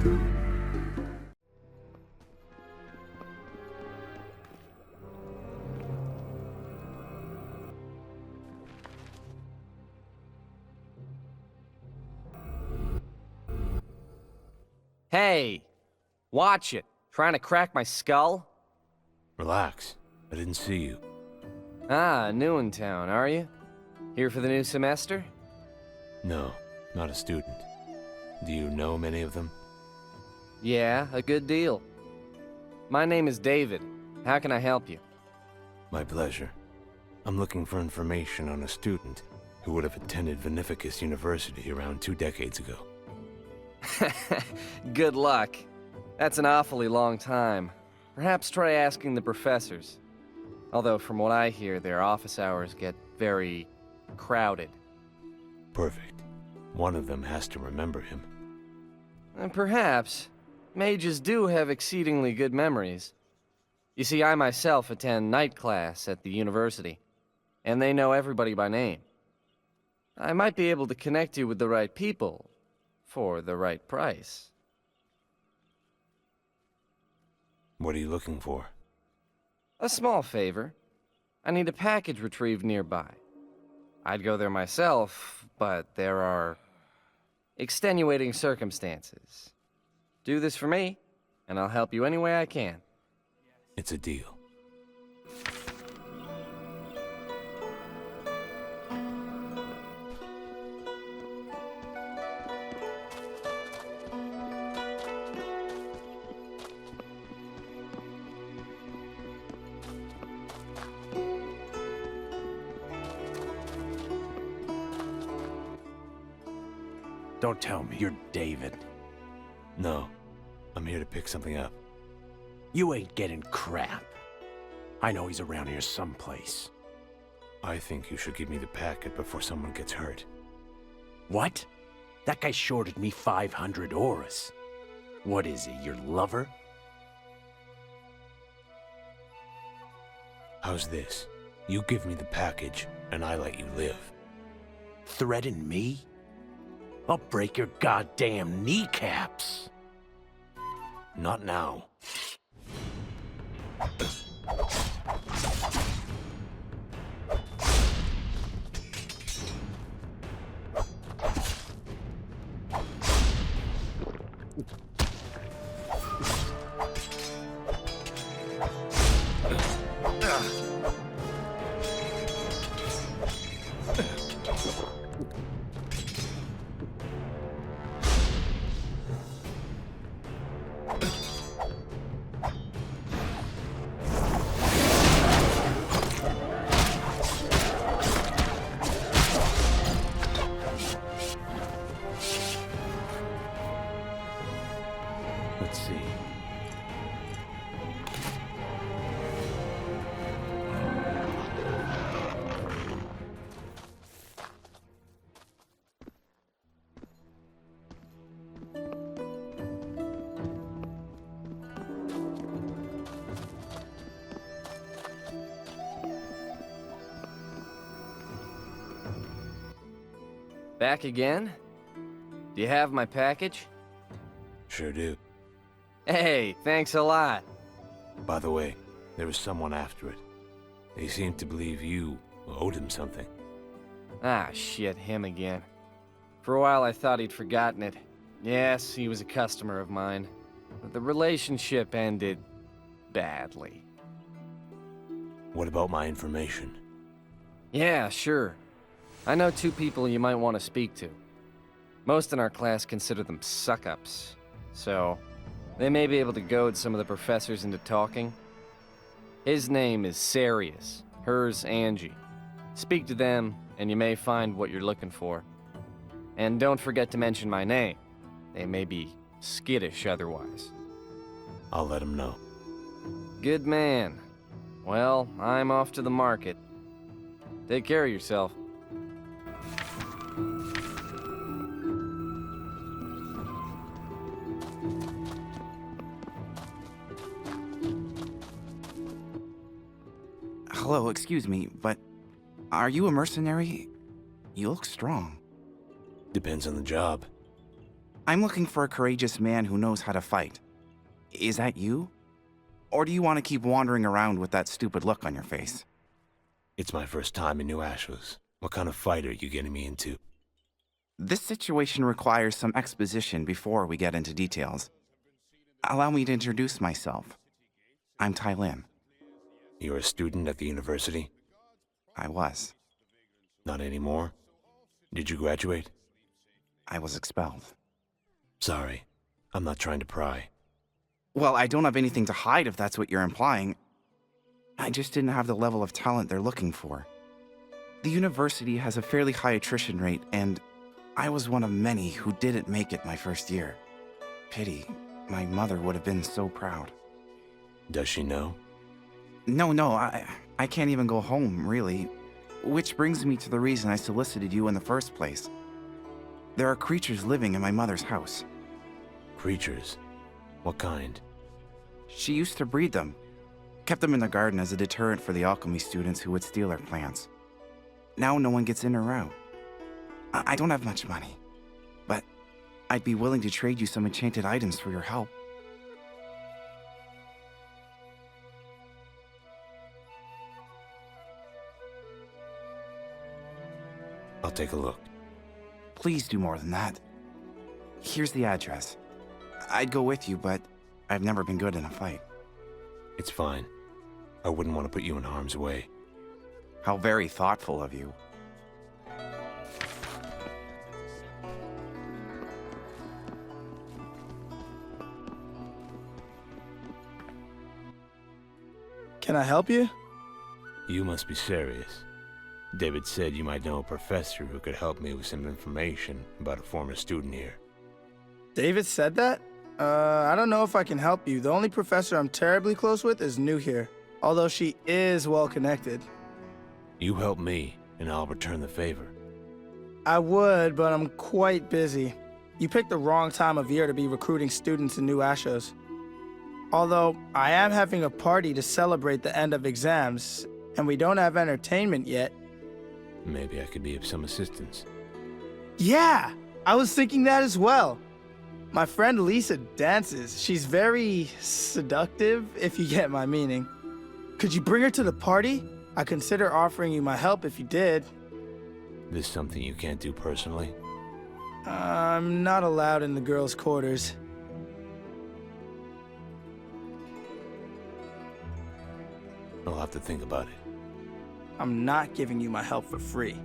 Hey! Watch it! Trying to crack my skull? Relax. I didn't see you. Ah, new in town, are you? Here for the new semester? No, not a student. Do you know many of them? Yeah, a good deal. My name is David. How can I help you? My pleasure. I'm looking for information on a student who would have attended Veneficus University around 2 decades ago. Good luck. That's an awfully long time. Perhaps try asking the professors. Although from what I hear, their office hours get very crowded. Perfect. One of them has to remember him. And perhaps. Mages do have exceedingly good memories. You see, I myself attend night class at the university, and they know everybody by name. I might be able to connect you with the right people, for the right price. What are you looking for? A small favor. I need a package retrieved nearby. I'd go there myself, but there are extenuating circumstances. Do this for me, and I'll help you any way I can. It's a deal. Don't tell me you're David. No, I'm here to pick something up. You ain't getting crap. I know he's around here someplace. I think you should give me the packet before someone gets hurt. What? That guy shorted me 500 auras. What is he, your lover? How's this? You give me the package, and I let you live. Threaten me? I'll break your goddamn kneecaps. Not now. Let's see. Back again? Do you have my package? Sure do. Hey, thanks a lot. By the way, there was someone after it. They seemed to believe you owed him something. Ah, shit, him again. For a while I thought he'd forgotten it. Yes, he was a customer of mine. But the relationship ended badly. What about my information? Yeah, sure. I know 2 people you might want to speak to. Most in our class consider them suck-ups, so they may be able to goad some of the professors into talking. His name is Sarius, hers Angie. Speak to them, and you may find what you're looking for. And don't forget to mention my name. They may be skittish otherwise. I'll let him know. Good man. Well, I'm off to the market. Take care of yourself. Hello, excuse me, but are you a mercenary? You look strong. Depends on the job. I'm looking for a courageous man who knows how to fight. Is that you? Or do you want to keep wandering around with that stupid look on your face? It's my first time in New Ashos. What kind of fight are you getting me into? This situation requires some exposition before we get into details. Allow me to introduce myself. I'm Tai Lin. You're a student at the university? I was. Not anymore? Did you graduate? I was expelled. Sorry, I'm not trying to pry. Well, I don't have anything to hide if that's what you're implying. I just didn't have the level of talent they're looking for. The university has a fairly high attrition rate, and I was one of many who didn't make it my first year. Pity. My mother would have been so proud. Does she know? No, I can't even go home, really. Which brings me to the reason I solicited you in the first place. There are creatures living in my mother's house. Creatures? What kind? She used to breed them. Kept them in the garden as a deterrent for the alchemy students who would steal her plants. Now no one gets in or out. I don't have much money, but I'd be willing to trade you some enchanted items for your help. I'll take a look. Please do more than that. Here's the address. I'd go with you, but I've never been good in a fight. It's fine. I wouldn't want to put you in harm's way. How very thoughtful of you. Can I help you? You must be serious. David said you might know a professor who could help me with some information about a former student here. David said that? I don't know if I can help you. The only professor I'm terribly close with is new here, although she is well connected. You help me, and I'll return the favor. I would, but I'm quite busy. You picked the wrong time of year to be recruiting students in New Ashos. Although, I am having a party to celebrate the end of exams, and we don't have entertainment yet. Maybe I could be of some assistance. Yeah! I was thinking that as well. My friend Lisa dances. She's very seductive, if you get my meaning. Could you bring her to the party? I'd consider offering you my help if you did. This something you can't do personally? I'm not allowed in the girls' quarters. I'll have to think about it. I'm not giving you my help for free.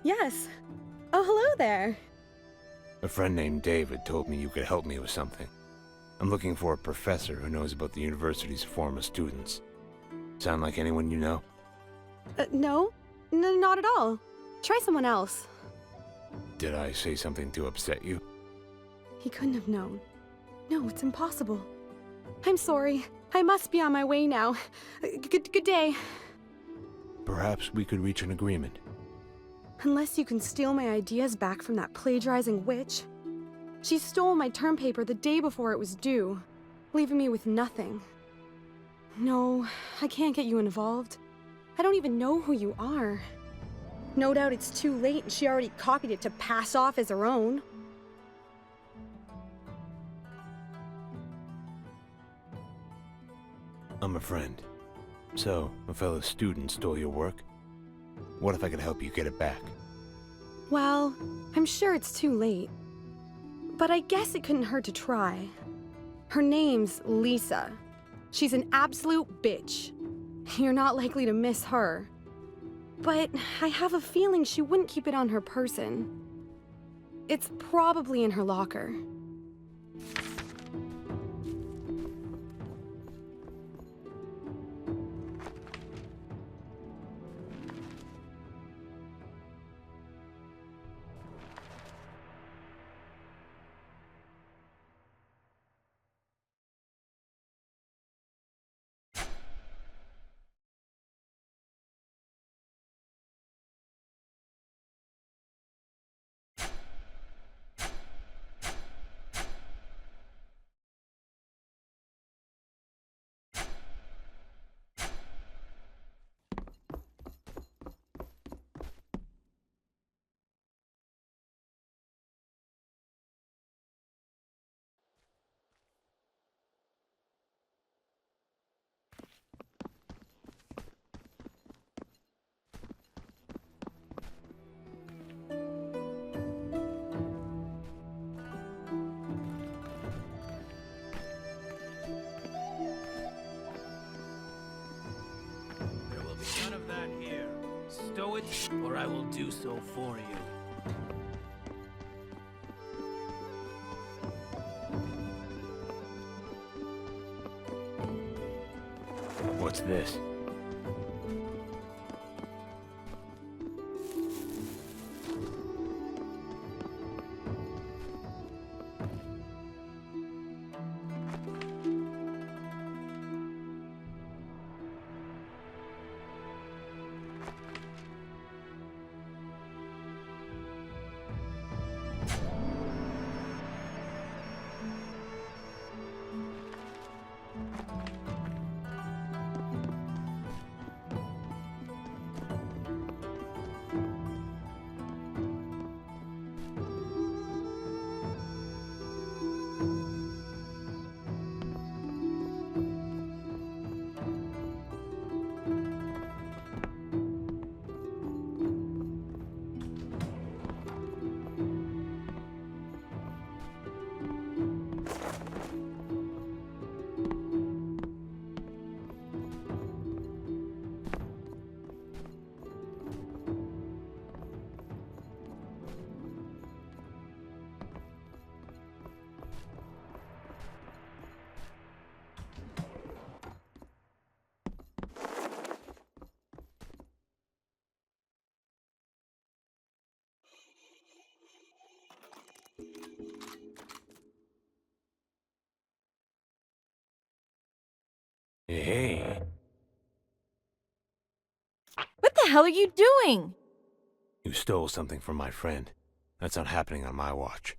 Yes. Oh, hello there. A friend named David told me you could help me with something. I'm looking for a professor who knows about the university's former students. Sound like anyone you know? No, not at all. Try someone else. Did I say something to upset you? He couldn't have known. No, it's impossible. I'm sorry. I must be on my way now. Good day. Perhaps we could reach an agreement. Unless you can steal my ideas back from that plagiarizing witch. She stole my term paper the day before it was due, leaving me with nothing. No, I can't get you involved. I don't even know who you are. No doubt it's too late and she already copied it to pass off as her own. I'm a friend. So, a fellow student stole your work? What if I could help you get it back? Well, I'm sure it's too late. But I guess it couldn't hurt to try. Her name's Lisa. She's an absolute bitch. You're not likely to miss her. But I have a feeling she wouldn't keep it on her person. It's probably in her locker. None of that here. Stow it, or I will do so for you. What's this? Hey, What the hell are you doing? you stole something from my friend. That's not happening on my watch.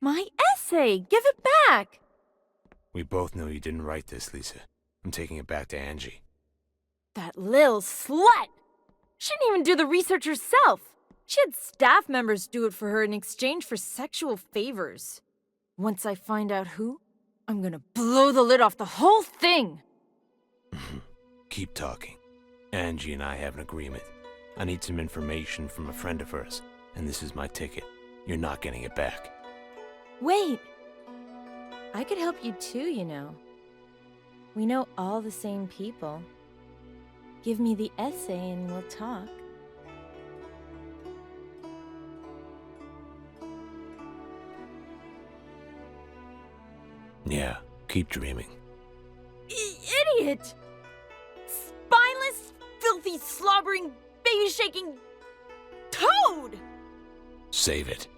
My essay! Give it back! We both know you didn't write this, Lisa. I'm taking it back to Angie. That lil slut! She didn't even do the research herself. She had staff members do it for her in exchange for sexual favors. Once I find out who, I'm gonna blow the lid off the whole thing! Keep talking. Angie and I have an agreement. I need some information from a friend of hers, and this is my ticket. You're not getting it back. Wait! I could help you too, you know. We know all the same people. Give me the essay and we'll talk. Yeah, keep dreaming. Idiot! Spineless, filthy, slobbering, baby-shaking toad! Save it.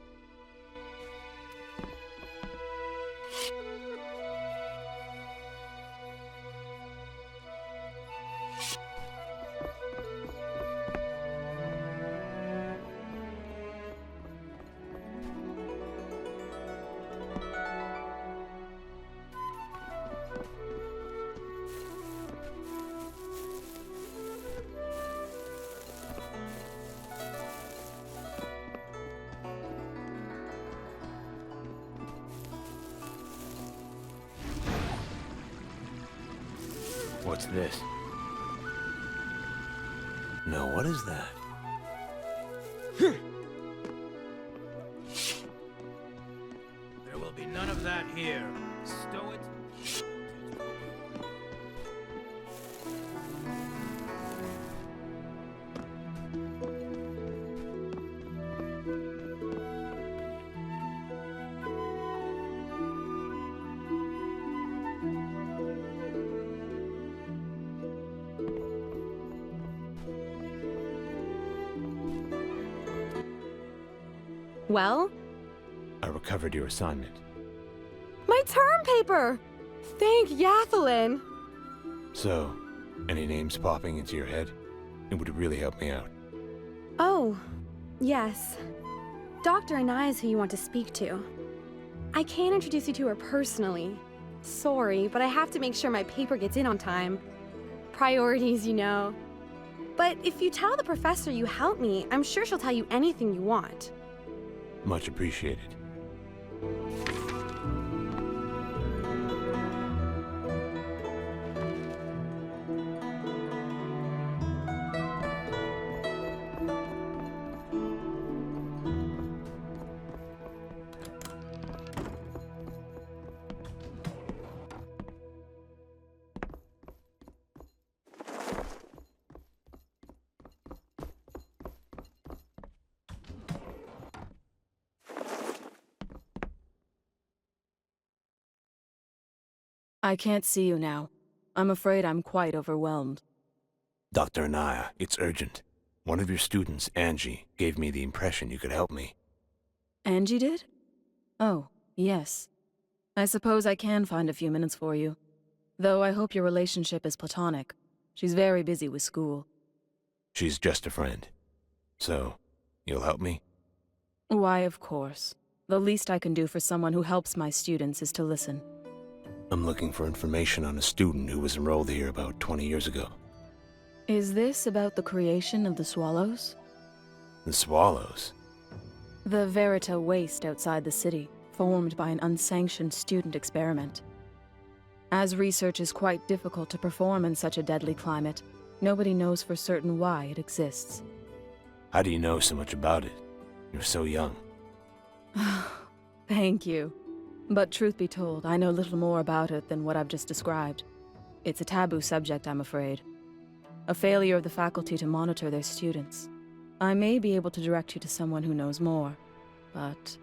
What's this? No, what is that? There will be none of that here. Stow it. Well? I recovered your assignment. My term paper! Thank Yathalin! So, any names popping into your head? It would really help me out. Oh, yes. Dr. Anai is who you want to speak to. I can't introduce you to her personally. Sorry, but I have to make sure my paper gets in on time. Priorities, you know. But if you tell the professor you helped me, I'm sure she'll tell you anything you want. Much appreciated. I can't see you now. I'm afraid I'm quite overwhelmed. Dr. Anaya, it's urgent. One of your students, Angie, gave me the impression you could help me. Angie did? Oh, yes. I suppose I can find a few minutes for you. Though I hope your relationship is platonic. She's very busy with school. She's just a friend. So, you'll help me? Why, of course. The least I can do for someone who helps my students is to listen. I'm looking for information on a student who was enrolled here about 20 years ago. Is this about the creation of the Swallows? The Swallows? The Verita waste outside the city, formed by an unsanctioned student experiment. As research is quite difficult to perform in such a deadly climate, nobody knows for certain why it exists. How do you know so much about it? You're so young. Thank you. But truth be told, I know little more about it than what I've just described. It's a taboo subject, I'm afraid. A failure of the faculty to monitor their students. I may be able to direct you to someone who knows more, but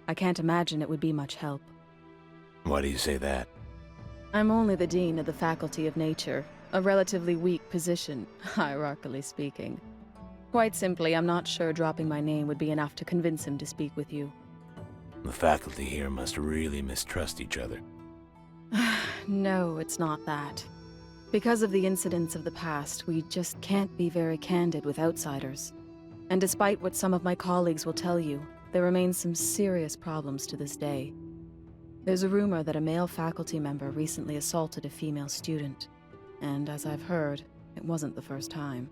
I can't imagine it would be much help. Why do you say that? I'm only the Dean of the Faculty of Nature, a relatively weak position, hierarchically speaking. Quite simply, I'm not sure dropping my name would be enough to convince him to speak with you. The faculty here must really mistrust each other. No, it's not that. Because of the incidents of the past, we just can't be very candid with outsiders. And despite what some of my colleagues will tell you, there remain some serious problems to this day. There's a rumor that a male faculty member recently assaulted a female student. And as I've heard, it wasn't the first time.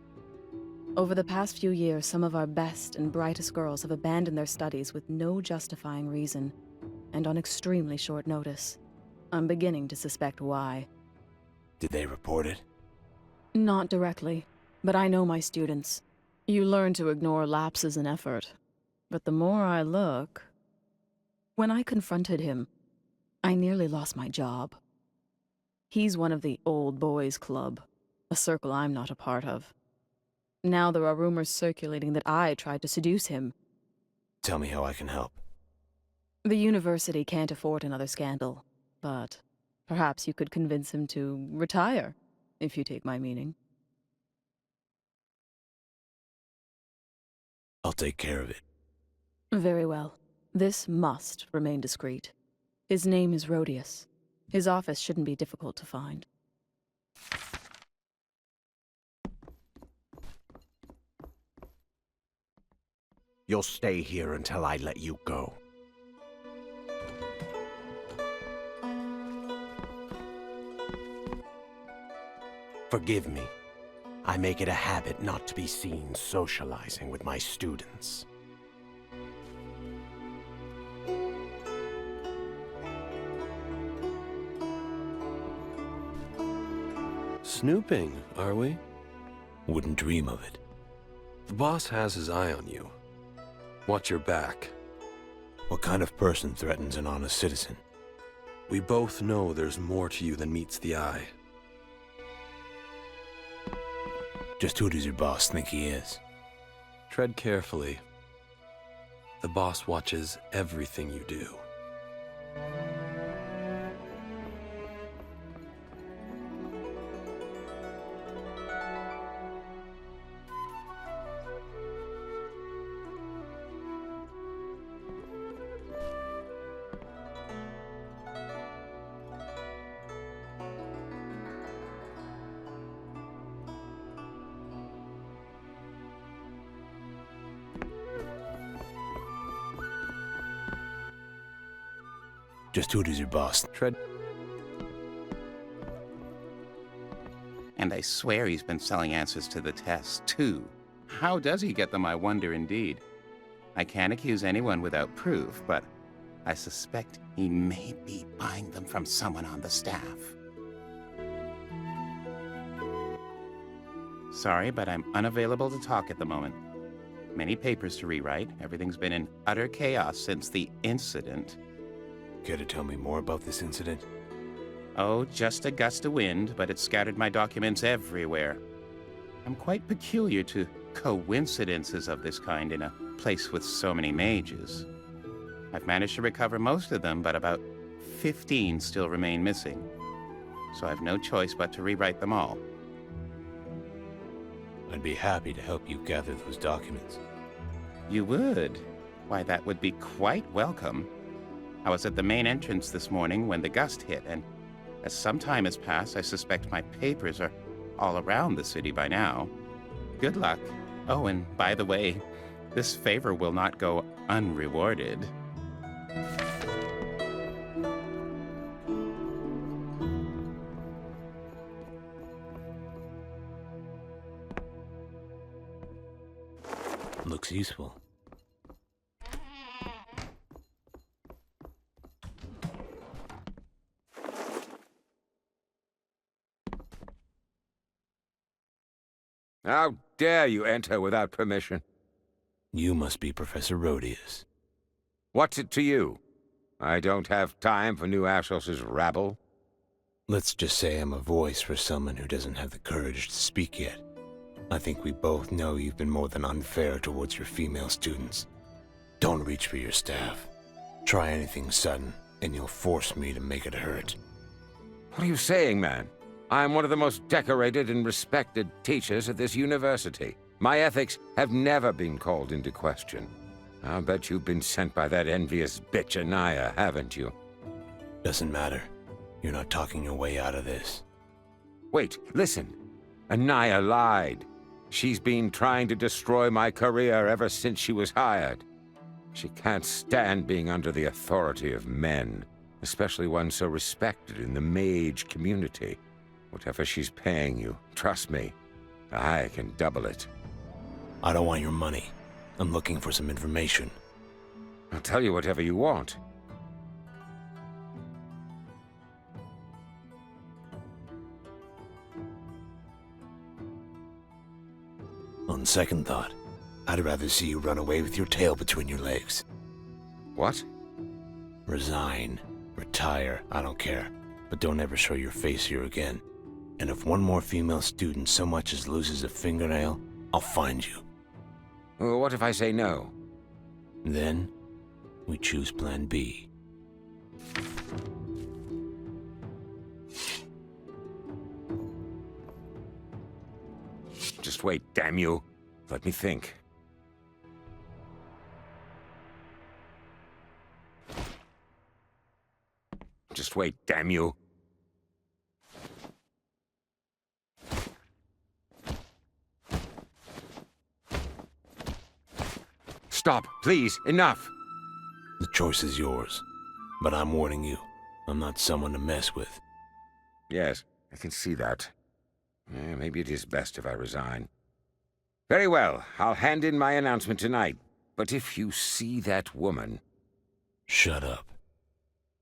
Over the past few years, some of our best and brightest girls have abandoned their studies with no justifying reason, and on extremely short notice. I'm beginning to suspect why. Did they report it? Not directly, but I know my students. You learn to ignore lapses in effort. But the more I look... When I confronted him, I nearly lost my job. He's one of the old boys club, a circle I'm not a part of. Now there are rumors circulating that I tried to seduce him. Tell me how I can help. The university can't afford another scandal, but perhaps you could convince him to retire, if you take my meaning. I'll take care of it. Very well. This must remain discreet. His name is Rhodius. His office shouldn't be difficult to find. You'll stay here until I let you go. Forgive me. I make it a habit not to be seen socializing with my students. Snooping, are we? Wouldn't dream of it. The boss has his eye on you. Watch your back. What kind of person threatens an honest citizen? We both know there's more to you than meets the eye. Just who does your boss think he is? Tread carefully. The boss watches everything you do. Just who does your boss? Tread. And I swear he's been selling answers to the tests, too. How does he get them, I wonder indeed. I can't accuse anyone without proof, but I suspect he may be buying them from someone on the staff. Sorry, but I'm unavailable to talk at the moment. Many papers to rewrite. Everything's been in utter chaos since the incident. Care to tell me more about this incident? Oh, just a gust of wind, but it scattered my documents everywhere. I'm quite peculiar to coincidences of this kind in a place with so many mages. I've managed to recover most of them, but about 15 still remain missing. So I've no choice but to rewrite them all. I'd be happy to help you gather those documents. You would? Why, that would be quite welcome. I was at the main entrance this morning when the gust hit, and as some time has passed, I suspect my papers are all around the city by now. Good luck. Oh, and by the way, this favor will not go unrewarded. Looks useful. How dare you enter without permission? You must be Professor Rhodius. What's it to you? I don't have time for new Ashos' rabble. Let's just say I'm a voice for someone who doesn't have the courage to speak yet. I think we both know you've been more than unfair towards your female students. Don't reach for your staff. Try anything sudden, and you'll force me to make it hurt. What are you saying, man? I'm one of the most decorated and respected teachers at this university. My ethics have never been called into question. I'll bet you've been sent by that envious bitch Nalia, haven't you? Doesn't matter. You're not talking your way out of this. Wait, listen. Nalia lied. She's been trying to destroy my career ever since she was hired. She can't stand being under the authority of men, especially one so respected in the mage community. Whatever she's paying you, trust me, I can double it. I don't want your money. I'm looking for some information. I'll tell you whatever you want. On second thought, I'd rather see you run away with your tail between your legs. What? Resign. Retire. I don't care. But don't ever show your face here again. And if one more female student so much as loses a fingernail, I'll find you. Well, what if I say no? Then, we choose Plan B. Just wait, damn you. Let me think. Just wait, damn you. Stop, please, enough! The choice is yours. But I'm warning you, I'm not someone to mess with. Yes, I can see that. Maybe it is best if I resign. Very well, I'll hand in my announcement tonight. But if you see that woman... Shut up.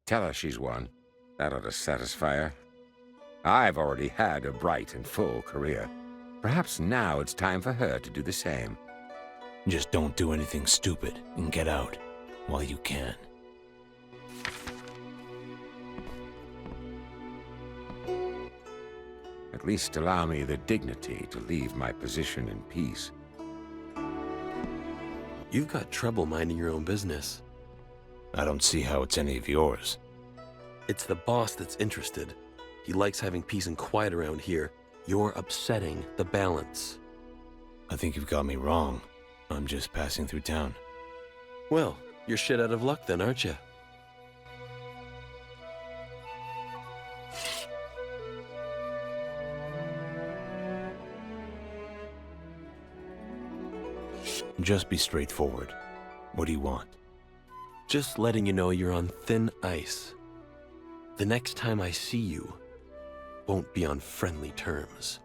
Tell her she's won. That ought to satisfy her. I've already had a bright and full career. Perhaps now it's time for her to do the same. Just don't do anything stupid and get out while you can. At least allow me the dignity to leave my position in peace. You've got trouble minding your own business. I don't see how it's any of yours. It's the boss that's interested. He likes having peace and quiet around here. You're upsetting the balance. I think you've got me wrong. I'm just passing through town. Well, you're shit out of luck then, aren't you? Just be straightforward. What do you want? Just letting you know you're on thin ice. The next time I see you, won't be on friendly terms.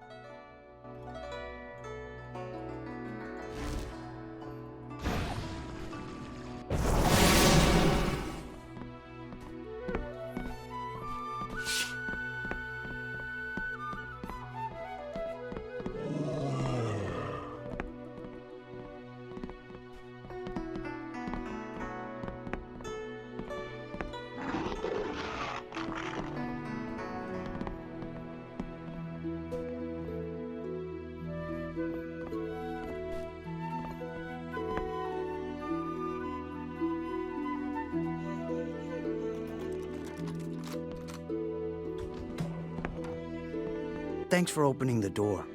Thanks for opening the door.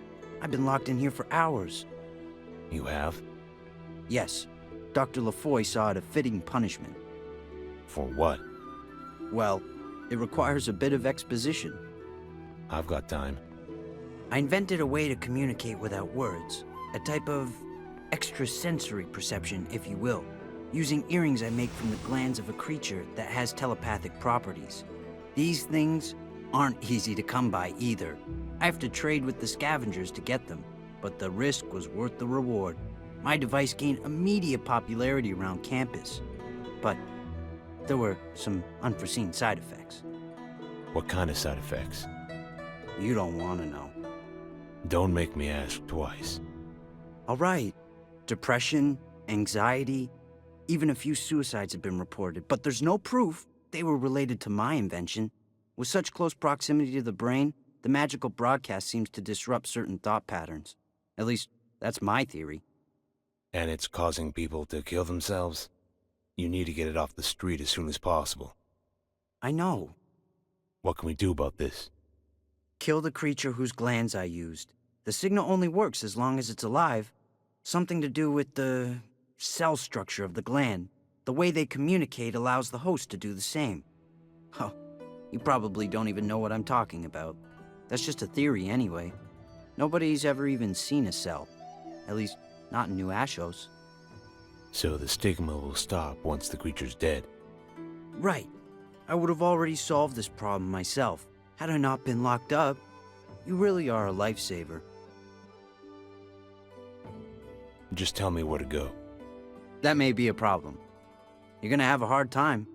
I've been locked in here for hours. You have? Yes. Dr. LaFoy saw it a fitting punishment. For what? Well, it requires a bit of exposition. I've got time. I invented a way to communicate without words. A type of extrasensory perception, if you will, using earrings I make from the glands of a creature that has telepathic properties. These things aren't easy to come by either. I have to trade with the Scavengers to get them, but the risk was worth the reward. My device gained immediate popularity around campus, but there were some unforeseen side effects. What kind of side effects? You don't want to know. Don't make me ask twice. All right. Depression, anxiety, even a few suicides have been reported, but there's no proof they were related to my invention. With such close proximity to the brain, the magical broadcast seems to disrupt certain thought patterns. At least, that's my theory. And it's causing people to kill themselves? You need to get it off the street as soon as possible. I know. What can we do about this? Kill the creature whose glands I used. The signal only works as long as it's alive. Something to do with the cell structure of the gland. The way they communicate allows the host to do the same. Oh, you probably don't even know what I'm talking about. That's just a theory anyway. Nobody's ever even seen a cell. At least, not in New Ashos. So the stigma will stop once the creature's dead? Right. I would have already solved this problem myself, had I not been locked up. You really are a lifesaver. Just tell me where to go. That may be a problem. You're gonna have a hard time.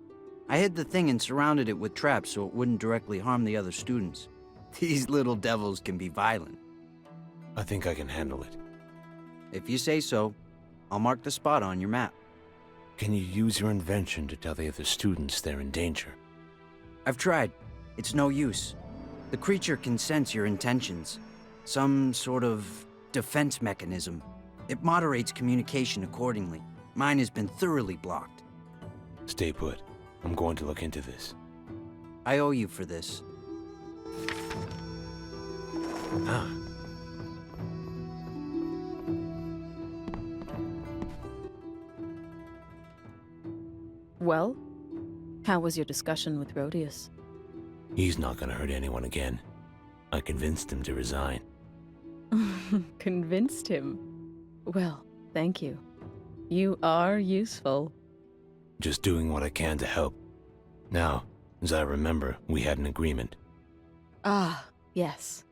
I hid the thing and surrounded it with traps so it wouldn't directly harm the other students. These little devils can be violent. I think I can handle it. If you say so, I'll mark the spot on your map. Can you use your invention to tell the other students they're in danger? I've tried. It's no use. The creature can sense your intentions. Some sort of defense mechanism. It moderates communication accordingly. Mine has been thoroughly blocked. Stay put. I'm going to look into this. I owe you for this. Ah. Well, how was your discussion with Rhodius? He's not gonna hurt anyone again. I convinced him to resign. Convinced him? Well, thank you. You are useful. Just doing what I can to help. Now, as I remember, we had an agreement. Ah, yes.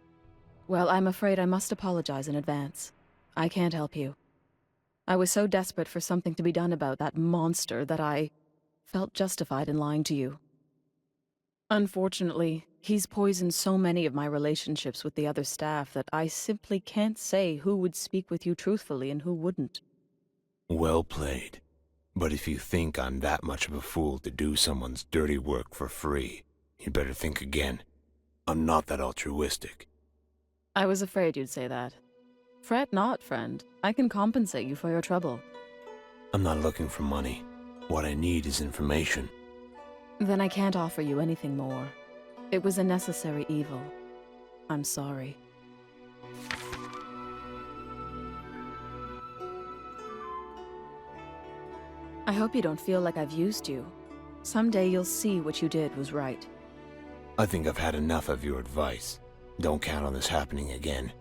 Well, I'm afraid I must apologize in advance. I can't help you. I was so desperate for something to be done about that monster that I felt justified in lying to you. Unfortunately, He's poisoned so many of my relationships with the other staff that I simply can't say who would speak with you truthfully and who wouldn't. Well played. But if you think I'm that much of a fool to do someone's dirty work for free, you'd better think again. I'm not that altruistic. I was afraid you'd say that. Fret not, friend. I can compensate you for your trouble. I'm not looking for money. What I need is information. Then I can't offer you anything more. It was a necessary evil. I'm sorry. I hope you don't feel like I've used you. Someday you'll see what you did was right. I think I've had enough of your advice. Don't count on this happening again.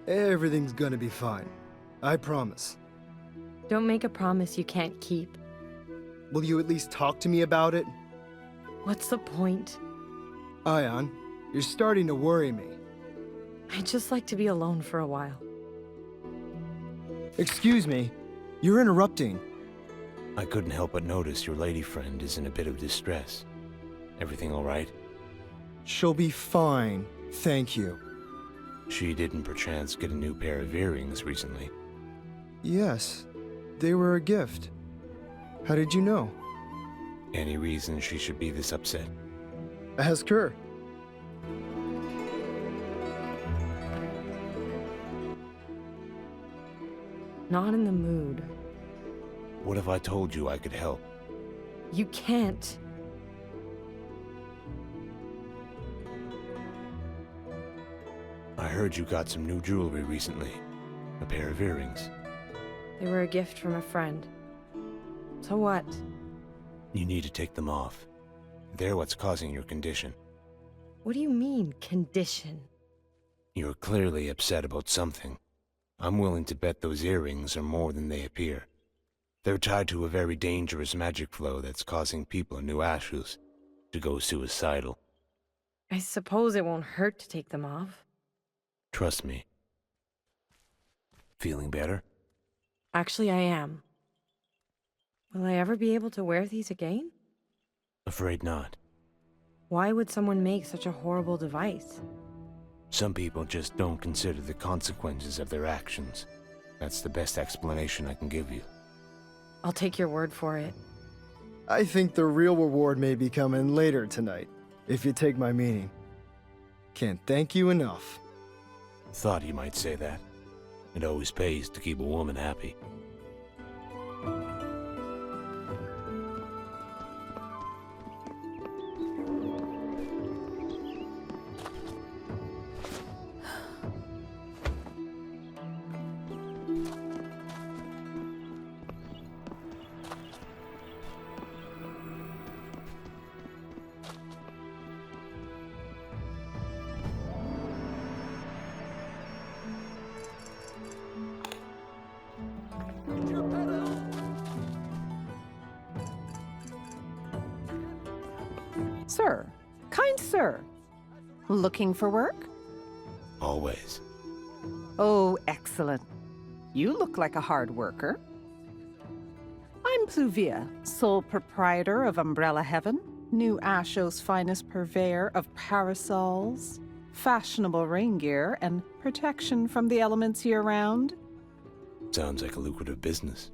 Everything's gonna be fine. I promise. Don't make a promise you can't keep. Will you at least talk to me about it? What's the point? Ion, you're starting to worry me. I'd just like to be alone for a while. Excuse me. You're interrupting. I couldn't help but notice your lady friend is in a bit of distress. Everything all right? She'll be fine, thank you. She didn't perchance get a new pair of earrings recently? Yes, they were a gift. How did you know? Any reason she should be this upset? Ask her. Not in the mood. What if I told you I could help? You can't. I heard you got some new jewelry recently. A pair of earrings. They were a gift from a friend. So what? You need to take them off. They're what's causing your condition. What do you mean, condition? You're clearly upset about something. I'm willing to bet those earrings are more than they appear. They're tied to a very dangerous magic flow that's causing people in New Ashos to go suicidal. I suppose it won't hurt to take them off. Trust me. Feeling better? Actually, I am. Will I ever be able to wear these again? Afraid not. Why would someone make such a horrible device? Some people just don't consider the consequences of their actions. That's the best explanation I can give you. I'll take your word for it. I think the real reward may be coming later tonight, if you take my meaning. Can't thank you enough. Thought you might say that. It always pays to keep a woman happy. Sir, kind sir, looking for work? Always. Oh, excellent. You look like a hard worker. I'm Pluvia, sole proprietor of Umbrella Heaven, New Ashos' finest purveyor of parasols, fashionable rain gear, and protection from the elements year-round. Sounds like a lucrative business.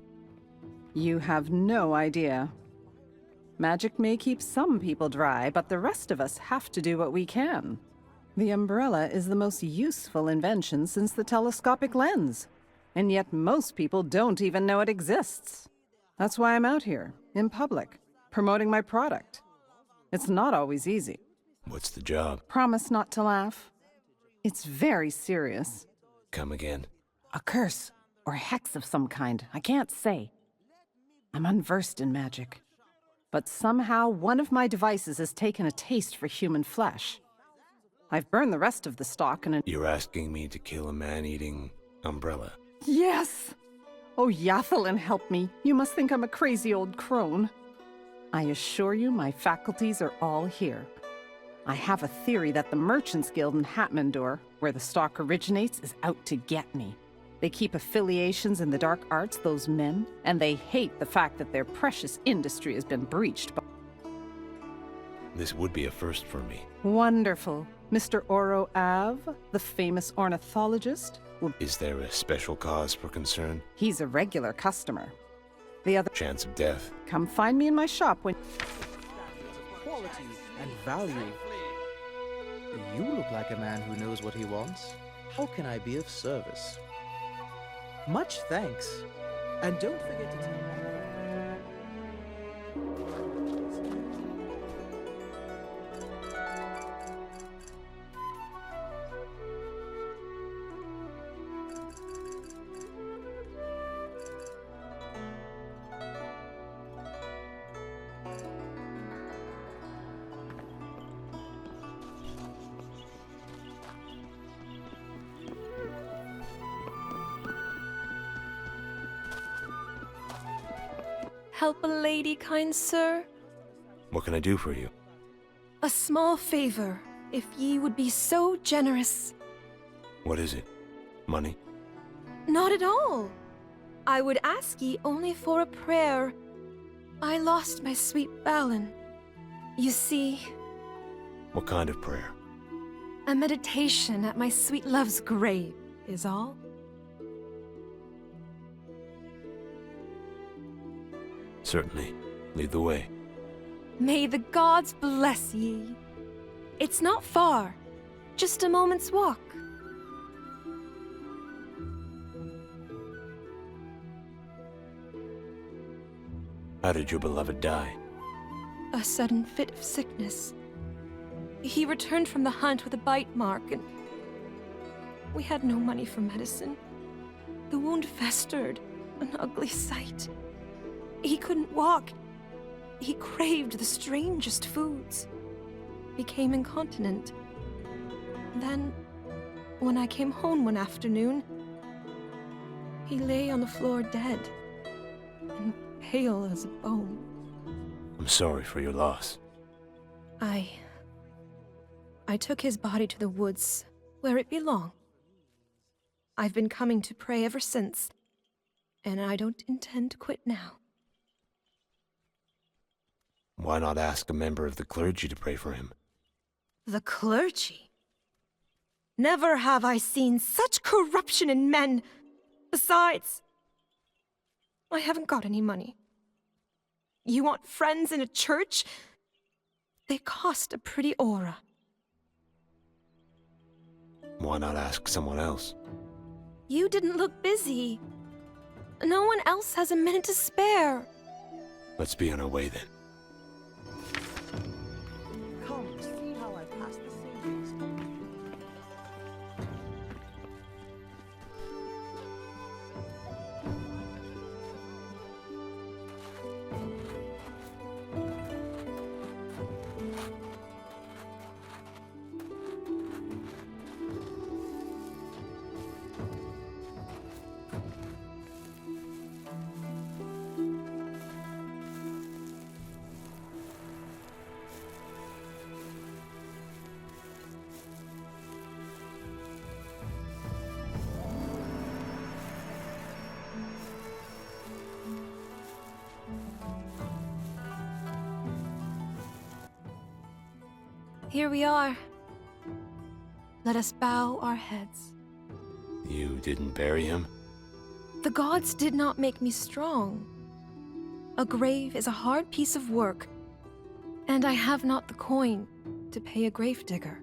You have no idea. Magic may keep some people dry, but the rest of us have to do what we can. The umbrella is the most useful invention since the telescopic lens. And yet most people don't even know it exists. That's why I'm out here, in public, promoting my product. It's not always easy. What's the job? Promise not to laugh. It's very serious. Come again. A curse, or hex of some kind, I can't say. I'm unversed in magic. But somehow one of my devices has taken a taste for human flesh. I've burned the rest of the stock and You're asking me to kill a man-eating umbrella? Yes! Oh, Yathalin, help me. You must think I'm a crazy old crone. I assure you my faculties are all here. I have a theory that the Merchants Guild in Hatmandor, where the stock originates, is out to get me. They keep affiliations in the dark arts, those men, and they hate the fact that their precious industry has been breached. This would be a first for me. Wonderful. Mr. Oro Ave, the famous ornithologist, will... Is there a special cause for concern? He's a regular customer. The other... Chance of death. Come find me in my shop when... Quality and value. You look like a man who knows what he wants. How can I be of service? Much thanks. And don't forget to tell me. Help a lady, kind sir? What can I do for you? A small favor, if ye would be so generous. What is it? Money? Not at all. I would ask ye only for a prayer. I lost my sweet Balin. You see... What kind of prayer? A meditation at my sweet love's grave, is all. Certainly. Lead the way. May the gods bless ye. It's not far. Just a moment's walk. How did your beloved die? A sudden fit of sickness. He returned from the hunt with a bite mark, and we had no money for medicine. The wound festered, an ugly sight. He couldn't walk. He craved the strangest foods. Became incontinent. Then, when I came home one afternoon, he lay on the floor dead, and pale as a bone. I'm sorry for your loss. I took his body to the woods, where it belonged. I've been coming to pray ever since, and I don't intend to quit now. Why not ask a member of the clergy to pray for him? The clergy? Never have I seen such corruption in men. Besides, I haven't got any money. You want friends in a church? They cost a pretty aura. Why not ask someone else? You didn't look busy. No one else has a minute to spare. Let's be on our way then. Come, see how I pass the savings. Here we are. Let us bow our heads. You didn't bury him? The gods did not make me strong. A grave is a hard piece of work, And I have not the coin to pay a gravedigger.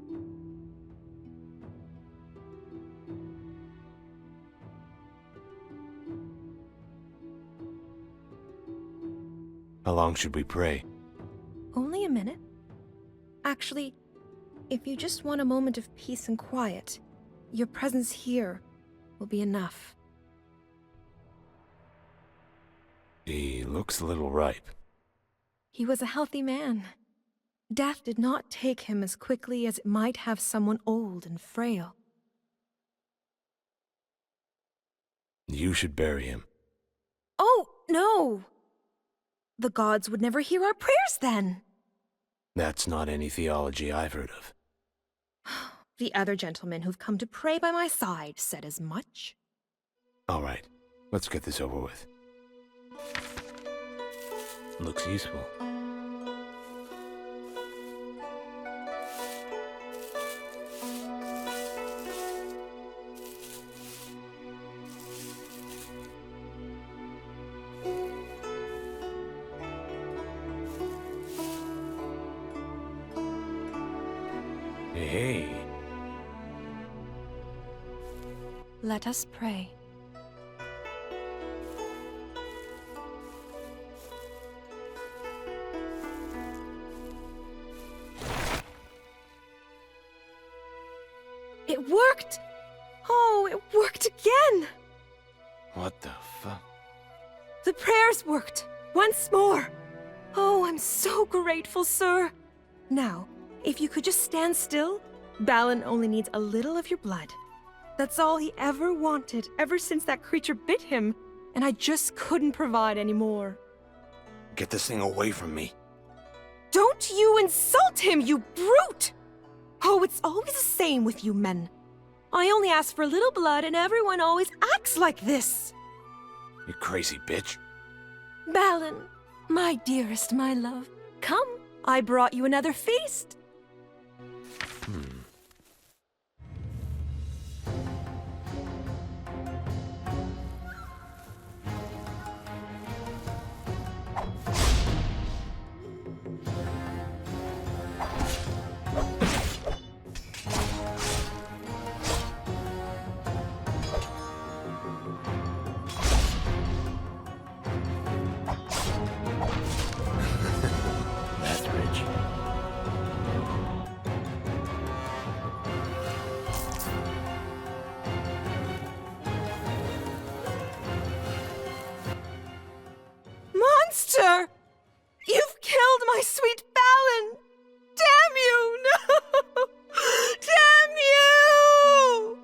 How long should we pray? Only a minute. Actually, if you just want a moment of peace and quiet, your presence here will be enough. He looks a little ripe. He was a healthy man. Death did not take him as quickly as it might have someone old and frail. You should bury him. Oh, no! The gods would never hear our prayers then! That's not any theology I've heard of. The other gentlemen who've come to pray by my side said as much. All right, let's get this over with. Looks useful. Hey. Let us pray. It worked! Oh, it worked again! What the fuck? The prayers worked! Once more! Oh, I'm so grateful, sir! Now, if you could just stand still, Balin only needs a little of your blood. That's all he ever wanted, ever since that creature bit him, and I just couldn't provide any more. Get this thing away from me. Don't you insult him, you brute! Oh, it's always the same with you men. I only ask for a little blood and everyone always acts like this. You crazy bitch. Balin, my dearest, my love, come, I brought you another feast. That's rich. Monster! You've killed my sweet Balin! Damn you! No! Damn you!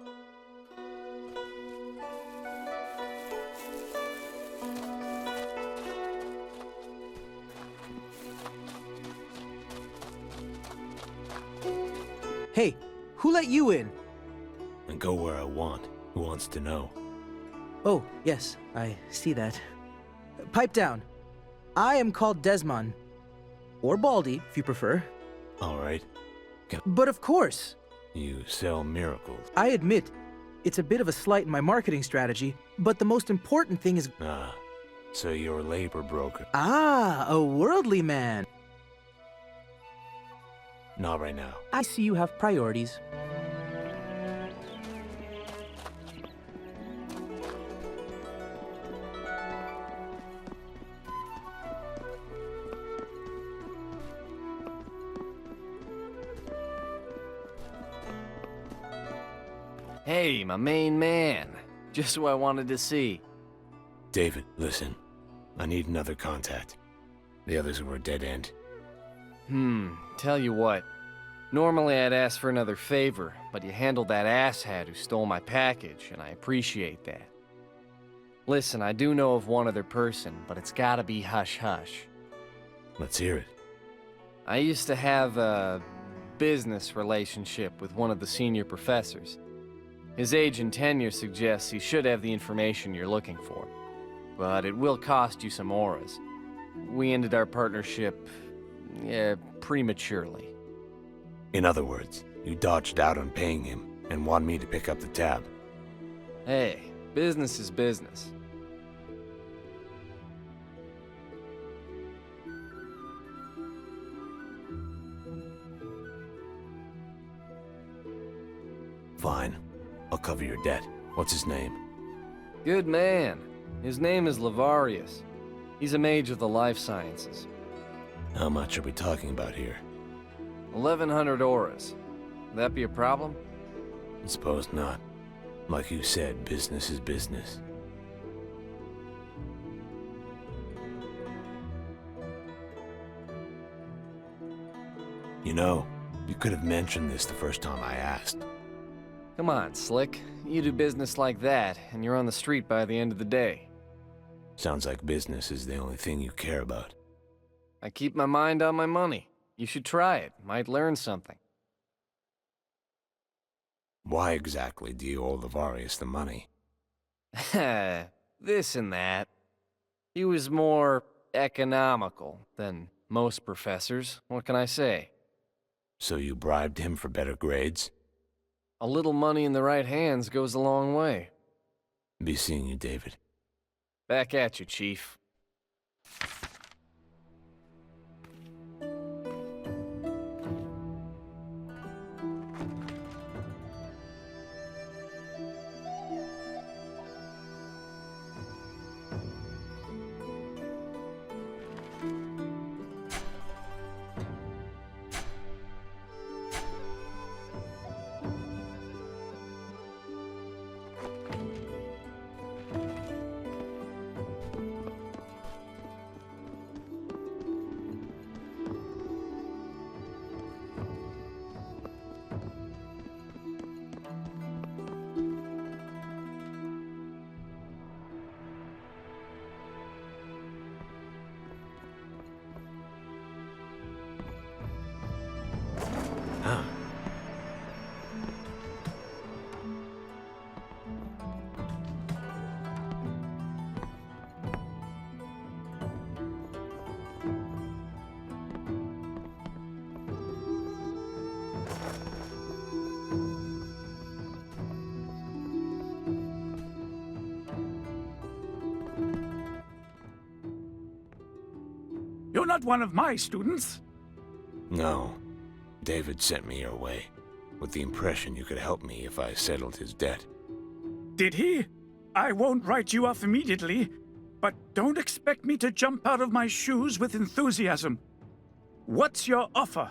Hey, who let you in? And go where I want. Who wants to know? Oh, yes, I see that. Pipe down. I am called Desmond. Or Baldy, if you prefer. All right. But of course. You sell miracles. I admit, it's a bit of a slight in my marketing strategy, but the most important thing is... Ah, so you're a labor broker. Ah, a worldly man. Not right now. I see you have priorities. Hey, my main man. Just who I wanted to see. David, listen. I need another contact. The others were a dead end. Tell you what. Normally I'd ask for another favor, but you handled that asshat who stole my package, and I appreciate that. Listen, I do know of one other person, but it's gotta be hush-hush. Let's hear it. I used to have a business relationship with one of the senior professors. His age and tenure suggests he should have the information you're looking for. But it will cost you some auras. We ended our partnership, prematurely. In other words, you dodged out on paying him and want me to pick up the tab. Hey, business is business. Fine. I'll cover your debt. What's his name? Good man. His name is Levarius. He's a mage of the life sciences. How much are we talking about here? 1,100 auras. Would that be a problem? I suppose not. Like you said, business is business. You know, you could have mentioned this the first time I asked. Come on, Slick. You do business like that, and you're on the street by the end of the day. Sounds like business is the only thing you care about. I keep my mind on my money. You should try it. Might learn something. Why exactly do you owe Levarius the money? This and that. He was more economical than most professors. What can I say? So you bribed him for better grades? A little money in the right hands goes a long way. Be seeing you, David. Back at you, Chief. You're not one of my students. No. David sent me your way, with the impression you could help me if I settled his debt. Did he? I won't write you off immediately, but don't expect me to jump out of my shoes with enthusiasm. What's your offer?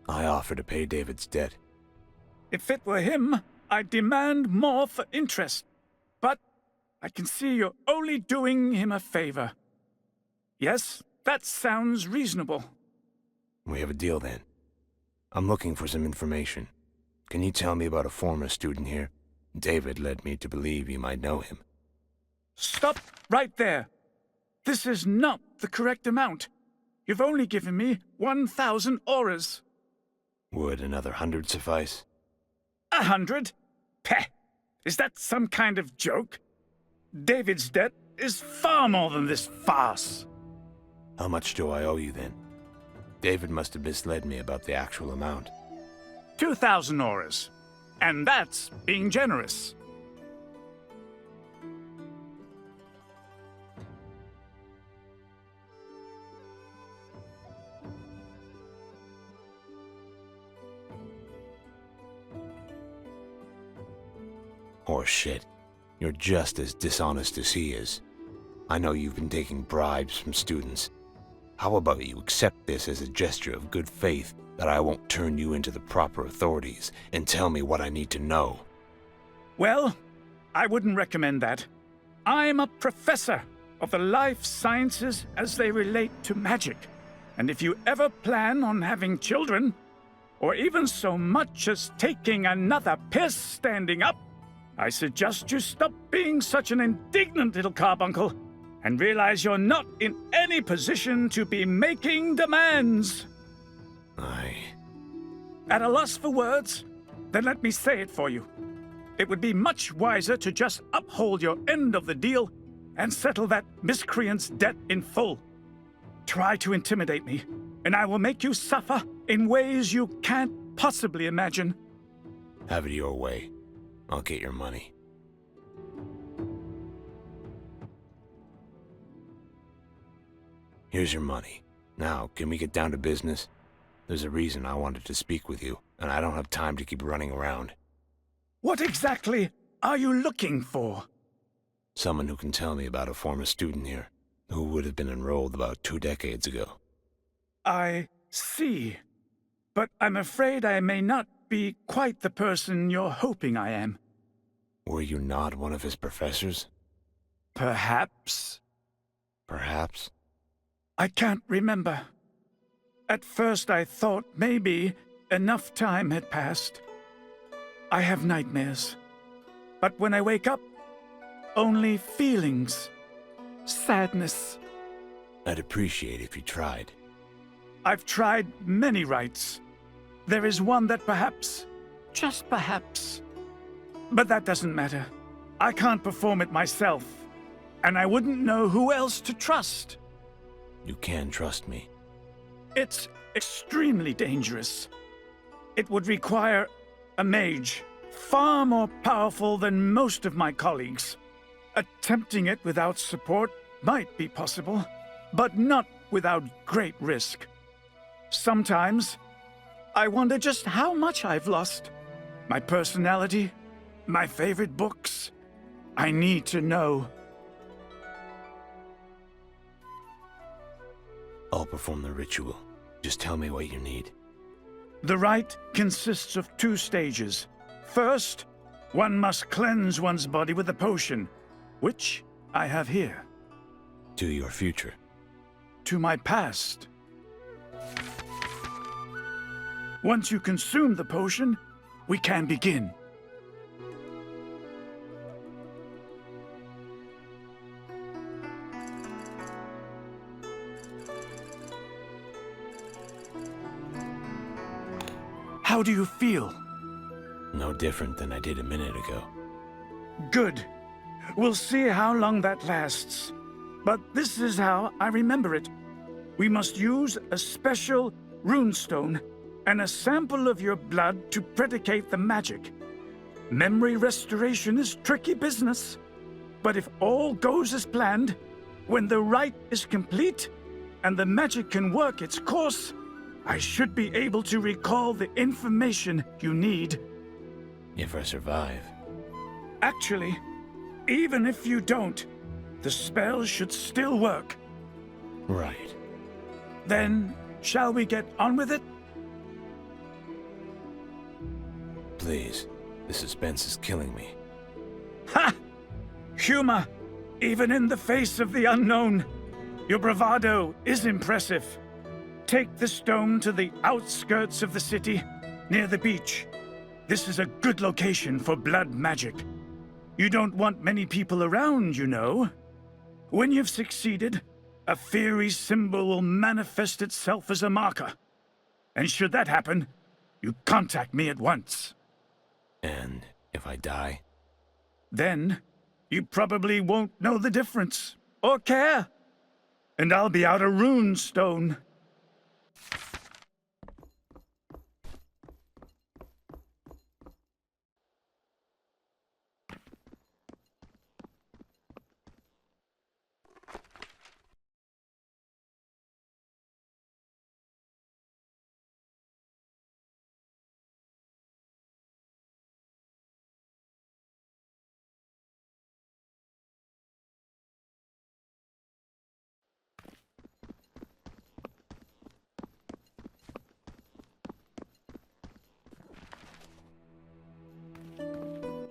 I offer to pay David's debt. If it were him, I'd demand more for interest. But I can see you're only doing him a favor. Yes, that sounds reasonable. We have a deal then. I'm looking for some information. Can you tell me about a former student here? David led me to believe you might know him. Stop right there. This is not the correct amount. You've only given me 1,000 auras. Would another 100 suffice? 100? Peh! Is that some kind of joke? David's debt is far more than this farce. How much do I owe you then? David must have misled me about the actual amount. 2,000 auras. And that's being generous. Horse shit. You're just as dishonest as he is. I know you've been taking bribes from students. How about you accept this as a gesture of good faith that I won't turn you into the proper authorities and tell me what I need to know? Well, I wouldn't recommend that. I'm a professor of the life sciences as they relate to magic. And if you ever plan on having children, or even so much as taking another piss standing up, I suggest you stop being such an indignant little carbuncle and realize you're not in any position to be making demands. At a loss for words? Then let me say it for you. It would be much wiser to just uphold your end of the deal and settle that miscreant's debt in full. Try to intimidate me, and I will make you suffer in ways you can't possibly imagine. Have it your way. I'll get your money. Here's your money. Now, can we get down to business? There's a reason I wanted to speak with you, and I don't have time to keep running around. What exactly are you looking for? Someone who can tell me about a former student here, who would have been enrolled about 2 decades ago. I see. But I'm afraid I may not be quite the person you're hoping I am. Were you not one of his professors? Perhaps. Perhaps? I can't remember. At first I thought maybe enough time had passed. I have nightmares. But when I wake up, only feelings. Sadness. I'd appreciate if you tried. I've tried many rites. There is one that perhaps, just perhaps. But that doesn't matter. I can't perform it myself. And I wouldn't know who else to trust. You can trust me. It's extremely dangerous. It would require a mage, far more powerful than most of my colleagues. Attempting it without support might be possible, but not without great risk. Sometimes, I wonder just how much I've lost. My personality, my favorite books. I need to know. I'll perform the ritual. Just tell me what you need. The rite consists of 2 stages. First, one must cleanse one's body with a potion, which I have here. To your future. To my past. Once you consume the potion, we can begin. How do you feel? No different than I did a minute ago. Good. We'll see how long that lasts. But this is how I remember it. We must use a special runestone and a sample of your blood to predicate the magic. Memory restoration is tricky business. But if all goes as planned, when the rite is complete and the magic can work its course, I should be able to recall the information you need. If I survive. Actually, even if you don't, the spell should still work. Right. Then, shall we get on with it? Please, the suspense is killing me. Ha! Humor, even in the face of the unknown. Your bravado is impressive. Take the stone to the outskirts of the city, near the beach. This is a good location for blood magic. You don't want many people around, you know. When you've succeeded, a fiery symbol will manifest itself as a marker. And should that happen, you contact me at once. And if I die? Then, you probably won't know the difference, or care. And I'll be out a rune stone.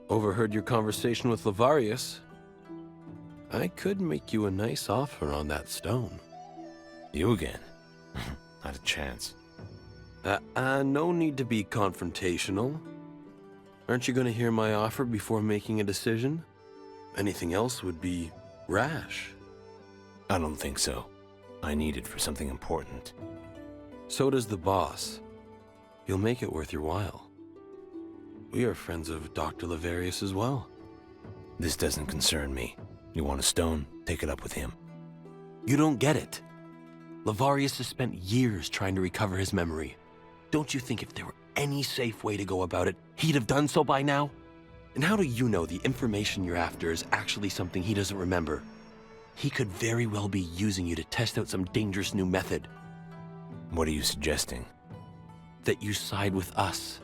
Overheard your conversation with Levarius. I could make you a nice offer on that stone. You again? Not a chance. No need to be confrontational. Aren't you going to hear my offer before making a decision? Anything else would be rash. I don't think so. I need it for something important. So does the boss. He'll make it worth your while. We are friends of Dr. Levarius as well. This doesn't concern me. You want a stone? Take it up with him. You don't get it. Levarius has spent years trying to recover his memory. Don't you think if there were any safe way to go about it, he'd have done so by now? And how do you know the information you're after is actually something he doesn't remember? He could very well be using you to test out some dangerous new method. What are you suggesting? That you side with us.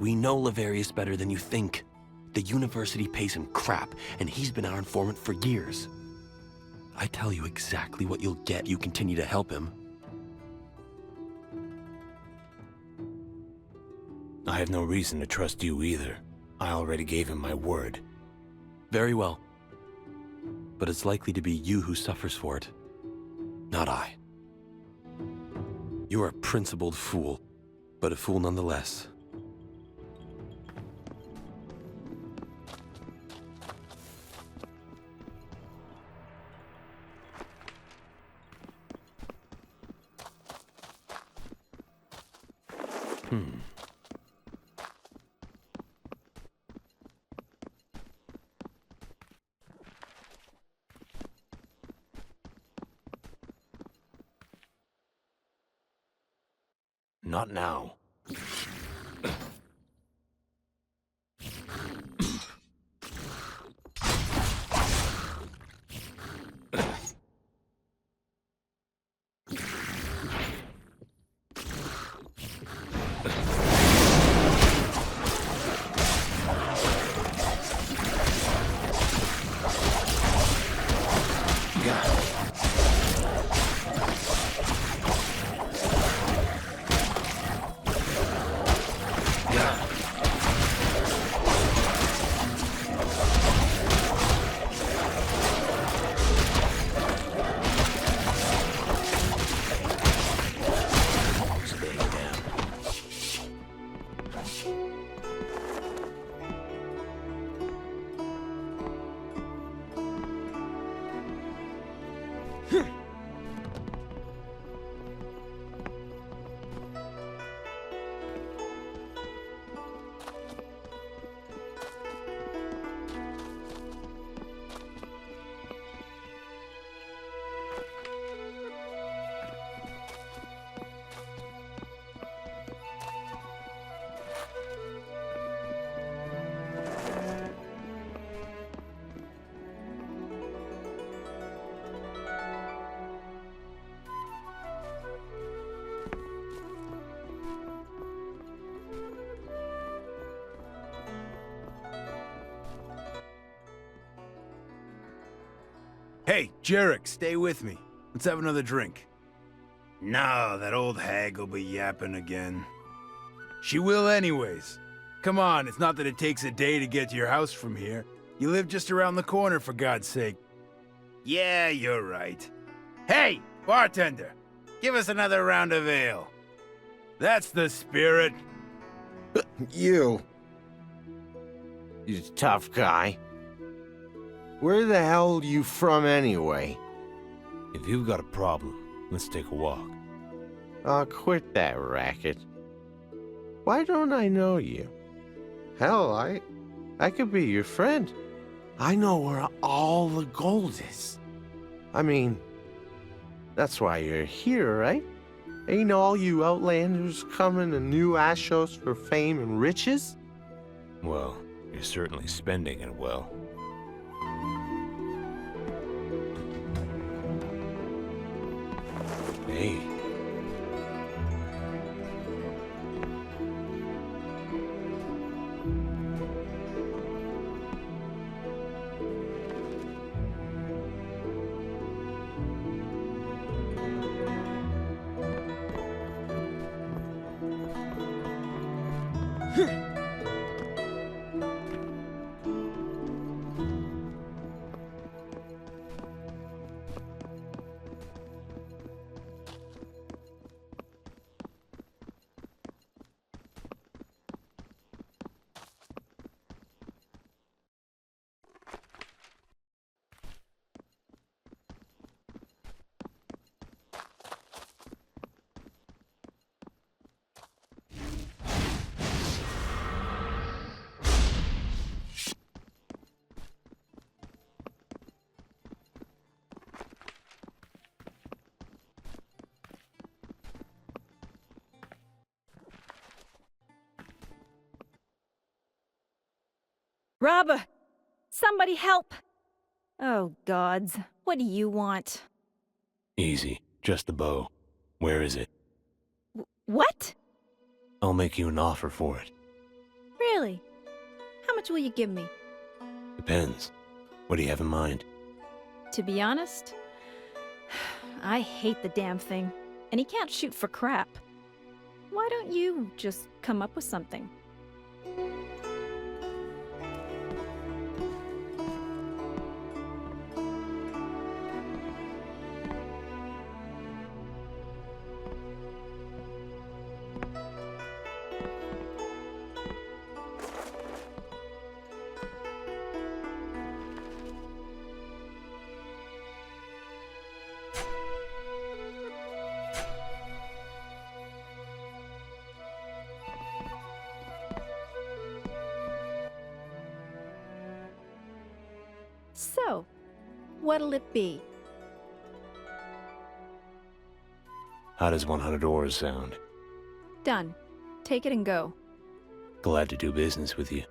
We know Levarius better than you think. The university pays him crap, and he's been our informant for years. I tell you exactly what you'll get if you continue to help him. I have no reason to trust you either. I already gave him my word. Very well. But it's likely to be you who suffers for it, not I. You are a principled fool, but a fool nonetheless. Not now. Hey, Jarek, stay with me. Let's have another drink. No, that old hag will be yapping again. She will anyways. Come on, it's not that it takes a day to get to your house from here. You live just around the corner, for God's sake. Yeah, you're right. Hey, bartender, give us another round of ale. That's the spirit. You tough guy. Where the hell are you from anyway? If you've got a problem, let's take a walk. Oh, quit that racket. Why don't I know you? Hell, I could be your friend. I know where all the gold is. I mean, that's why you're here, right? Ain't all you outlanders coming to New Ashos for fame and riches? Well, you're certainly spending it well. Hey. Robber! Somebody help! Oh, gods. What do you want? Easy. Just the bow. Where is it? What? I'll make you an offer for it. Really? How much will you give me? Depends. What do you have in mind? To be honest, I hate the damn thing, and he can't shoot for crap. Why don't you just come up with something? So, what'll it be? How does 100 ores sound? Done. Take it and go. Glad to do business with you.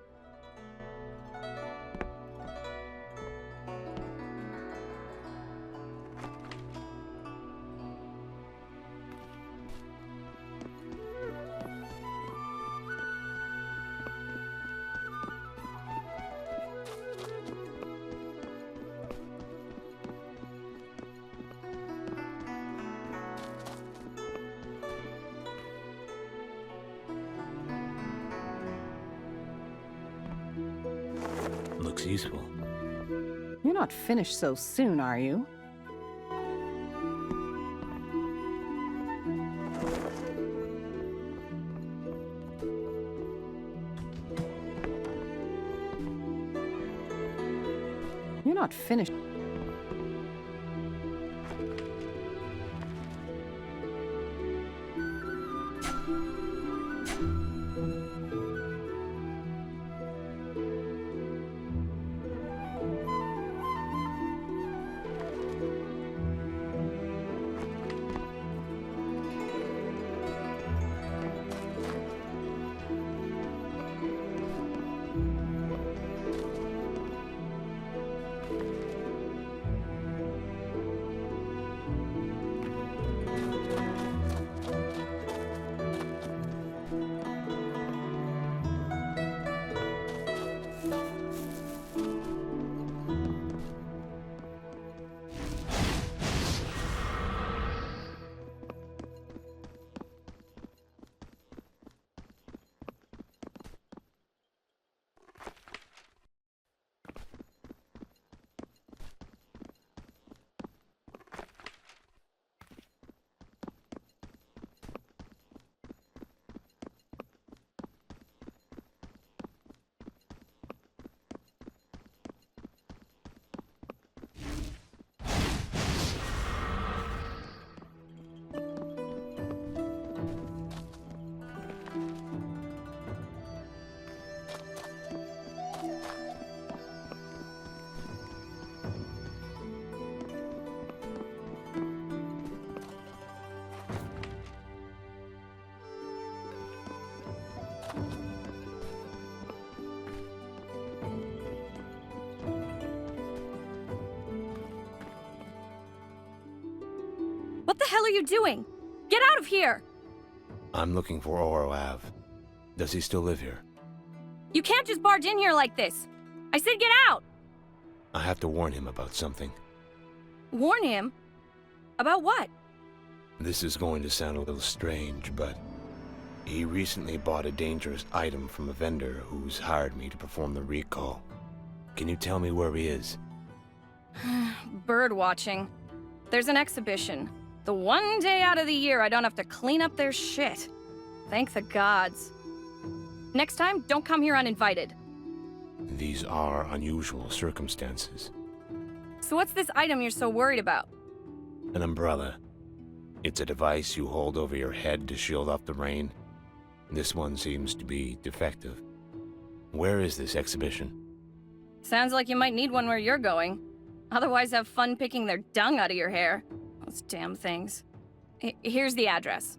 Looks useful. You're not finished so soon, are you? You're not finished. What the hell are you doing? Get out of here! I'm looking for Oro Ave. Does he still live here? You can't just barge in here like this. I said get out! I have to warn him about something. Warn him? About what? This is going to sound a little strange, but he recently bought a dangerous item from a vendor who's hired me to perform the recall. Can you tell me where he is? Bird watching. There's an exhibition. The one day out of the year I don't have to clean up their shit. Thank the gods. Next time, don't come here uninvited. These are unusual circumstances. So what's this item you're so worried about? An umbrella. It's a device you hold over your head to shield off the rain. This one seems to be defective. Where is this exhibition? Sounds like you might need one where you're going. Otherwise have fun picking their dung out of your hair. Those damn things. Here's the address.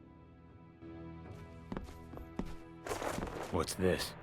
What's this?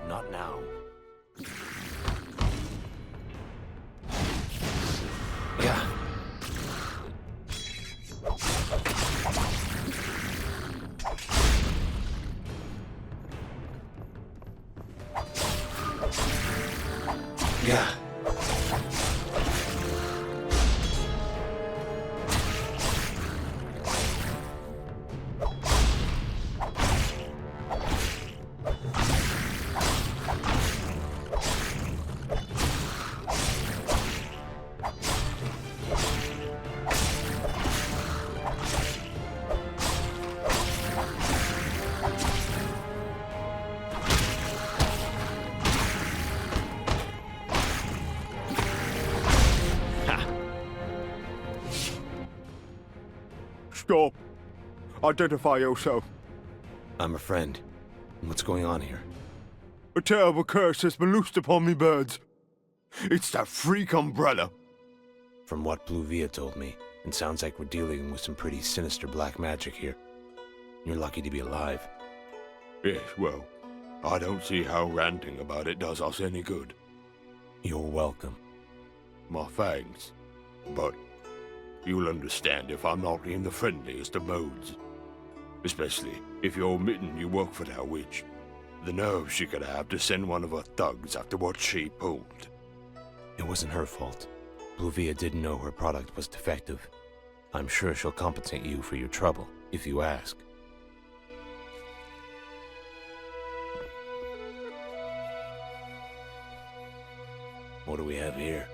Not now. Yeah. Yeah. Stop. Identify yourself. I'm a friend. What's going on here? A terrible curse has been loosed upon me birds. It's that freak Umbrella. From what Pluvia told me, it sounds like we're dealing with some pretty sinister black magic here. You're lucky to be alive. Yes, well, I don't see how ranting about it does us any good. You're welcome. My thanks. But you'll understand if I'm not in the friendliest of modes. Especially if you're admitting you work for that witch. The nerve she could have to send one of her thugs after what she pulled. It wasn't her fault. Pluvia didn't know her product was defective. I'm sure she'll compensate you for your trouble, if you ask. What do we have here?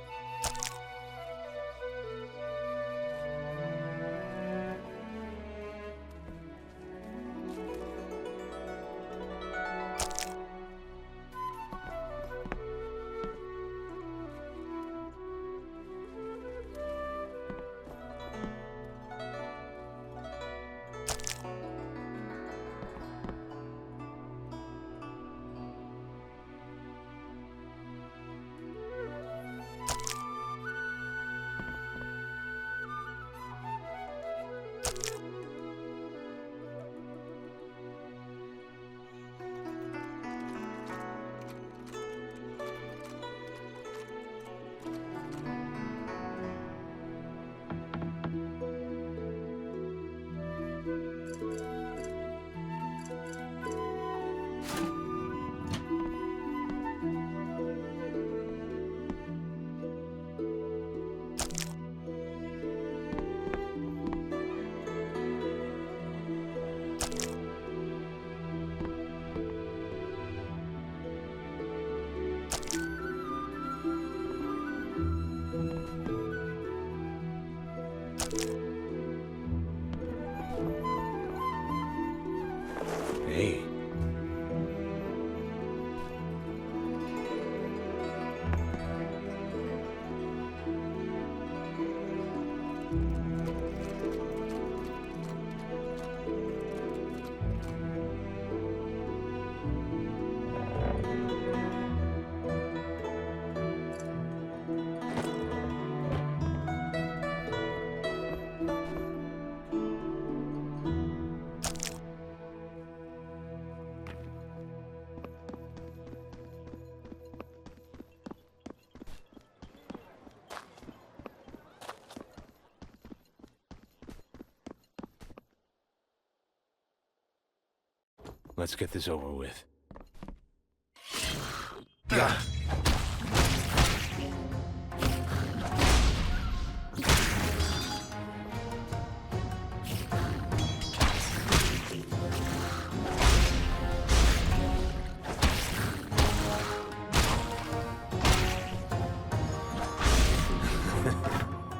Let's get this over with.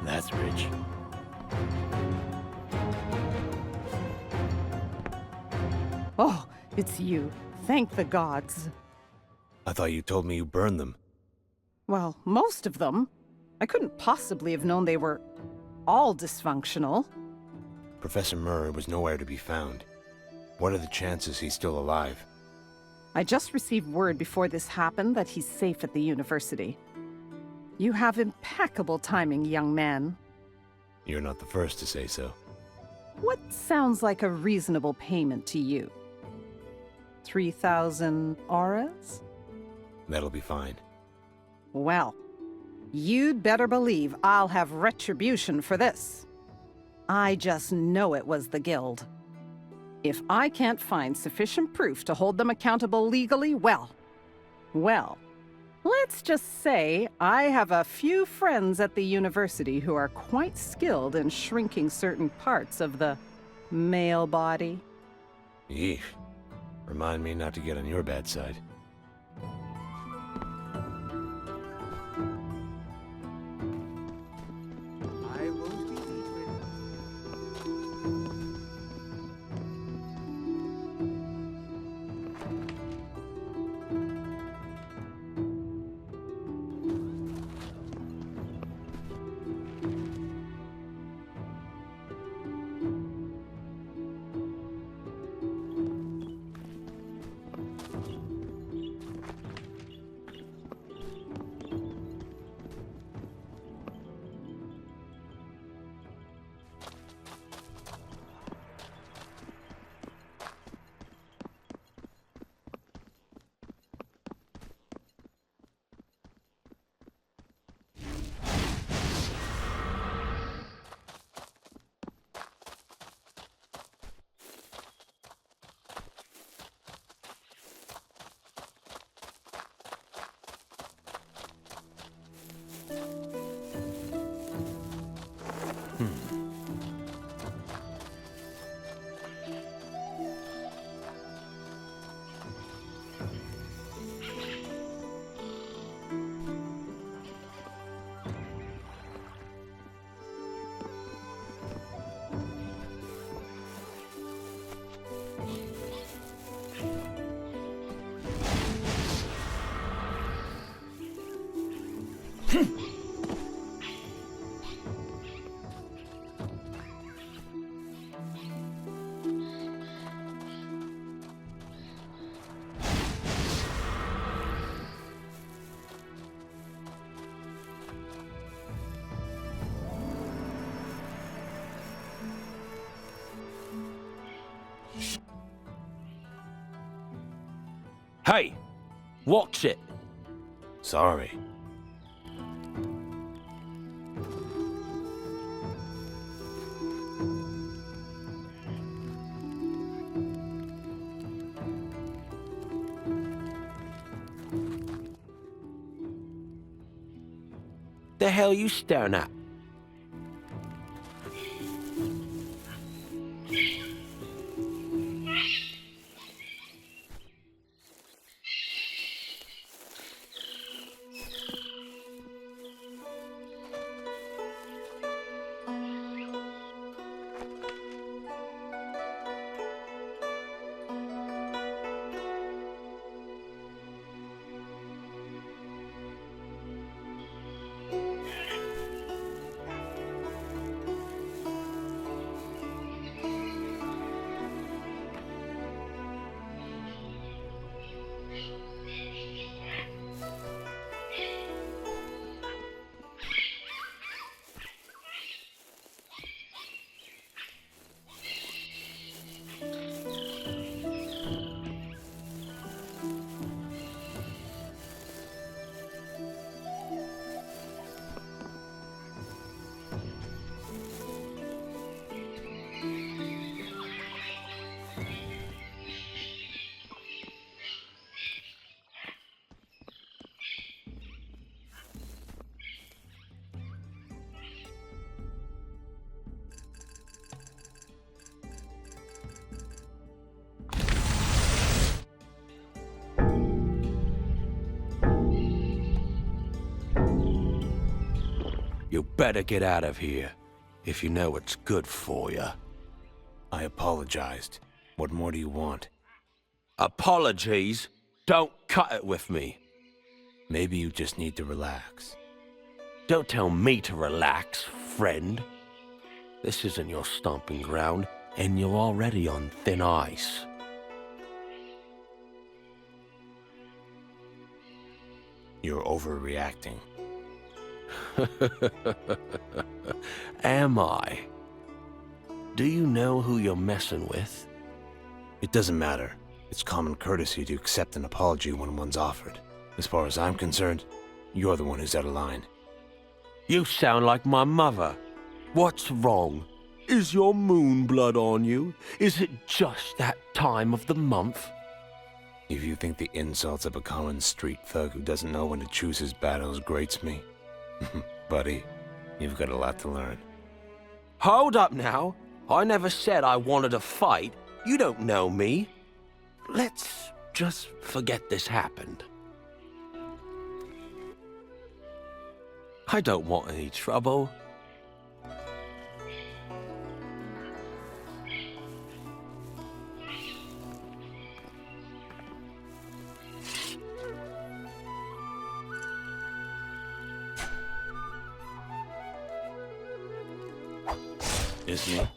That's rich. Oh, it's you. Thank the gods. I thought you told me you burned them. Well, most of them. I couldn't possibly have known they were all dysfunctional. Professor Murray was nowhere to be found. What are the chances he's still alive? I just received word before this happened that he's safe at the university. You have impeccable timing, young man. You're not the first to say so. What sounds like a reasonable payment to you? 3,000 auras? That'll be fine. Well, you'd better believe I'll have retribution for this. I just know it was the Guild. If I can't find sufficient proof to hold them accountable legally, well, let's just say I have a few friends at the university who are quite skilled in shrinking certain parts of the male body. Yeesh. Remind me not to get on your bad side. I won't be eaten. Hey! Watch it! Sorry. The hell you staring at? better get out of here, if you know what's good for you. I apologized. What more do you want? Apologies? Don't cut it with me. Maybe you just need to relax. Don't tell me to relax, friend. This isn't your stomping ground, and you're already on thin ice. You're overreacting. Am I? Do you know who you're messing with? It doesn't matter. It's common courtesy to accept an apology when one's offered. As far as I'm concerned, you're the one who's out of line. You sound like my mother. What's wrong? Is your moon blood on you? Is it just that time of the month? If you think the insults of a common street thug who doesn't know when to choose his battles grates me, buddy, you've got a lot to learn. Hold up now. I never said I wanted to fight. You don't know me. Let's just forget this happened. I don't want any trouble. Is me?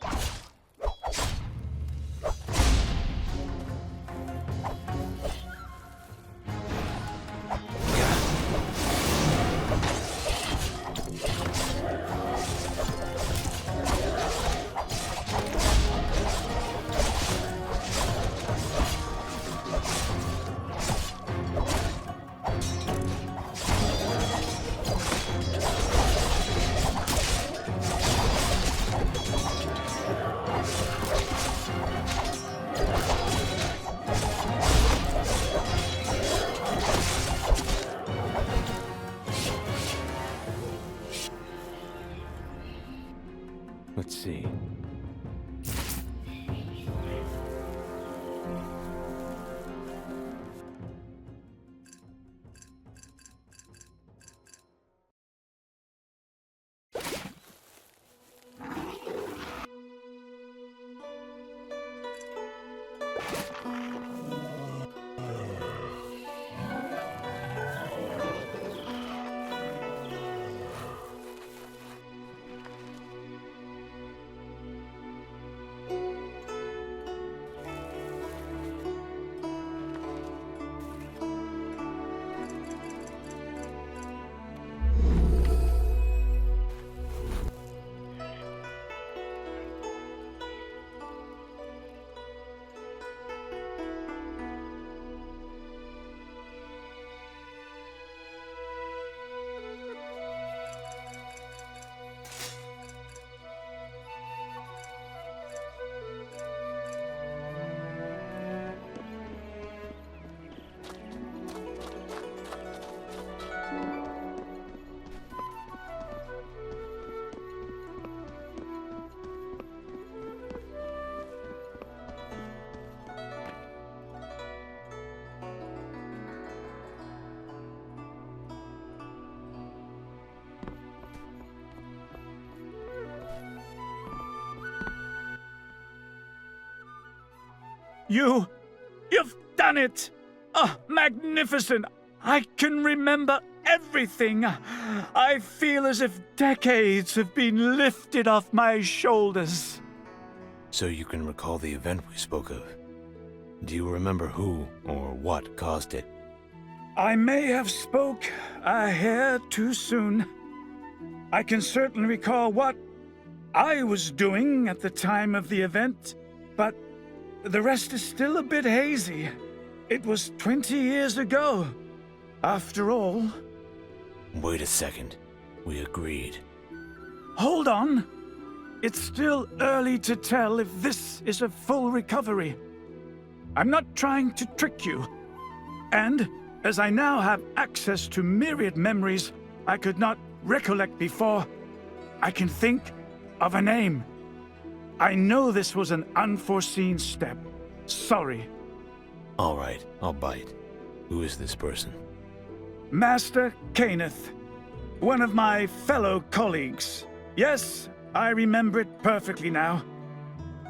Let's see. You've done it! Oh, magnificent! I can remember everything. I feel as if decades have been lifted off my shoulders. So you can recall the event we spoke of. Do you remember who or what caused it? I may have spoke a hair too soon. I can certainly recall what I was doing at the time of the event, but the rest is still a bit hazy. It was 20 years ago, after all. Wait a second. We agreed. Hold on. It's still early to tell if this is a full recovery. I'm not trying to trick you. And, as I now have access to myriad memories I could not recollect before, I can think of a name. I know this was an unforeseen step. Sorry. All right, I'll bite. Who is this person? Master Kenneth. One of my fellow colleagues. Yes, I remember it perfectly now.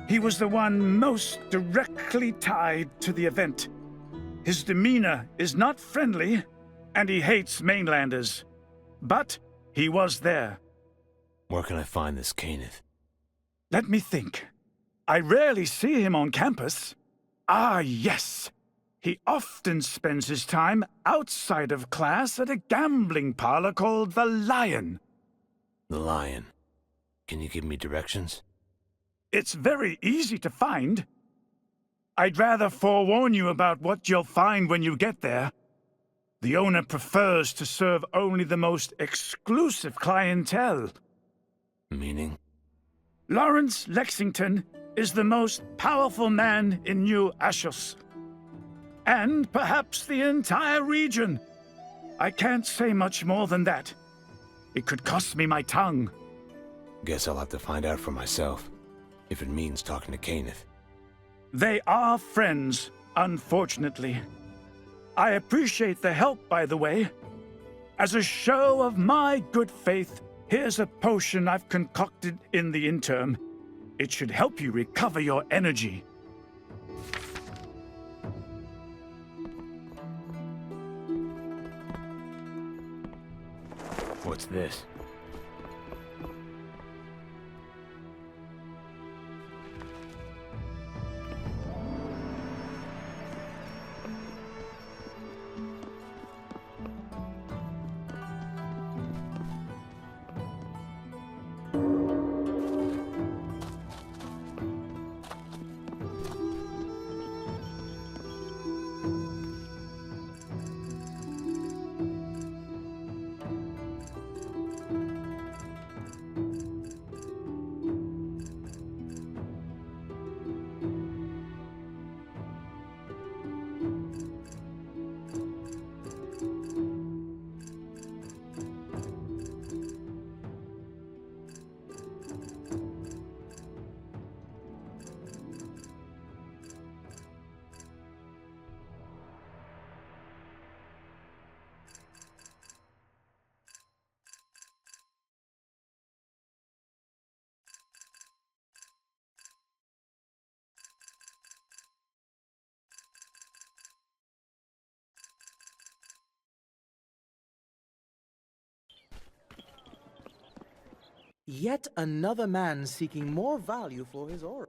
He was the one most directly tied to the event. His demeanor is not friendly, and he hates mainlanders. But he was there. Where can I find this Kenneth? Let me think. I rarely see him on campus. Ah, yes. He often spends his time outside of class at a gambling parlor called the Lion. The Lion. Can you give me directions? It's very easy to find. I'd rather forewarn you about what you'll find when you get there. The owner prefers to serve only the most exclusive clientele. Meaning? Lawrence Lexington is the most powerful man in New Ashos. And perhaps the entire region. I can't say much more than that. It could cost me my tongue. Guess I'll have to find out for myself, if it means talking to Kenneth. They are friends, unfortunately. I appreciate the help, by the way. As a show of my good faith, here's a potion I've concocted in the interim. It should help you recover your energy. What's this? Yet another man seeking more value for his aura.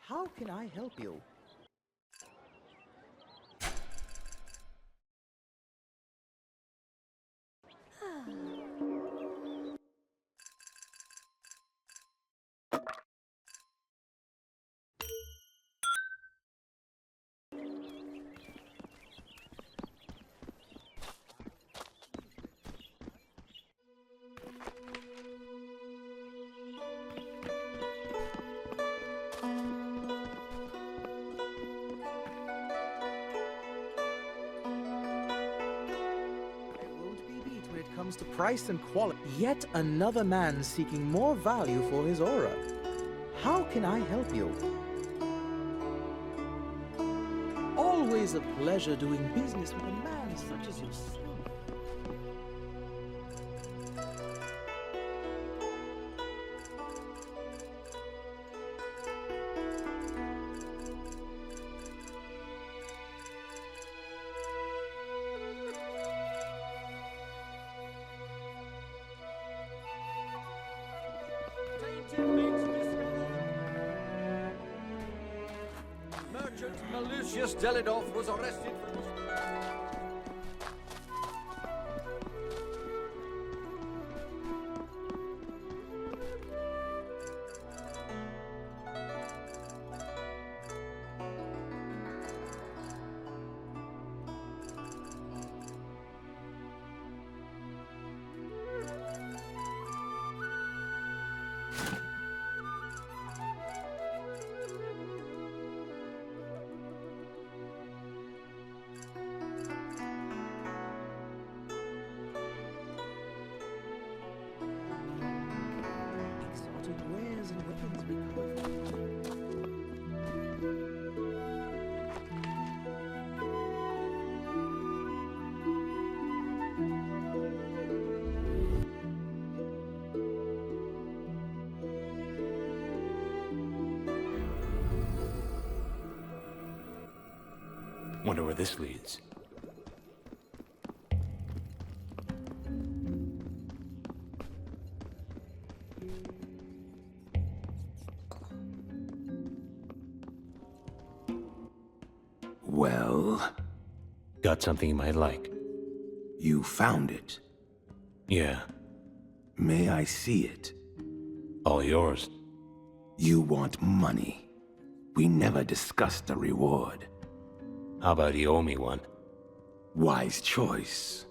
How can I help you? Comes to price and quality. Yet another man seeking more value for his aura. How can I help you? always a pleasure doing business with a man such as yourself. Merchant Malicious Delidolf was arrested for... Exotic wares and weapons bequeathed. Wonder where this leads. Well? Got something you might like. You found it? Yeah. May I see it? All yours. You want money. We never discussed a reward. How about you owe me one? Wise choice.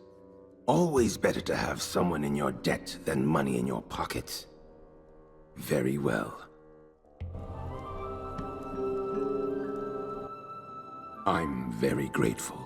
Always better to have someone in your debt than money in your pocket. Very well. I'm very grateful.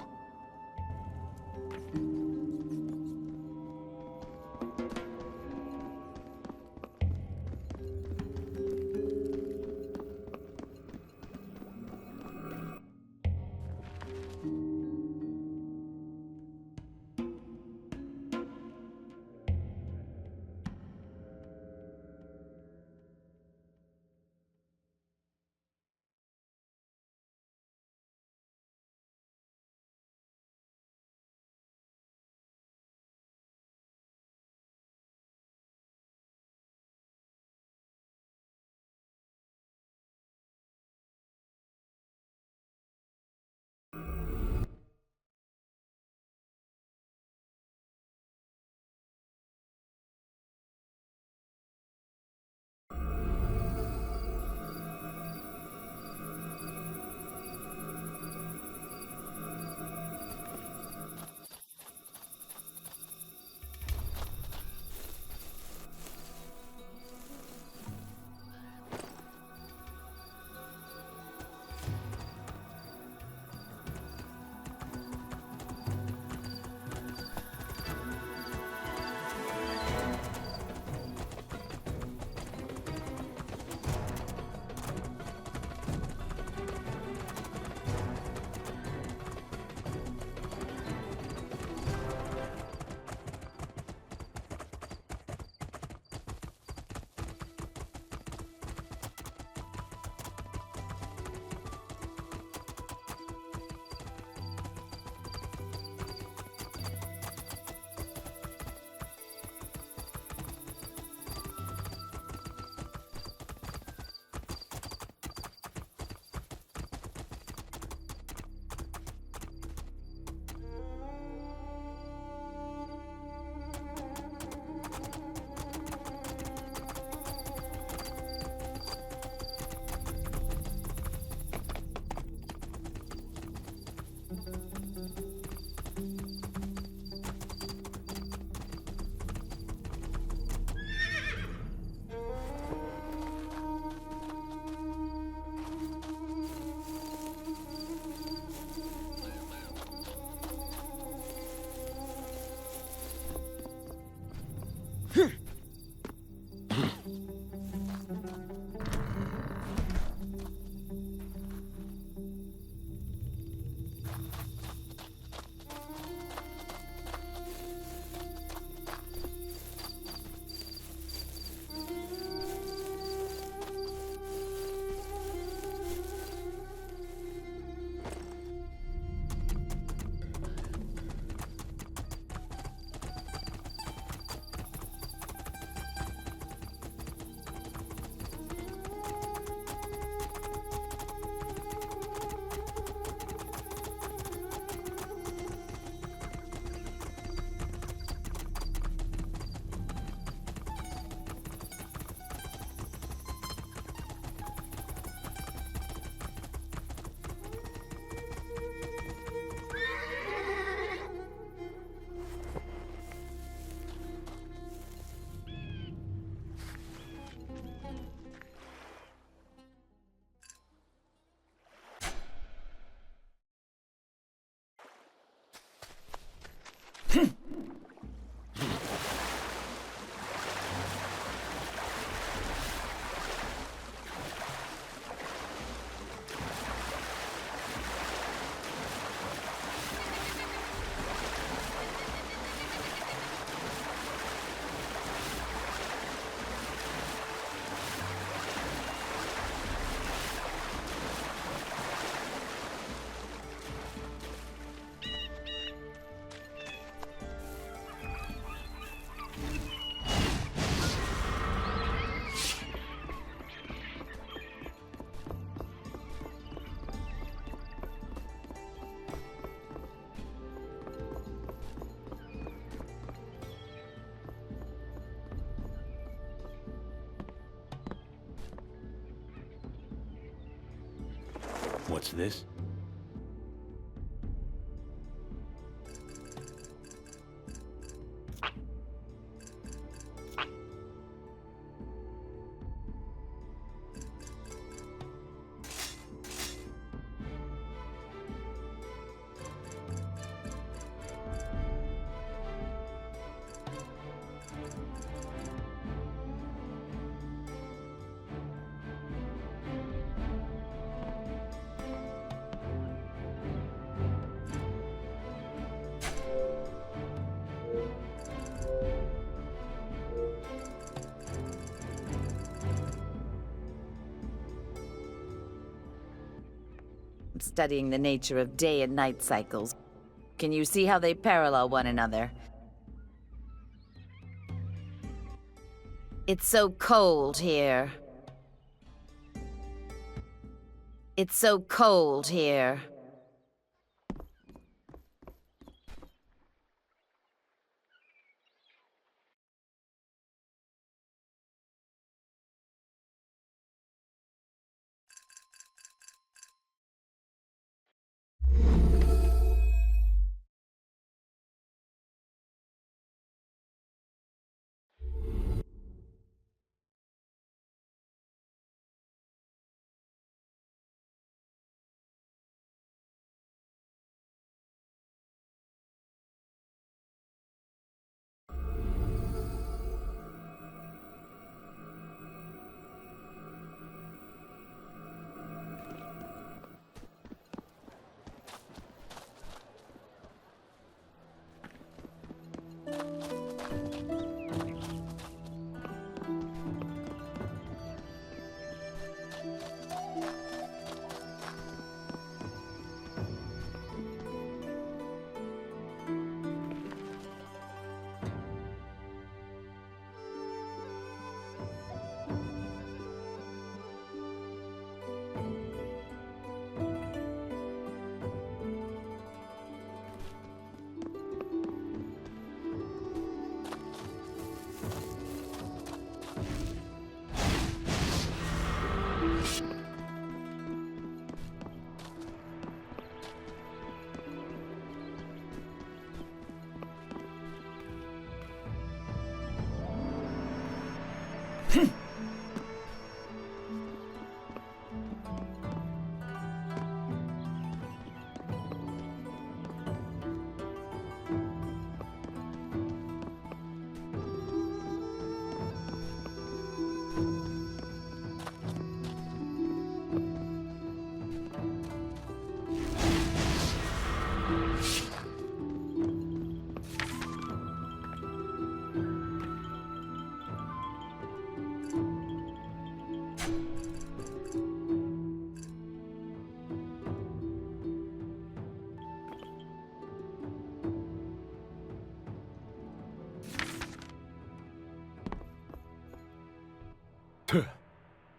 What's this? I'm studying the nature of day and night cycles. Can you see how they parallel one another? It's so cold here. It's so cold here.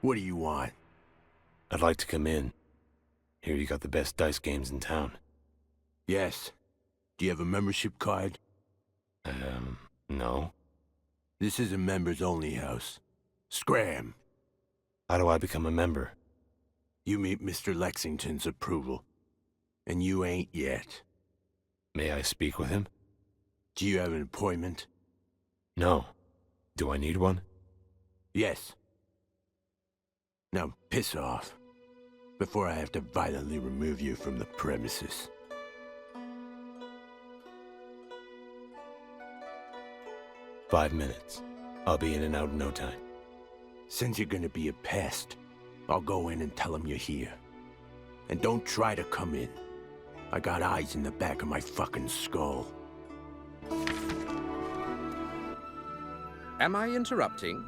What do you want? I'd like to come in. Hear you got the best dice games in town. Yes. Do you have a membership card? No. This is a members-only house. Scram! How do I become a member? You meet Mr. Lexington's approval. And you ain't yet. May I speak with him? Do you have an appointment? No. Do I need one? Yes. Now piss off, before I have to violently remove you from the premises. "5 minutes. I'll be in and out in no time." Since you're gonna be a pest, I'll go in and tell him you're here. And don't try to come in. I got eyes in the back of my fucking skull. Am I interrupting?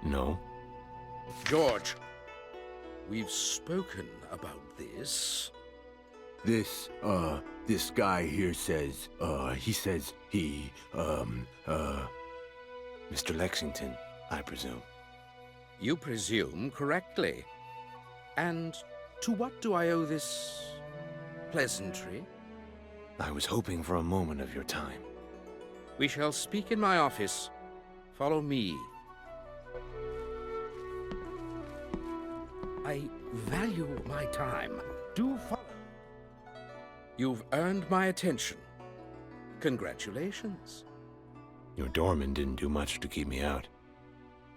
No. George, we've spoken about this. This guy here says, Mr. Lexington, I presume. You presume correctly. And to what do I owe this pleasantry? I was hoping for a moment of your time. We shall speak in my office. Follow me. I value my time. Do follow. You've earned my attention. Congratulations. Your doorman didn't do much to keep me out.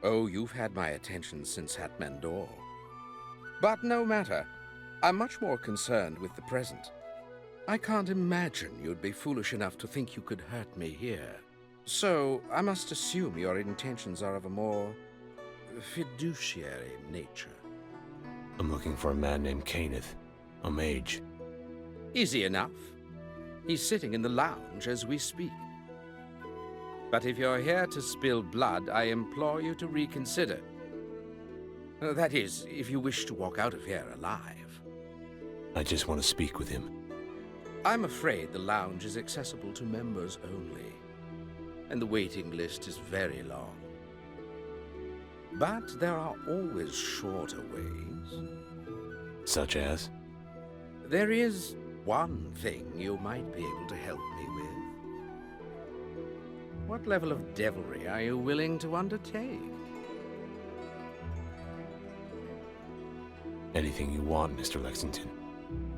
Oh, you've had my attention since Hatmandor. But no matter. I'm much more concerned with the present. I can't imagine you'd be foolish enough to think you could hurt me here. So, I must assume your intentions are of a more fiduciary nature. I'm looking for a man named Kenneth, a mage. Easy enough. He's sitting in the lounge as we speak. But if you're here to spill blood, I implore you to reconsider. That is, if you wish to walk out of here alive. I just want to speak with him. I'm afraid the lounge is accessible to members only, and the waiting list is very long. But there are always shorter ways. Such as? There is one thing you might be able to help me with. What level of devilry are you willing to undertake? Anything you want, Mr. Lexington.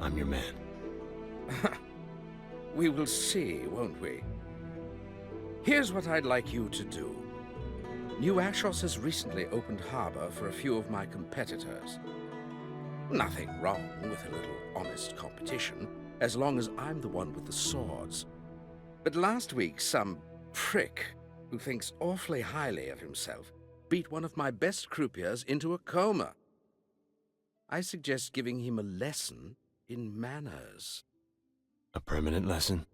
I'm your man. We will see, won't we? Here's what I'd like you to do. New Ashos has recently opened harbor for a few of my competitors. Nothing wrong with a little honest competition, as long as I'm the one with the swords. But last week, some prick who thinks awfully highly of himself beat one of my best croupiers into a coma. I suggest giving him a lesson in manners. A permanent lesson?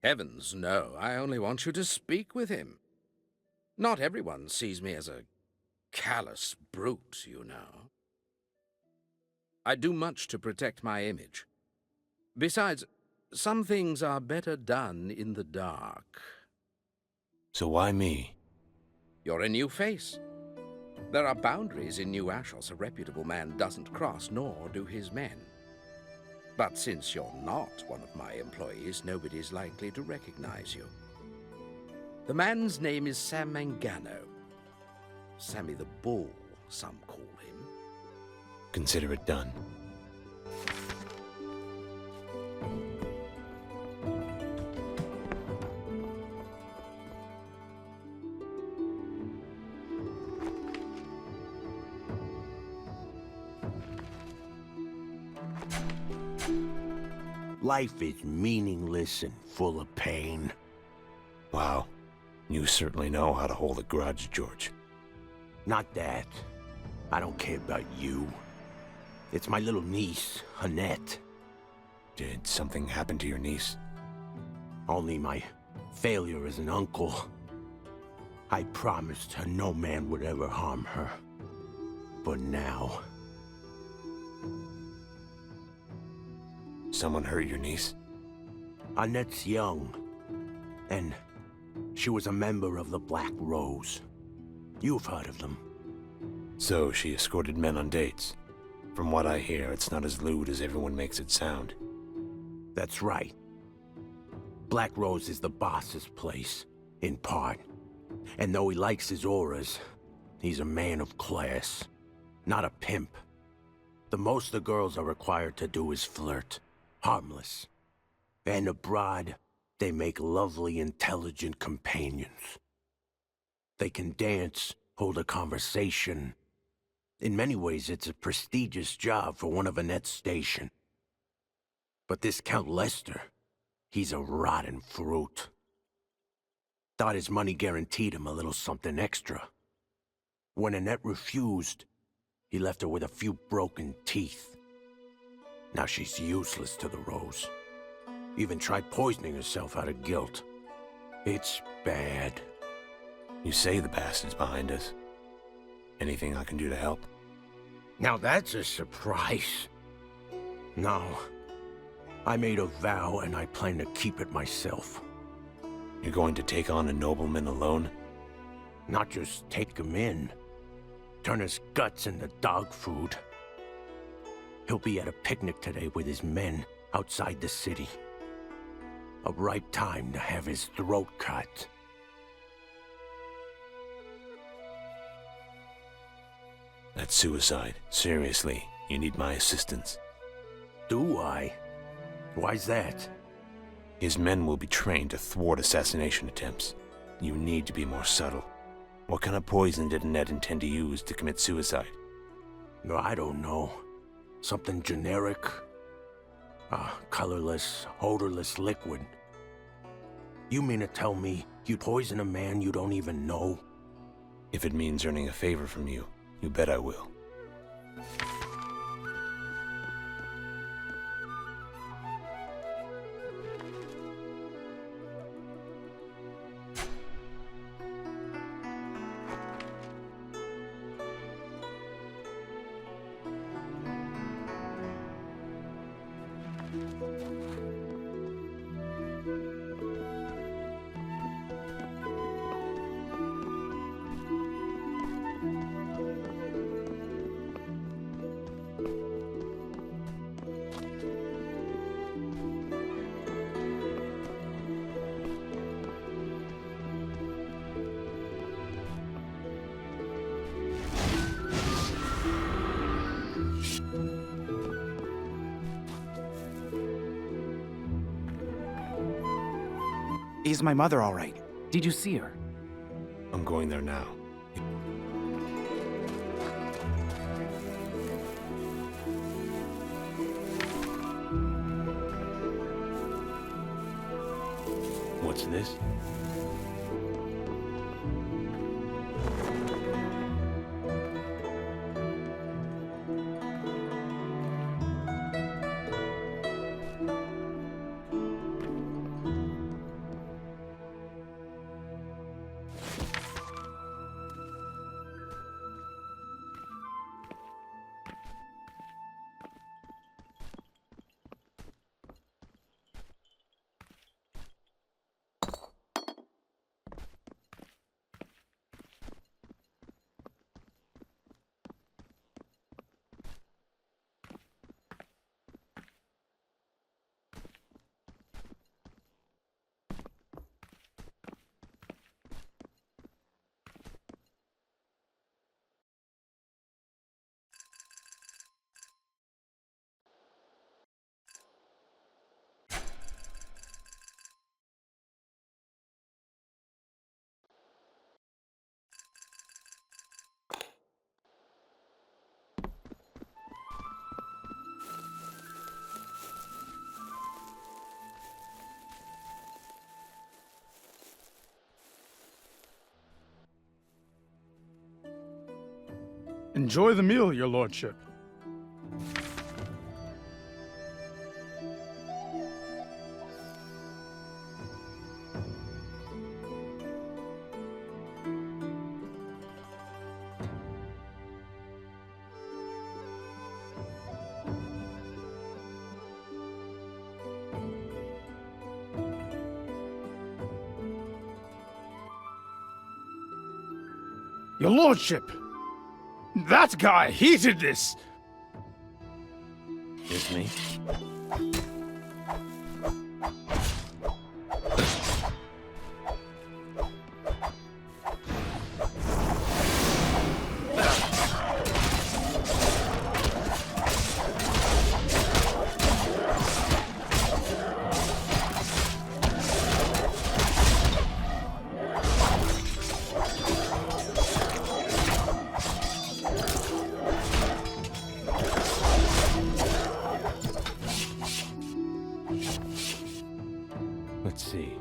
Heavens, no. I only want you to speak with him. Not everyone sees me as a callous brute, you know. I do much to protect my image. Besides, some things are better done in the dark. So why me? You're a new face. There are boundaries in New Ashos a reputable man doesn't cross, nor do his men. But since you're not one of my employees, nobody's likely to recognize you. The man's name is Sam Mangano. Sammy the Bull, some call him. Consider it done. Life is meaningless and full of pain. Wow. You certainly know how to hold a grudge, George. Not that. I don't care about you. It's my little niece, Annette. Did something happen to your niece? Only my failure as an uncle. I promised her no man would ever harm her. But now... Someone hurt your niece? Annette's young. And she was a member of the Black Rose. You've heard of them. So she escorted men on dates. From what I hear, it's not as lewd as everyone makes it sound. That's right. Black Rose is the boss's place, in part. And though he likes his auras, he's a man of class, not a pimp. The most the girls are required to do is flirt. Harmless. And abroad, they make lovely, intelligent companions. They can dance, hold a conversation. In many ways, it's a prestigious job for one of Annette's station. But this Count Lester, he's a rotten fruit. Thought his money guaranteed him a little something extra. When Annette refused, he left her with a few broken teeth. Now she's useless to the Rose. Even tried poisoning herself out of guilt. It's bad. You say the bastard's behind us. Anything I can do to help? Now that's a surprise. No. I made a vow and I plan to keep it myself. You're going to take on a nobleman alone? Not just take him in. Turn his guts into dog food. He'll be at a picnic today with his men outside the city. A ripe time to have his throat cut. That's suicide. Seriously. You need my assistance. Do I? Why's that? His men will be trained to thwart assassination attempts. You need to be more subtle. What kind of poison did Ned intend to use to commit suicide? No, I don't know. Something generic? A colorless, odorless liquid. You mean to tell me you'd poison a man you don't even know? If it means earning a favor from you, you bet I will. Is my mother all right? Did you see her? I'm going there now. What's this? Enjoy the meal, your lordship. Your lordship! That guy, he did this! It's me. Let's see.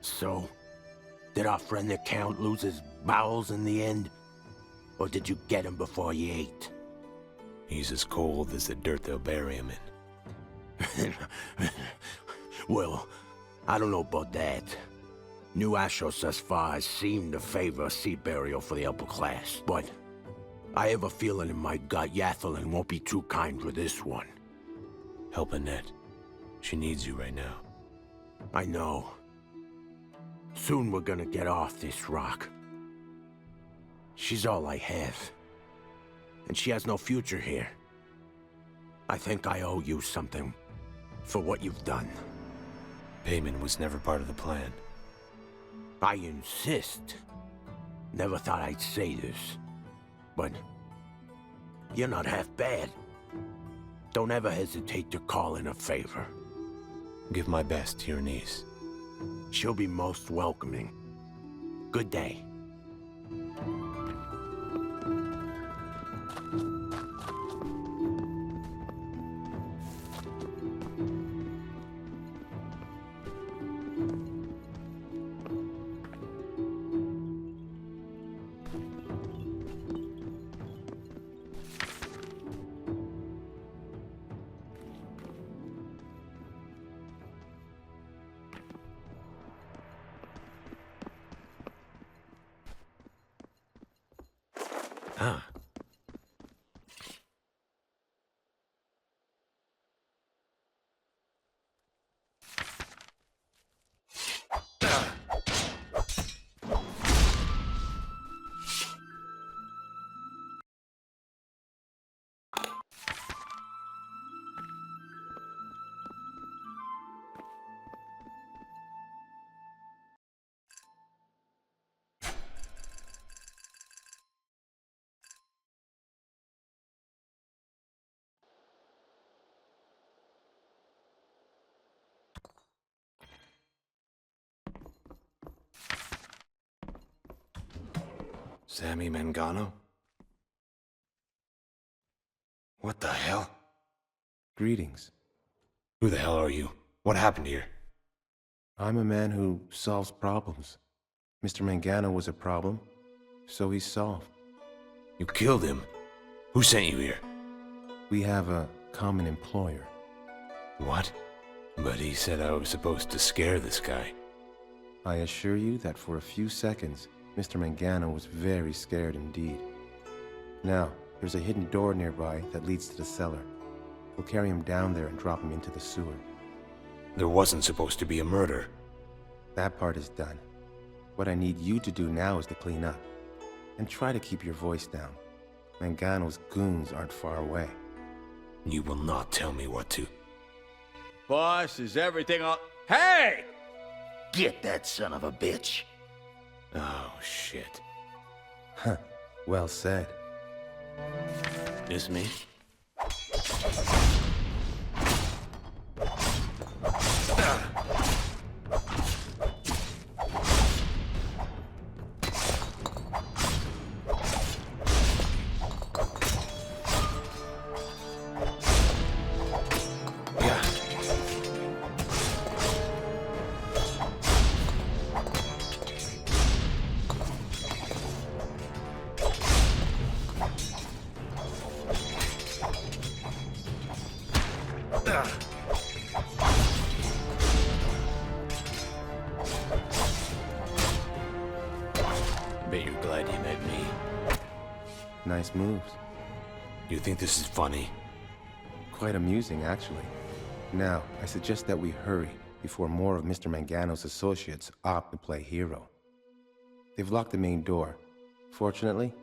So, did our friend the Count lose his bowels in the end? Or did you get him before you ate? He's as cold as the dirt they'll bury him in. Well, I don't know about that. New Ashos thus far has seemed to favor a sea burial for the upper class, but I have a feeling in my gut Yathlin won't be too kind for this one. Help Annette. She needs you right now. I know. Soon we're gonna get off this rock. She's all I have. And she has no future here. I think I owe you something for what you've done. Payment was never part of the plan. I insist. Never thought I'd say this, but you're not half bad. Don't ever hesitate to call in a favor. Give my best to your niece. She'll be most welcoming. Good day. Ah. Sammy Mangano? What the hell? Greetings. Who the hell are you? What happened here? I'm a man who solves problems. Mr. Mangano was a problem, so he's solved. You killed him? Who sent you here? We have a common employer. What? But he said I was supposed to scare this guy. I assure you that for a few seconds, Mr. Mangano was very scared indeed. Now, there's a hidden door nearby that leads to the cellar. We'll carry him down there and drop him into the sewer. There wasn't supposed to be a murder. That part is done. What I need you to do now is to clean up. And try to keep your voice down. Mangano's goons aren't far away. You will not tell me what to. Boss, is everything all... Hey! Get that son of a bitch. Oh, shit. Huh. Well said. This me? Bet you're glad you met me. Nice moves. You think this is funny? Quite amusing, actually. Now, I suggest that we hurry before more of Mr. Mangano's associates opt to play hero. They've locked the main door. Fortunately,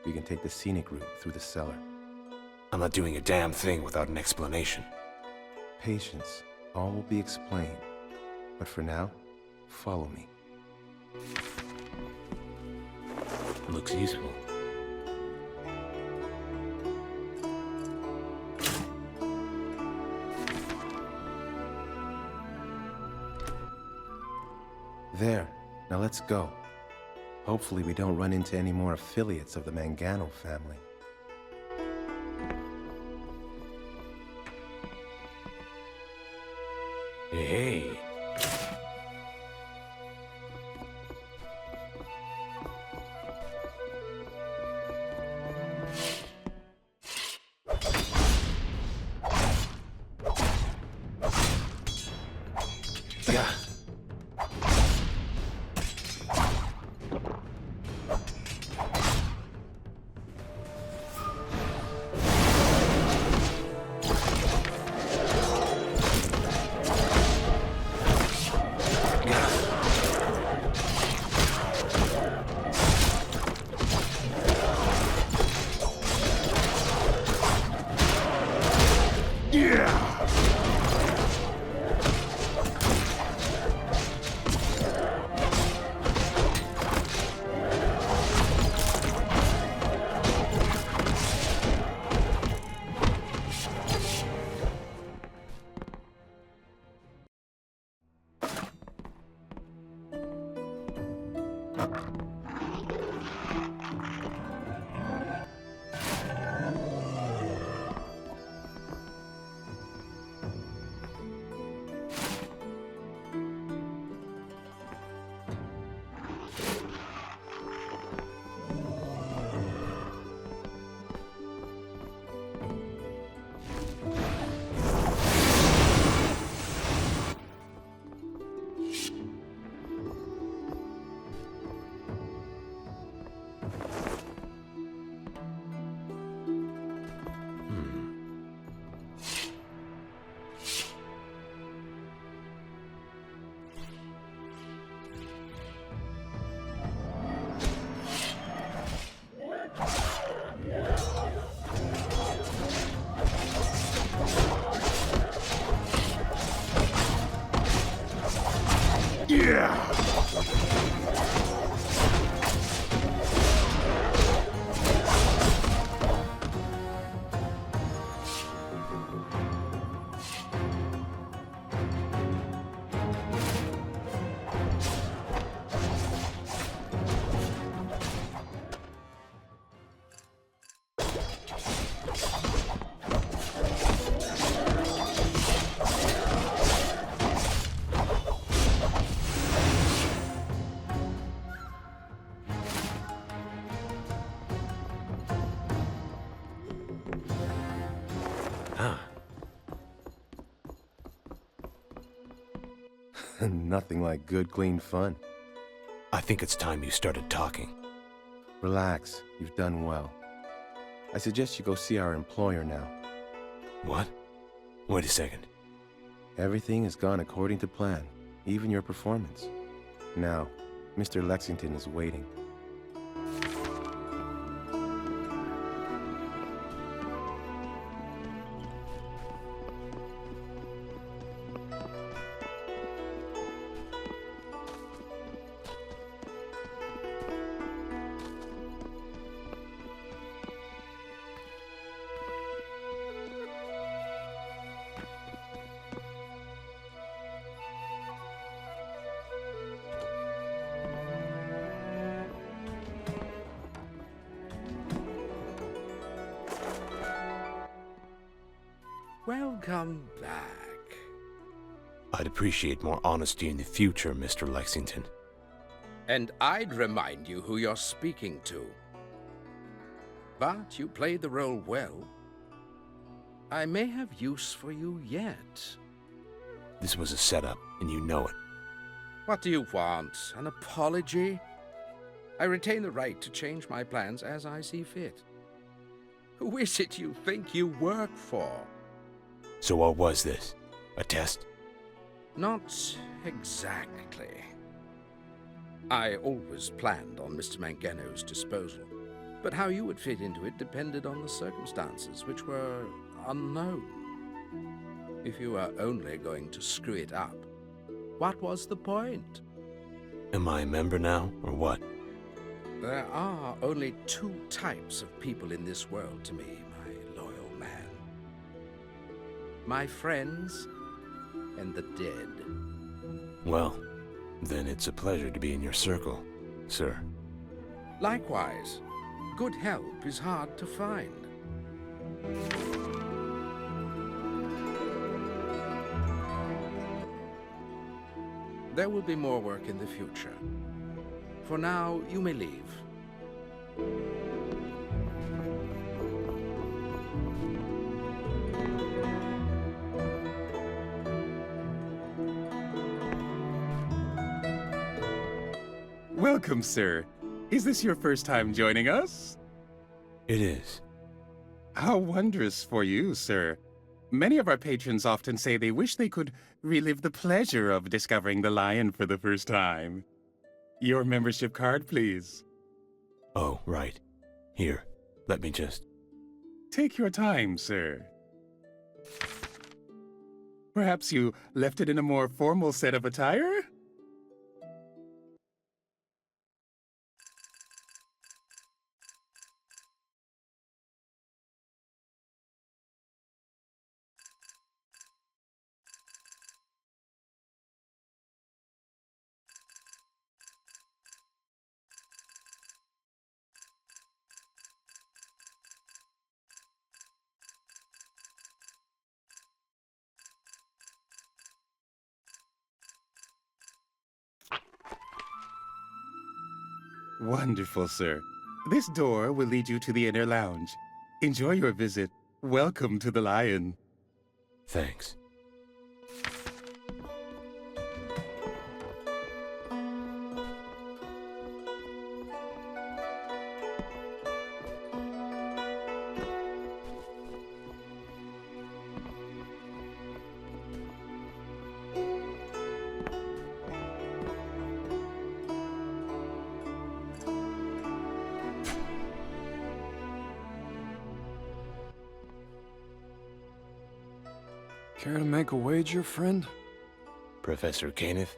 we can take the scenic route through the cellar. I'm not doing a damn thing without an explanation. Patience. All will be explained. But for now, follow me. Looks useful. There. Now let's go. Hopefully we don't run into any more affiliates of the Mangano family. Hey. Nothing like good, clean fun. I think it's time you started talking. Relax, you've done well. I suggest you go see our employer now. What? Wait a second. Everything has gone according to plan, even your performance. Now, Mr. Lexington is waiting. Welcome back. I'd appreciate more honesty in the future, Mr. Lexington. And I'd remind you who you're speaking to. But you played the role well. I may have use for you yet. This was a setup, and you know it. What do you want? An apology? I retain the right to change my plans as I see fit. Who is it you think you work for? So what was this? A test? Not exactly. I always planned on Mr. Mangano's disposal, but how you would fit into it depended on the circumstances, which were unknown. If you were only going to screw it up, what was the point? Am I a member now, or what? There are only two types of people in this world to me, my loyal man. My friends and the dead. Well, then it's a pleasure to be in your circle, sir. Likewise, good help is hard to find. There will be more work in the future. For now, you may leave. Welcome, sir. Is this your first time joining us? It is. How wondrous for you, sir. Many of our patrons often say they wish they could relive the pleasure of discovering the lion for the first time. Your membership card, please. Oh, right. Here, let me just... Take your time, sir. Perhaps you left it in a more formal set of attire? Wonderful, sir. This door will lead you to the inner lounge. Enjoy your visit. Welcome to the Lion. Thanks. Care to make a wager, friend? Professor Kenneth?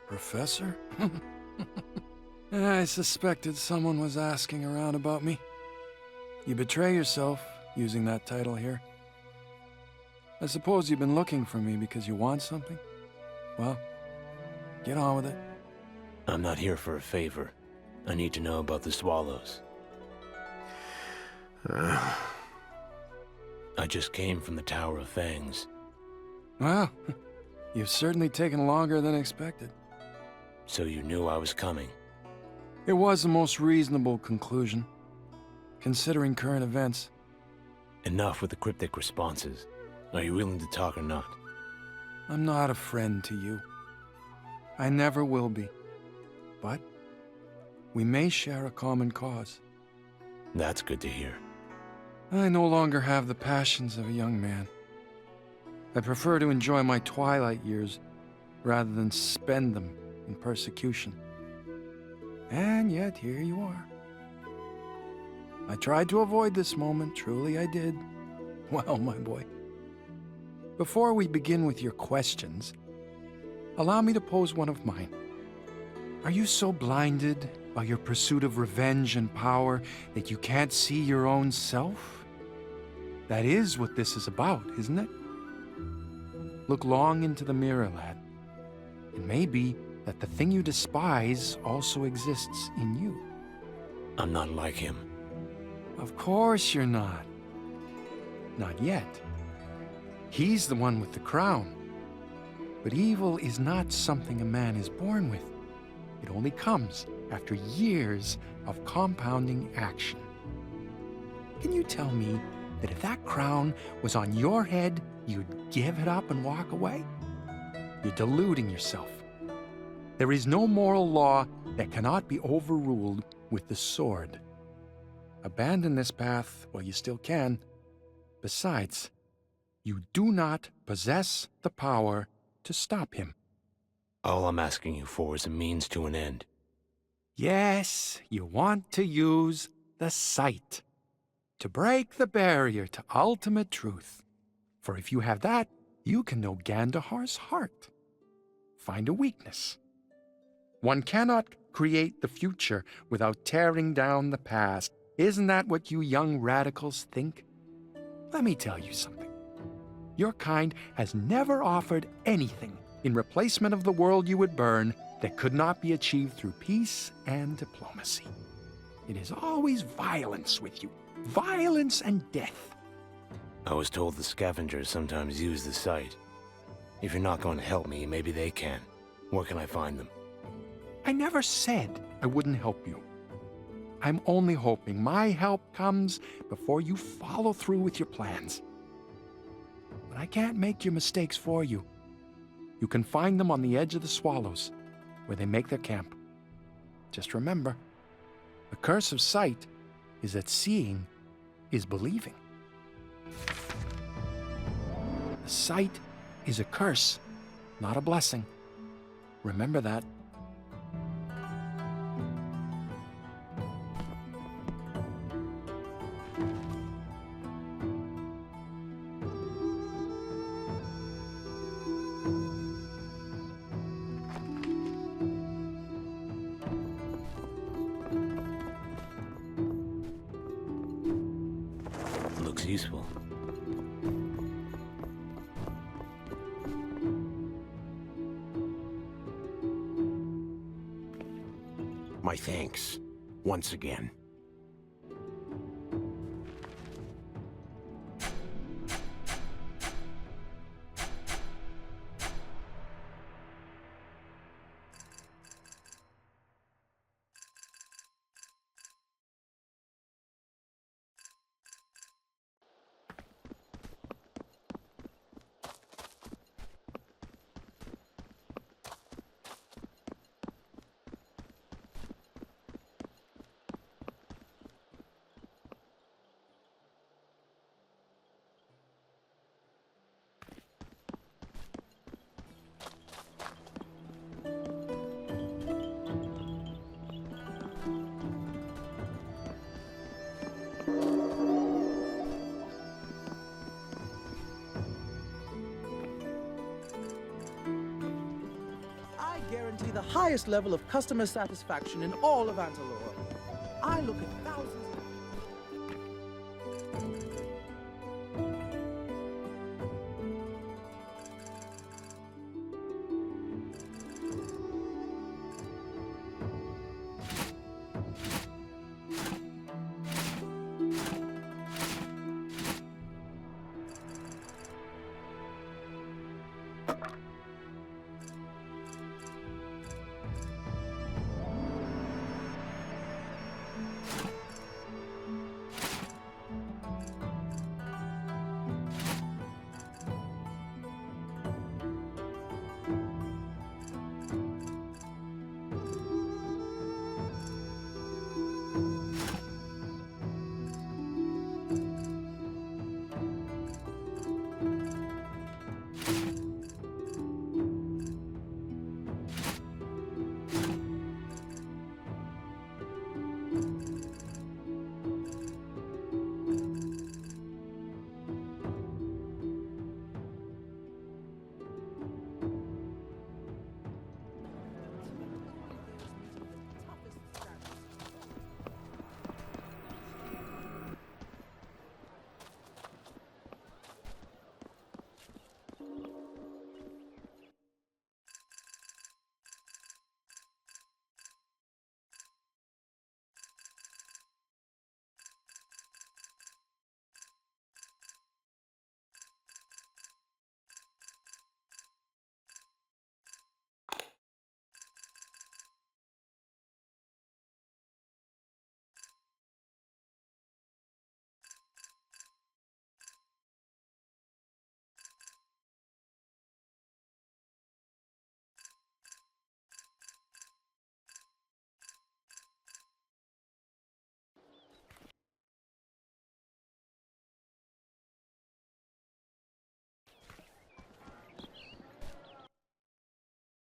Professor? I suspected someone was asking around about me. You betray yourself using that title here. I suppose you've been looking for me because you want something? Well, get on with it. I'm not here for a favor. I need to know about the swallows. I just came from the Tower of Fangs. Well, you've certainly taken longer than expected. So you knew I was coming? It was the most reasonable conclusion, considering current events. Enough with the cryptic responses. Are you willing to talk or not? I'm not a friend to you. I never will be. But we may share a common cause. That's good to hear. I no longer have the passions of a young man. I prefer to enjoy my twilight years rather than spend them in persecution. And yet, here you are. I tried to avoid this moment, truly I did. Well, my boy. Before we begin with your questions, allow me to pose one of mine. Are you so blinded by your pursuit of revenge and power that you can't see your own self? That is what this is about, isn't it? Look long into the mirror, lad. It may be that the thing you despise also exists in you. I'm not like him. Of course you're not. Not yet. He's the one with the crown. But evil is not something a man is born with. It only comes after years of compounding action. Can you tell me that if that crown was on your head, you'd give it up and walk away? You're deluding yourself. There is no moral law that cannot be overruled with the sword. Abandon this path while you still can. Besides, you do not possess the power to stop him. All I'm asking you for is a means to an end. Yes, you want to use the sight to break the barrier to ultimate truth. For if you have that, you can know Gandahar's heart. Find a weakness. One cannot create the future without tearing down the past. Isn't that what you young radicals think? Let me tell you something. Your kind has never offered anything in replacement of the world you would burn that could not be achieved through peace and diplomacy. It is always violence with you. Violence and death. I was told the Scavengers sometimes use the site. If you're not going to help me, maybe they can. Where can I find them? I never said I wouldn't help you. I'm only hoping my help comes before you follow through with your plans. But I can't make your mistakes for you. You can find them on the edge of the Swallows, where they make their camp. Just remember, the curse of sight is that seeing is believing. The sight is a curse, not a blessing. Remember that. Looks useful. My thanks, once again. I guarantee the highest level of customer satisfaction in all of Antalora. I look at thousands.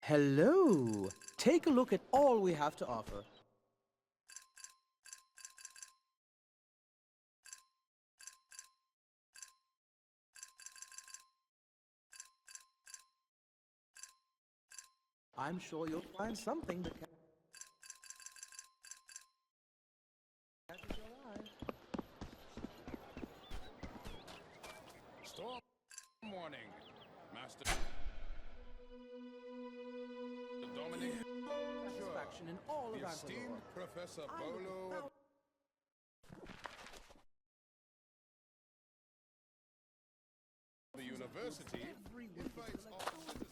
Hello! Take a look at all we have to offer. I'm sure you'll find something that catches your eye. Storm warning, Master. The Dominic. Satisfaction in all of The Antalora. esteemed Professor Bolo. University invites all citizens.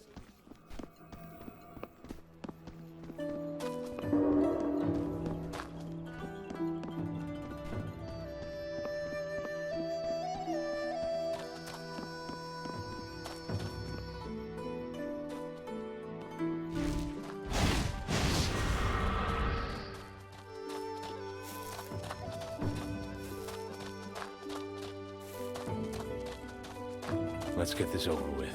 Let's get this over with.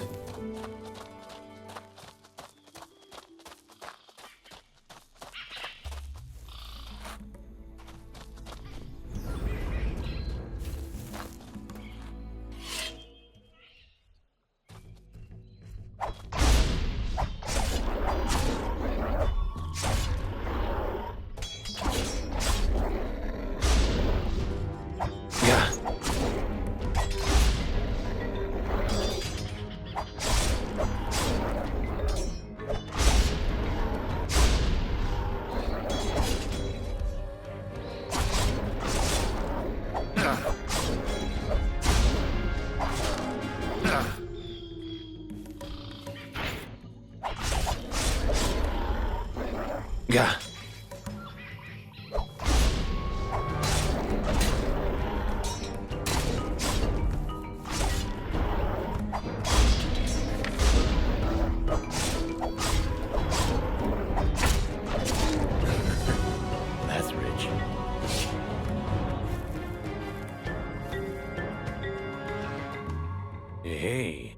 Yeah. That's rich. Hey.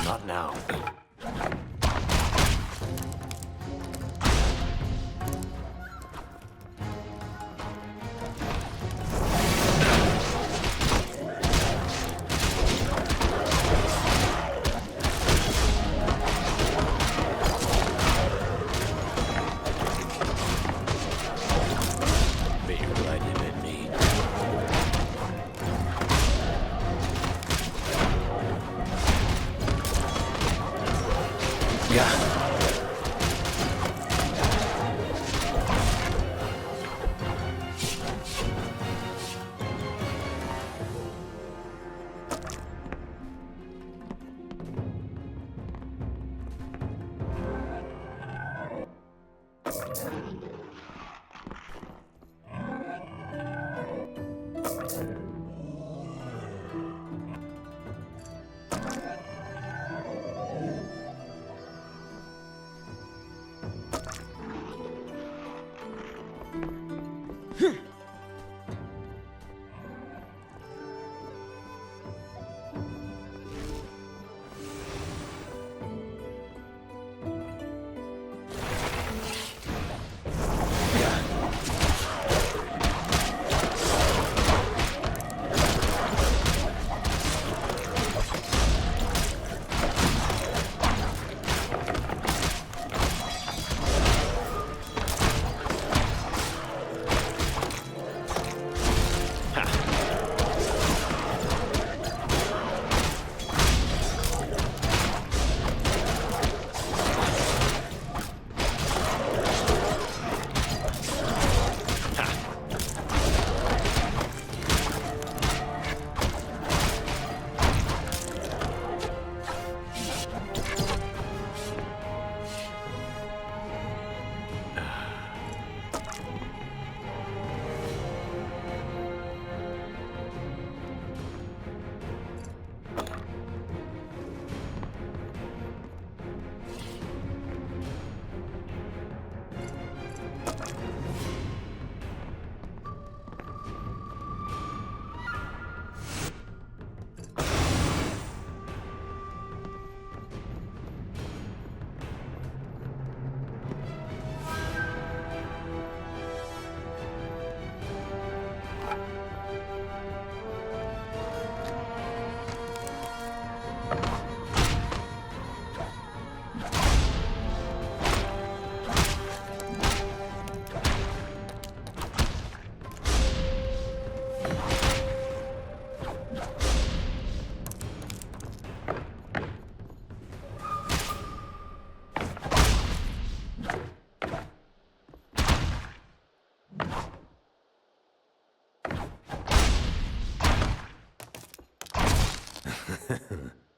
Not now. Bet you're glad you met me. Yeah.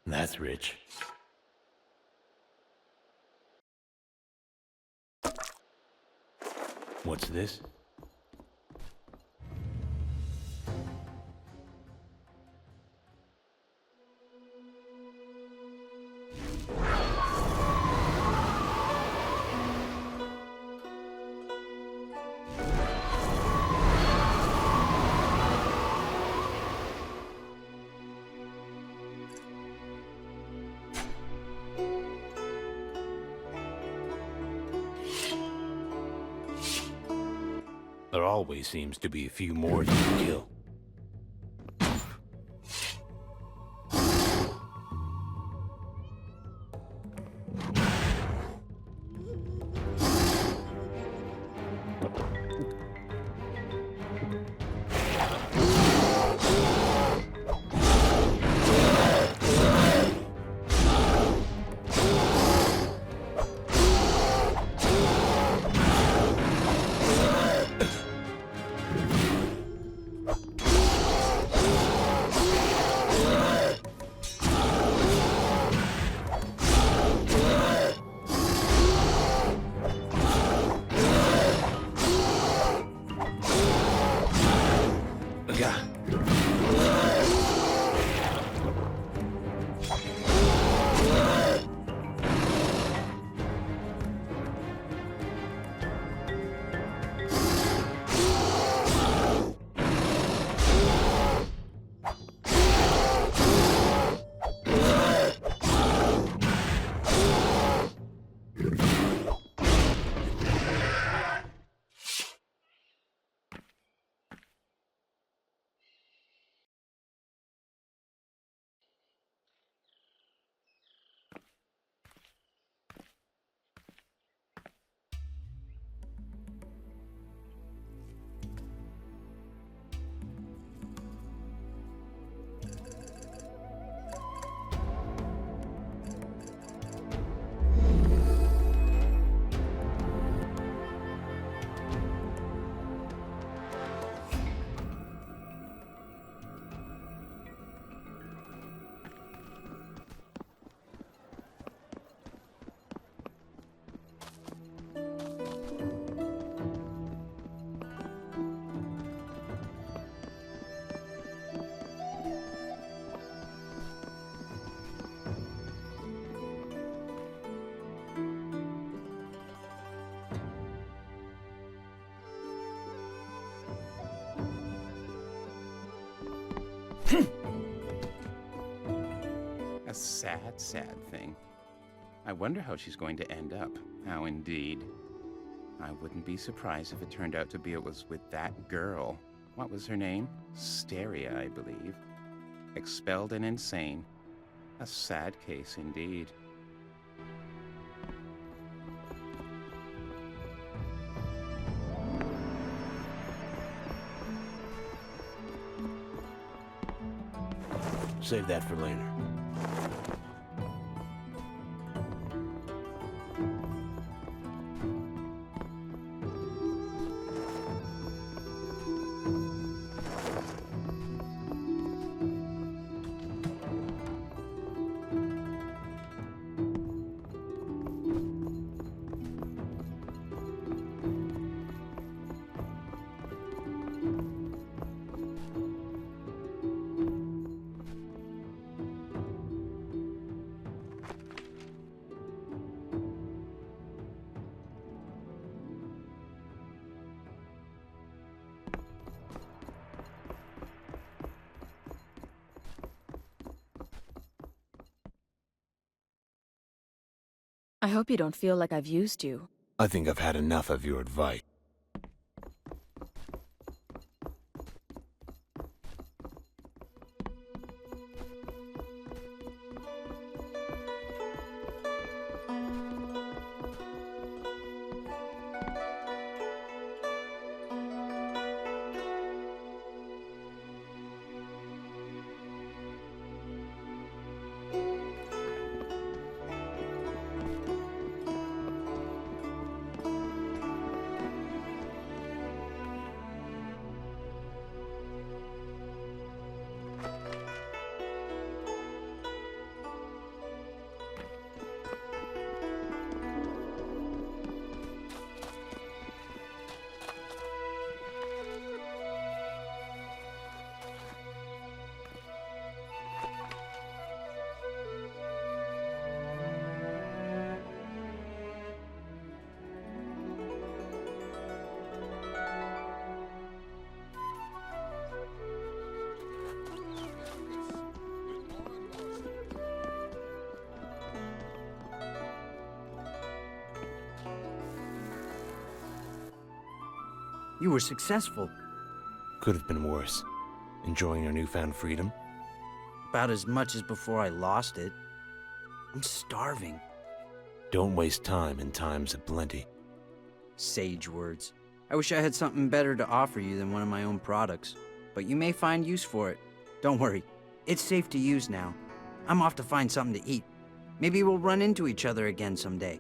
That's rich. What's this? There always seems to be a few more to kill. A sad, sad thing. I wonder how she's going to end up. How indeed. I wouldn't be surprised if it turned out to be it was with that girl. What was her name? Steria, I believe. Expelled and insane. A sad case indeed. Save that for later. I hope you don't feel like I've used you. I think I've had enough of your advice. You were successful. Could have been worse. Enjoying your newfound freedom? About as much as before I lost it. I'm starving. Don't waste time in times of plenty. Sage words. I wish I had something better to offer you than one of my own products. But you may find use for it. Don't worry. It's safe to use now. I'm off to find something to eat. Maybe we'll run into each other again someday.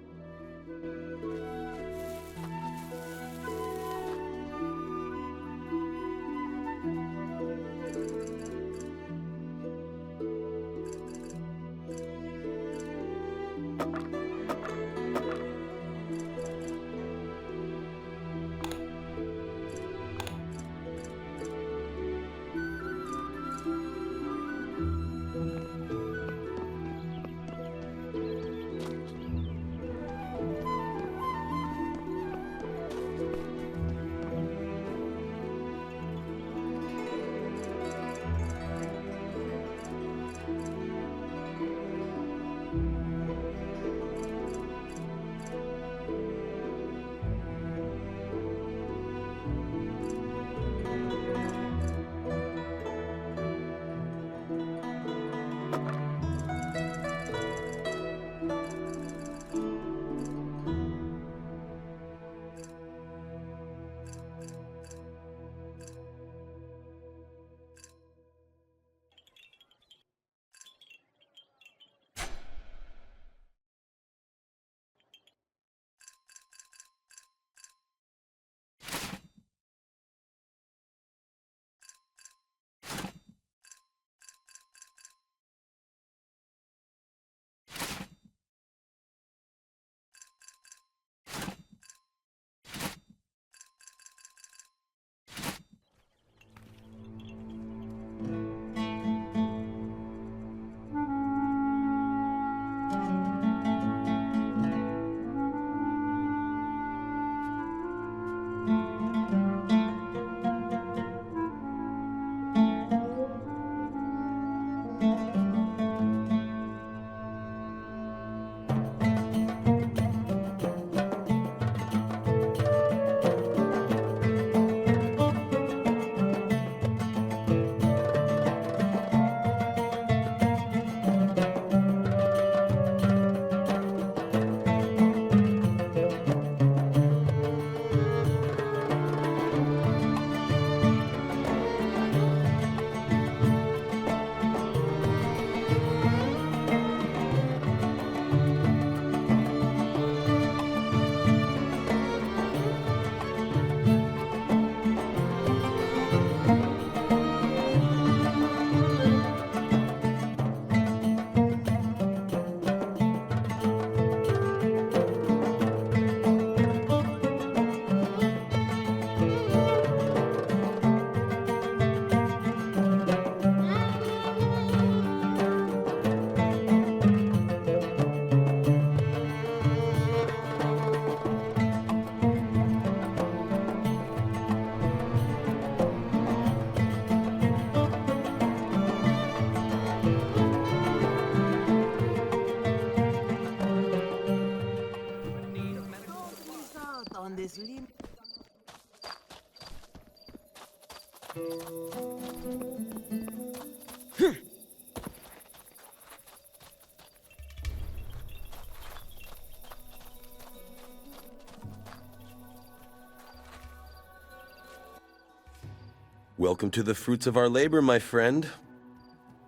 Welcome to the fruits of our labor, my friend.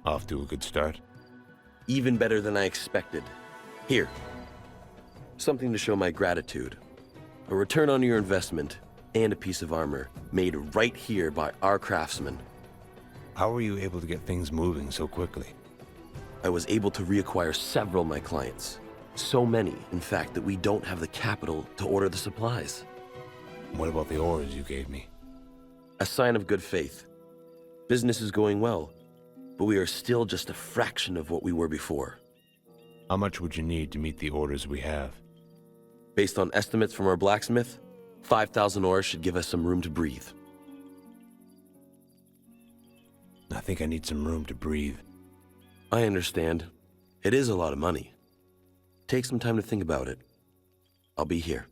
Off to a good start. Even better than I expected. Here. Something to show my gratitude. A return on your investment, and a piece of armor, made right here by our craftsmen. How were you able to get things moving so quickly? I was able to reacquire several of my clients. So many, in fact, that we don't have the capital to order the supplies. What about the ores you gave me? A sign of good faith. Business is going well, but we are still just a fraction of what we were before. How much would you need to meet the orders we have? Based on estimates from our blacksmith, 5,000 ores should give us some room to breathe. I think I need some room to breathe. I understand. It is a lot of money. Take some time to think about it. I'll be here.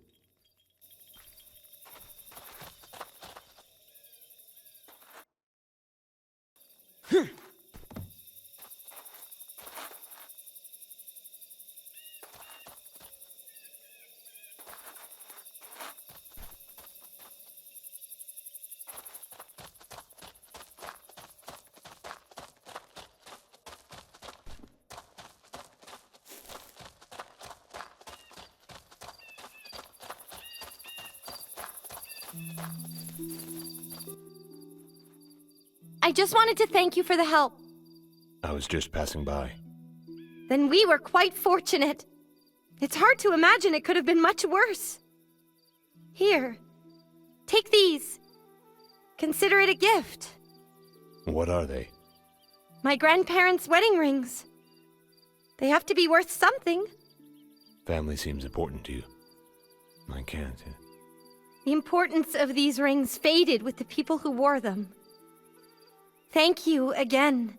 I just wanted to thank you for the help. I was just passing by. Then we were quite fortunate. It's hard to imagine it could have been much worse. Here, take these. Consider it a gift. What are they? My grandparents' wedding rings. They have to be worth something. Family seems important to you. I can't. The importance of these rings faded with the people who wore them. Thank you again.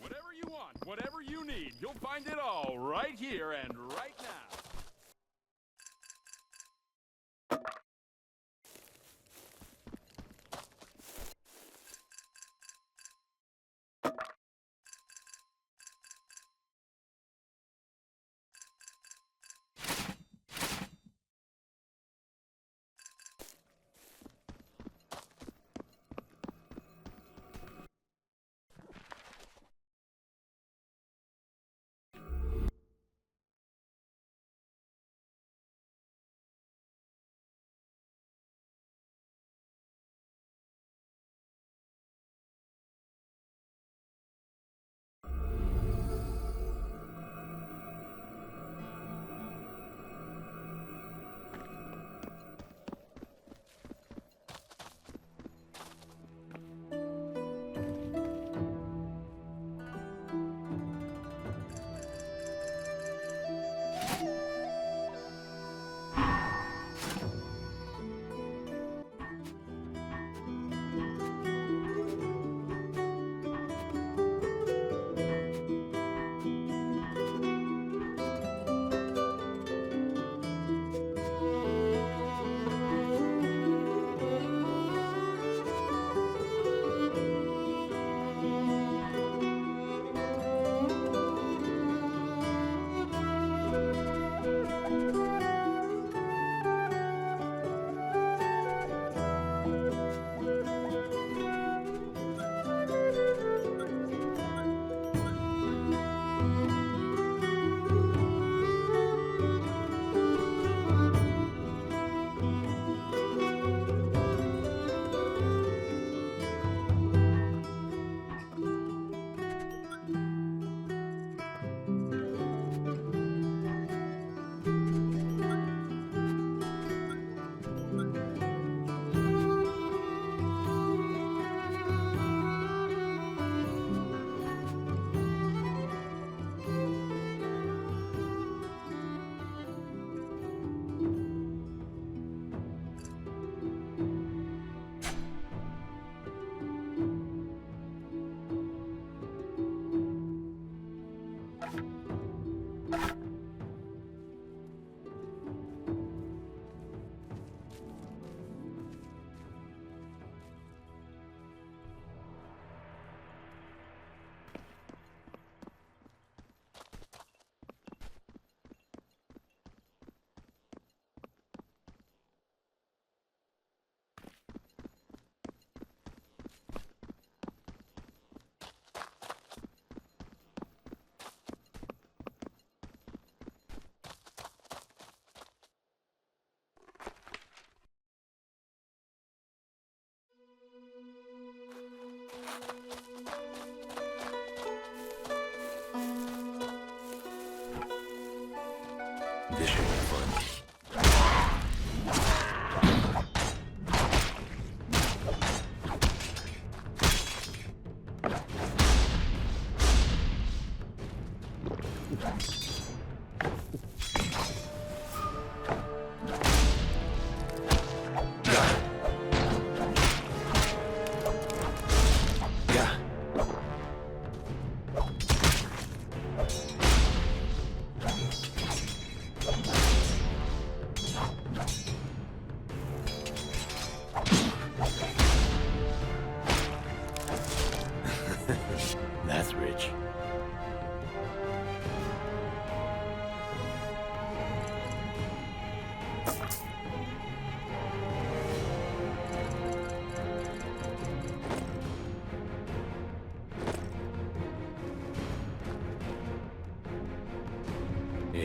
Whatever you want, whatever you need, you'll find it all right here and right now.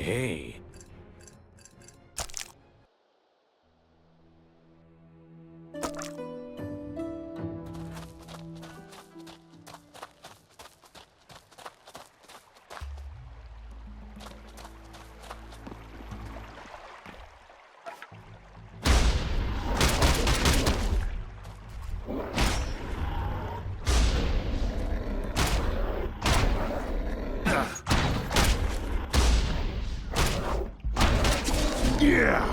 Hey. Yeah!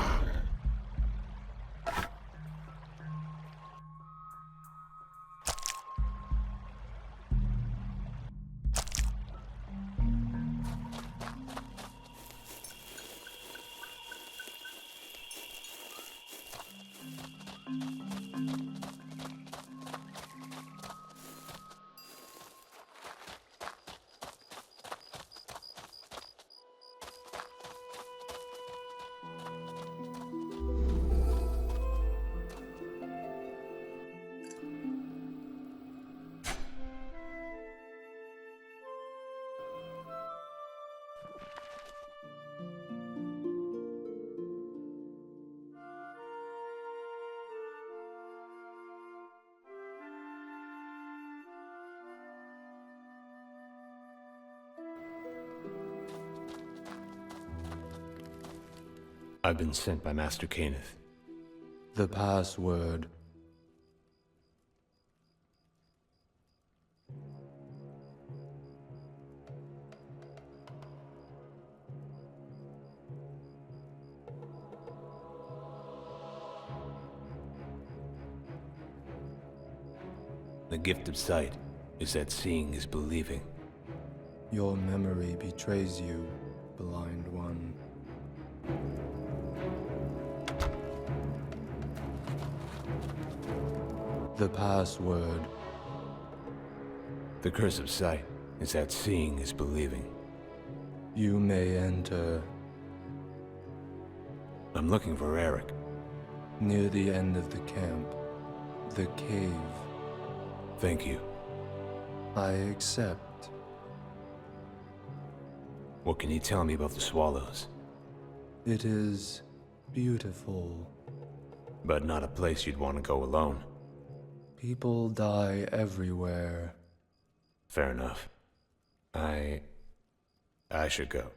I've been sent by Master Kenneth. The password. The gift of sight is that seeing is believing. Your memory betrays you, blind one. The password. The curse of sight is that seeing is believing. You may enter. I'm looking for Eric. Near the end of the camp. The cave. Thank you. I accept. What can you tell me about the swallows? It is beautiful. But not a place you'd want to go alone. People die everywhere. Fair enough. I should go.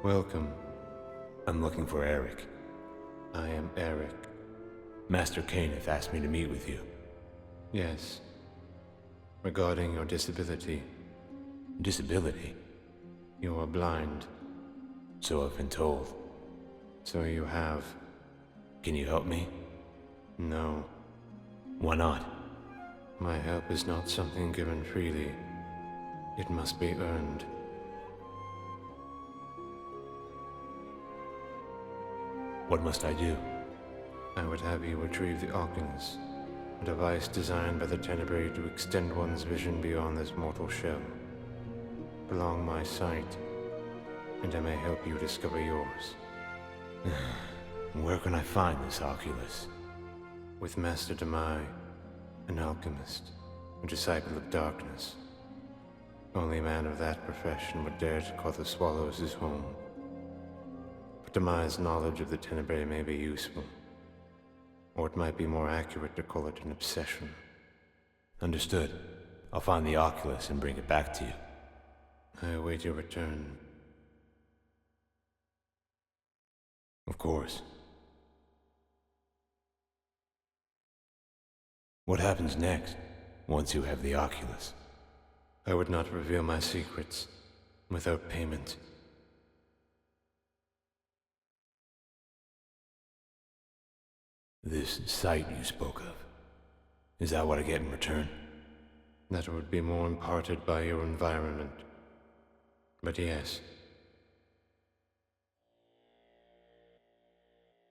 Welcome. I'm looking for Eric. I am Eric. Master Kenneth asked me to meet with you. Yes. Regarding your disability. Disability? You are blind. So I've been told. So you have. Can you help me? No. Why not? My help is not something given freely. It must be earned. What must I do? I would have you retrieve the Oculus, a device designed by the Tenebrae to extend one's vision beyond this mortal shell. Prolong my sight, and I may help you discover yours. Where can I find this Oculus? With Master Demise, an alchemist, a disciple of darkness. Only a man of that profession would dare to call the Swallows his home. But Demise's knowledge of the Tenebrae may be useful. Or it might be more accurate to call it an obsession. Understood. I'll find the Oculus and bring it back to you. I await your return. Of course. What happens next, once you have the Oculus? I would not reveal my secrets without payment. This sight you spoke of, is that what I get in return? That would be more imparted by your environment. But yes.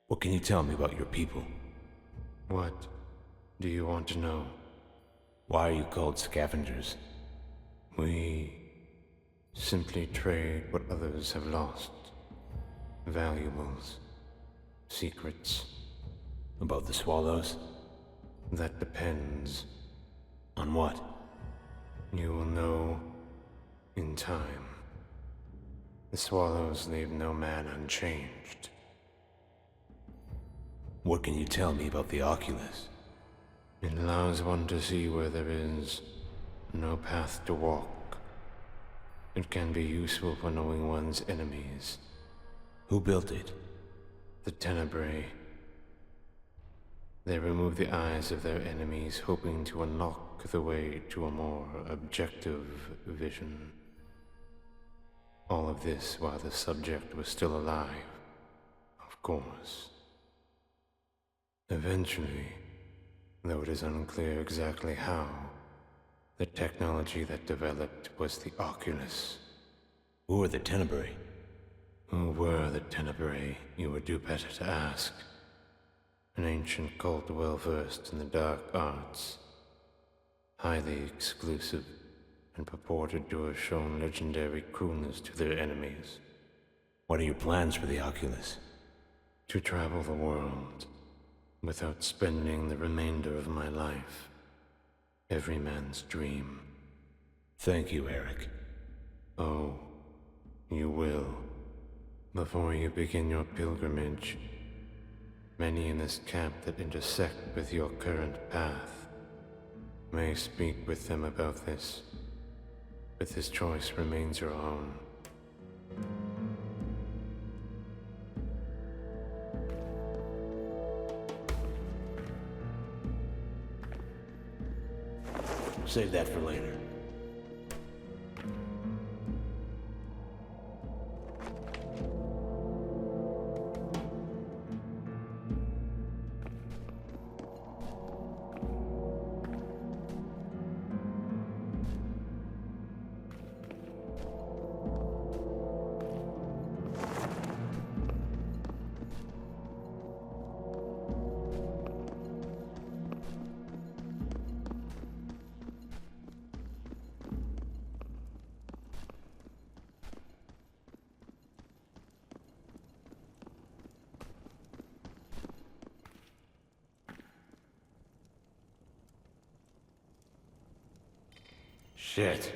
What can you tell me about your people? What do you want to know? Why are you called Scavengers? We simply trade what others have lost. Valuables, secrets. About the Swallows? That depends. On what? You will know in time. The Swallows leave no man unchanged. What can you tell me about the Oculus? It allows one to see where there is no path to walk. It can be useful for knowing one's enemies. Who built it? The Tenebrae. They remove the eyes of their enemies, hoping to unlock the way to a more objective vision. All of this while the subject was still alive, of course. Eventually, though it is unclear exactly how, the technology that developed was the Oculus. Who are the Tenebrae? Who were the Tenebrae, you would do better to ask. An ancient cult well-versed in the dark arts. Highly exclusive, and purported to have shown legendary cruelness to their enemies. What are your plans for the Oculus? To travel the world, without spending the remainder of my life. Every man's dream. Thank you, Eric. Oh, you will. Before you begin your pilgrimage, many in this camp that intersect with your current path may speak with them about this, but this choice remains your own. Save that for later. Shit.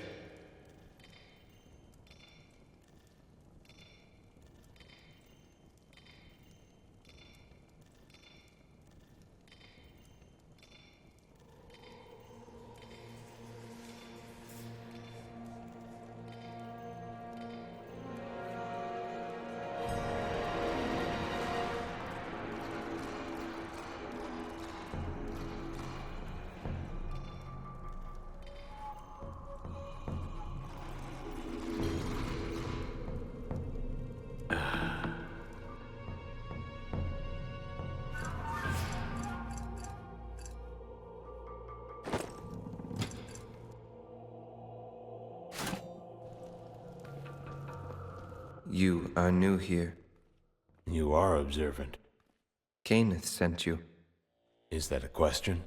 You are new here. You are observant. Kenneth sent you. Is that a question?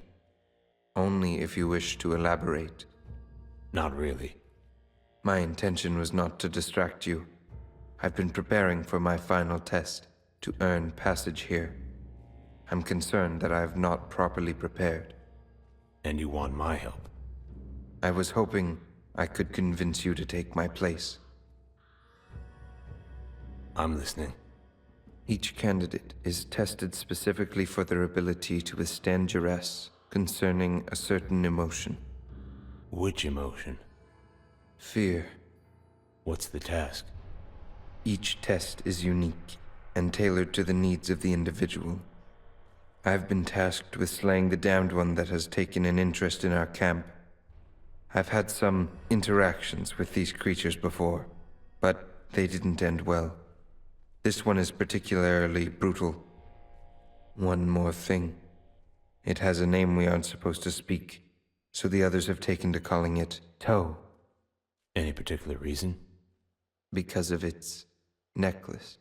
Only if you wish to elaborate. Not really. My intention was not to distract you. I've been preparing for my final test, to earn passage here. I'm concerned that I have not properly prepared. And you want my help? I was hoping I could convince you to take my place. I'm listening. Each candidate is tested specifically for their ability to withstand duress concerning a certain emotion. Which emotion? Fear. What's the task? Each test is unique and tailored to the needs of the individual. I've been tasked with slaying the damned one that has taken an interest in our camp. I've had some interactions with these creatures before, but they didn't end well. This one is particularly brutal. One more thing. It has a name we aren't supposed to speak, so the others have taken to calling it Toe. Any particular reason? Because of its necklace.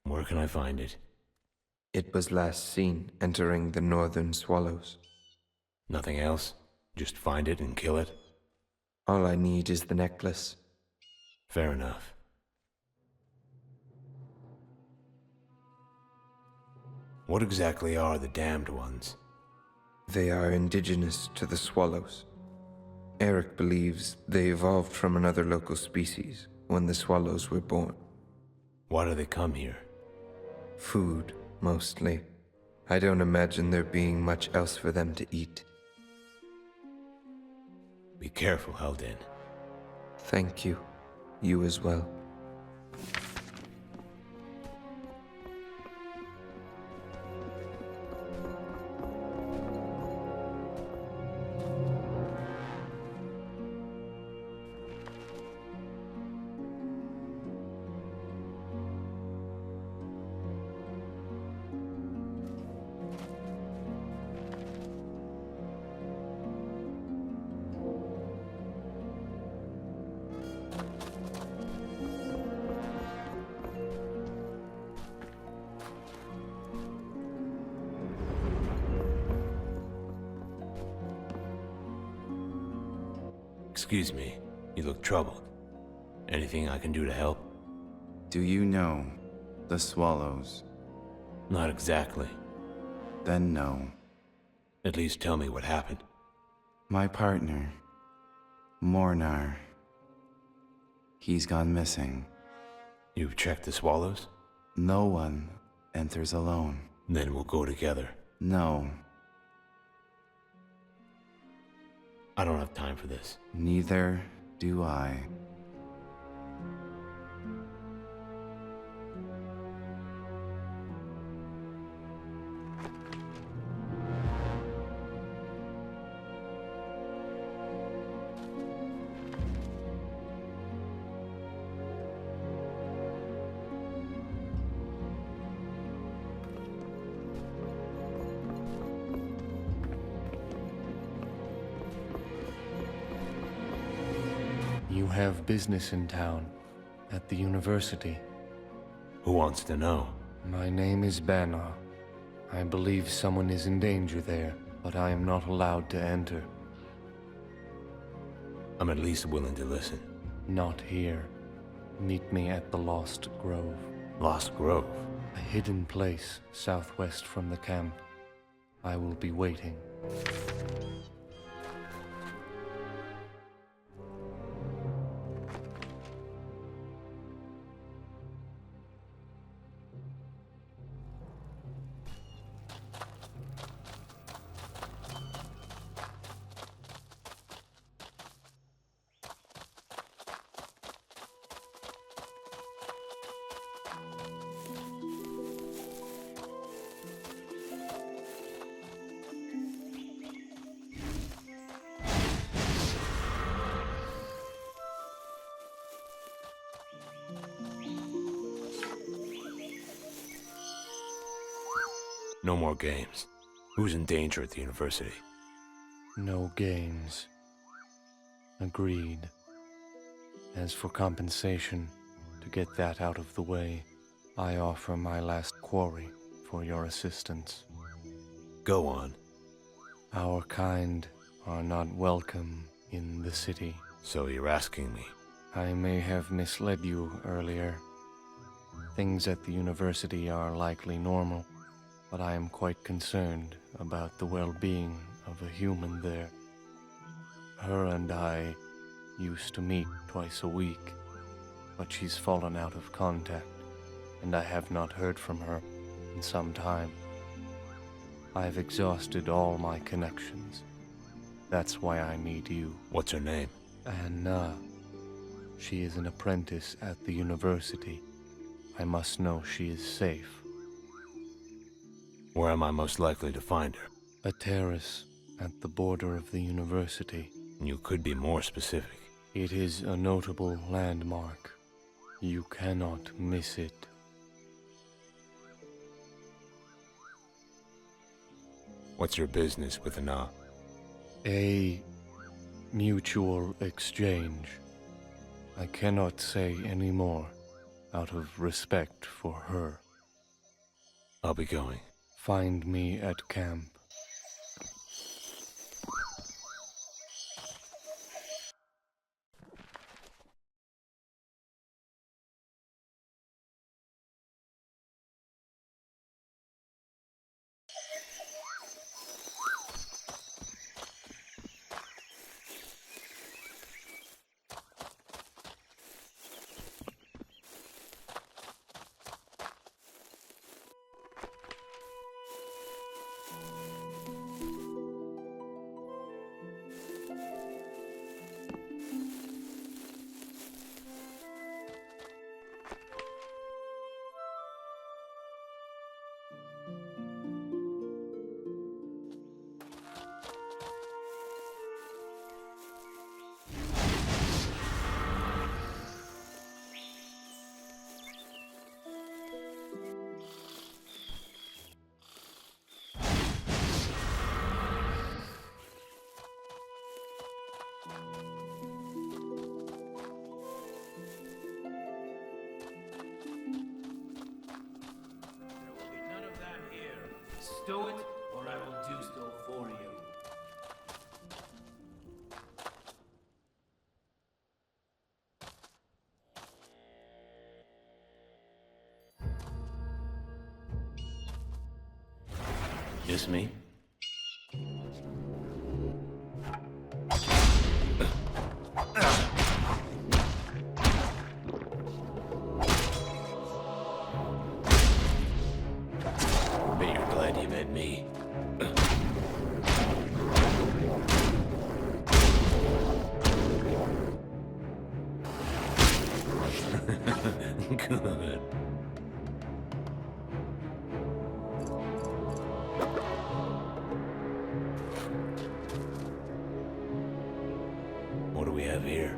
Where can I find it? It was last seen entering the northern swallows. Nothing else? Just find it and kill it? All I need is the necklace. Fair enough. What exactly are the Damned Ones? They are indigenous to the swallows. Eric believes they evolved from another local species when the swallows were born. Why do they come here? Food, mostly. I don't imagine there being much else for them to eat. Be careful, Aiden. Thank you. You as well. Excuse me, you look troubled. Anything I can do to help? Do you know the swallows? Not exactly. Then no. At least tell me what happened. My partner, Mornar. He's gone missing. You've checked the swallows? No one enters alone. Then we'll go together. No. I don't have time for this. Neither do I. You have business in town, at the university. Who wants to know? My name is Banner. I believe someone is in danger there, but I am not allowed to enter. I'm at least willing to listen. Not here. Meet me at the Lost Grove. Lost Grove? A hidden place southwest from the camp. I will be waiting. No more games. Who's in danger at the university? No games. Agreed. As for compensation, to get that out of the way, I offer my last quarry for your assistance. Go on. Our kind are not welcome in the city. So you're asking me? I may have misled you earlier. Things at the university are likely normal, but I am quite concerned about the well-being of a human there. Her and I used to meet twice a week, but she's fallen out of contact, and I have not heard from her in some time. I've exhausted all my connections. That's why I need you. What's her name? Anna. She is an apprentice at the university. I must know she is safe. Where am I most likely to find her? A terrace at the border of the university. You could be more specific. It is a notable landmark. You cannot miss it. What's your business with Anna? A mutual exchange. I cannot say any more. out of respect for her. I'll be going. Find me at camp. Stow it, or I will do so for you. Just me? Bet you're glad you met me. Good. What do we have here?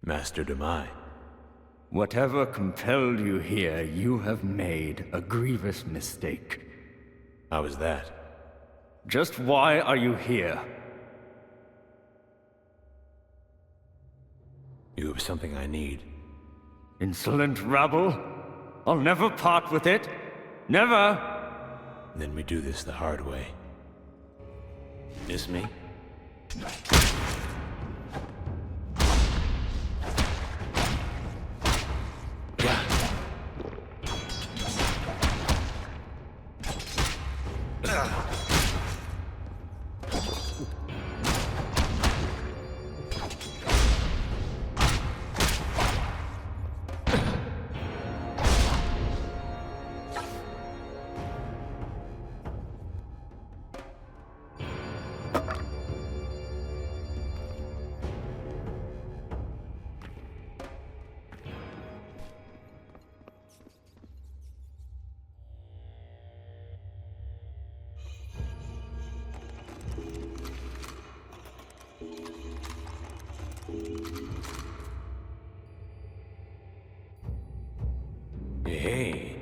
Master Demise. Whatever compelled you here, you have made a grievous mistake. How is that? Just why are you here? You have something I need. Insolent rabble! I'll never part with it! Never! Then we do this the hard way. Miss me? Hey.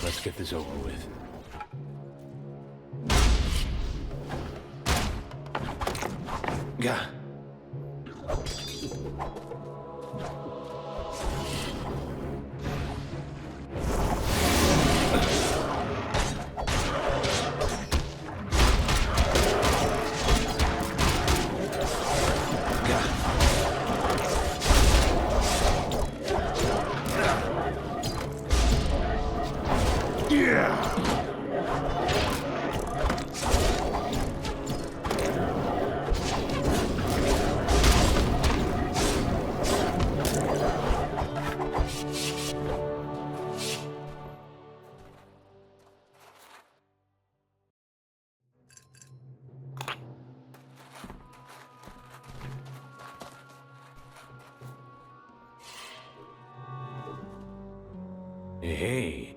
Let's get this over with. Gah. Hey.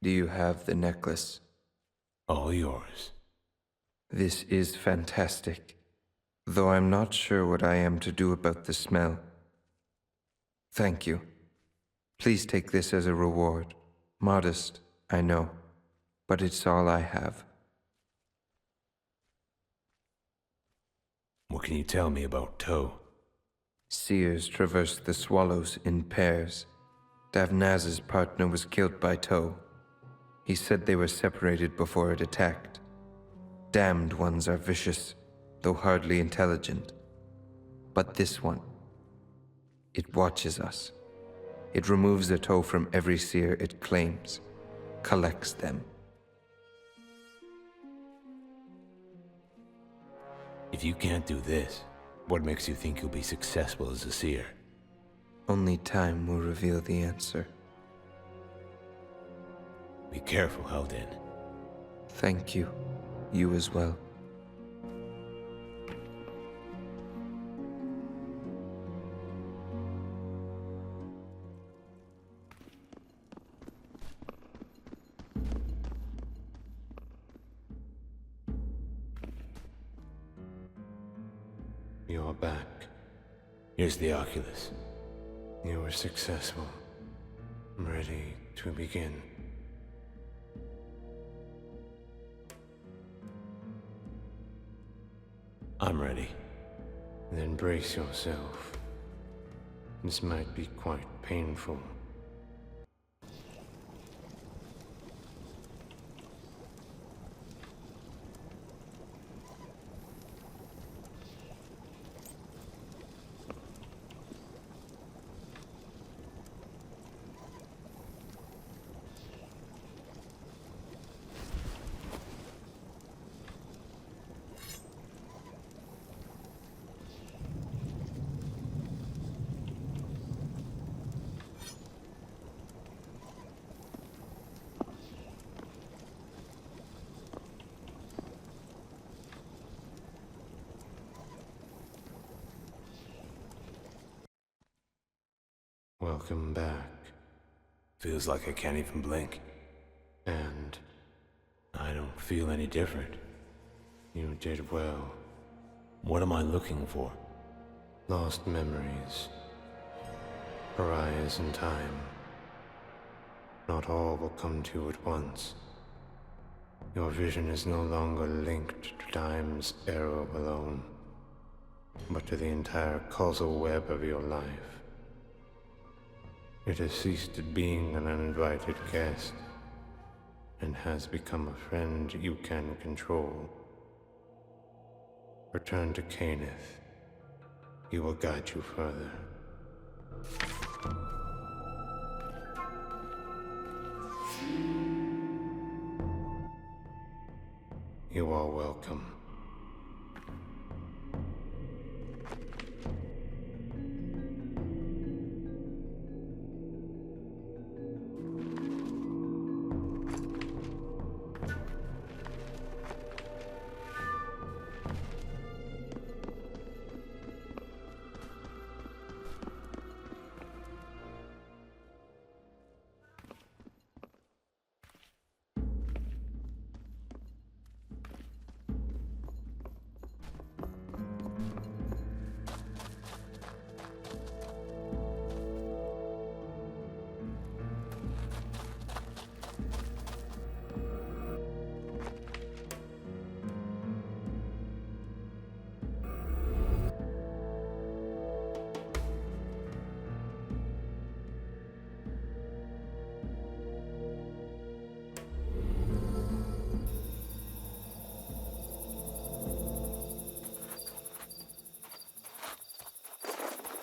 Do you have the necklace? All yours. This is fantastic, though I'm not sure what I am to do about the smell. Thank you. Please take this as a reward. Modest, I know, but it's all I have. What can you tell me about Toe? Seers traverse the swallows in pairs. Davnaz's partner was killed by Toe. He said they were separated before it attacked. Damned ones are vicious, though hardly intelligent. But this one, it watches us. It removes a toe from every seer it claims, collects them. If you can't do this, what makes you think you'll be successful as a seer? Only time will reveal the answer. Be careful, Aiden. Thank you. You as well. You're back. Here's the Oculus. You were successful. I'm ready to begin. I'm ready. Then brace yourself. This might be quite painful. Welcome back. Feels like I can't even blink. And I don't feel any different. you did well. What am I looking for? Lost memories. Pariahs in time. Not all will come to you at once. Your vision is no longer linked to time's arrow alone, but to the entire causal web of your life. It has ceased being an uninvited guest, and has become a friend you can control. Return to Kenneth. He will guide you further. You are welcome.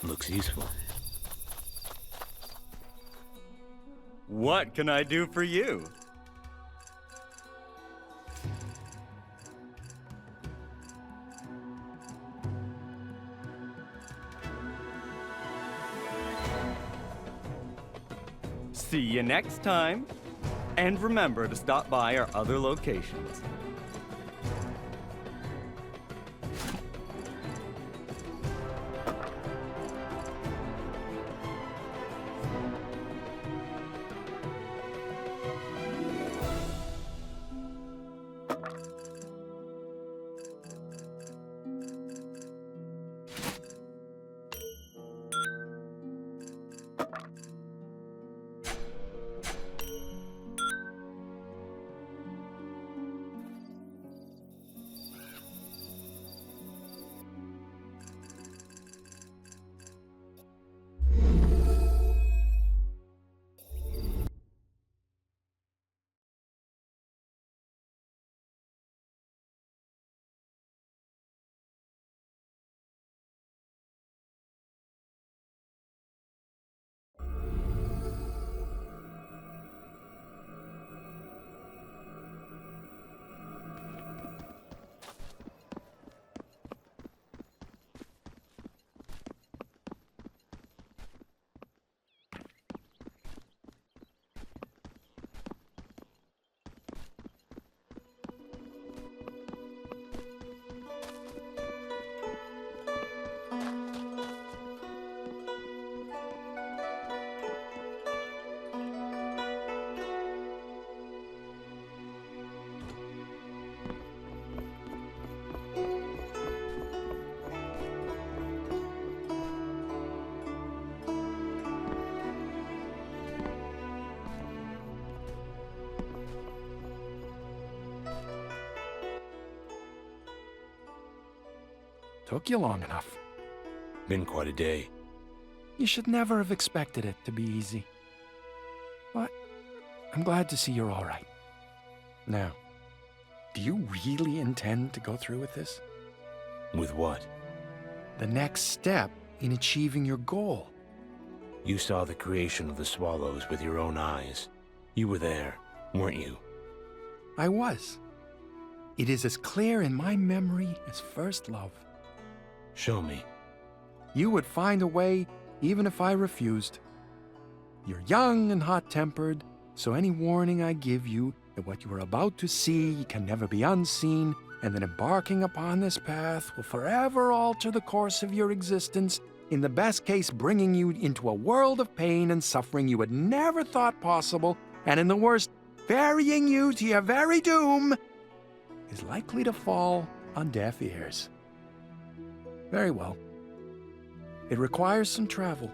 Looks useful. What can I do for you? See you next time. And remember to stop by our other locations. Took you long enough. Been quite a day. You should never have expected it to be easy. But I'm glad to see you're all right. Now, do you really intend to go through with this? With what? The next step in achieving your goal. You saw the creation of the Swallows with your own eyes. You were there, weren't you? I was. It is as clear in my memory as first love. Show me. You would find a way even if I refused. You're young and hot-tempered, so any warning I give you that what you are about to see can never be unseen, and that embarking upon this path will forever alter the course of your existence, in the best case bringing you into a world of pain and suffering you had never thought possible, and in the worst, burying you to your very doom, is likely to fall on deaf ears. Very well. It requires some travel.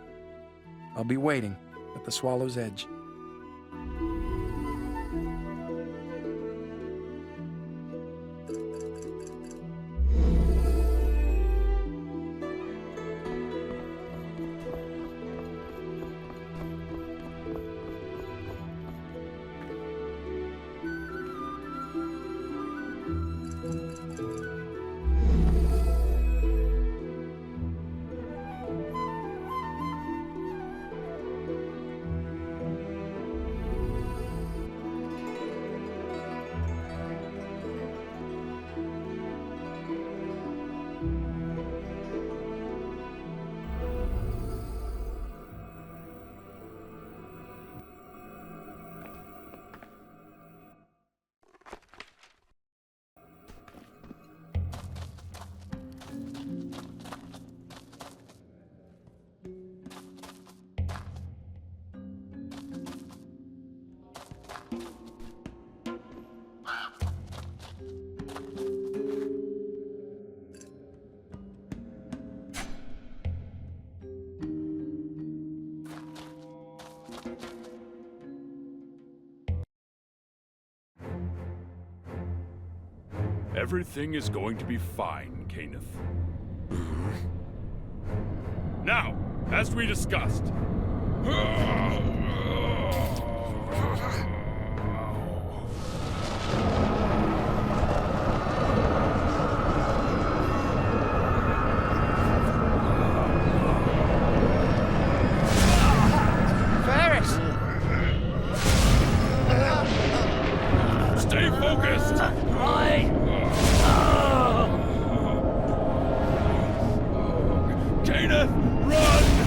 I'll be waiting at the Swallow's Edge. Everything is going to be fine, Kenneth. Now, as we discussed. Stay focused! Kenneth, run!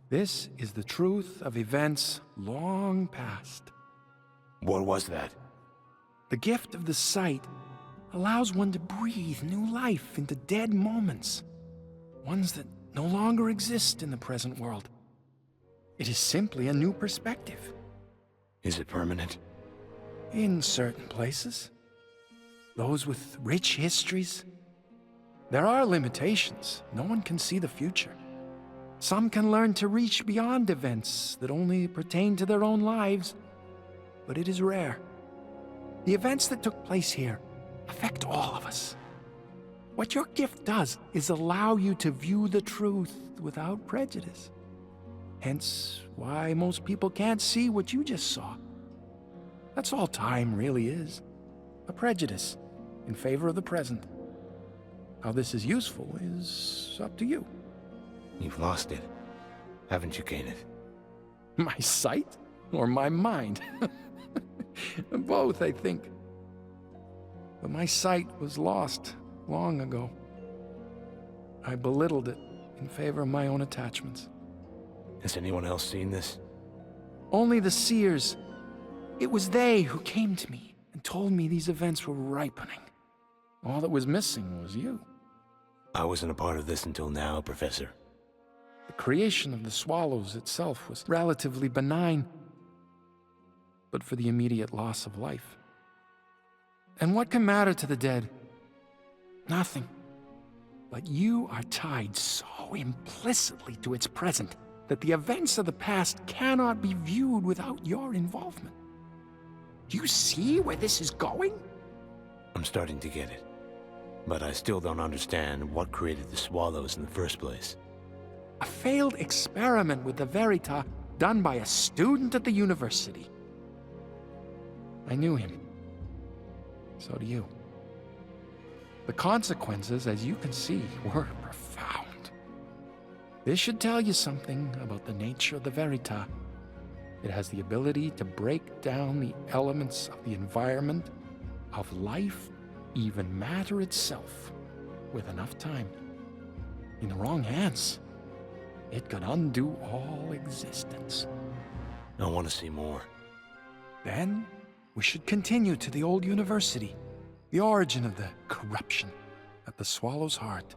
This is the truth of events long past. What was that? The gift of the sight allows one to breathe new life into dead moments, ones that no longer exist in the present world. It is simply a new perspective. Is it permanent? In certain places. Those with rich histories. There are limitations. No one can see the future. Some can learn to reach beyond events that only pertain to their own lives, but it is rare. The events that took place here affect all of us. What your gift does is allow you to view the truth without prejudice. Hence why most people can't see what you just saw. That's all time really is. A prejudice in favor of the present. How this is useful is up to you. You've lost it, haven't you, Kenneth? My sight or my mind? Both, I think. But my sight was lost long ago. I belittled it in favor of my own attachments. Has anyone else seen this? Only the seers. It was they who came to me and told me these events were ripening. All that was missing was you. I wasn't a part of this until now, Professor. The creation of the Swallows itself was relatively benign. but for the immediate loss of life. And what can matter to the dead? Nothing. But you are tied so implicitly to its present that the events of the past cannot be viewed without your involvement. Do you see where this is going? I'm starting to get it. But I still don't understand what created the Swallows in the first place. A failed experiment with the Verita done by a student at the university. I knew him. So do you. The consequences, as you can see, were profound. This should tell you something about the nature of the Verita. It has the ability to break down the elements of the environment, of life, even matter itself, with enough time. In the wrong hands, it could undo all existence. I want to see more. Then, we should continue to the old university, the origin of the corruption at the Swallow's heart.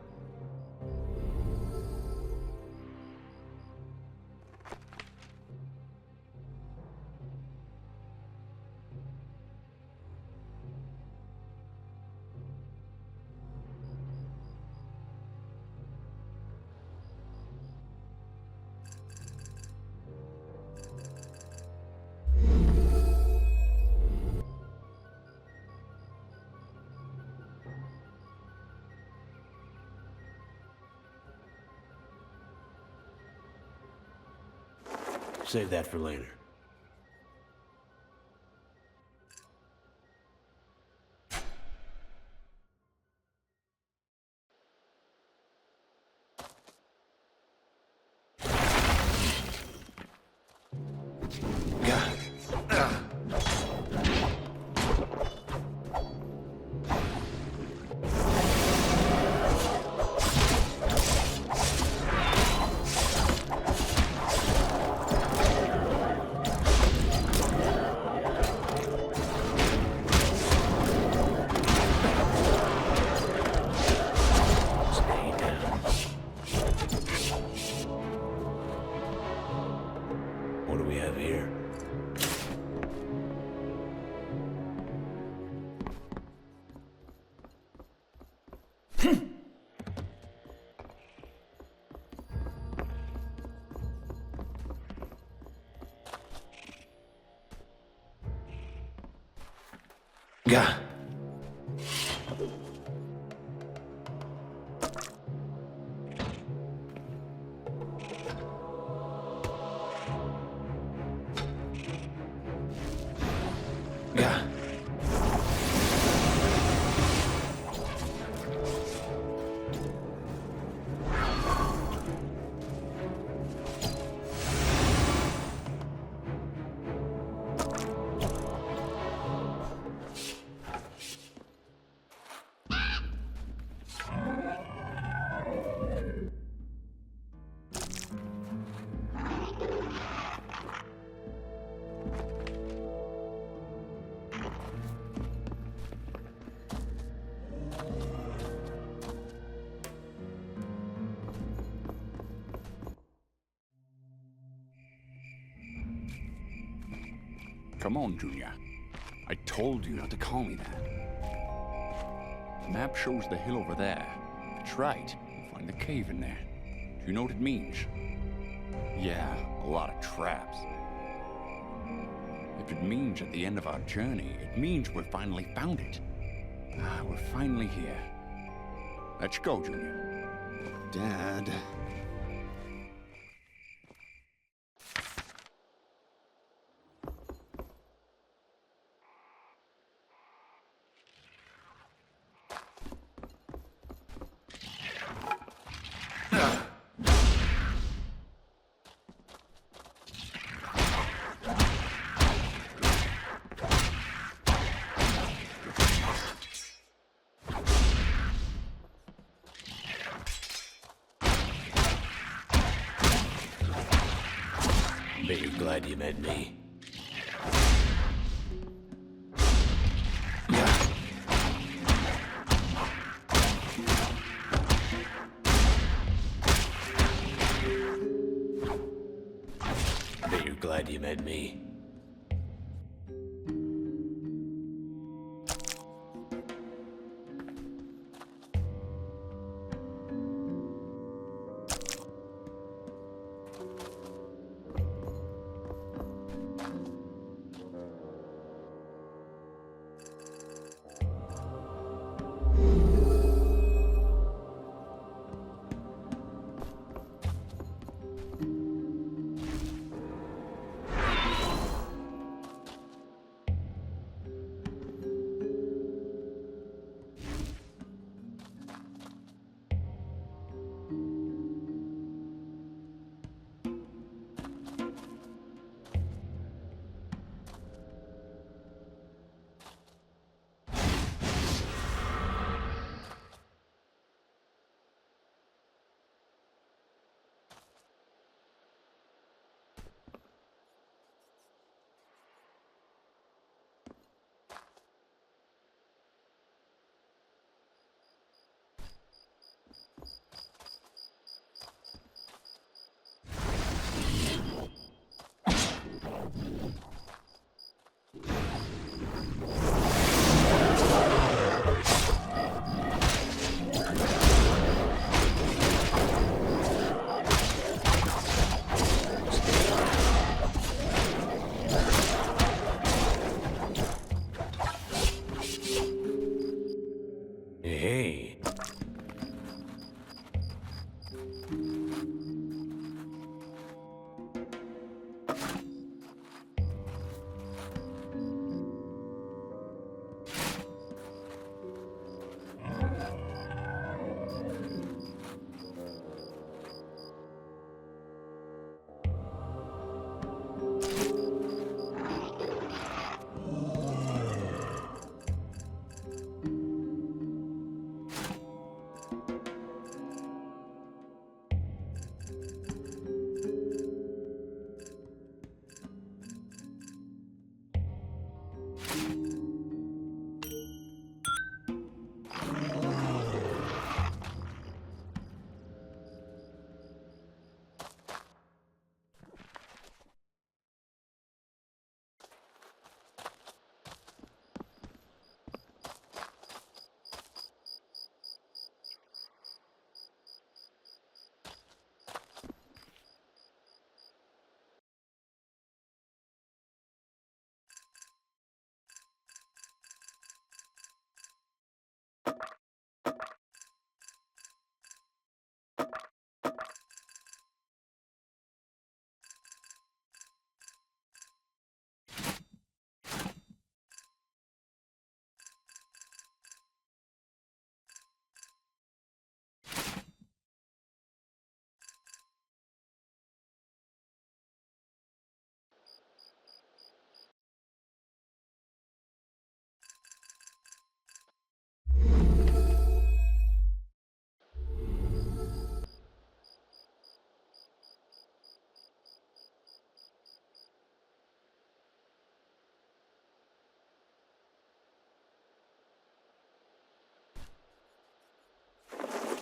Save that for later. Gah. Come on, Junior. I told you not to call me that. The map shows the hill over there. That's right. You'll find the cave in there. Do you know what it means? Yeah, a lot of traps. If it means at the end of our journey, it means we've finally found it. We're finally here. Let's go, Junior. Dad. Bet you're glad you met me. Bet you're glad you met me.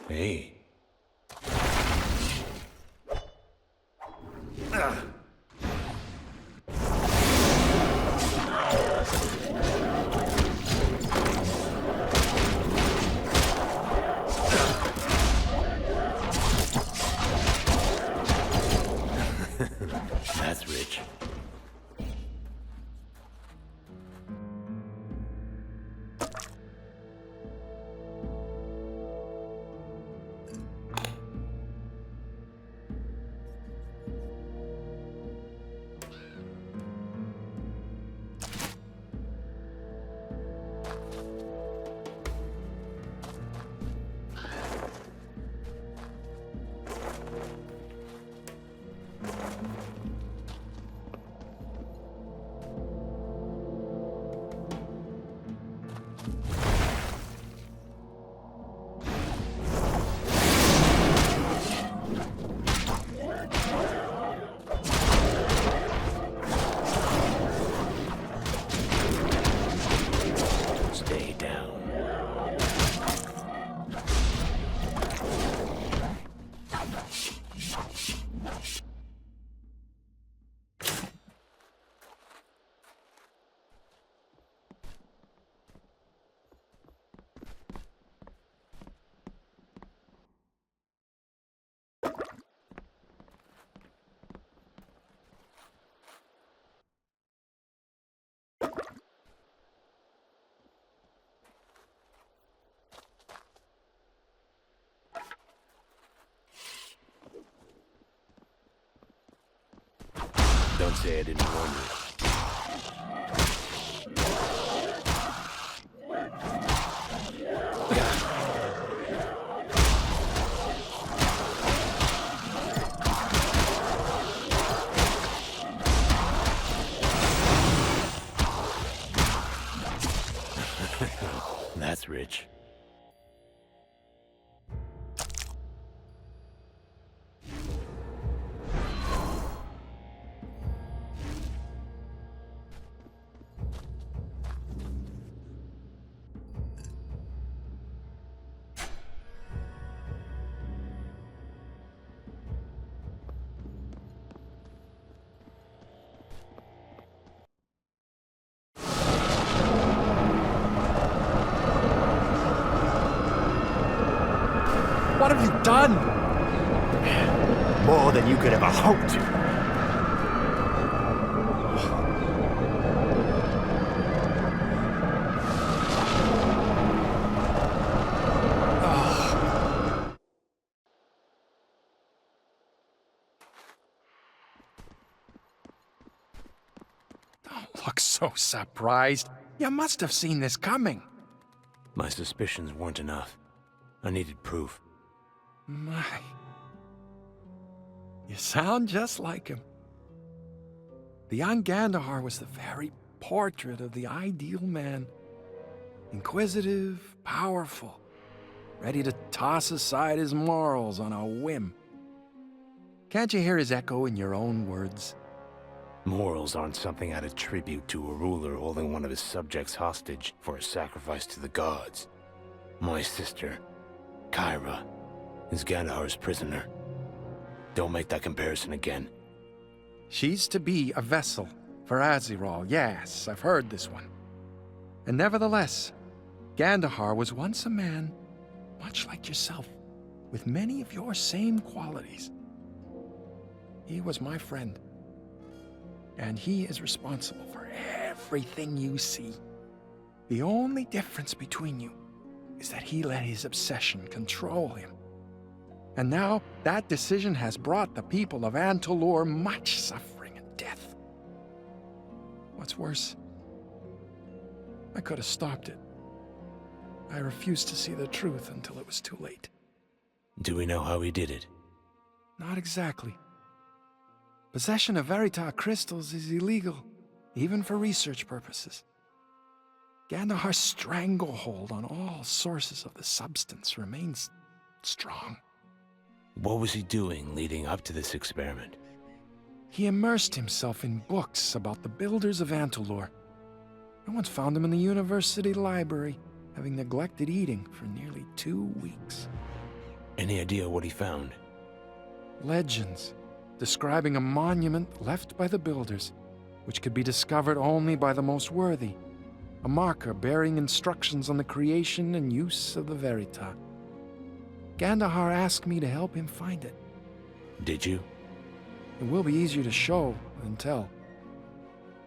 Hey. That's rich. Don't say I didn't warn you. That's rich. What have you done? More than you could ever hope to. Don't look so surprised. You must have seen this coming. My suspicions weren't enough. I needed proof. My. You sound just like him. The young Gandahar was the very portrait of the ideal man. Inquisitive, powerful, ready to toss aside his morals on a whim. Can't you hear his echo in your own words? Morals aren't something I'd attribute to a ruler holding one of his subjects hostage for a sacrifice to the gods. My sister, Kyra, is Gandahar's prisoner. Don't make that comparison again. She's to be a vessel for Azirol, yes, I've heard this one. And nevertheless, Gandahar was once a man, much like yourself, with many of your same qualities. He was my friend, and he is responsible for everything you see. The only difference between you is that he let his obsession control him. And now, that decision has brought the people of Antolor much suffering and death. What's worse, I could have stopped it. I refused to see the truth until it was too late. Do we know how he did it? Not exactly. Possession of Verita crystals is illegal, even for research purposes. Gandahar's stranglehold on all sources of the substance remains strong. What was he doing leading up to this experiment? He immersed himself in books about the builders of Antolor. I once found him in the university library, having neglected eating for nearly 2 weeks. Any idea what he found? Legends describing a monument left by the builders, which could be discovered only by the most worthy. A marker bearing instructions on the creation and use of the Verita. Gandahar asked me to help him find it. Did you? It will be easier to show than tell.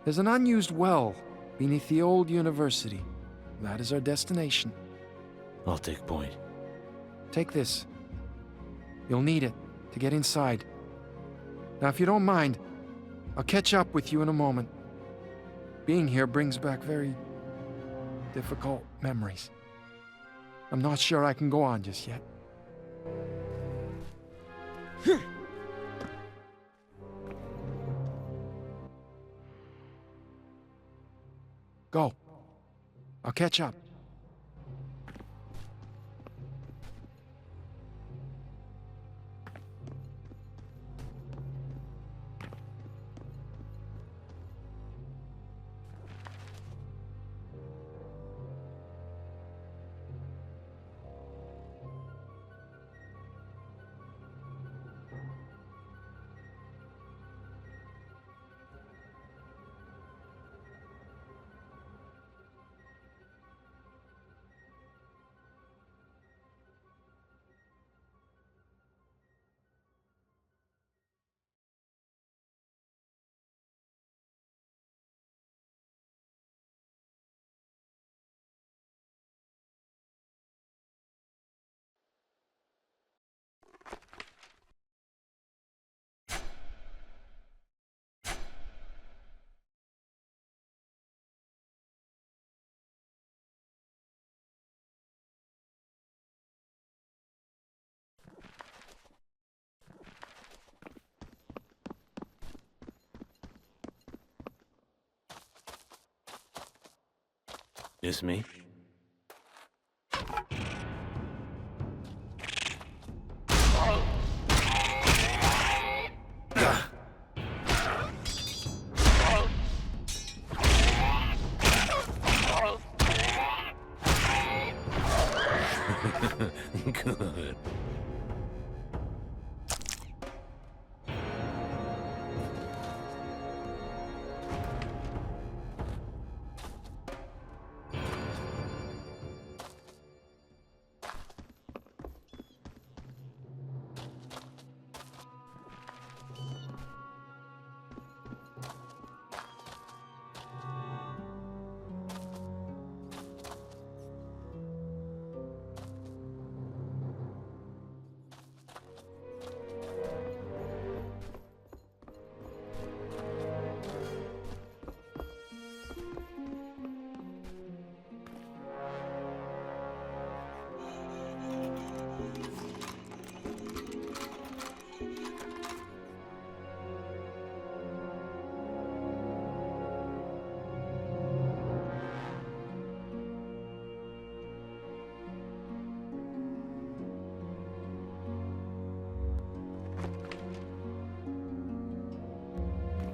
There's an unused well beneath the old university. That is our destination. I'll take point. Take this. You'll need it to get inside. Now, if you don't mind, I'll catch up with you in a moment. Being here brings back very difficult memories. I'm not sure I can go on just yet. Go. I'll catch up. Just me? Good.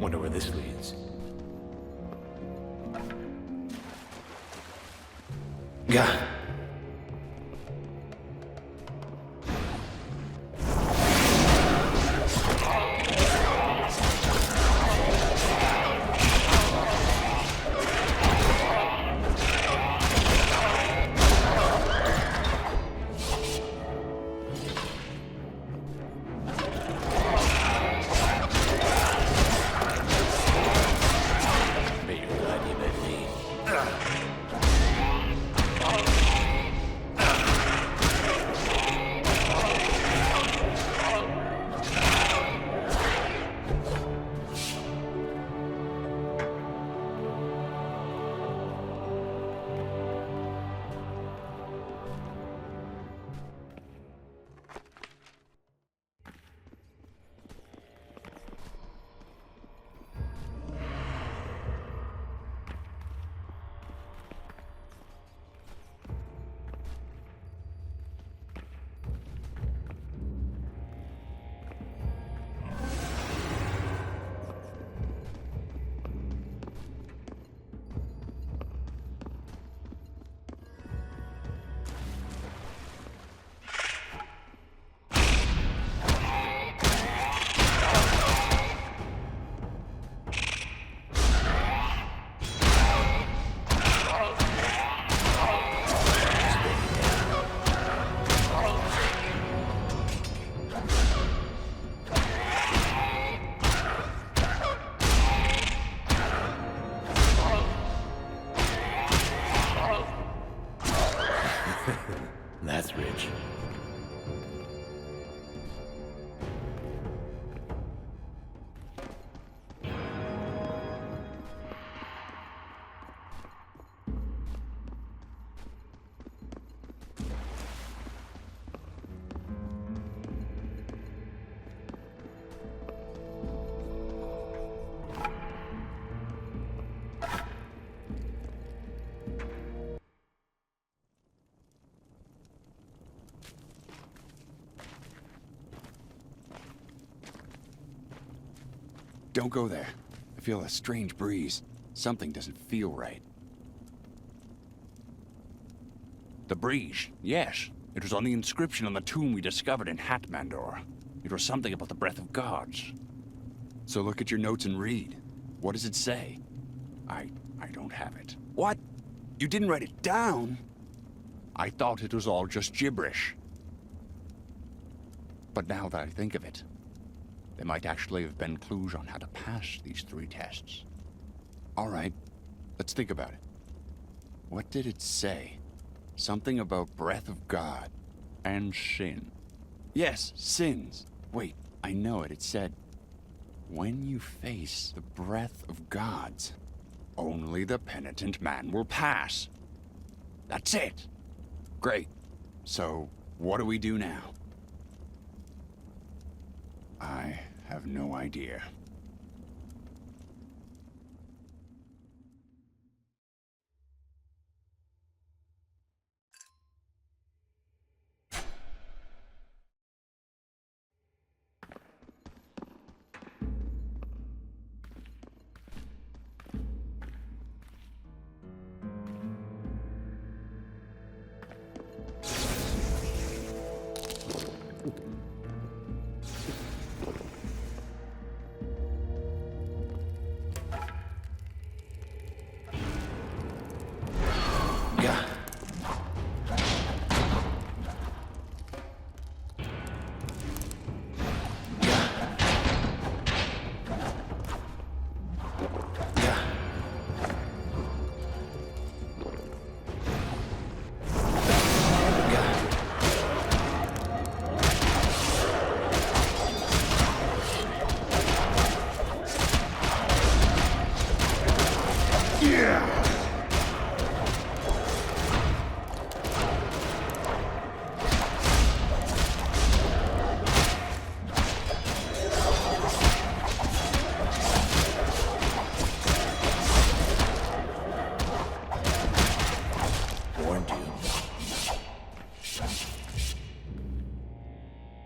Wonder where this leads. Gah! That's rich. Don't go there. I feel a strange breeze. Something doesn't feel right. The breeze, yes. It was on the inscription on the tomb we discovered in Hatmandor. It was something about the breath of gods. So look at your notes and read. What does it say? I don't have it. What? You didn't write it down? I thought it was all just gibberish. But now that I think of it, there might actually have been clues on how to pass these 3 tests. All right, let's think about it. What did it say? Something about breath of God and sin. Yes, sins. Wait, I know it. It said, when you face the breath of gods, only the penitent man will pass. That's it. Great. So, what do we do now? I have no idea.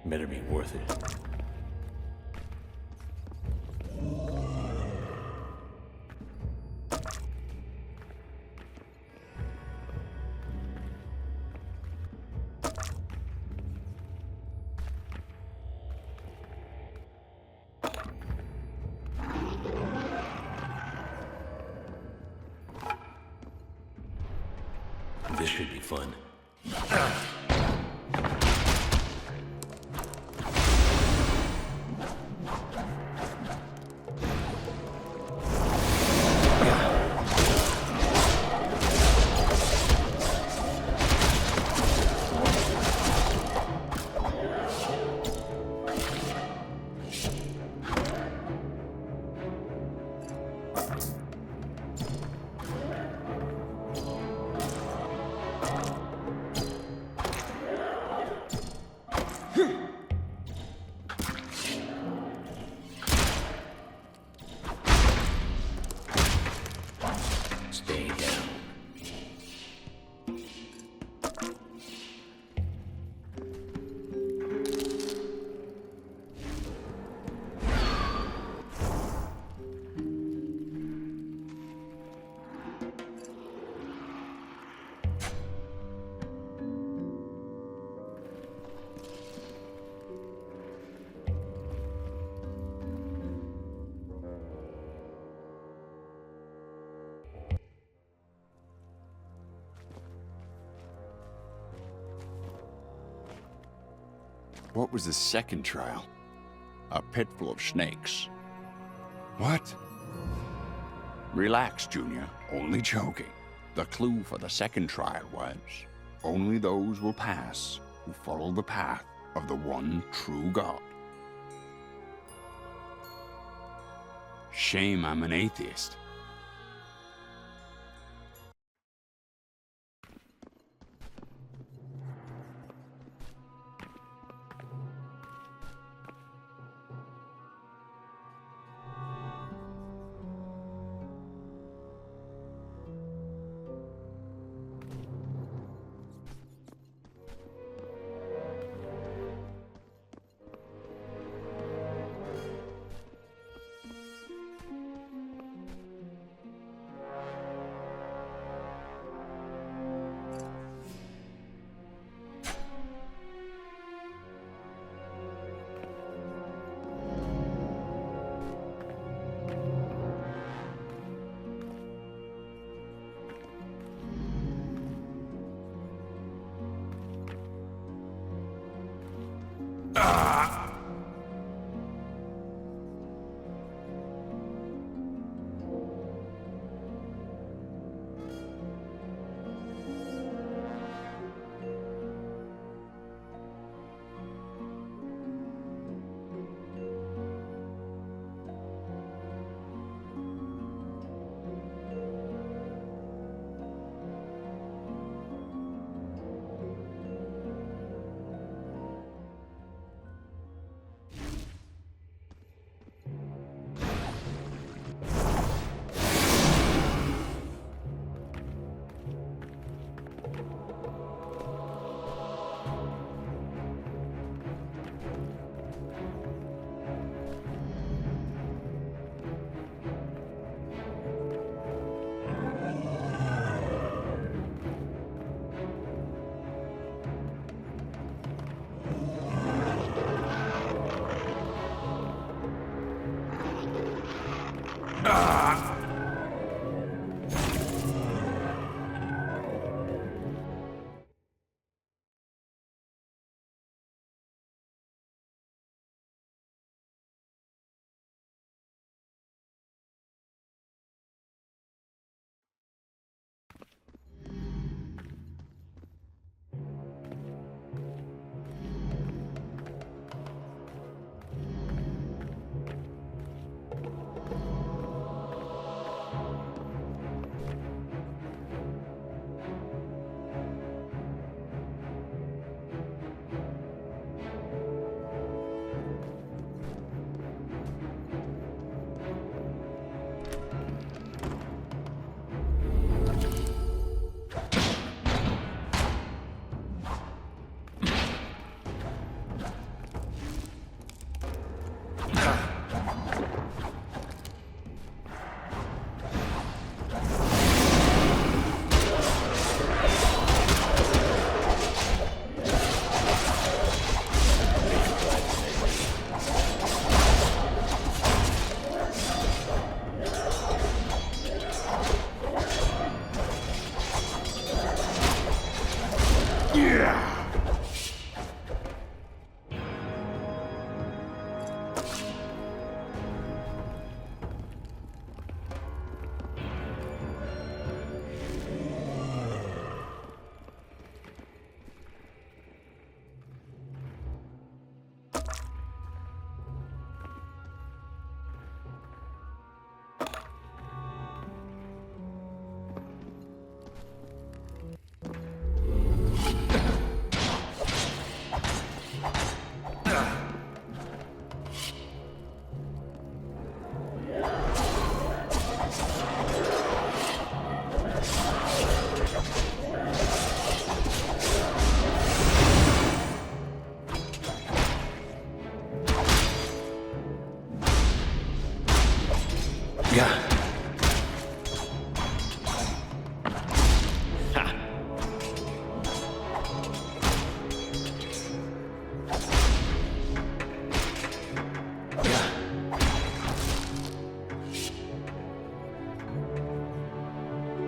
Better be worth it. This should be fun. Stay down. What was the second trial? A pit full of snakes. What? Relax, Junior. Only joking. The clue for the second trial was, only those will pass who follow the path of the one true God. Shame I'm an atheist.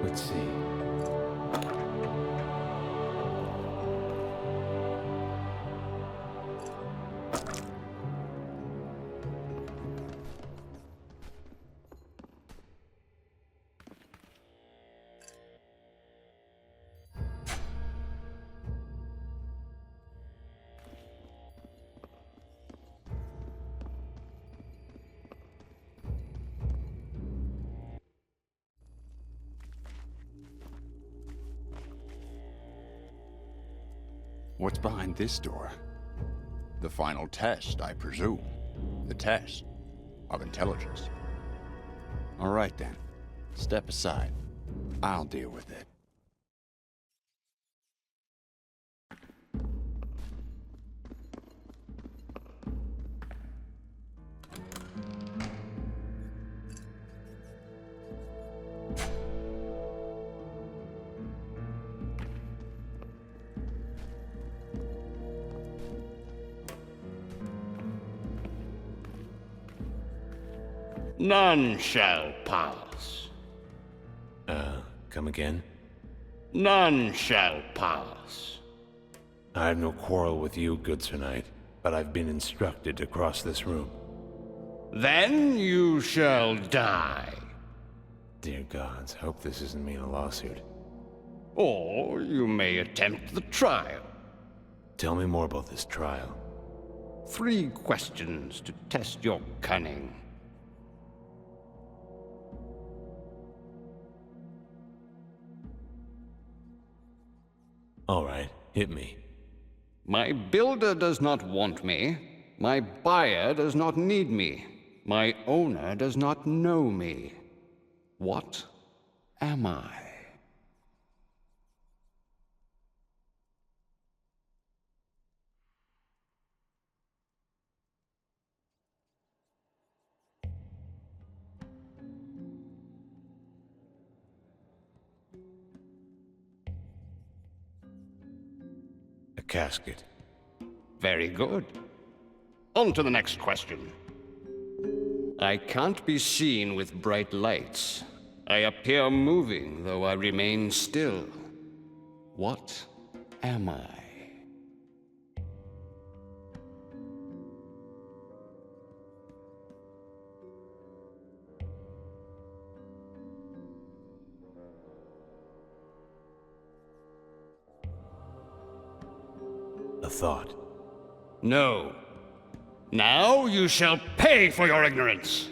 Let's see. What's behind this door? The final test, I presume. The test of intelligence. All right then. Step aside. I'll deal with it. None shall pass. Come again? None shall pass. I have no quarrel with you, good Sir Knight, but I've been instructed to cross this room. Then you shall die. Dear gods, hope this doesn't mean a lawsuit. Or you may attempt the trial. Tell me more about this trial. 3 questions to test your cunning. All right, hit me. My builder does not want me. My buyer does not need me. My owner does not know me. What am I? A casket. Very good. On to the next question. I can't be seen with bright lights. I appear moving, though I remain still. What am I? A thought. No. Now you shall pay for your ignorance.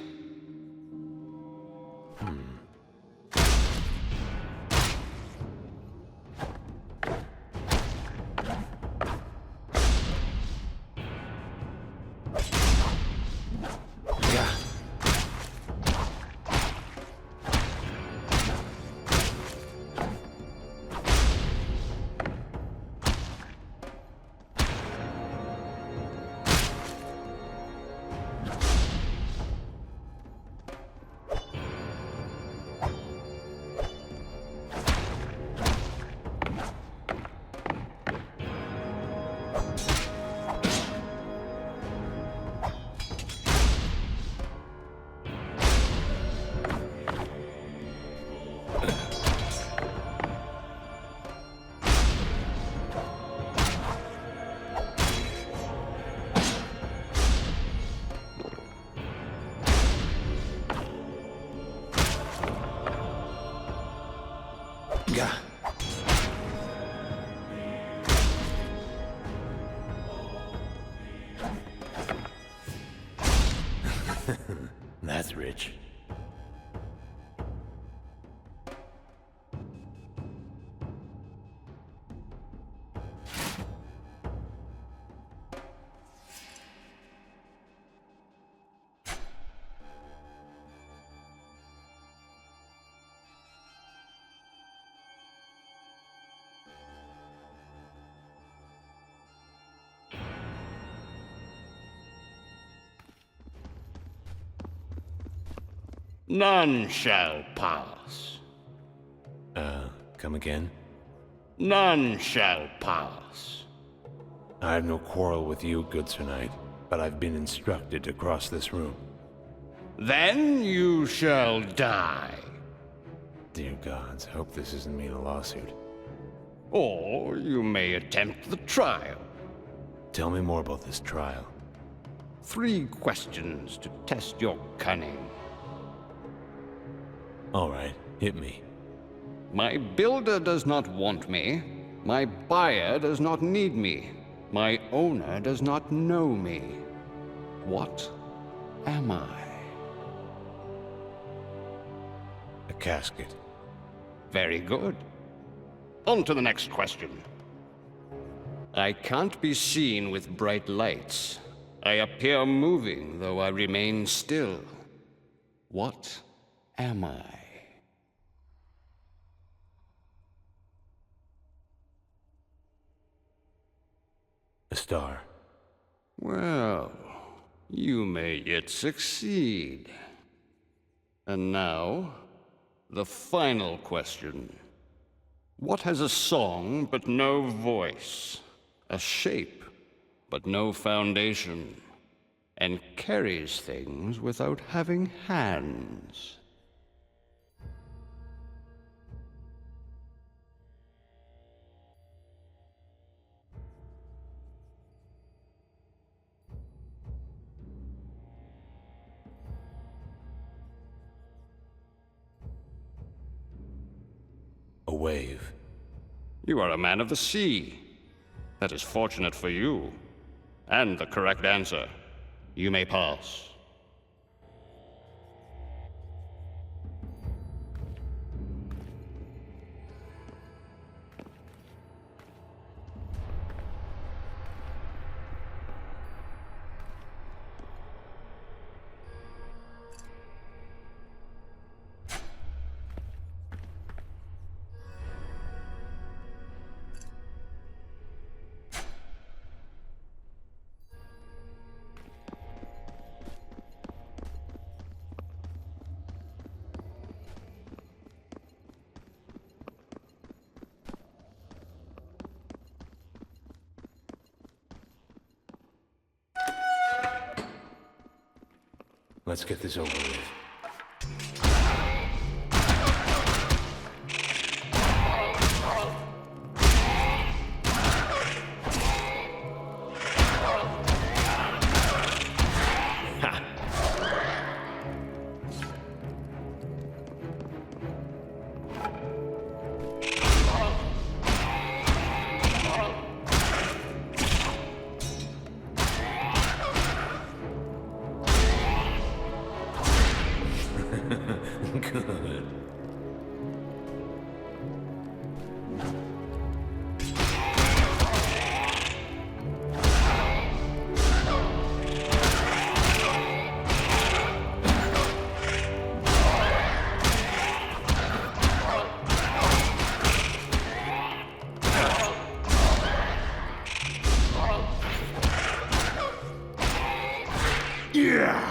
That's rich. None shall pass. Come again? None shall pass. I have no quarrel with you, good Sir Knight, but I've been instructed to cross this room. Then you shall die. Dear gods, I hope this doesn't mean a lawsuit. Or you may attempt the trial. Tell me more about this trial. 3 questions to test your cunning. All right, hit me. My builder does not want me. My buyer does not need me. My owner does not know me. What am I? A casket. Very good. On to the next question. I can't be seen with bright lights. I appear moving, though I remain still. What am I? A star. Well, you may yet succeed. And now, the final question. What has a song but no voice, a shape but no foundation, and carries things without having hands? A wave. You are a man of the sea. That is fortunate for you. And the correct answer. You may pass. Let's get this over with. Good. Yeah!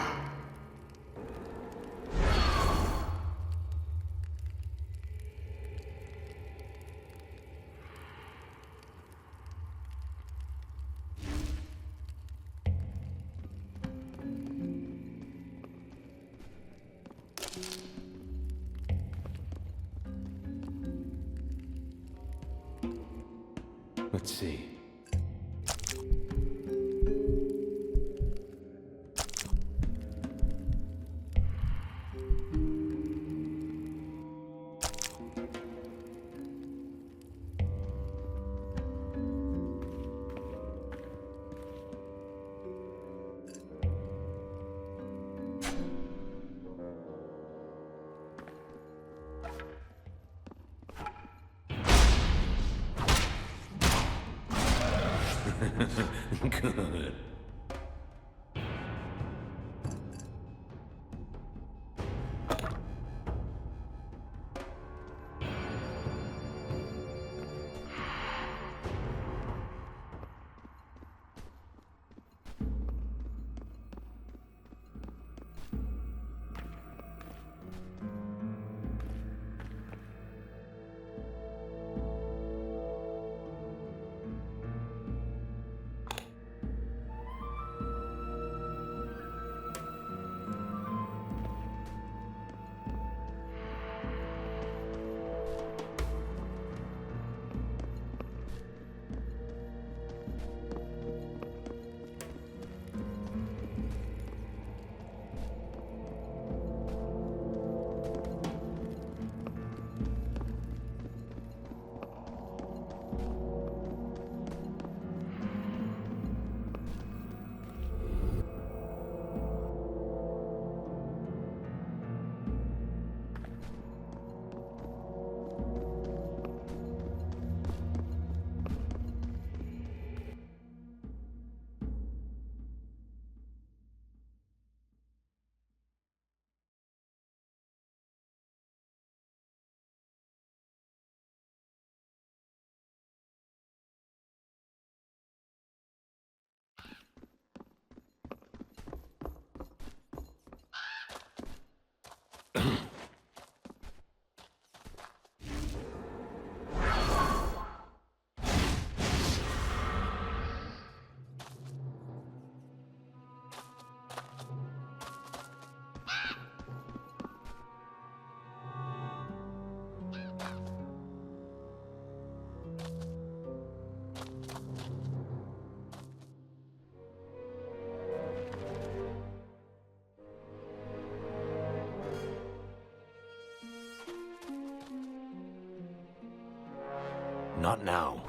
Let's see. Good. Not now.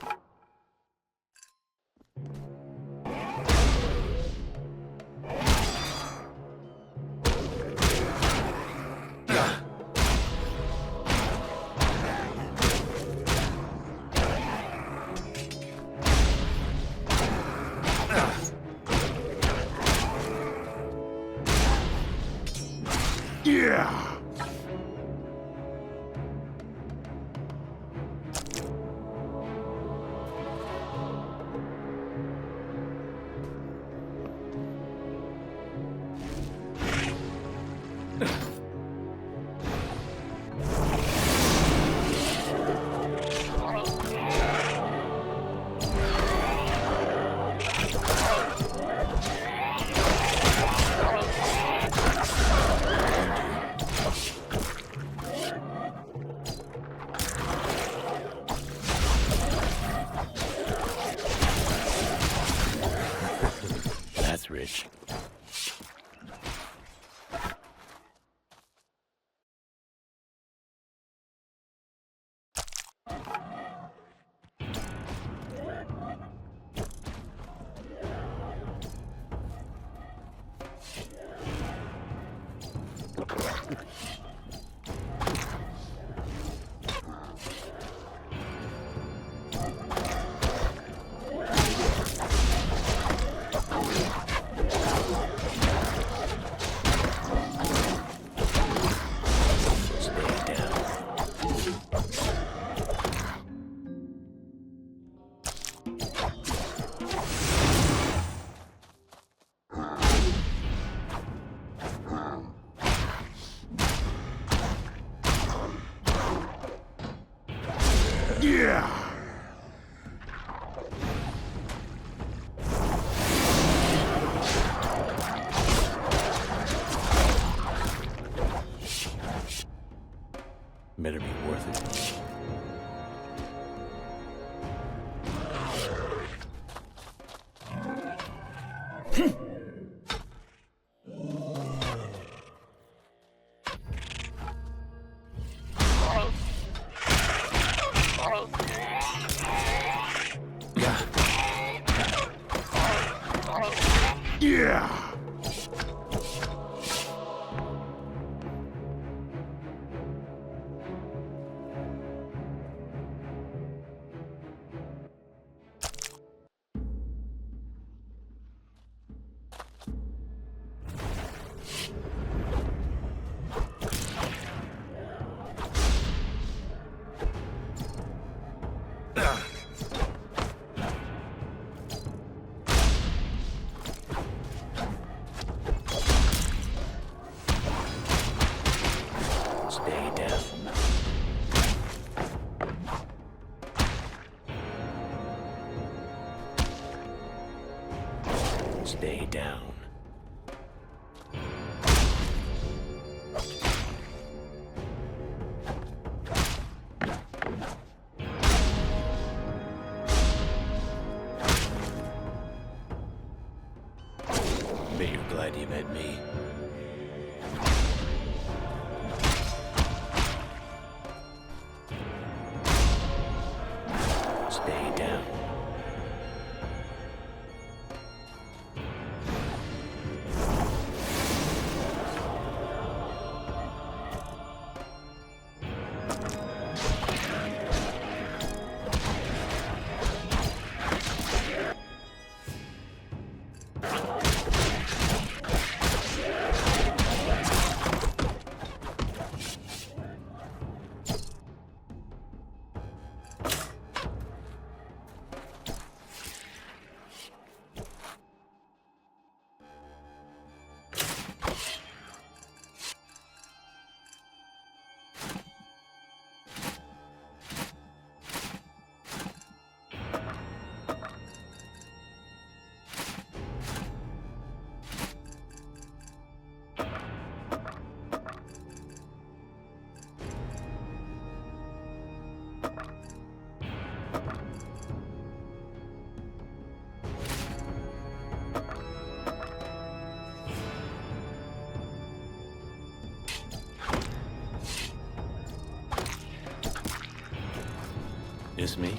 Yeah! That's rich. Yeah! Better be worth it. Yeah! Stay down. Bet you're glad you met me. Stay down. It's me.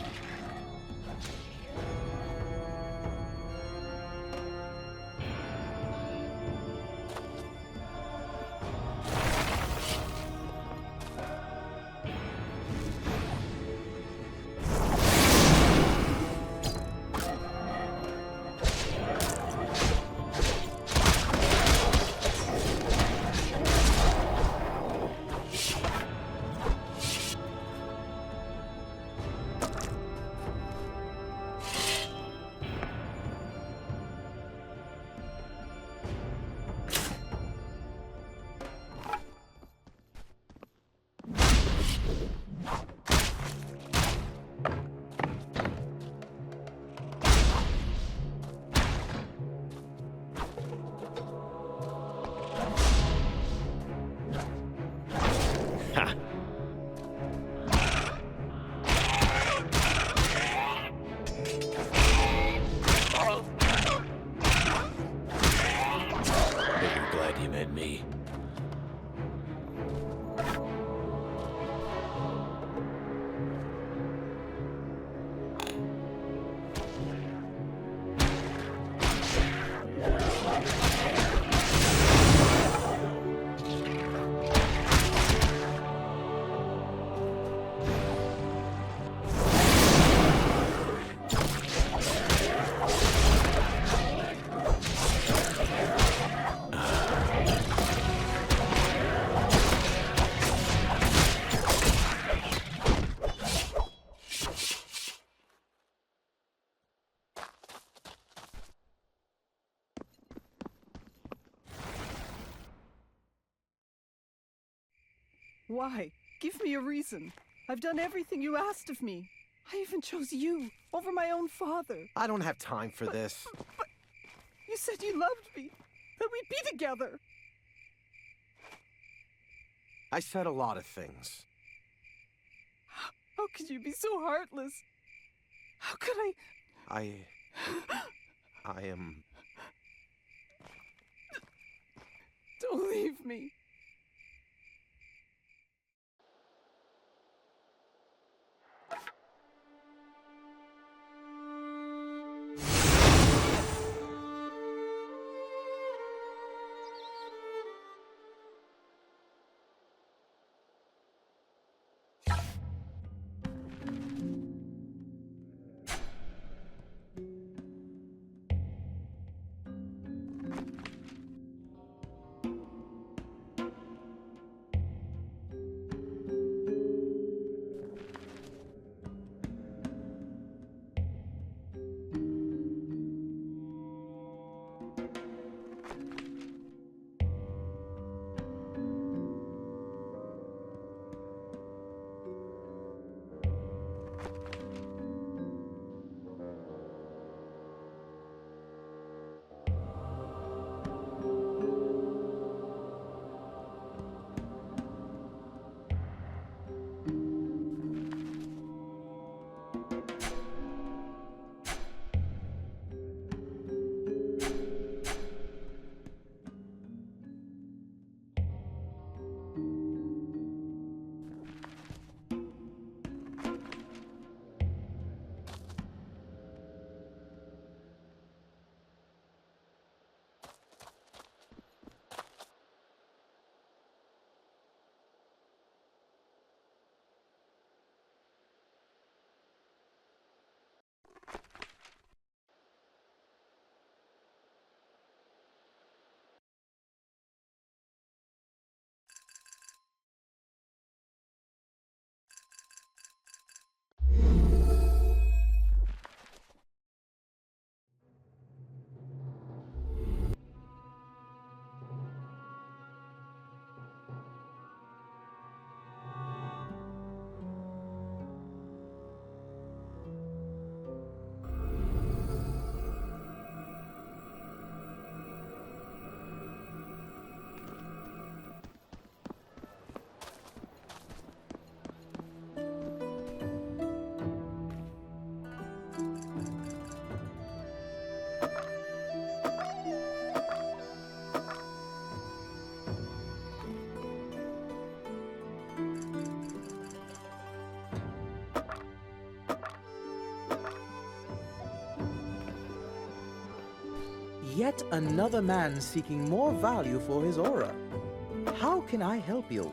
Why? Give me a reason. I've done everything you asked of me. I even chose you over my own father. I don't have time for this. But you said you loved me, that we'd be together. I said a lot of things. How could you be so heartless? How could I am... Don't leave me. Yet another man seeking more value for his aura. How can I help you?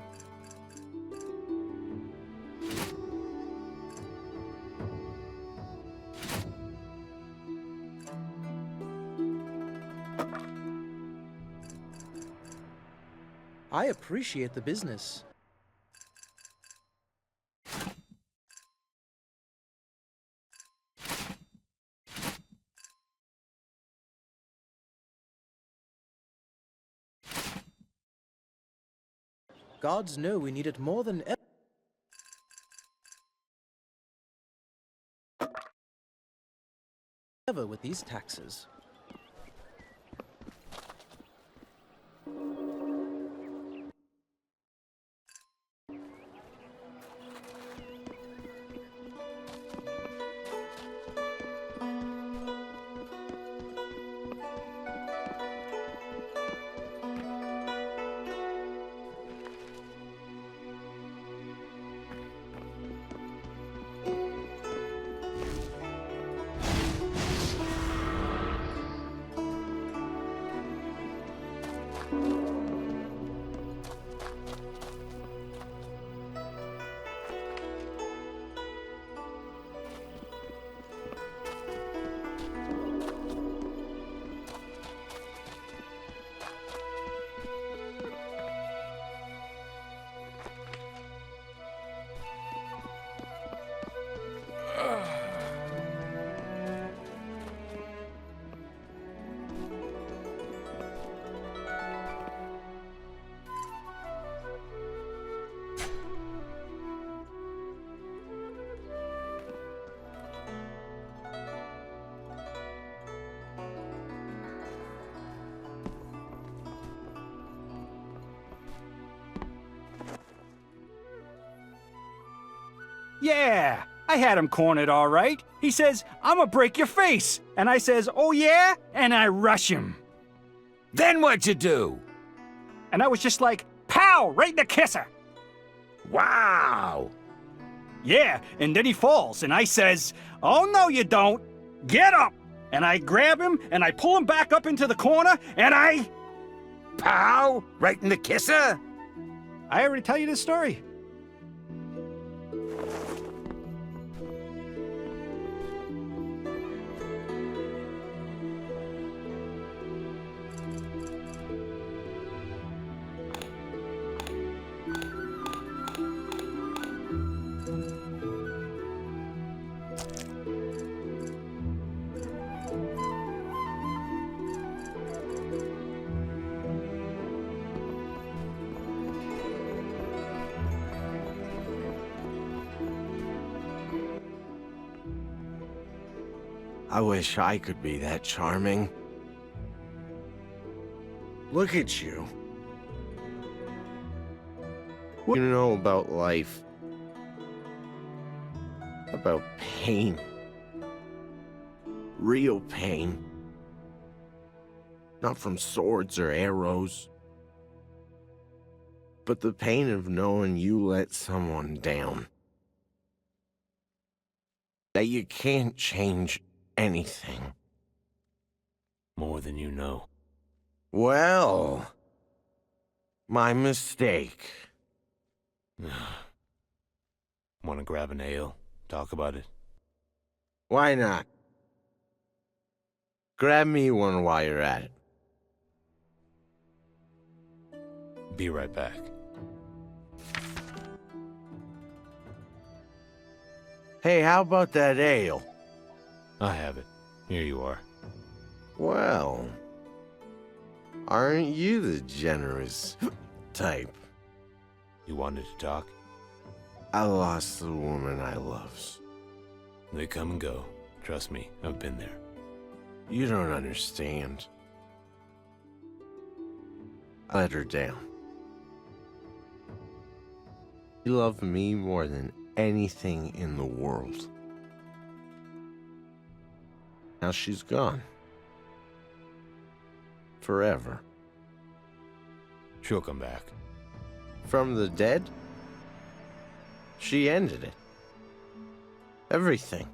I appreciate the business. Gods know we need it more than ever with these taxes. Yeah, I had him cornered all right. He says, "I'ma break your face." And I says, "Oh yeah?" And I rush him. Then what'd you do? And I was just like, pow, right in the kisser. Wow. Yeah, and then he falls, and I says, "Oh no you don't. Get up." And I grab him, and I pull him back up into the corner, and I... Pow, right in the kisser? I already tell you this story. I wish I could be that charming. Look at you. What do you know about life? About pain. Real pain. Not from swords or arrows. But the pain of knowing you let someone down. That you can't change anything. More than you know. Well, my mistake. Want to grab an ale? Talk about it? Why not? Grab me one while you're at it. Be right back. Hey, how about that ale? I have it. Here you are. Well, aren't you the generous type? You wanted to talk? I lost the woman I loved. They come and go. Trust me, I've been there. You don't understand. I let her down. She loved me more than anything in the world. Now she's gone. Forever. She'll come back. From the dead? She ended it. Everything.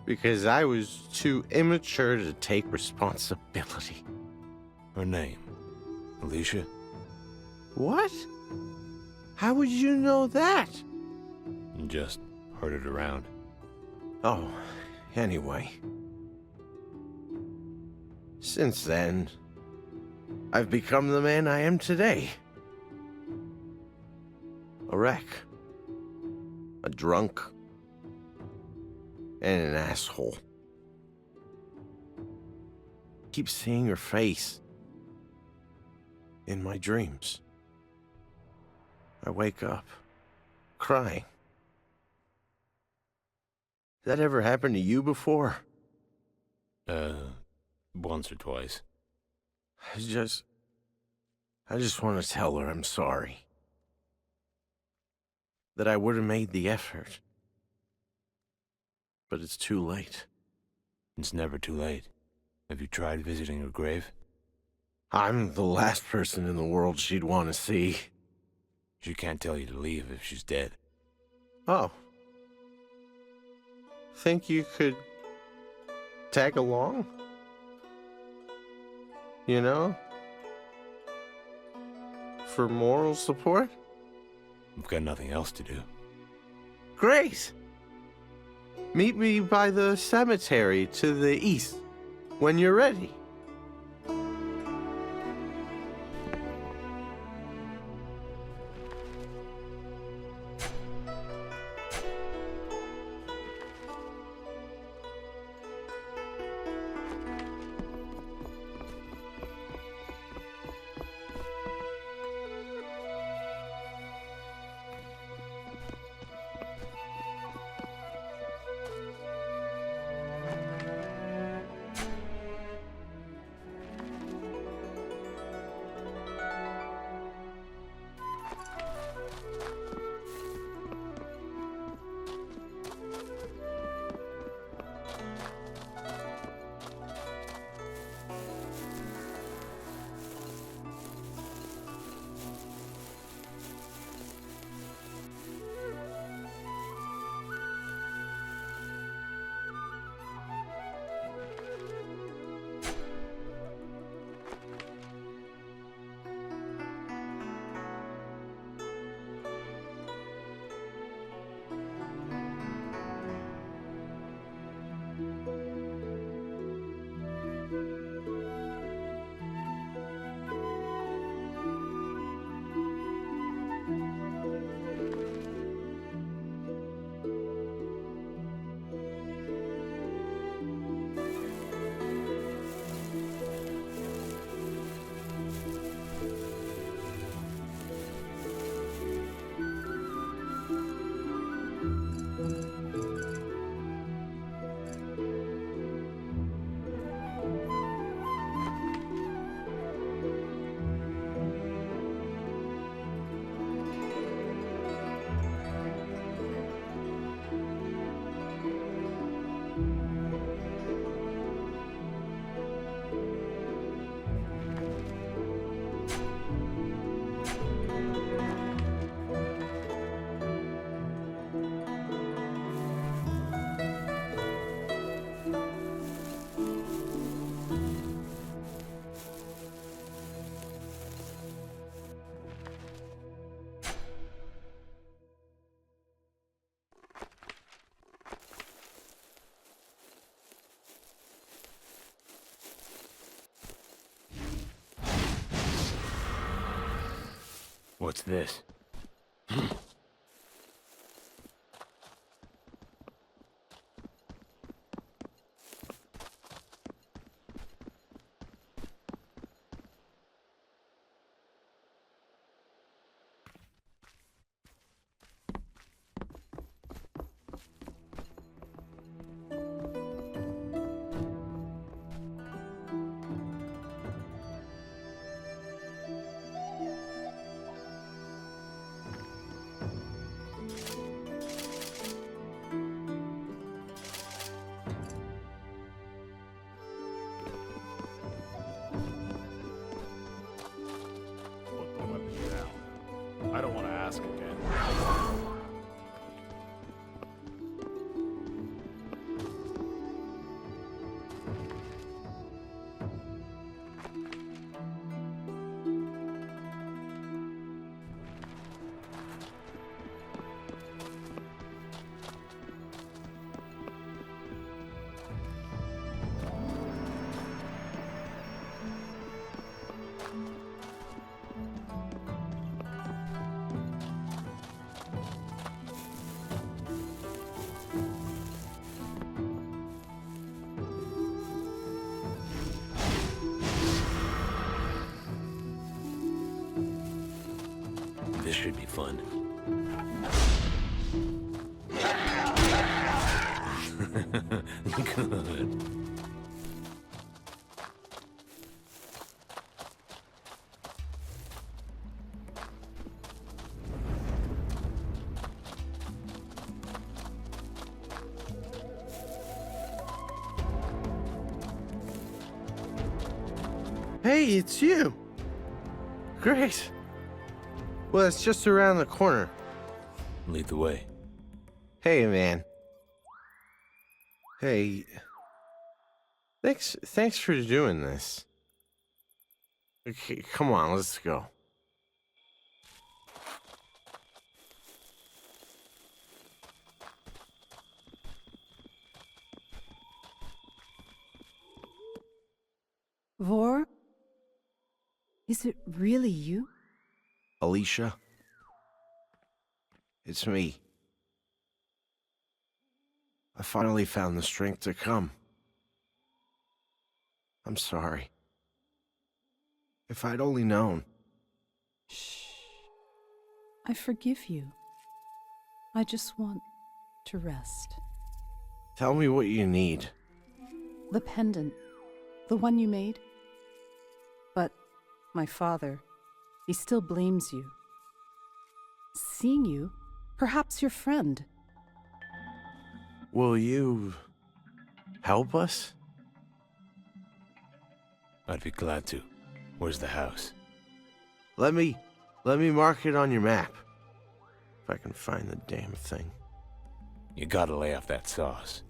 Because I was too immature to take responsibility. Her name? Alicia? What? How would you know that? Just heard it around. Oh, anyway. Since then, I've become the man I am today. A wreck. A drunk. And an asshole. Keep seeing her face. In my dreams. I wake up, crying. That ever happened to you before? Once or twice. I just want to tell her I'm sorry. That I would have made the effort. But it's too late. It's never too late. Have you tried visiting her grave? I'm the last person in the world she'd want to see. She can't tell you to leave if she's dead. Oh. Think you could tag along? You know? For moral support? I've got nothing else to do. Great! Meet me by the cemetery to the east when you're ready. What's this? should be fun. Good. Hey, it's you! Great! Well, it's just around the corner. Lead the way. Hey, man. Hey. Thanks for doing this. Okay, come on, let's go. Vor? Is it really you? Alicia? It's me. I finally found the strength to come. I'm sorry. If I'd only known. Shh. I forgive you. I just want to rest. Tell me what you need. The pendant. The one you made. But my father, he still blames you. Seeing you, perhaps your friend. Will you help us? I'd be glad to. Where's the house? Let me mark it on your map. If I can find the damn thing. You gotta lay off that sauce.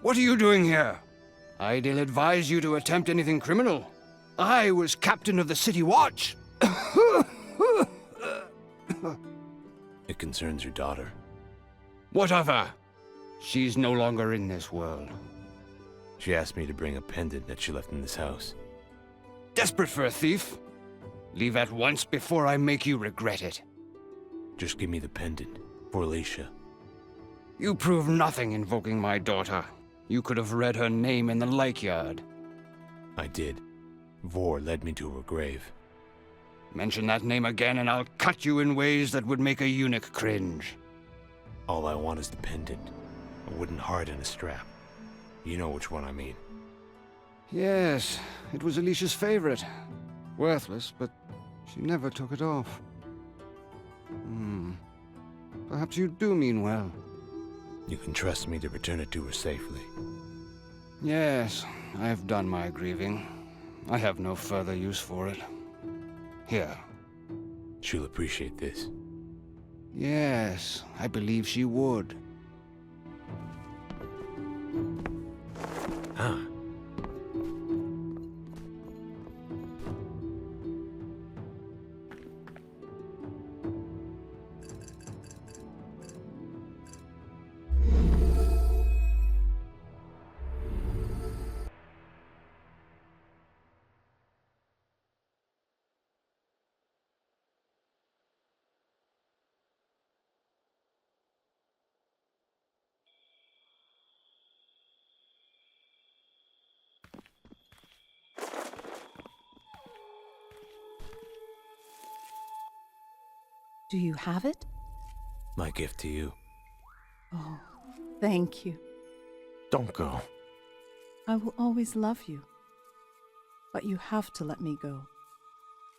What are you doing here? I'd ill-advise you to attempt anything criminal. I was captain of the city watch. It concerns your daughter. What of her? She's no longer in this world. She asked me to bring a pendant that she left in this house. Desperate for a thief? Leave at once before I make you regret it. Just give me the pendant, for Alicia. You prove nothing invoking my daughter. You could have read her name in the lake yard. I did. Vor led me to her grave. Mention that name again and I'll cut you in ways that would make a eunuch cringe. All I want is the pendant. A wooden heart and a strap. You know which one I mean. Yes, it was Alicia's favorite. Worthless, but she never took it off. Perhaps you do mean well. You can trust me to return it to her safely. Yes, I've done my grieving. I have no further use for it. Here. She'll appreciate this. Yes, I believe she would. Ah. Do you have it? My gift to you. Oh, thank you. Don't go. I will always love you. But you have to let me go.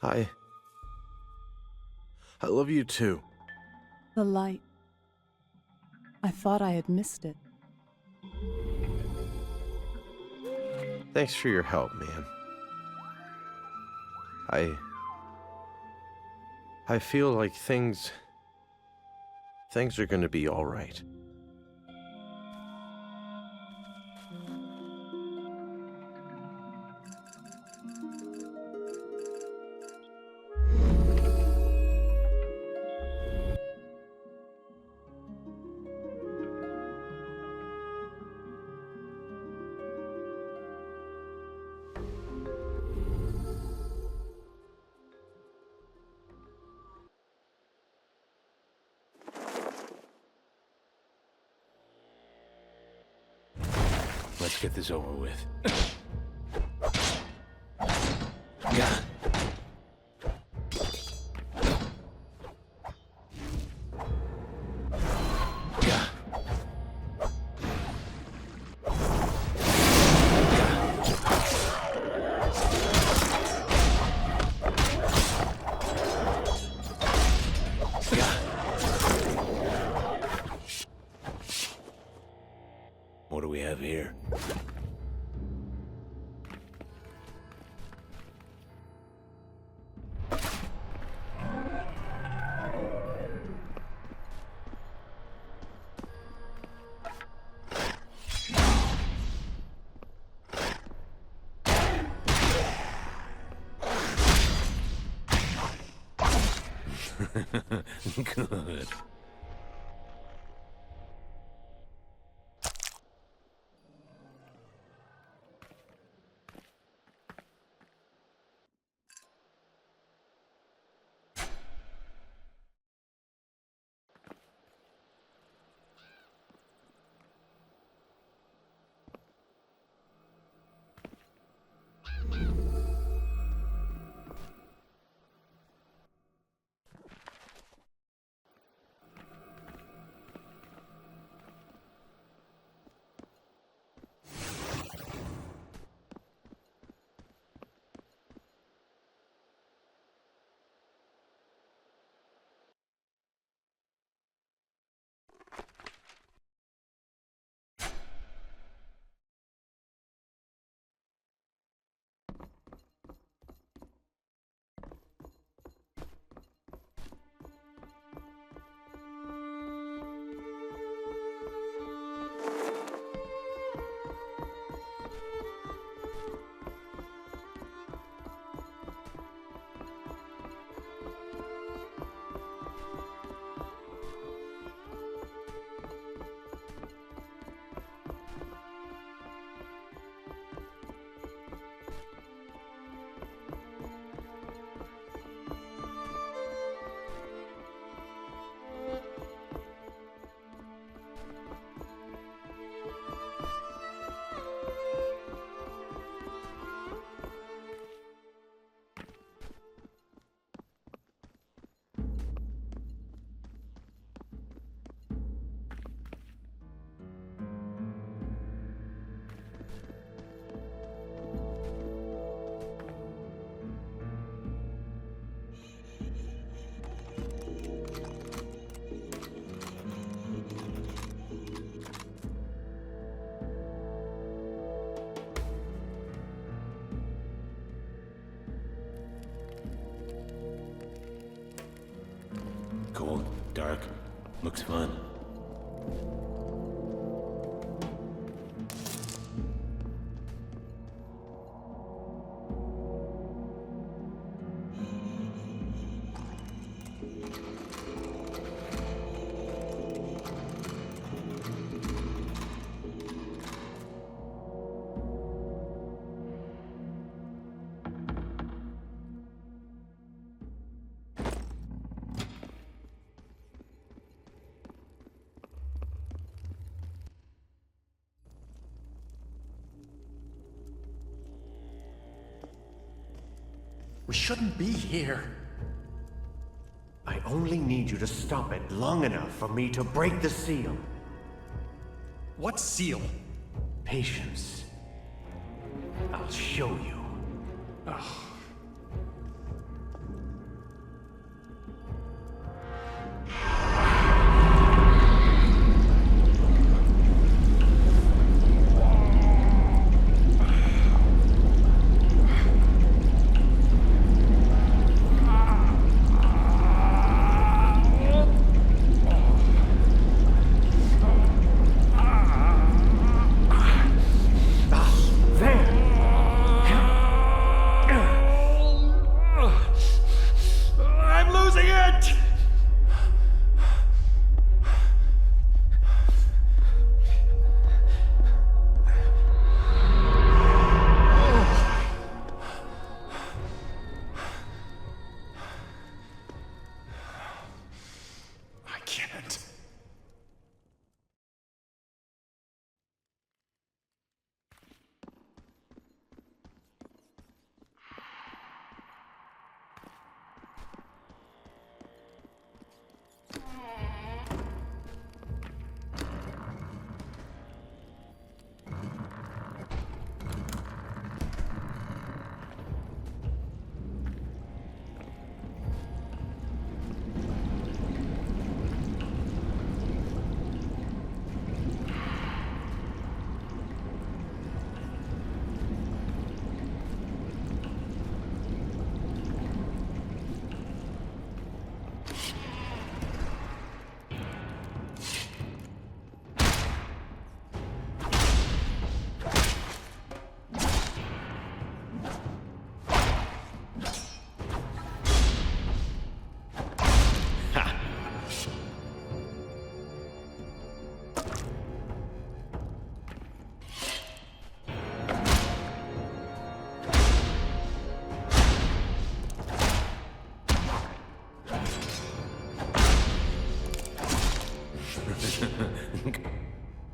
I love you too. The light. I thought I had missed it. Thanks for your help, man. I feel like things are gonna be all right. Let's get this over with. Yeah. What do we have here? Good. Cold, dark, looks fun. We shouldn't be here. I only need you to stop it long enough for me to break the seal. What seal? Patience. I'll show you. Ugh.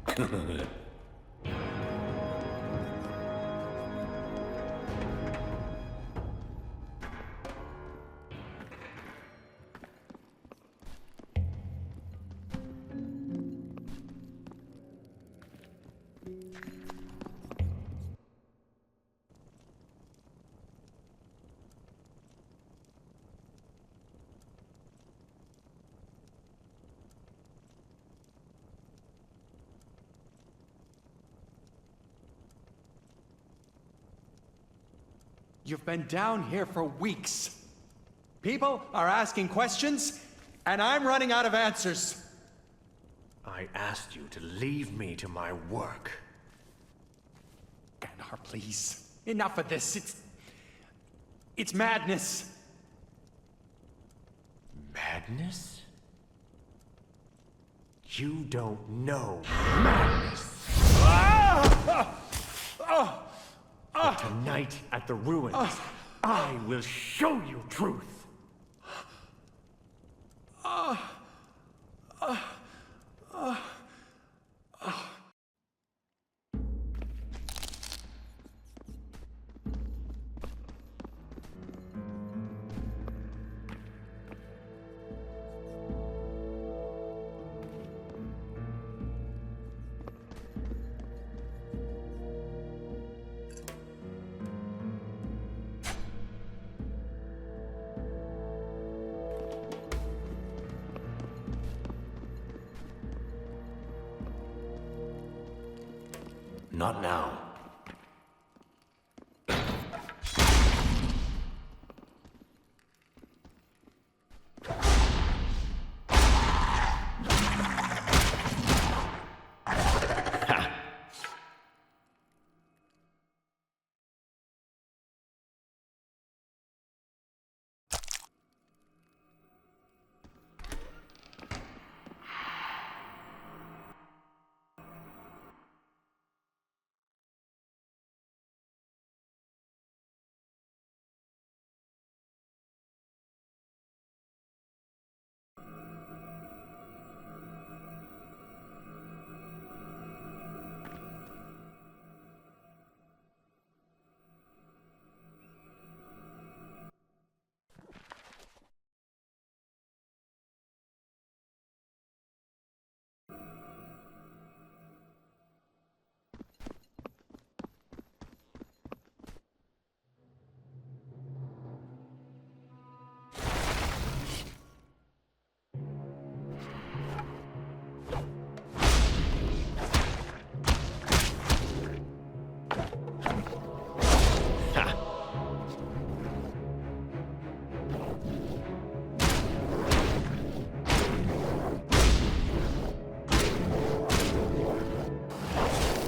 Good. You've been down here for weeks. People are asking questions, and I'm running out of answers. I asked you to leave me to my work. Ganar, please. Enough of this. It's madness. Madness? You don't know madness. But tonight at the ruins, I will show you truth. Not now.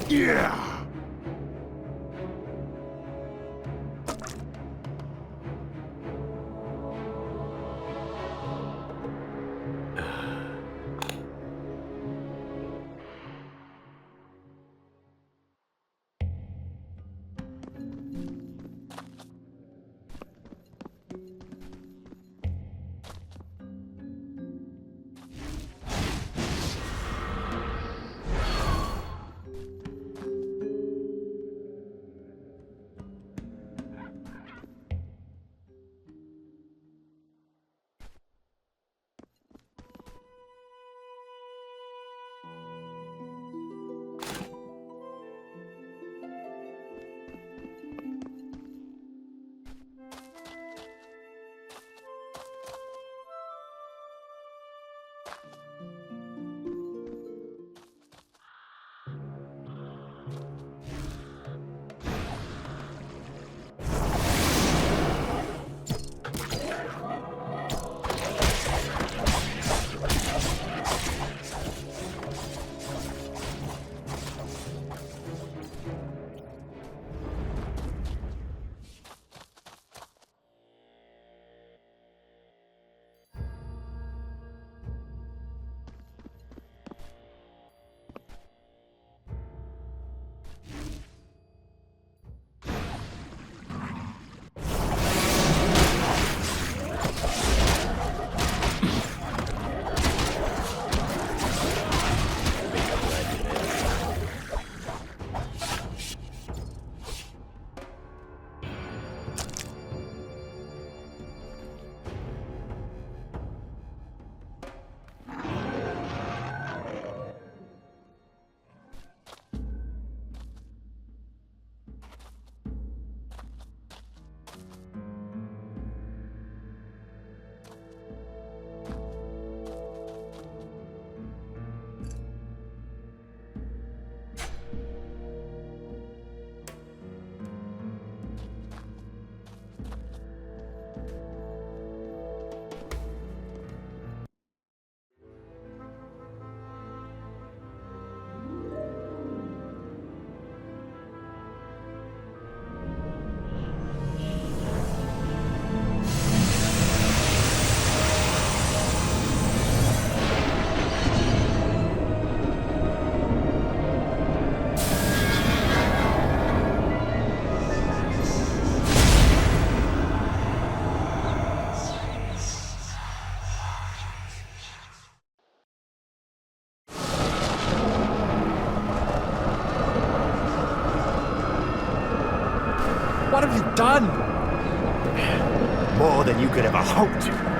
Yeah! done? More than you could ever hope to.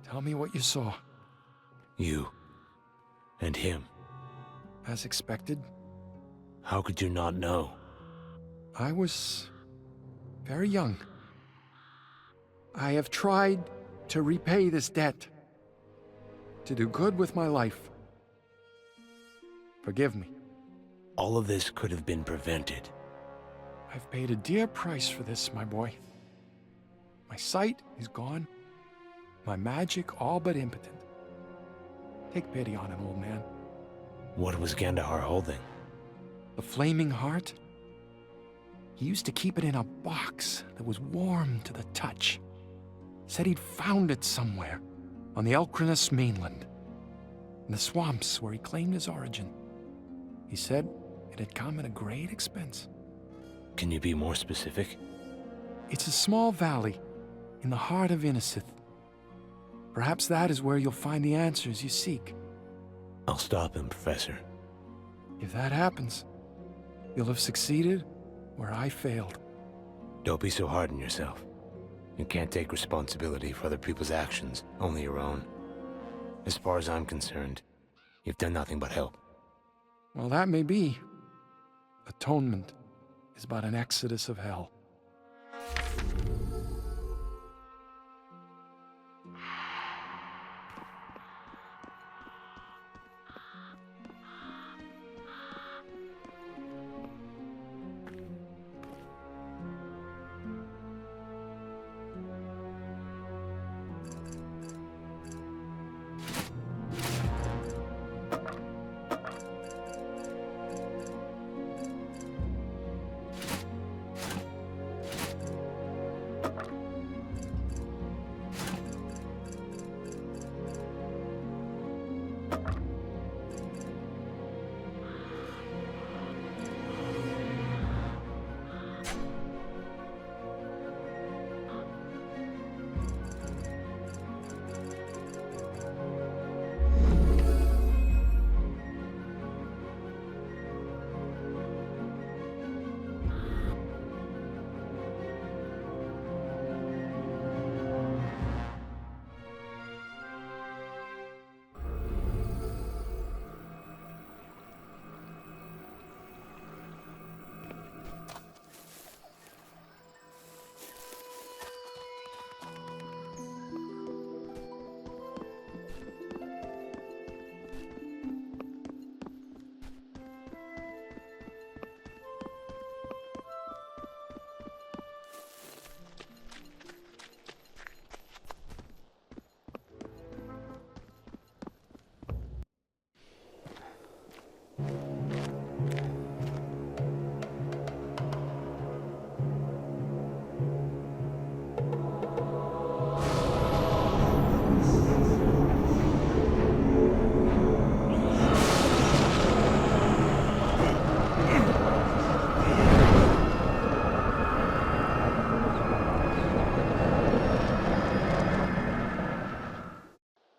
Tell me what you saw. You. And him. As expected, How could you not know? I was very young. I have tried to repay this debt, to do good with my life. Forgive me. All of this could have been prevented. I've paid a dear price for this, my boy. My sight is gone, my magic all but impotent. Take pity on an old man. What was Gandahar holding? The flaming heart? He used to keep it in a box that was warm to the touch. Said he'd found it somewhere on the Elkrinus mainland, in the swamps where he claimed his origin. He said it had come at a great expense. Can you be more specific? It's a small valley in the heart of Innisith. Perhaps that is where you'll find the answers you seek. I'll stop him, Professor. If that happens, you'll have succeeded where I failed. Don't be so hard on yourself. You can't take responsibility for other people's actions, only your own. As far as I'm concerned, you've done nothing but help. Well, that may be. Atonement is but an exodus of hell.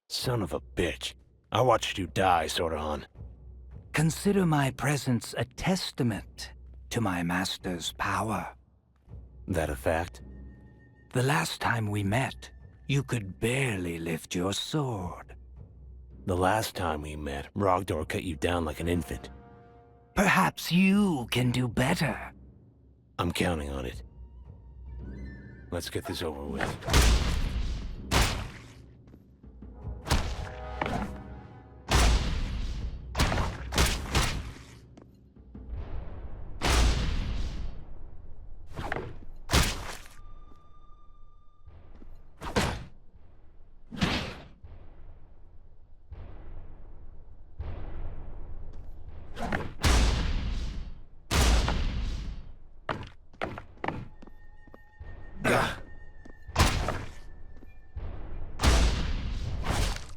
Son of a bitch. I watched you die, Sorahan. Consider my presence a testament to my master's power. That a fact? The last time we met, you could barely lift your sword. The last time we met, Rogdor cut you down like an infant. Perhaps you can do better. I'm counting on it. Let's get this over with.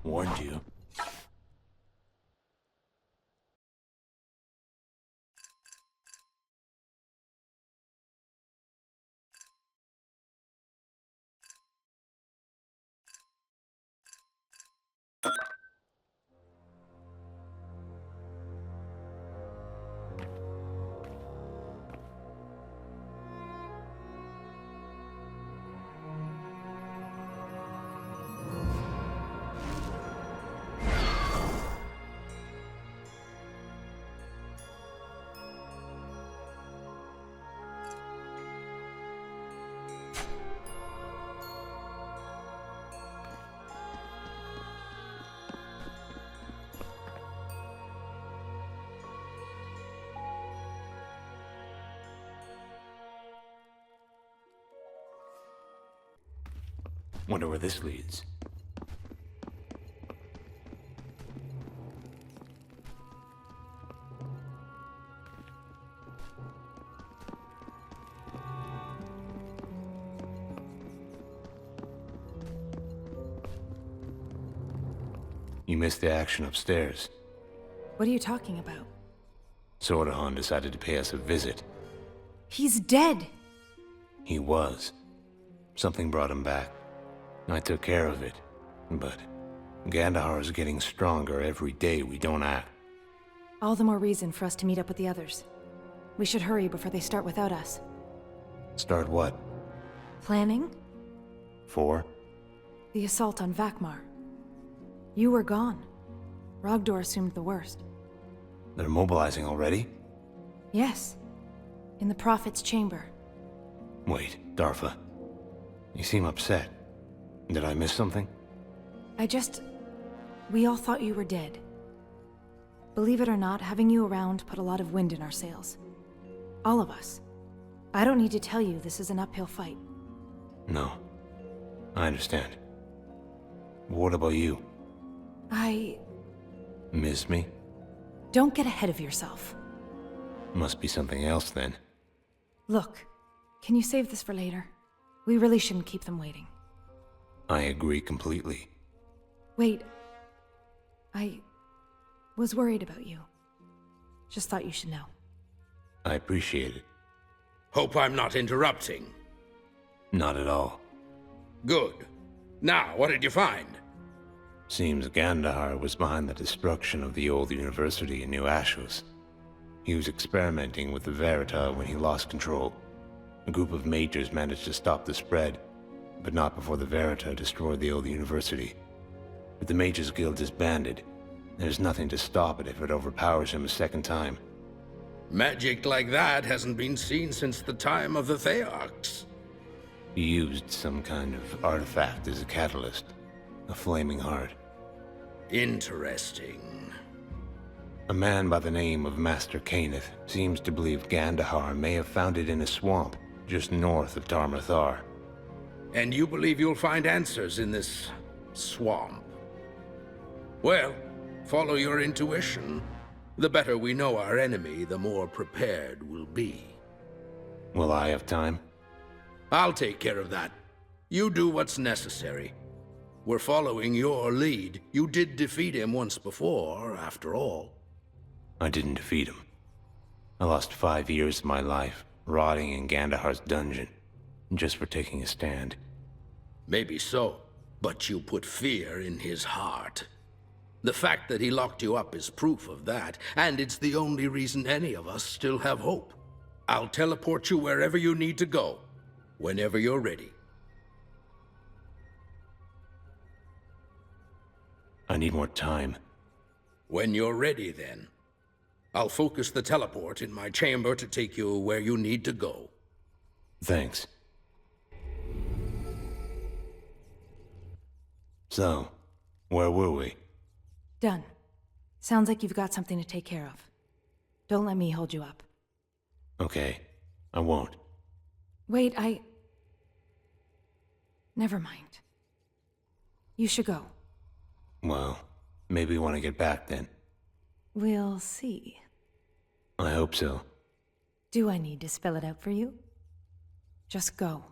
Warned you. Wonder where this leads. You missed the action upstairs. What are you talking about? Sordahan decided to pay us a visit. He's dead! He was. Something brought him back. I took care of it. But Gandahar is getting stronger every day we don't act. All the more reason for us to meet up with the others. We should hurry before they start without us. Start what? Planning? For? The assault on Vakmar. You were gone. Rogdor assumed the worst. They're mobilizing already? Yes. In the Prophet's chamber. Wait, Darfa. You seem upset. Did I miss something? We all thought you were dead. Believe it or not, having you around put a lot of wind in our sails. All of us. I don't need to tell you this is an uphill fight. No. I understand. What about you? Miss me? Don't get ahead of yourself. Must be something else then. Look, can you save this for later? We really shouldn't keep them waiting. I agree completely. Wait. I was worried about you. Just thought you should know. I appreciate it. Hope I'm not interrupting. Not at all. Good. Now, what did you find? Seems Gandahar was behind the destruction of the old university in New Ashos. He was experimenting with the Verita when he lost control. A group of mages managed to stop the spread, but not before the Verita destroyed the old university. But the Mages Guild disbanded. There's nothing to stop it if it overpowers him a second time. Magic like that hasn't been seen since the time of the Thearchs. He used some kind of artifact as a catalyst. A flaming heart. Interesting. A man by the name of Master Kenneth seems to believe Gandahar may have found it in a swamp just north of Tarmathar. And you believe you'll find answers in this swamp? Well, follow your intuition. The better we know our enemy, the more prepared we'll be. Will I have time? I'll take care of that. You do what's necessary. We're following your lead. You did defeat him once before, after all. I didn't defeat him. I lost 5 years of my life, rotting in Gandahar's dungeon, just for taking a stand. Maybe so, but you put fear in his heart. The fact that he locked you up is proof of that, and it's the only reason any of us still have hope. I'll teleport you wherever you need to go, whenever you're ready. I need more time. When you're ready, then. I'll focus the teleport in my chamber to take you where you need to go. Thanks. So, where were we? Done. Sounds like you've got something to take care of. Don't let me hold you up. Okay, I won't. Wait, Never mind. You should go. Well, maybe we want to get back then. We'll see. I hope so. Do I need to spell it out for you? Just go.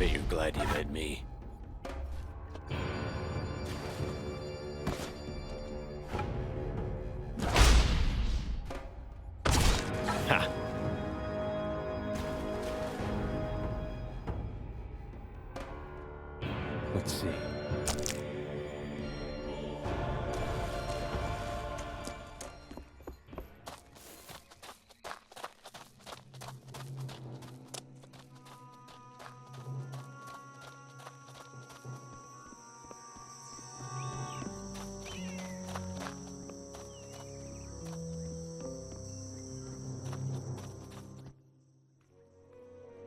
Bet you're glad you met me. Ha! Let's see.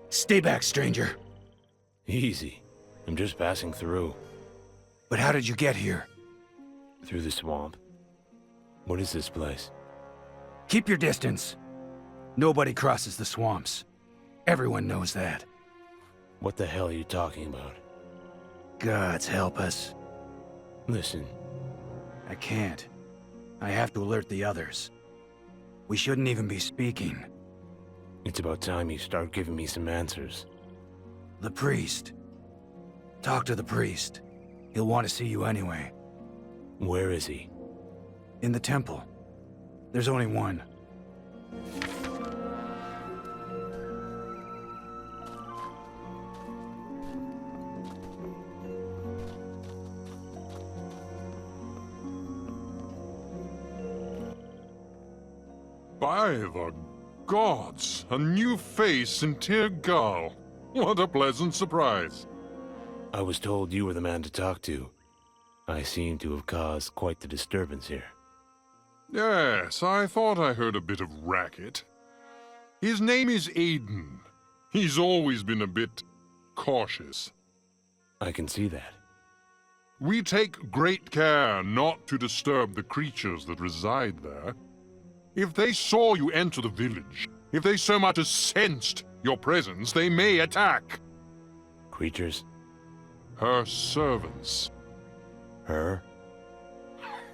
Stay back, stranger. Easy. I'm just passing through. But how did you get here? Through the swamp. What is this place? Keep your distance. Nobody crosses the swamps. Everyone knows that. What the hell are you talking about? Gods help us. Listen. I can't. I have to alert the others. We shouldn't even be speaking. It's about time you start giving me some answers. The priest. Talk to the priest. He'll want to see you anyway. Where is he? In the temple. There's only one. By the gods, a new face in Tirgal. What a pleasant surprise. I was told you were the man to talk to. I seem to have caused quite the disturbance here. Yes, I thought I heard a bit of racket. His name is Aiden. He's always been a bit cautious. I can see that. We take great care not to disturb the creatures that reside there. If they saw you enter the village, if they so much as sensed your presence, they may attack. Creatures? Her servants. Her?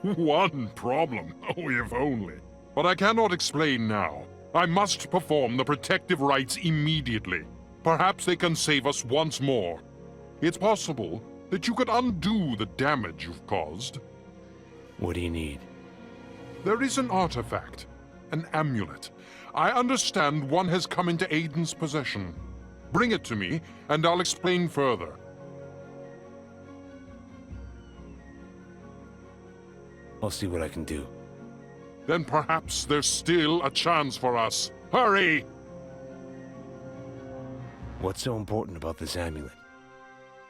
One problem. Oh, if only. But I cannot explain now. I must perform the protective rites immediately. Perhaps they can save us once more. It's possible that you could undo the damage you've caused. What do you need? There is an artifact, an amulet. I understand one has come into Aiden's possession. Bring it to me, and I'll explain further. I'll see what I can do. Then perhaps there's still a chance for us. Hurry! What's so important about this amulet?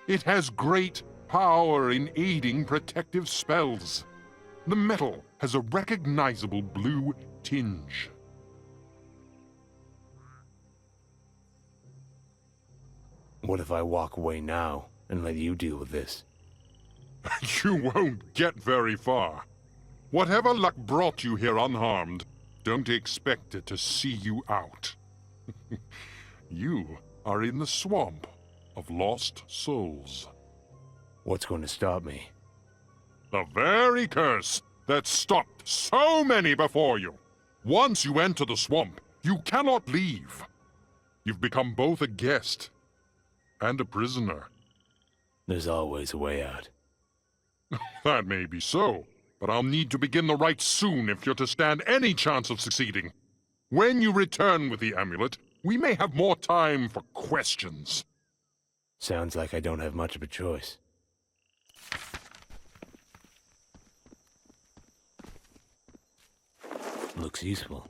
It has great power in aiding protective spells. The metal has a recognizable blue tinge. What if I walk away now and let you deal with this? You won't get very far. Whatever luck brought you here unharmed, don't expect it to see you out. You are in the swamp of lost souls. What's going to stop me? The very curse that stopped so many before you. Once you enter the swamp, you cannot leave. You've become both a guest and a prisoner. There's always a way out. That may be so, but I'll need to begin the rites soon if you're to stand any chance of succeeding. When you return with the amulet, we may have more time for questions. Sounds like I don't have much of a choice. Looks useful.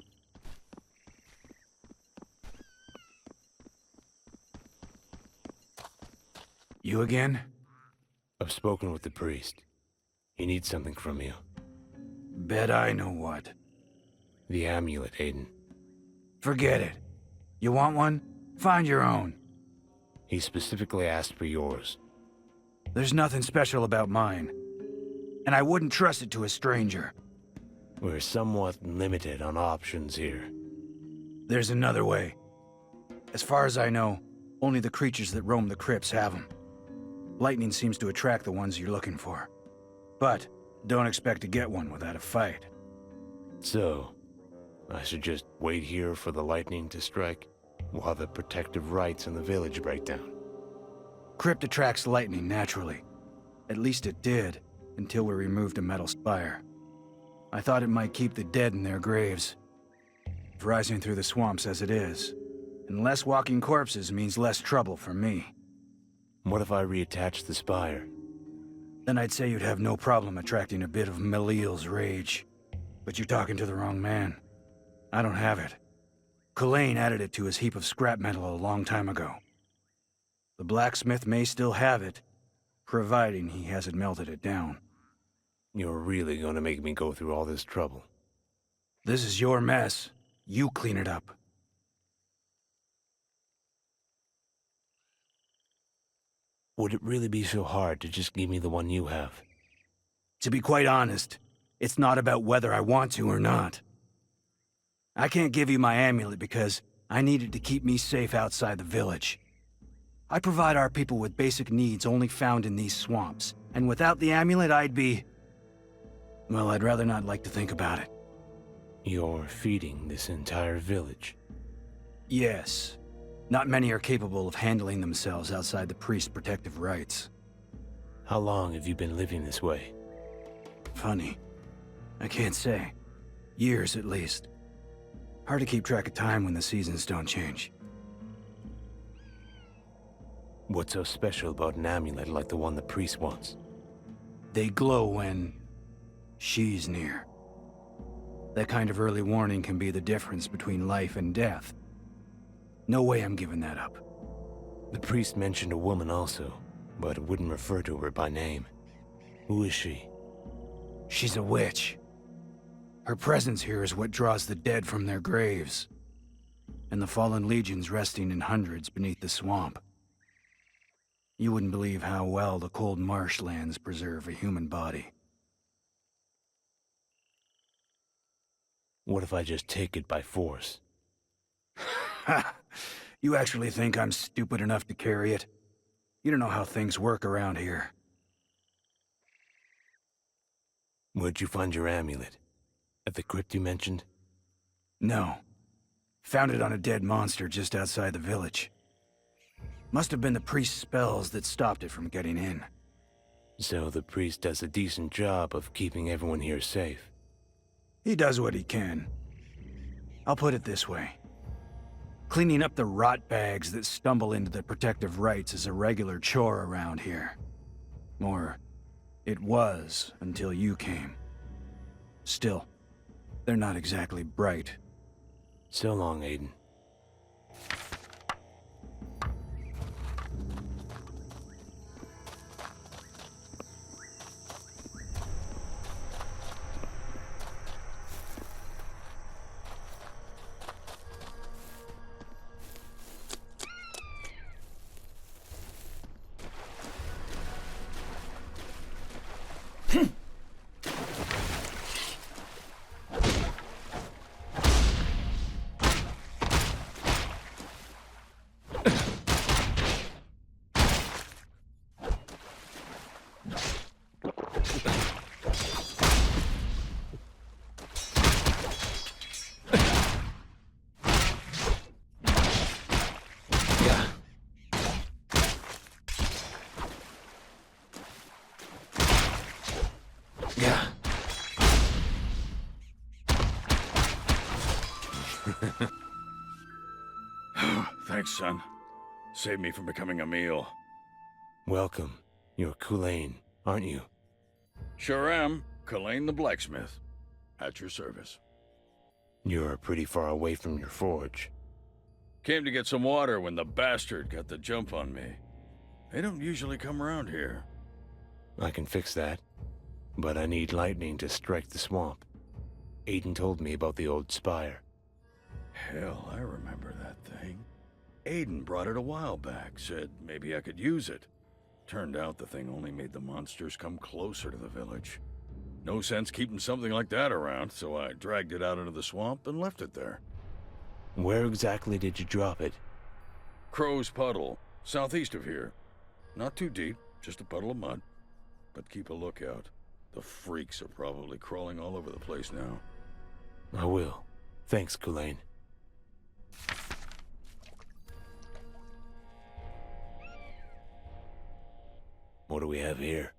You again? I've spoken with the priest. He needs something from you. Bet I know what. The amulet, Aiden. Forget it. You want one? Find your own. He specifically asked for yours. There's nothing special about mine. And I wouldn't trust it to a stranger. We're somewhat limited on options here. There's another way. As far as I know, only the creatures that roam the crypts have them. Lightning seems to attract the ones you're looking for. But don't expect to get one without a fight. So, I should just wait here for the lightning to strike, while the protective rites in the village break down. Crypt attracts lightning naturally. At least it did, until we removed a metal spire. I thought it might keep the dead in their graves. Rising through the swamps as it is, and less walking corpses means less trouble for me. What if I reattach the spire? Then I'd say you'd have no problem attracting a bit of Meliel's rage. But you're talking to the wrong man. I don't have it. Kulain added it to his heap of scrap metal a long time ago. The blacksmith may still have it, providing he hasn't melted it down. You're really gonna make me go through all this trouble? This is your mess. You clean it up. Would it really be so hard to just give me the one you have? To be quite honest, it's not about whether I want to or not. I can't give you my amulet because I need it to keep me safe outside the village. I provide our people with basic needs only found in these swamps, and without the amulet I'd be... well, I'd rather not like to think about it. You're feeding this entire village? Yes. Not many are capable of handling themselves outside the priest's protective rites. How long have you been living this way? Funny. I can't say. Years, at least. Hard to keep track of time when the seasons don't change. What's so special about an amulet like the one the priest wants? They glow when... she's near. That kind of early warning can be the difference between life and death. No way I'm giving that up. The priest mentioned a woman also, but wouldn't refer to her by name. Who is she? She's a witch. Her presence here is what draws the dead from their graves, and the fallen legions resting in hundreds beneath the swamp. You wouldn't believe how well the cold marshlands preserve a human body. What if I just take it by force? Ha! You actually think I'm stupid enough to carry it? You don't know how things work around here. Where'd you find your amulet? At the crypt you mentioned? No. Found it on a dead monster just outside the village. Must have been the priest's spells that stopped it from getting in. So the priest does a decent job of keeping everyone here safe. He does what he can. I'll put it this way. Cleaning up the rot bags that stumble into the protective rites is a regular chore around here. Or, it was until you came. Still, they're not exactly bright. So long, Aiden. Thanks, son. Saved me from becoming a meal. Welcome. You're Kulain, aren't you? Sure am. Kulain the blacksmith. At your service. You're pretty far away from your forge. Came to get some water when the bastard got the jump on me. They don't usually come around here. I can fix that. But I need lightning to strike the swamp. Aiden told me about the old spire. Hell, I remember that thing. Aiden brought it a while back, said maybe I could use it. Turned out the thing only made the monsters come closer to the village. No sense keeping something like that around, so I dragged it out into the swamp and left it there. Where exactly did you drop it? Crow's Puddle, southeast of here. Not too deep, just a puddle of mud. But keep a lookout. The freaks are probably crawling all over the place now. I will. Thanks, Kulain. What do we have here?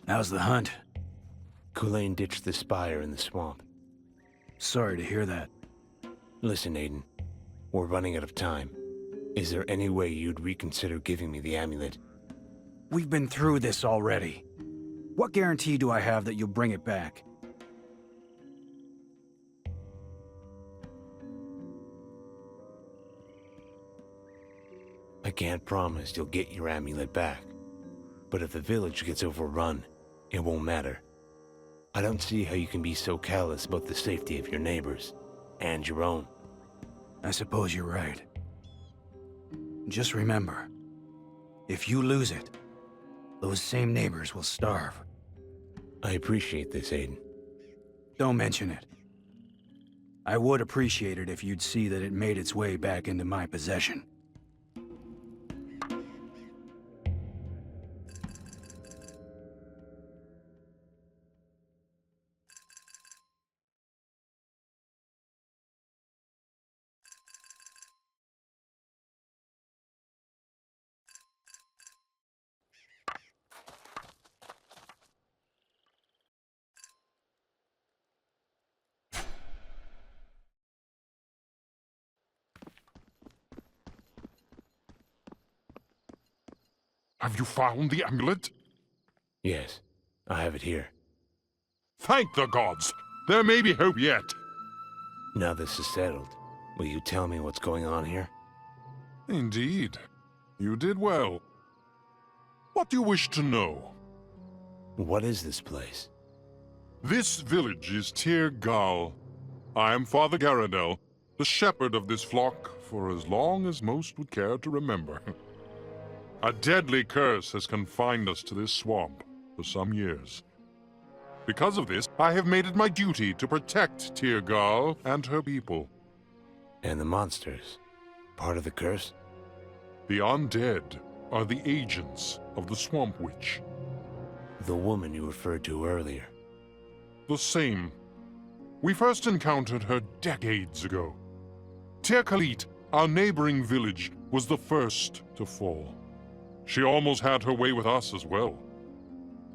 How's the hunt? Kulain ditched the spire in the swamp. Sorry to hear that. Listen, Aiden. We're running out of time. Is there any way you'd reconsider giving me the amulet? We've been through this already. What guarantee do I have that you'll bring it back? I can't promise you'll get your amulet back. But if the village gets overrun, it won't matter. I don't see how you can be so callous about the safety of your neighbors, and your own. I suppose you're right. Just remember, if you lose it, those same neighbors will starve. I appreciate this, Aiden. Don't mention it. I would appreciate it if you'd see that it made its way back into my possession. Have you found the amulet? Yes, I have it here. Thank the gods! There may be hope yet. Now this is settled, will you tell me what's going on here? Indeed. You did well. What do you wish to know? What is this place? This village is Tir Gal. I am Father Garadel, the shepherd of this flock for as long as most would care to remember. A deadly curse has confined us to this swamp for some years. Because of this, I have made it my duty to protect Tir Gal and her people. And the monsters? Part of the curse? The undead are the agents of the Swamp Witch. The woman you referred to earlier. The same. We first encountered her decades ago. Tir Khalit, our neighboring village, was the first to fall. She almost had her way with us as well.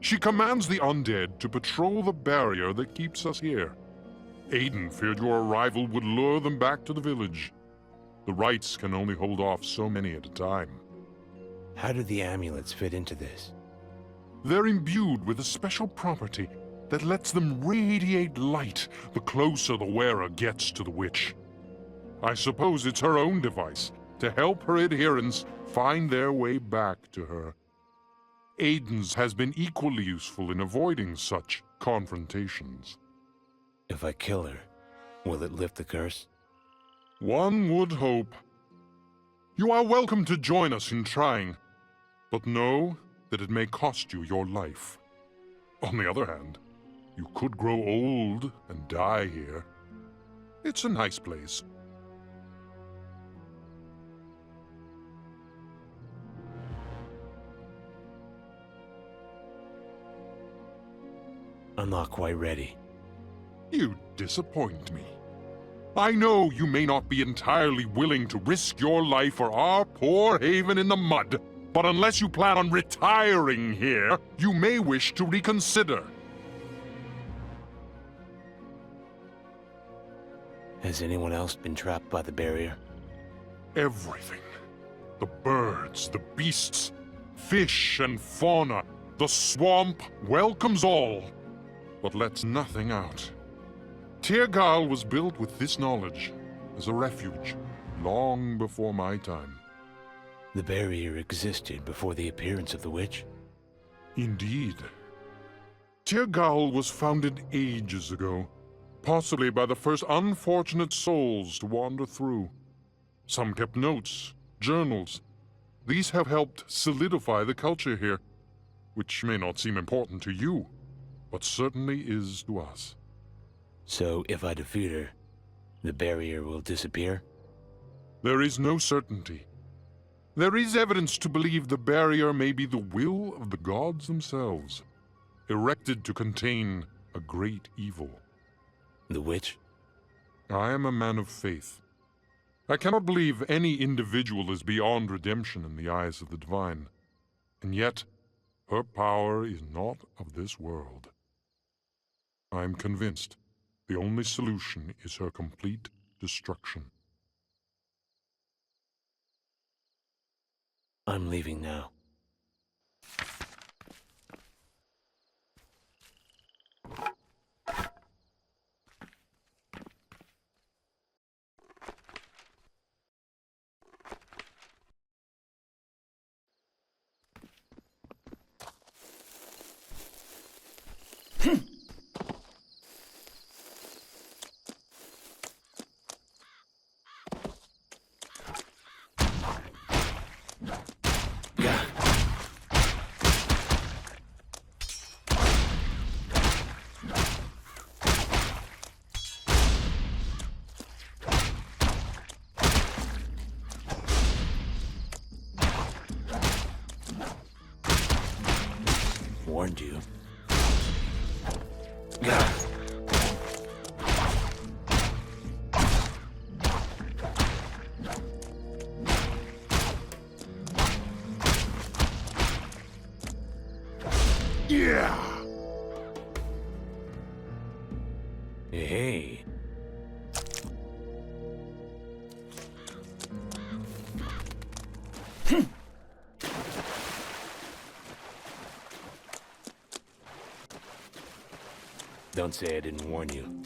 She commands the undead to patrol the barrier that keeps us here. Aiden feared your arrival would lure them back to the village. The rites can only hold off so many at a time. How do the amulets fit into this? They're imbued with a special property that lets them radiate light the closer the wearer gets to the witch. I suppose it's her own device to help her adherents find their way back to her. Aiden's has been equally useful in avoiding such confrontations. If I kill her, will it lift the curse? One would hope. You are welcome to join us in trying, but know that it may cost you your life. On the other hand, you could grow old and die here. It's a nice place. I'm not quite ready. You disappoint me. I know you may not be entirely willing to risk your life for our poor haven in the mud, but unless you plan on retiring here, you may wish to reconsider. Has anyone else been trapped by the barrier? Everything. The birds, the beasts, fish and fauna. The swamp welcomes all, but lets nothing out. Tir Gal was built with this knowledge as a refuge long before my time. The barrier existed before the appearance of the witch? Indeed. Tir Gal was founded ages ago, possibly by the first unfortunate souls to wander through. Some kept notes, journals. These have helped solidify the culture here, which may not seem important to you, but certainly is to us. So if I defeat her, the barrier will disappear? There is no certainty. There is evidence to believe the barrier may be the will of the gods themselves, erected to contain a great evil. The witch? I am a man of faith. I cannot believe any individual is beyond redemption in the eyes of the divine, and yet her power is not of this world. I am convinced the only solution is her complete destruction. I'm leaving now. Warned you. Yeah! Hey. Don't say I didn't warn you.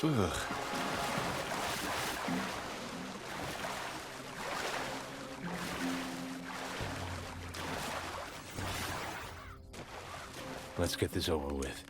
Ugh. Let's get this over with.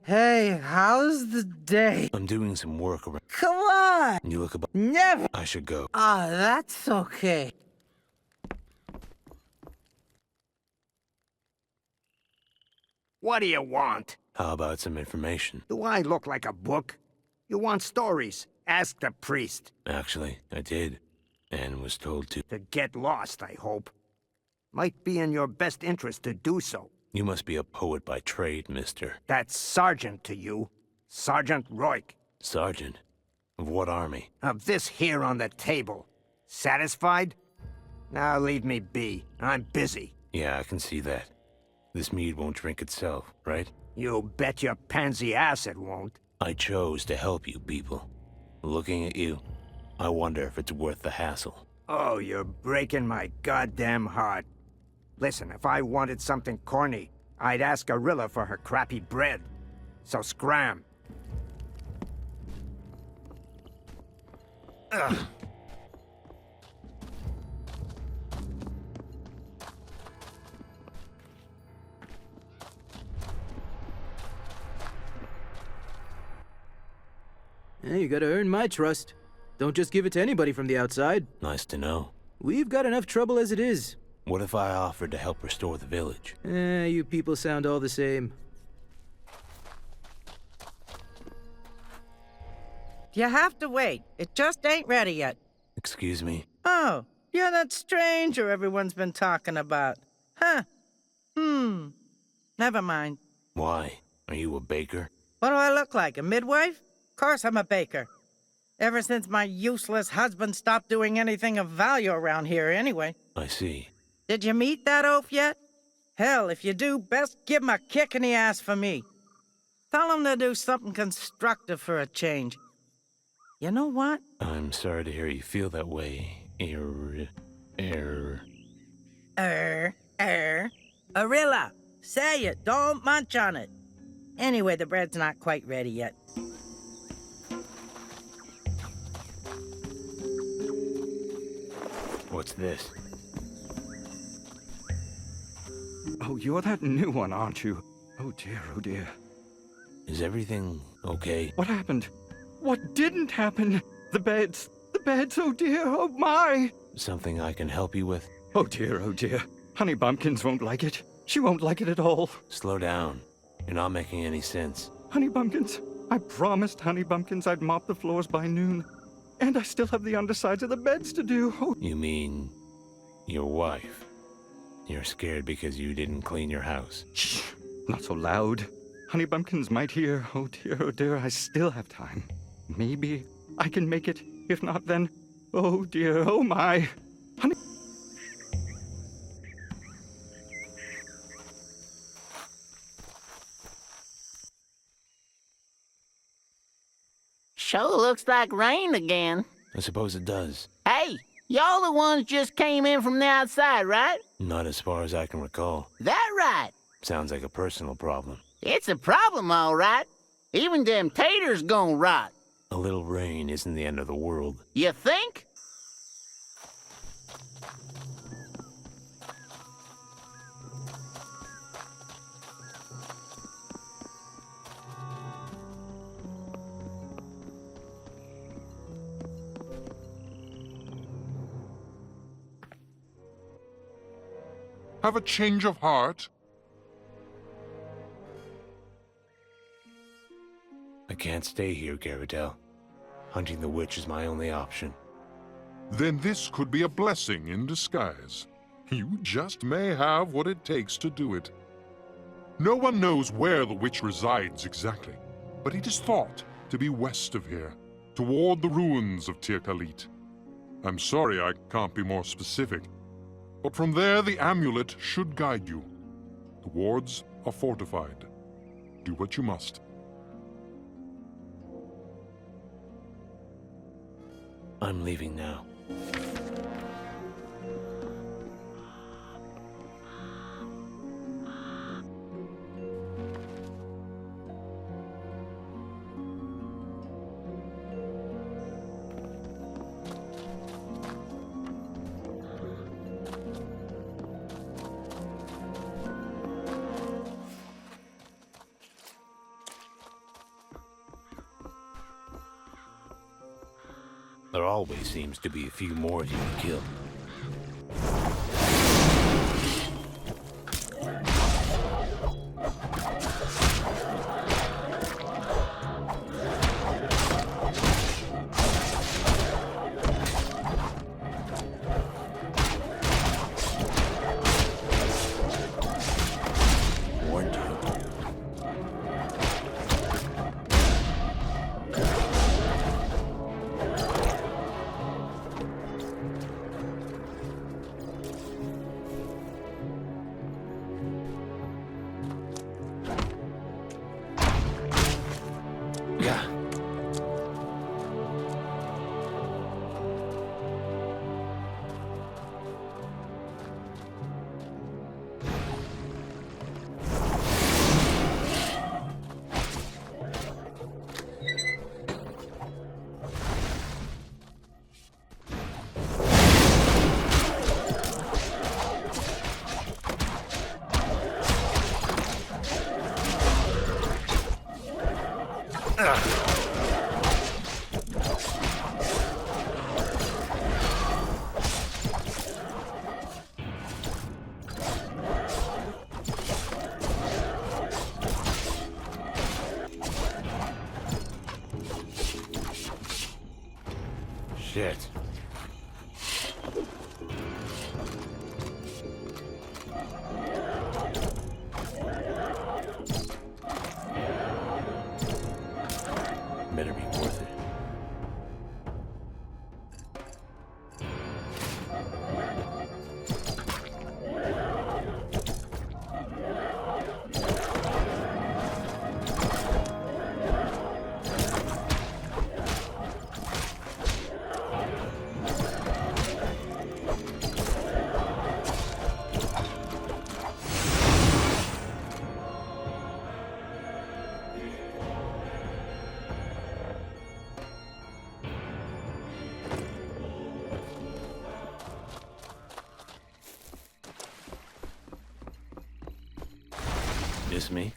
Hey, how's the day? I'm doing some work around. Come on! You look about. Never! I should go. Ah, that's okay. What do you want? How about some information? Do I look like a book? You want stories? Ask the priest. Actually, I did. And was told to. To get lost, I hope. Might be in your best interest to do so. You must be a poet by trade, mister. That's Sergeant to you. Sergeant Roik. Sergeant? Of what army? Of this here on the table. Satisfied? Now leave me be. I'm busy. Yeah, I can see that. This mead won't drink itself, right? You bet your pansy ass it won't. I chose to help you people. Looking at you, I wonder if it's worth the hassle. Oh, you're breaking my goddamn heart. Listen, if I wanted something corny, I'd ask Gorilla for her crappy bread. So scram. Ugh. Hey, you gotta earn my trust. Don't just give it to anybody from the outside. Nice to know. We've got enough trouble as it is. What if I offered to help restore the village? You people sound all the same. You have to wait. It just ain't ready yet. Excuse me? Oh, you're that stranger everyone's been talking about. Huh. Never mind. Why? Are you a baker? What do I look like, a midwife? Of course I'm a baker. Ever since my useless husband stopped doing anything of value around here anyway. I see. Did you meet that oaf yet? Hell, if you do, best give him a kick in the ass for me. Tell him to do something constructive for a change. You know what? I'm sorry to hear you feel that way. Arilla, say it, don't munch on it. Anyway, the bread's not quite ready yet. What's this? Oh, you're that new one, aren't you? Oh dear, oh dear. Is everything okay? What happened? What didn't happen? The beds, oh dear, oh my! Something I can help you with? Oh dear, Honey Bumpkins won't like it. She won't like it at all. Slow down. You're not making any sense. Honey Bumpkins, I promised Honey Bumpkins I'd mop the floors by noon. And I still have the undersides of the beds to do. Oh. You mean your wife? You're scared because you didn't clean your house? Shh, not so loud. Honey Bumpkins might hear. Oh dear, I still have time. Maybe I can make it. If not, then, oh dear, oh my. Honey... Sure looks like rain again. I suppose it does. Hey, y'all the ones just came in from the outside, right? Not as far as I can recall. That right. Sounds like a personal problem. It's a problem, all right. Even them taters gon' rot. A little rain isn't the end of the world. You think? Have a change of heart? I can't stay here, Garridel. Hunting the witch is my only option. Then this could be a blessing in disguise. You just may have what it takes to do it. No one knows where the witch resides exactly, but it is thought to be west of here, toward the ruins of Tir Khalit. I'm sorry I can't be more specific, but from there the amulet should guide you. The wards are fortified. Do what you must. I'm leaving now. There always seems to be a few more you can kill. Shit. Better be worth it. Miss me?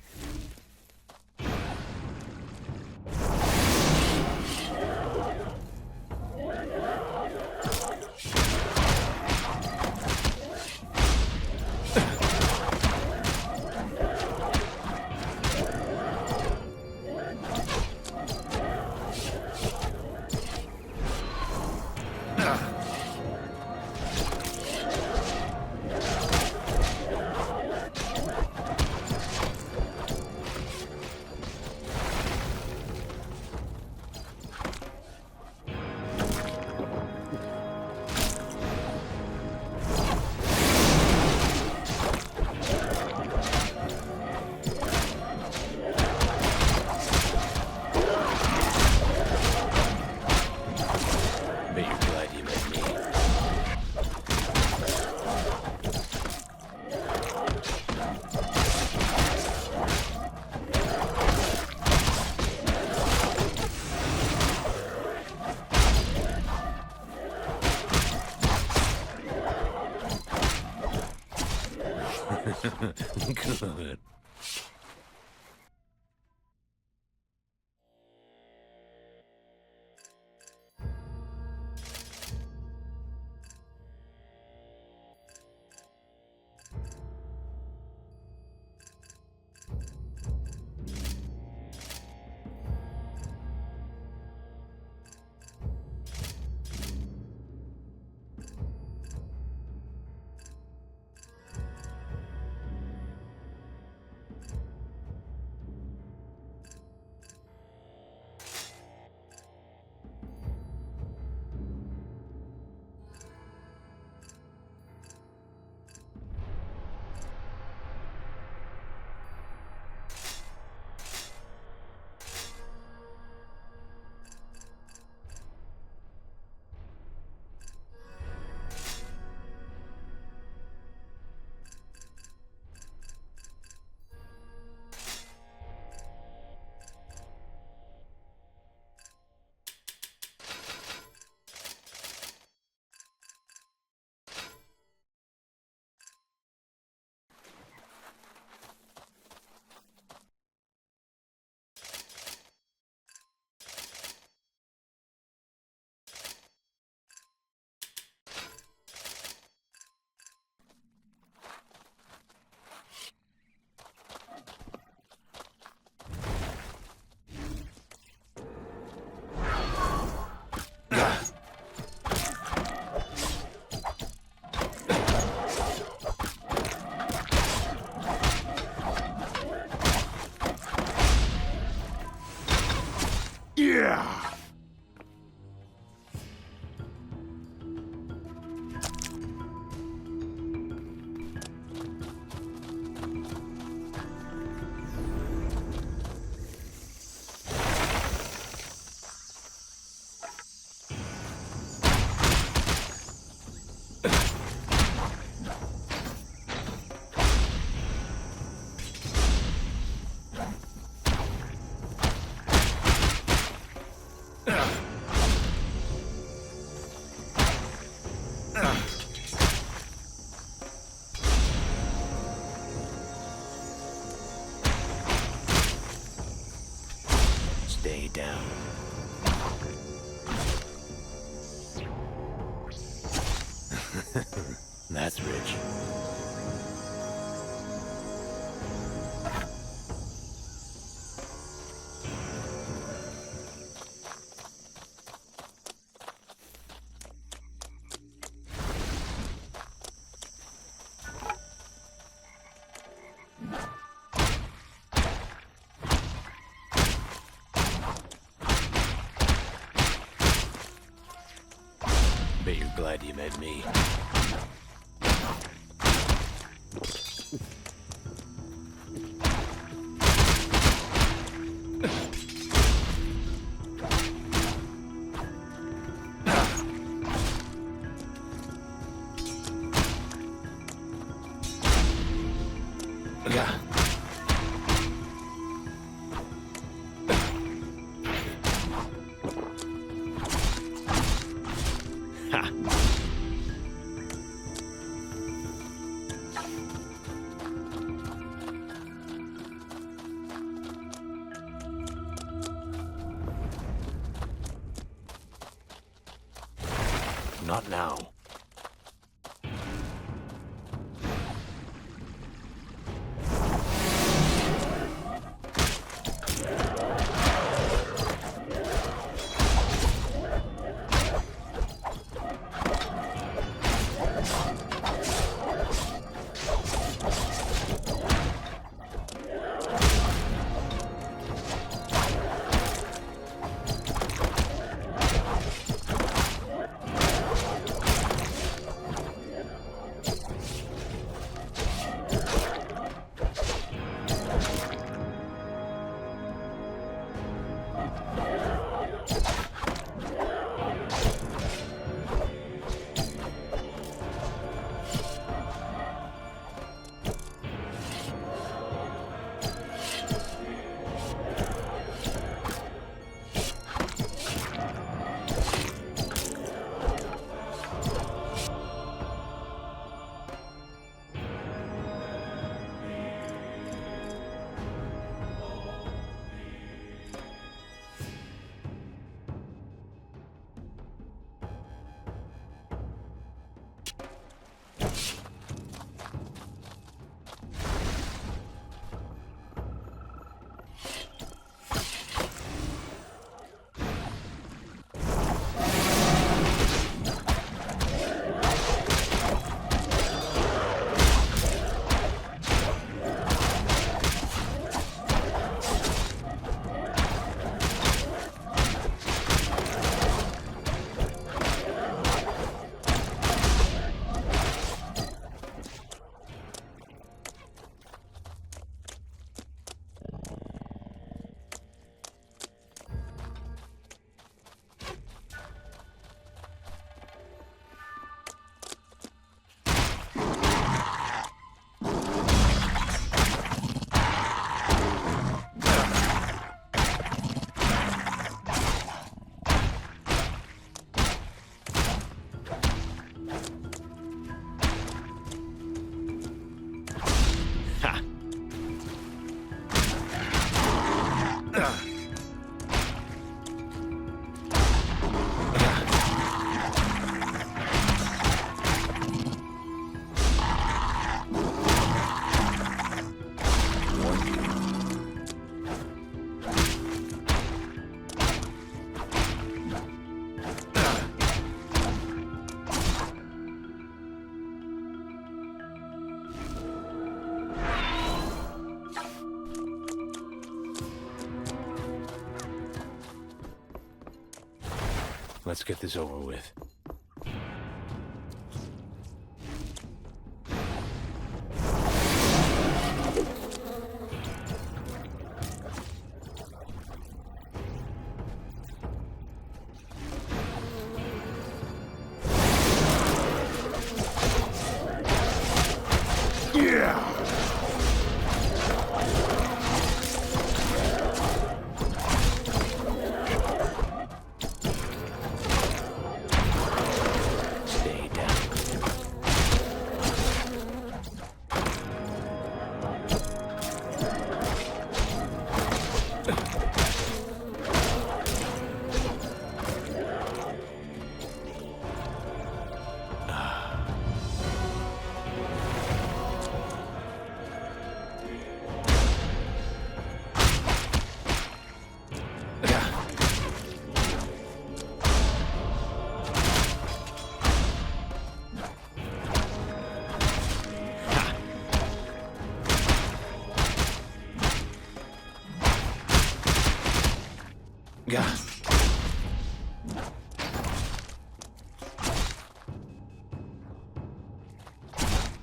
Yeah! Stay down. That's rich. Bet you're glad you met me. Not now. Let's get this over with.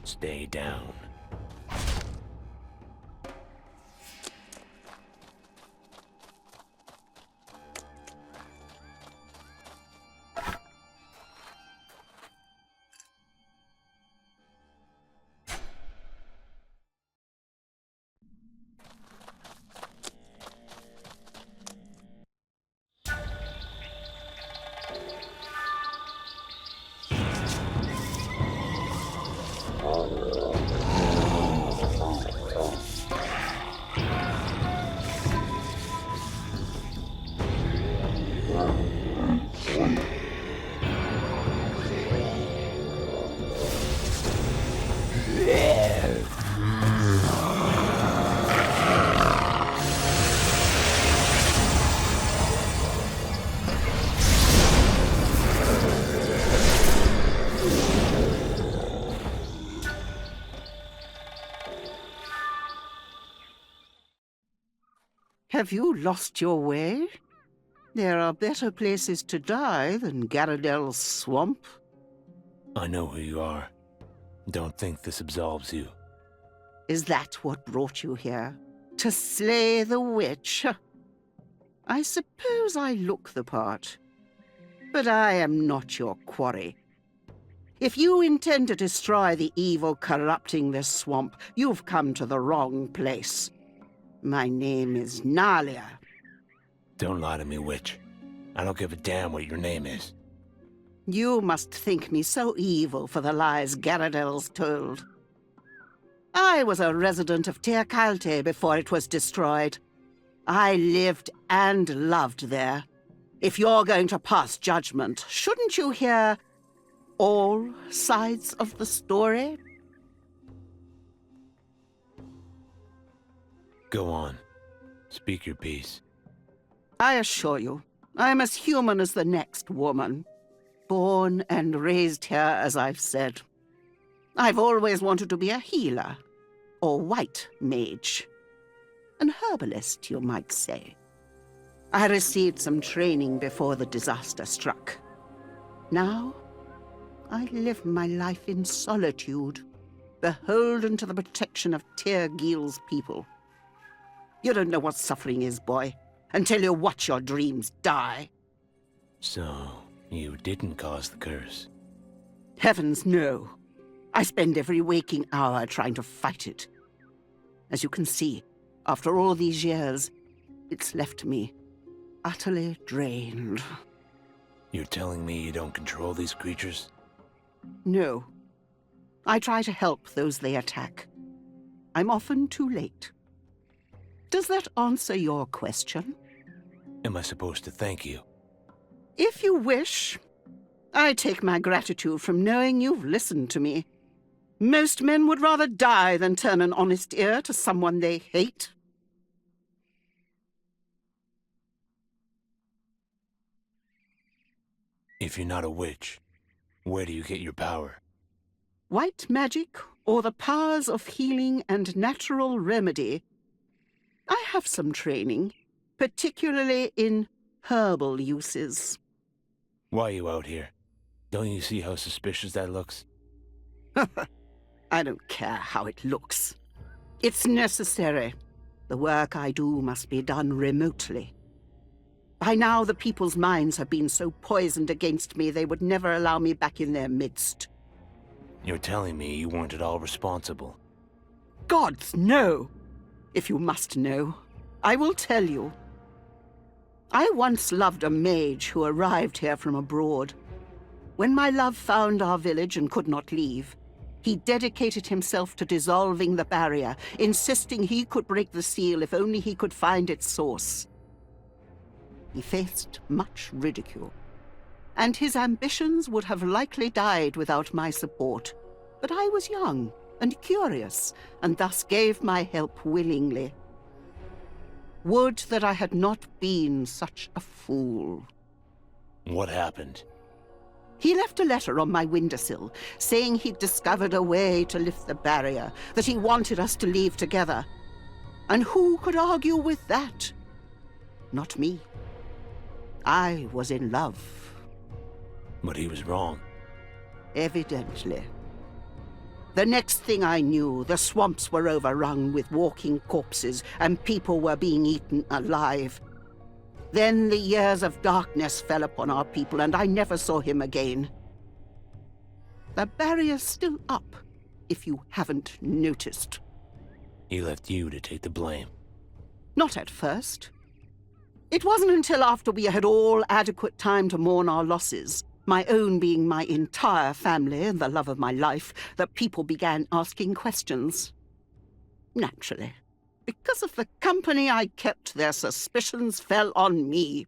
Stay down. Have you lost your way? There are better places to die than Garradel's swamp. I know who you are. Don't think this absolves you. Is that what brought you here? To slay the witch? I suppose I look the part. But I am not your quarry. If you intend to destroy the evil corrupting this swamp, you've come to the wrong place. My name is Nalia. Don't lie to me, witch. I don't give a damn what your name is. You must think me so evil for the lies Garradel's told. I was a resident of Tir Calte before it was destroyed. I lived and loved there. If you're going to pass judgment, shouldn't you hear all sides of the story? Go on. Speak your piece. I assure you, I'm as human as the next woman. Born and raised here, as I've said. I've always wanted to be a healer, or white mage. An herbalist, you might say. I received some training before the disaster struck. Now, I live my life in solitude, beholden to the protection of Tir Gil's people. You don't know what suffering is, boy, until you watch your dreams die. So, you didn't cause the curse? Heavens, no. I spend every waking hour trying to fight it. As you can see, after all these years, it's left me utterly drained. You're telling me you don't control these creatures? No. I try to help those they attack. I'm often too late. Does that answer your question? Am I supposed to thank you? If you wish. I take my gratitude from knowing you've listened to me. Most men would rather die than turn an honest ear to someone they hate. If you're not a witch, where do you get your power? White magic, or the powers of healing and natural remedy. I have some training, particularly in herbal uses. Why are you out here? Don't you see how suspicious that looks? I don't care how it looks. It's necessary. The work I do must be done remotely. By now, the people's minds have been so poisoned against me they would never allow me back in their midst. You're telling me you weren't at all responsible? Gods, no! If you must know, I will tell you. I once loved a mage who arrived here from abroad. When my love found our village and could not leave, he dedicated himself to dissolving the barrier, insisting he could break the seal if only he could find its source. He faced much ridicule, and his ambitions would have likely died without my support. But I was young and curious, and thus gave my help willingly. Would that I had not been such a fool. What happened? He left a letter on my windowsill, saying he'd discovered a way to lift the barrier, that he wanted us to leave together. And who could argue with that? Not me. I was in love. But he was wrong. Evidently. The next thing I knew, the swamps were overrun with walking corpses, and people were being eaten alive. Then the years of darkness fell upon our people, and I never saw him again. The barrier's still up, if you haven't noticed. He left you to take the blame. Not at first. It wasn't until after we had all adequate time to mourn our losses, my own being my entire family and the love of my life, that people began asking questions. Naturally. Because of the company I kept, their suspicions fell on me.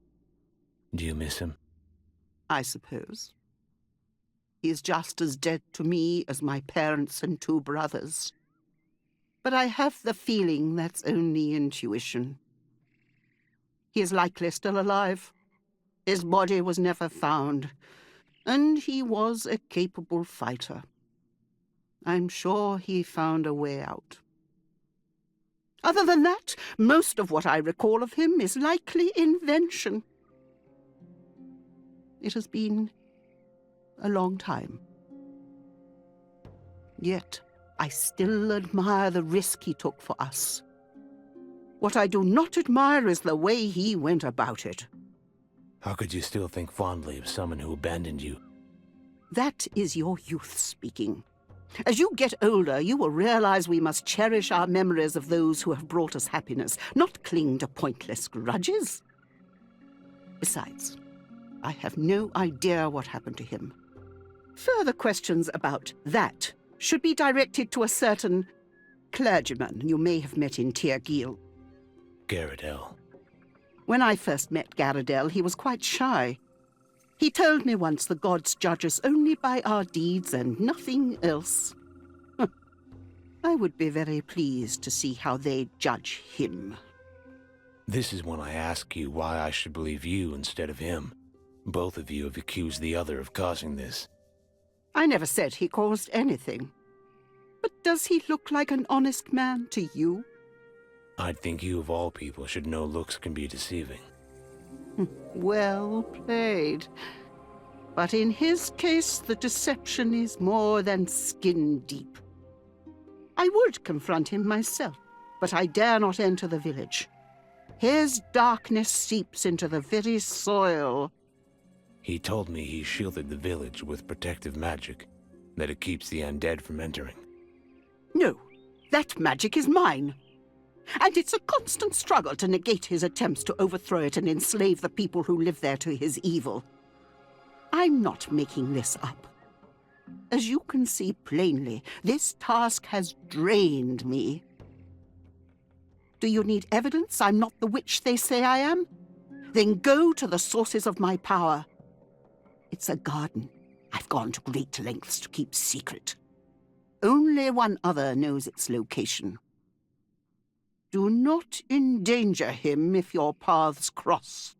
Do you miss him? I suppose. He is just as dead to me as my parents and 2 brothers. But I have the feeling that's only intuition. He is likely still alive. His body was never found, and he was a capable fighter. I'm sure he found a way out. Other than that, most of what I recall of him is likely invention. It has been a long time. Yet, I still admire the risk he took for us. What I do not admire is the way he went about it. How could you still think fondly of someone who abandoned you? That is your youth speaking. As you get older, you will realize we must cherish our memories of those who have brought us happiness, not cling to pointless grudges. Besides, I have no idea what happened to him. Further questions about that should be directed to a certain clergyman you may have met in Tiergil. Garradell. When I first met Garradell, he was quite shy. He told me once the gods judge us only by our deeds and nothing else. I would be very pleased to see how they judge him. This is when I ask you why I should believe you instead of him. Both of you have accused the other of causing this. I never said he caused anything. But does he look like an honest man to you? I'd think you of all people should know looks can be deceiving. Well played. But in his case, the deception is more than skin deep. I would confront him myself, but I dare not enter the village. His darkness seeps into the very soil. He told me he shielded the village with protective magic, that it keeps the undead from entering. No, that magic is mine. And it's a constant struggle to negate his attempts to overthrow it and enslave the people who live there to his evil. I'm not making this up. As you can see plainly, this task has drained me. Do you need evidence I'm not the witch they say I am? Then go to the sources of my power. It's a garden I've gone to great lengths to keep secret. Only one other knows its location. Do not endanger him if your paths cross.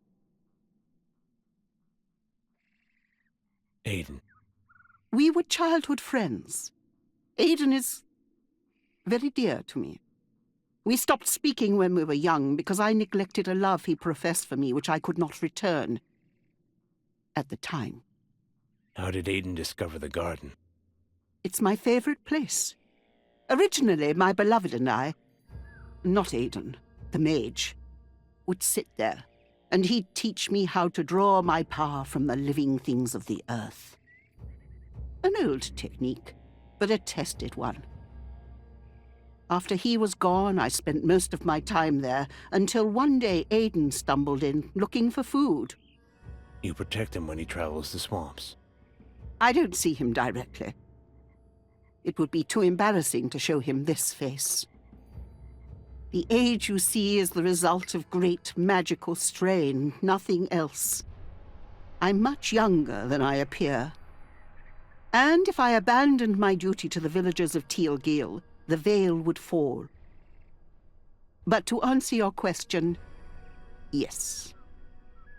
Aiden. We were childhood friends. Aiden is very dear to me. We stopped speaking when we were young because I neglected a love he professed for me which I could not return. at the time. How did Aiden discover the garden? It's my favorite place. Originally, my beloved and I, not Aiden, the mage, would sit there, and he'd teach me how to draw my power from the living things of the earth. An old technique, but a tested one. After he was gone, I spent most of my time there, until one day Aiden stumbled in, looking for food. You protect him when he travels the swamps. I don't see him directly. It would be too embarrassing to show him this face. The age you see is the result of great magical strain, nothing else. I'm much younger than I appear. And if I abandoned my duty to the villagers of Teal Gil, the veil would fall. But to answer your question, yes.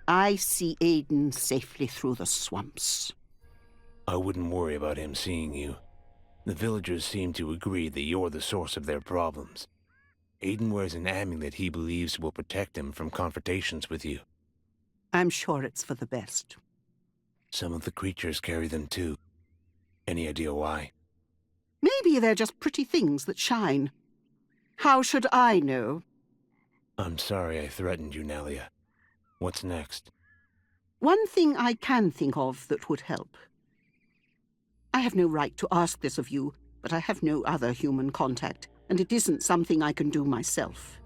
I see Aiden safely through the swamps. I wouldn't worry about him seeing you. The villagers seem to agree that you're the source of their problems. Aiden wears an amulet he believes will protect him from confrontations with you. I'm sure it's for the best. Some of the creatures carry them too. Any idea why? Maybe they're just pretty things that shine. How should I know? I'm sorry I threatened you, Nalia. What's next? One thing I can think of that would help. I have no right to ask this of you, but I have no other human contact, and it isn't something I can do myself.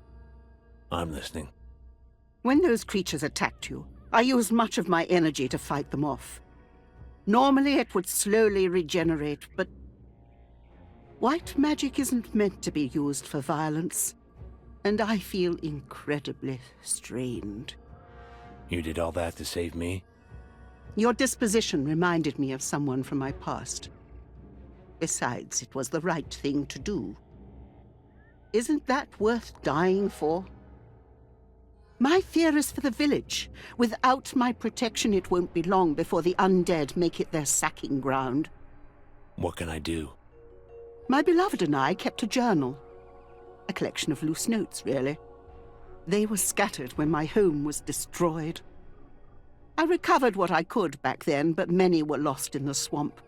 I'm listening. When those creatures attacked you, I used much of my energy to fight them off. Normally it would slowly regenerate, but white magic isn't meant to be used for violence, and I feel incredibly strained. You did all that to save me? Your disposition reminded me of someone from my past. Besides, it was the right thing to do. Isn't that worth dying for? My fear is for the village. Without my protection, it won't be long before the undead make it their sacking ground. What can I do? My beloved and I kept a journal. A collection of loose notes, really. They were scattered when my home was destroyed. I recovered what I could back then, but many were lost in the swamp.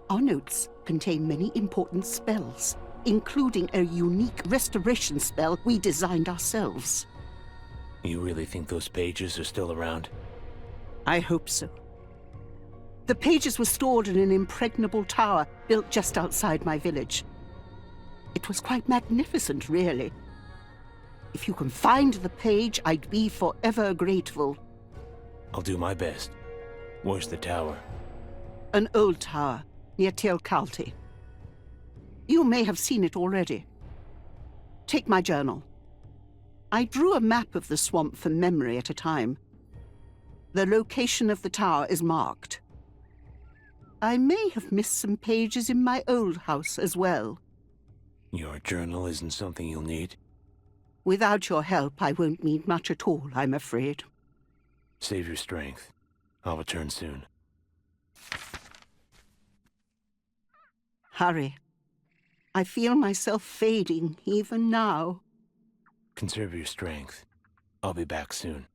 Our notes contain many important spells, including a unique restoration spell we designed ourselves. You really think those pages are still around? I hope so. The pages were stored in an impregnable tower built just outside my village. It was quite magnificent, really. If you can find the page, I'd be forever grateful. I'll do my best. Where's the tower? An old tower near Teal'c. You may have seen it already. Take my journal. I drew a map of the swamp from memory at a time. The location of the tower is marked. I may have missed some pages in my old house as well. Your journal isn't something you'll need? Without your help, I won't need much at all, I'm afraid. Save your strength. I'll return soon. Hurry. I feel myself fading, even now. Conserve your strength. I'll be back soon.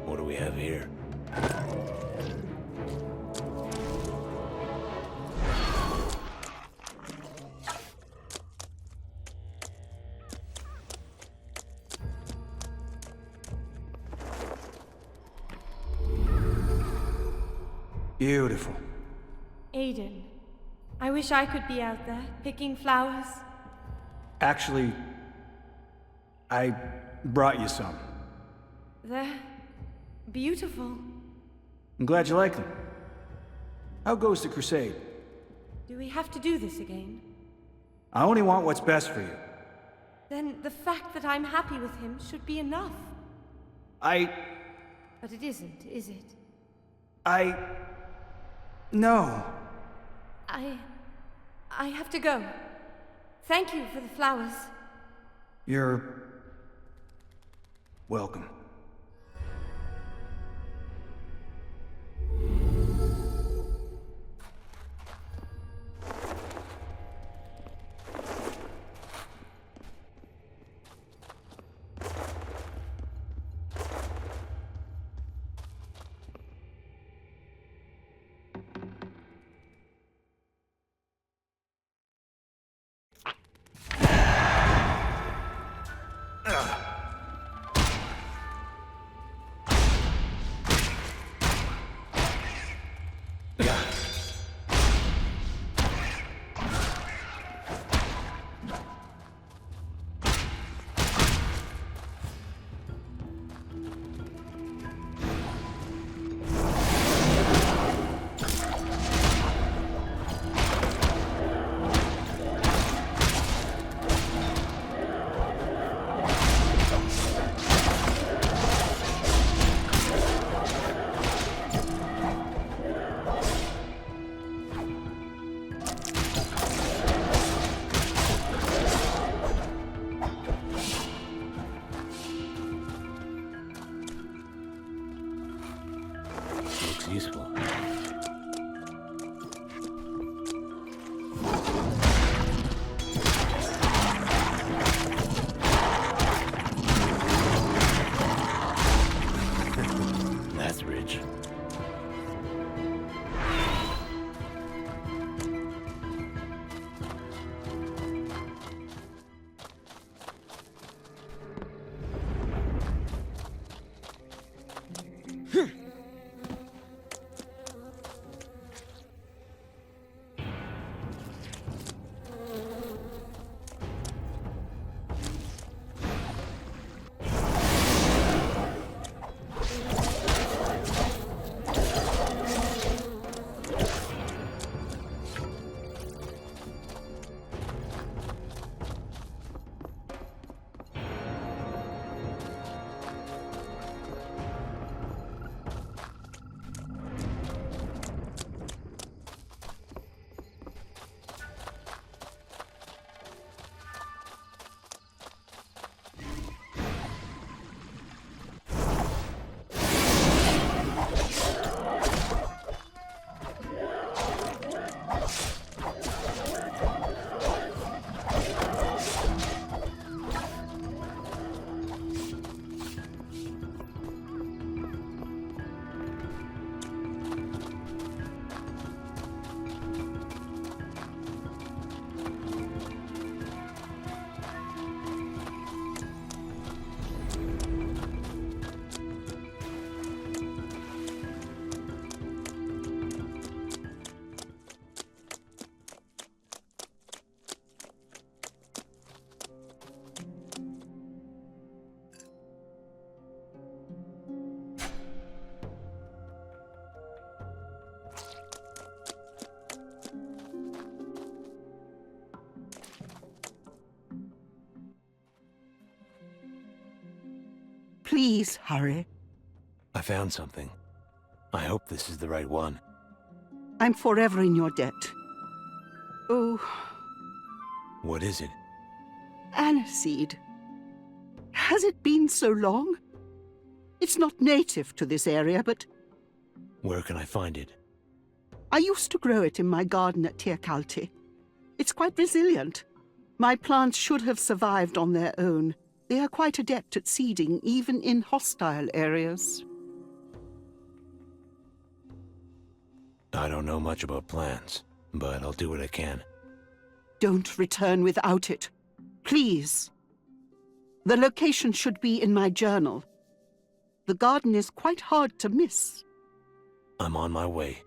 What do we have here? Beautiful. Aiden, I wish I could be out there, picking flowers. Actually, I brought you some. They're beautiful. I'm glad you like them. How goes the crusade? Do we have to do this again? I only want what's best for you. Then the fact that I'm happy with him should be enough. But it isn't, is it? No. I have to go. Thank you for the flowers. You're welcome. Please hurry. I found something. I hope this is the right one. I'm forever in your debt. Oh, What is it? aniseed. Has it been so long? It's not native to this area, but Where can I find it? I used to grow it in my garden at Tierkalti. It's quite resilient. My plants should have survived on their own. They are quite adept at seeding, even in hostile areas. I don't know much about plants, but I'll do what I can. Don't return without it. Please. The location should be in my journal. The garden is quite hard to miss. I'm on my way.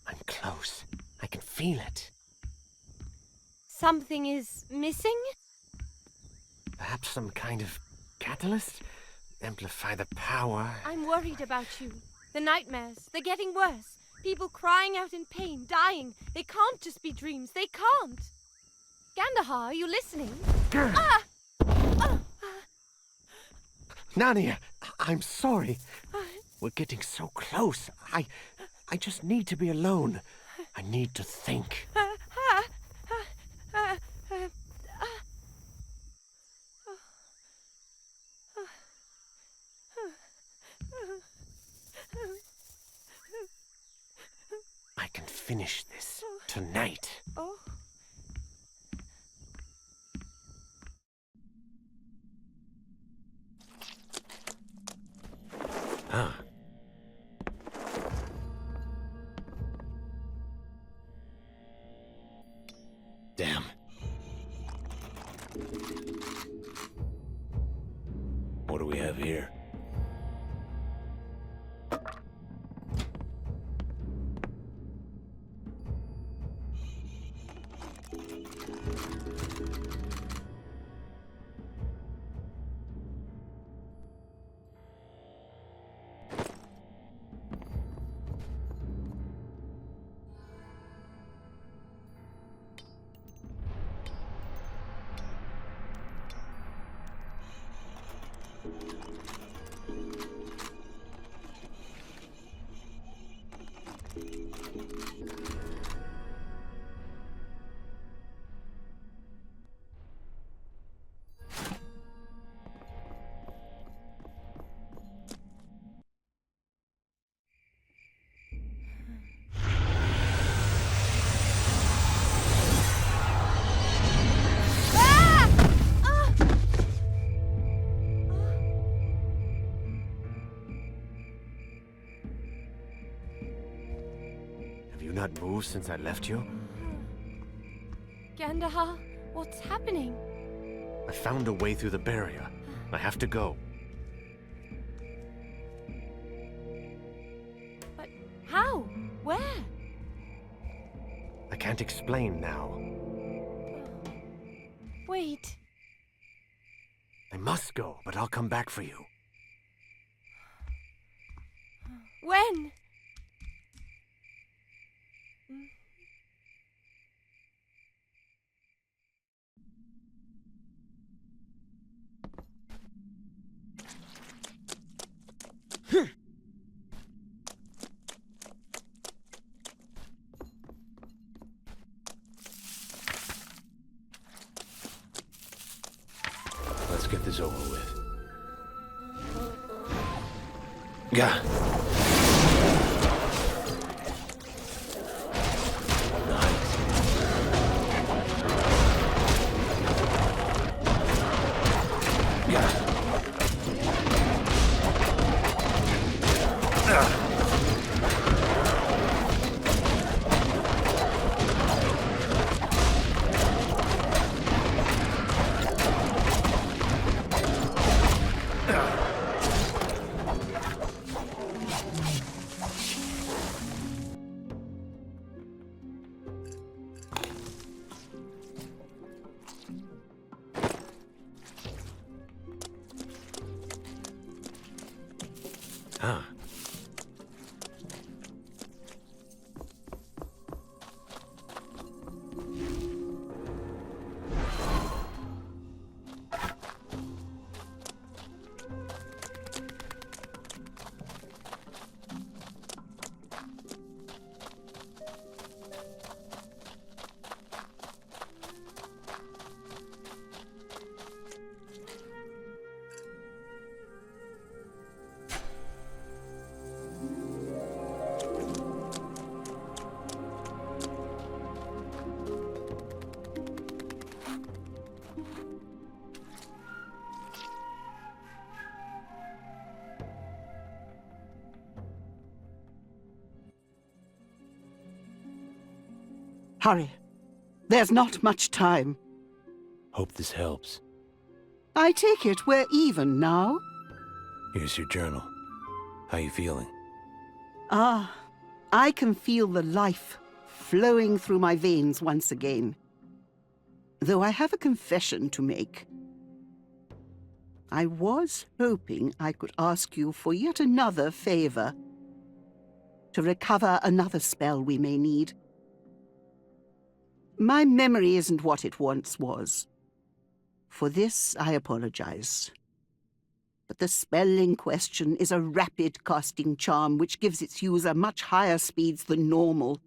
I'm close. I can feel it. Something is missing? Perhaps some kind of catalyst? Amplify the power. I'm worried about you. The nightmares, they're getting worse. People crying out in pain, dying. They can't just be dreams. They can't. Gandahar, are you listening? Ah! Nalia, I'm sorry. We're getting so close. I just need to be alone. I need to think. I can finish this tonight. Oh. Ah. Damn. What do we have here? Not moved since I left you? Gandahar, what's happening? I found a way through the barrier. I have to go. But how? Where? I can't explain now. Wait. I must go, but I'll come back for you. When? Let's get this over with. Gah. Ah. Hurry. There's not much time. Hope this helps. I take it we're even now? Here's your journal. How you feeling? Ah, I can feel the life flowing through my veins once again. Though I have a confession to make. I was hoping I could ask you for yet another favor. To recover another spell we may need. My memory isn't what it once was. For this, I apologize. But the spell in question is a rapid casting charm which gives its user much higher speeds than normal.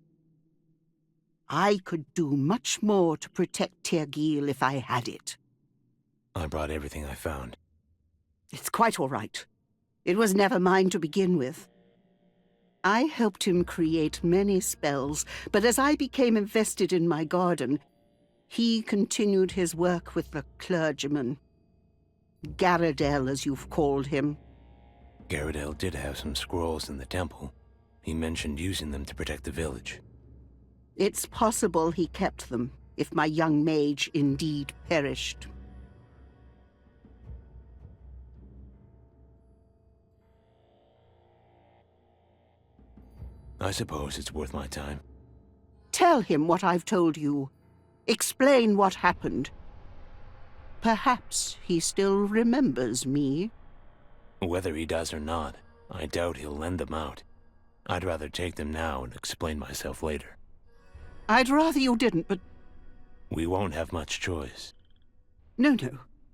I could do much more to protect Tergil if I had it. I brought everything I found. It's quite all right. It was never mine to begin with. I helped him create many spells, but as I became invested in my garden, he continued his work with the clergyman. Garradel, as you've called him. Garradel did have some scrolls in the temple. He mentioned using them to protect the village. It's possible he kept them, if my young mage indeed perished. I suppose it's worth my time. Tell him what I've told you. Explain what happened. Perhaps he still remembers me. Whether he does or not, I doubt he'll lend them out. I'd rather take them now and explain myself later. I'd rather you didn't, but... We won't have much choice. No.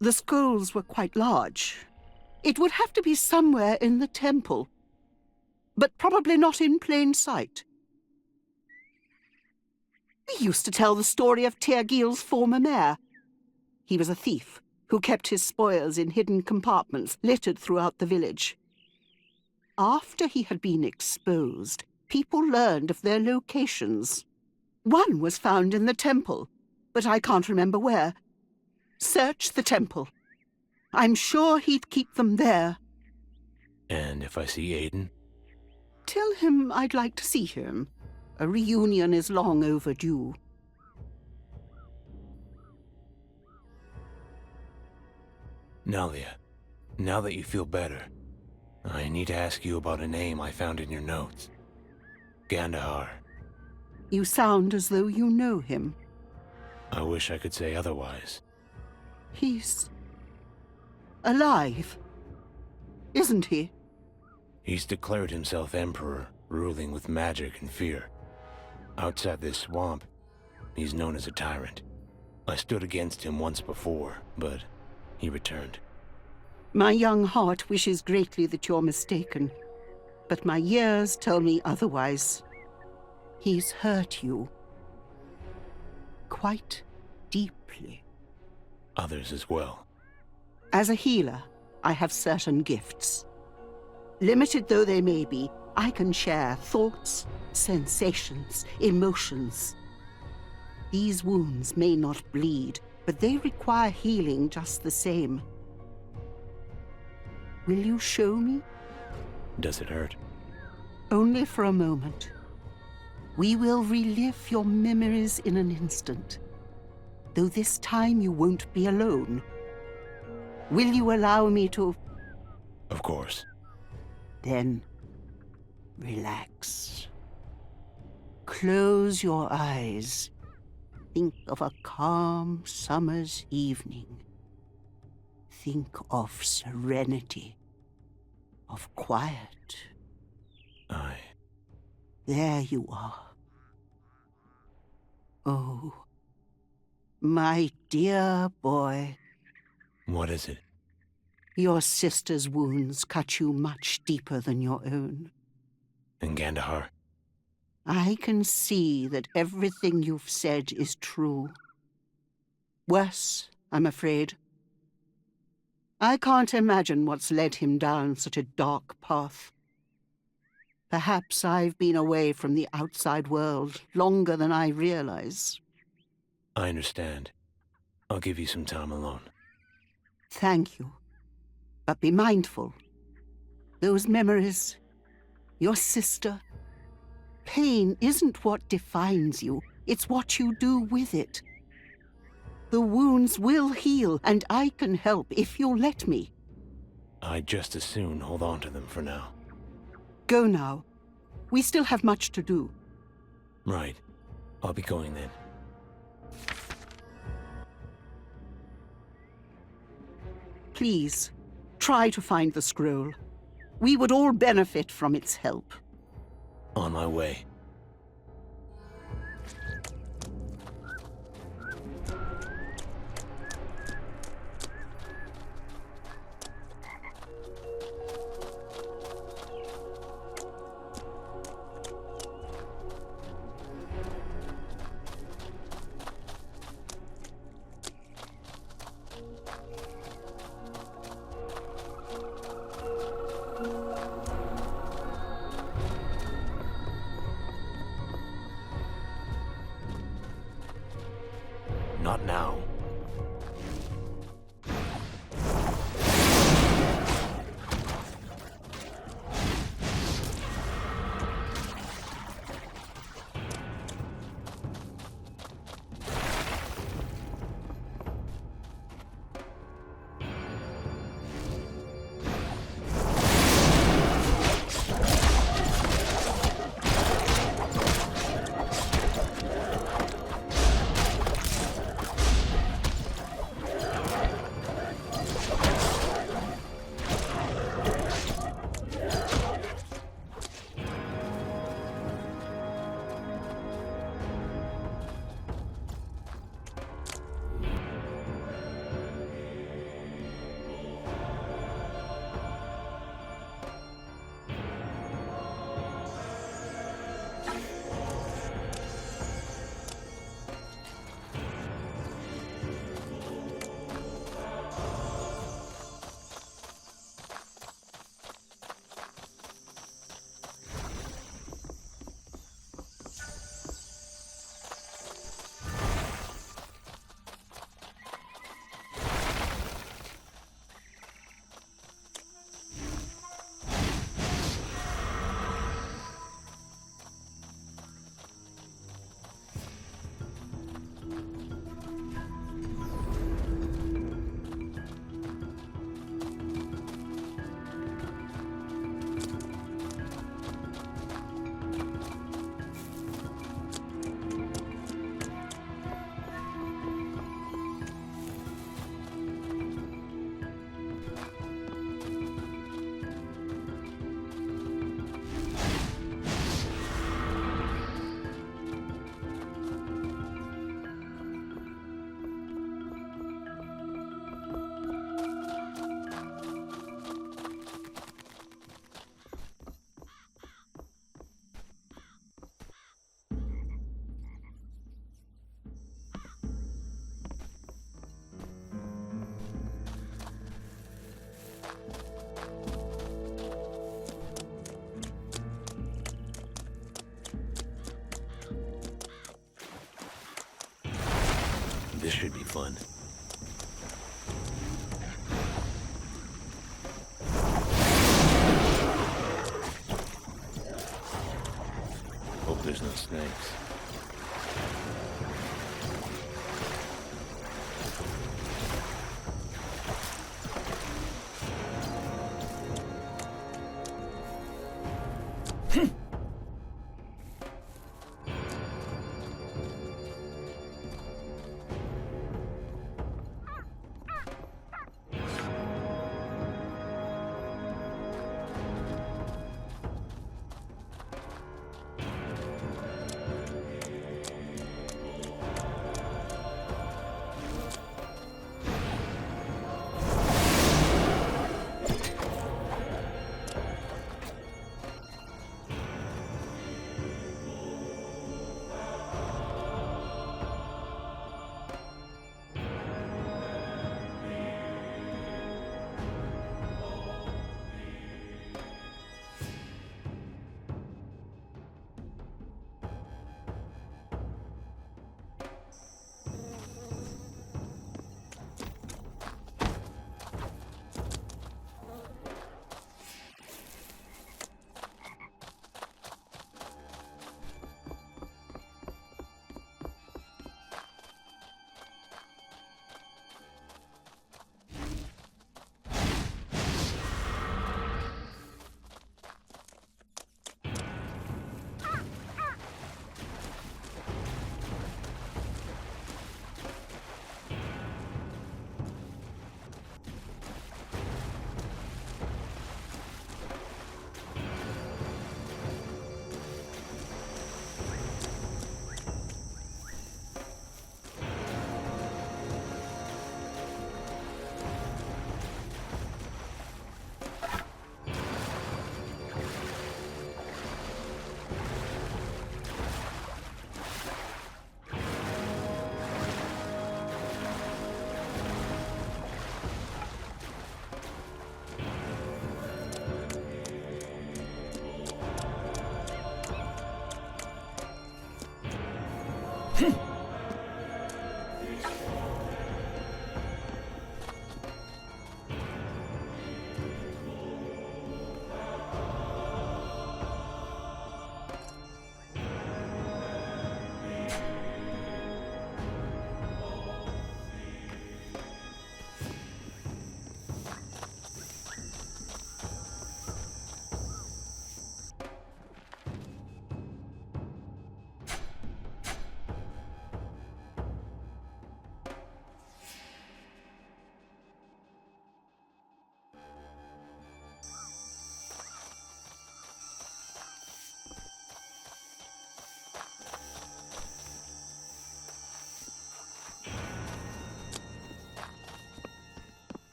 The scrolls were quite large. It would have to be somewhere in the temple. But probably not in plain sight. We used to tell the story of Tergil's former mayor. He was a thief who kept his spoils in hidden compartments littered throughout the village. After he had been exposed, people learned of their locations. One was found in the temple, but I can't remember where. Search the temple. I'm sure he'd keep them there. And if I see Aiden? Tell him I'd like to see him. A reunion is long overdue. Nalia, now that you feel better, I need to ask you about a name I found in your notes. Gandahar. You sound as though you know him. I wish I could say otherwise. He's... alive, isn't he? He's declared himself emperor, ruling with magic and fear. Outside this swamp, he's known as a tyrant. I stood against him once before, but he returned. My young heart wishes greatly that you're mistaken, but my years tell me otherwise. He's hurt you. Quite deeply. Others as well. As a healer, I have certain gifts. Limited though they may be, I can share thoughts, sensations, emotions. These wounds may not bleed, but they require healing just the same. Will you show me? Does it hurt? Only for a moment. We will relive your memories in an instant. Though this time you won't be alone. Will you allow me to... Of course. Then, relax. Close your eyes. Think of a calm summer's evening. Think of serenity, of quiet. Aye. There you are. Oh, my dear boy. What is it? Your sister's wounds cut you much deeper than your own. And Gandahar? I can see that everything you've said is true. Worse, I'm afraid. I can't imagine what's led him down such a dark path. Perhaps I've been away from the outside world longer than I realize. I understand. I'll give you some time alone. Thank you. But be mindful. Those memories, your sister. Pain isn't what defines you. It's what you do with it. The wounds will heal, and I can help if you'll let me. I'd just as soon hold on to them for now. Go now. We still have much to do. Right. I'll be going then. Please, try to find the scroll. We would all benefit from its help. On my way. Not now. This should be fun. Hope there's no snakes.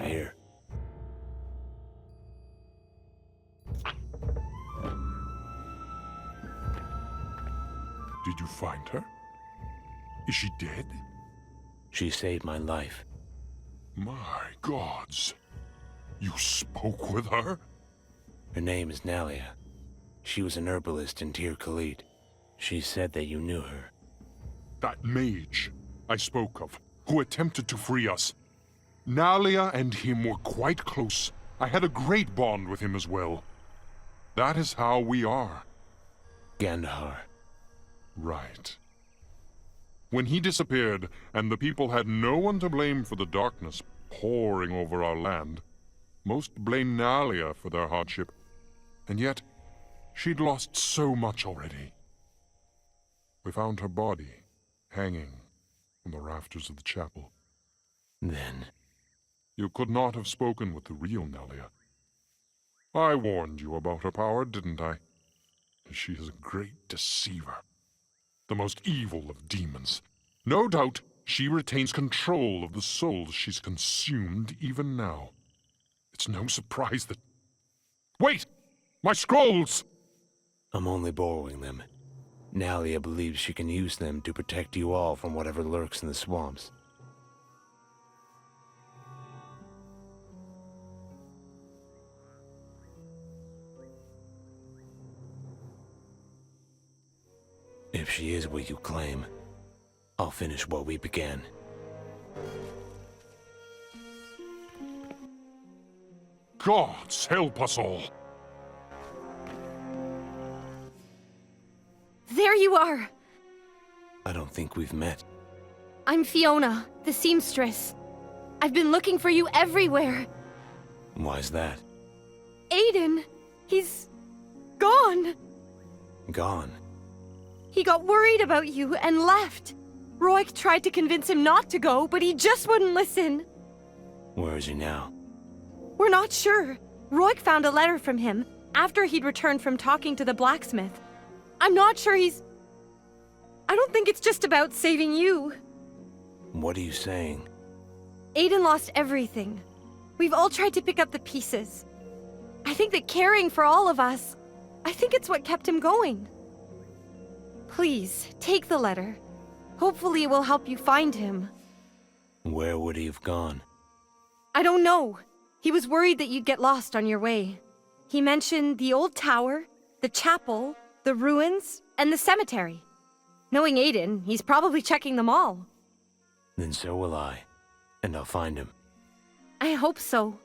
Here. Did you find her? Is she dead? She saved my life. My gods. You spoke with her? Her name is Nalia. She was an herbalist in Tir Khalid. She said that you knew her. That mage I spoke of, who attempted to free us. Nalia and him were quite close. I had a great bond with him as well. That is how we are. Gandahar. Right. When he disappeared, and the people had no one to blame for the darkness pouring over our land, most blamed Nalia for their hardship. And yet, she'd lost so much already. We found her body, hanging from the rafters of the chapel. Then? You could not have spoken with the real Nalia. I warned you about her power, didn't I? She is a great deceiver. The most evil of demons. No doubt, she retains control of the souls she's consumed even now. It's no surprise that... Wait! My scrolls! I'm only borrowing them. Nalia believes she can use them to protect you all from whatever lurks in the swamps. If she is what you claim, I'll finish what we began. Gods help us all! There you are! I don't think we've met. I'm Fiona, the seamstress. I've been looking for you everywhere. Why's that? Aiden, he's gone. Gone? He got worried about you and left. Roy tried to convince him not to go, but he just wouldn't listen. Where is he now? We're not sure. Roy found a letter from him after he'd returned from talking to the blacksmith. I'm not sure he's... I don't think it's just about saving you. What are you saying? Aiden lost everything. We've all tried to pick up the pieces. I think that caring for all of us, I think it's what kept him going. Please, take the letter. Hopefully it will help you find him. Where would he have gone? I don't know. He was worried that you'd get lost on your way. He mentioned the old tower, the chapel, the ruins, and the cemetery. Knowing Aiden, he's probably checking them all. Then so will I. And I'll find him. I hope so.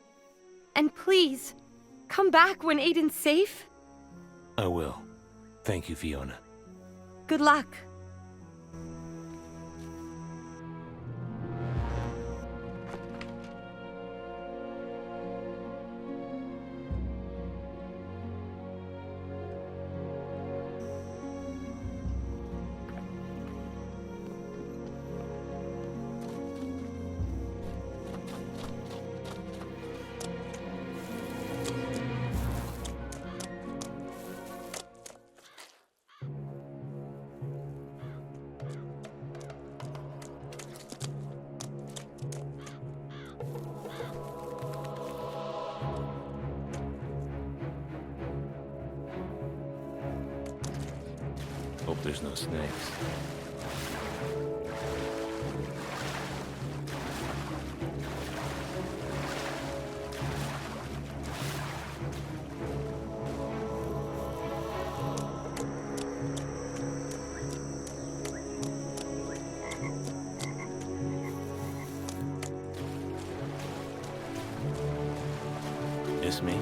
And please, come back when Aiden's safe. I will. Thank you, Fiona. Good luck. Hope there's no snakes. Just me?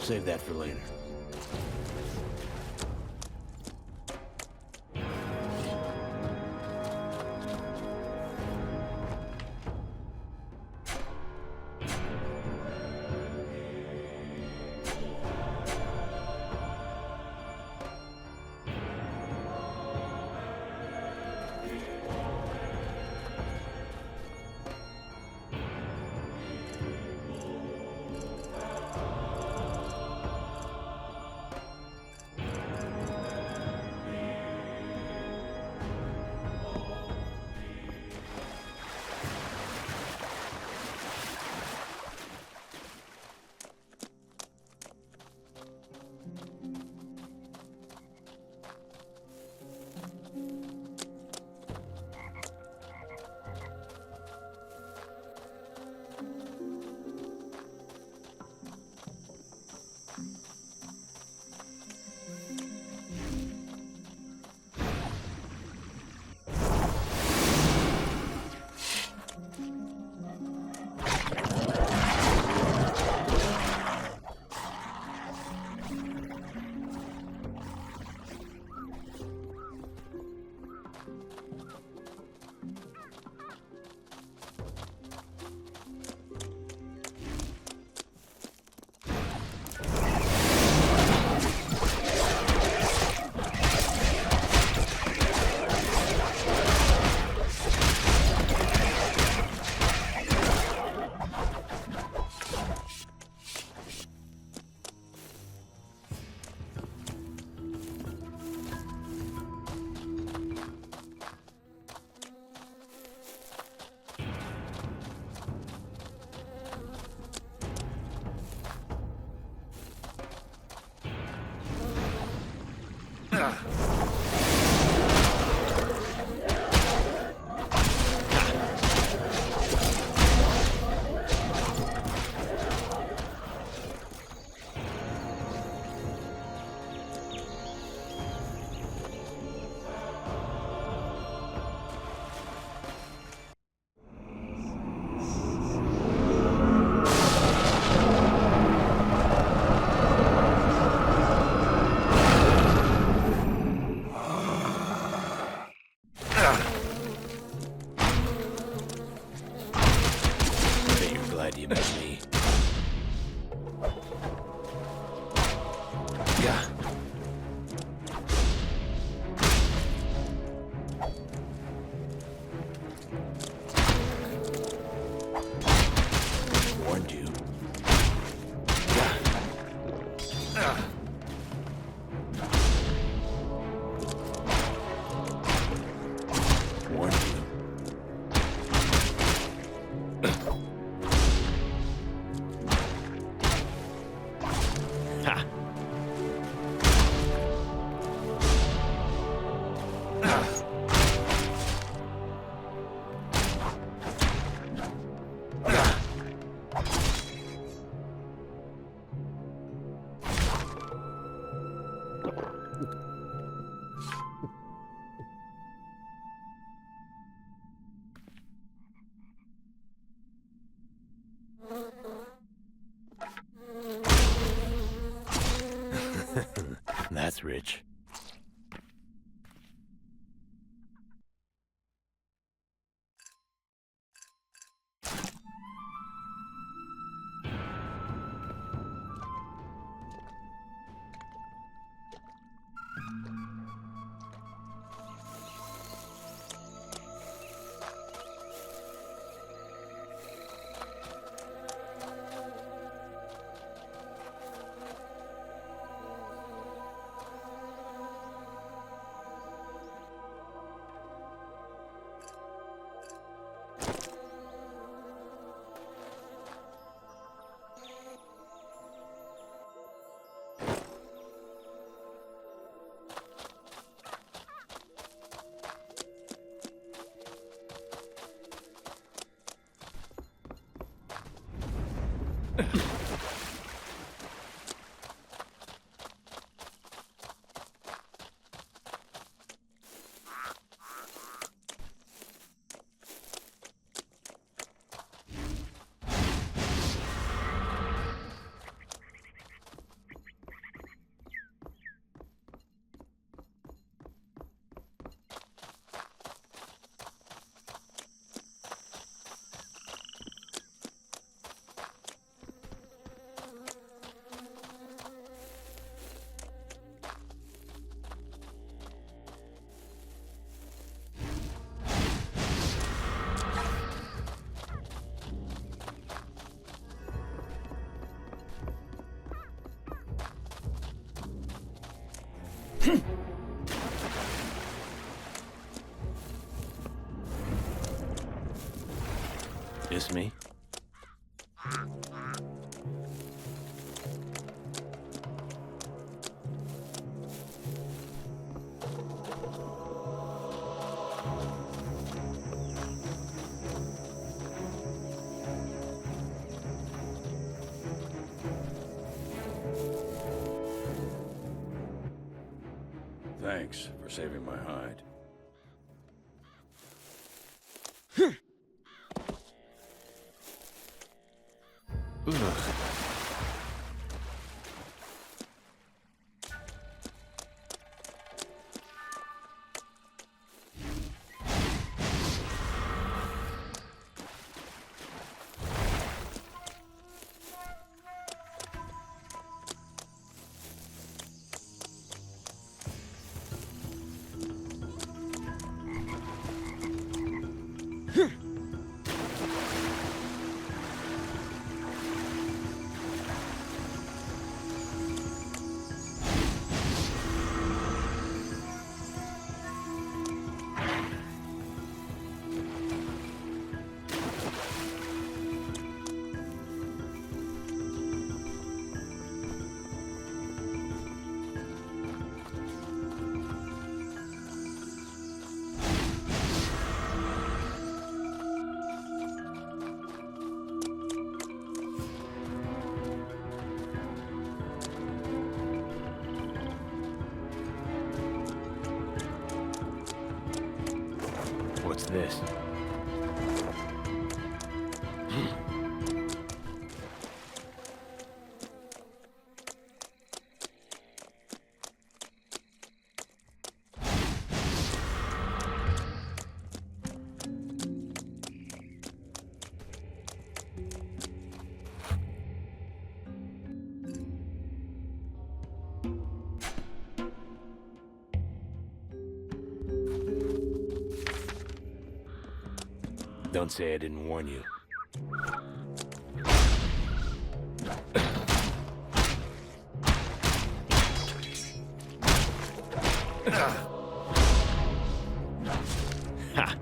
Save that for later. That's rich. Just me? Thanks for saving my hide. What's this? Don't say I didn't warn you. Ha!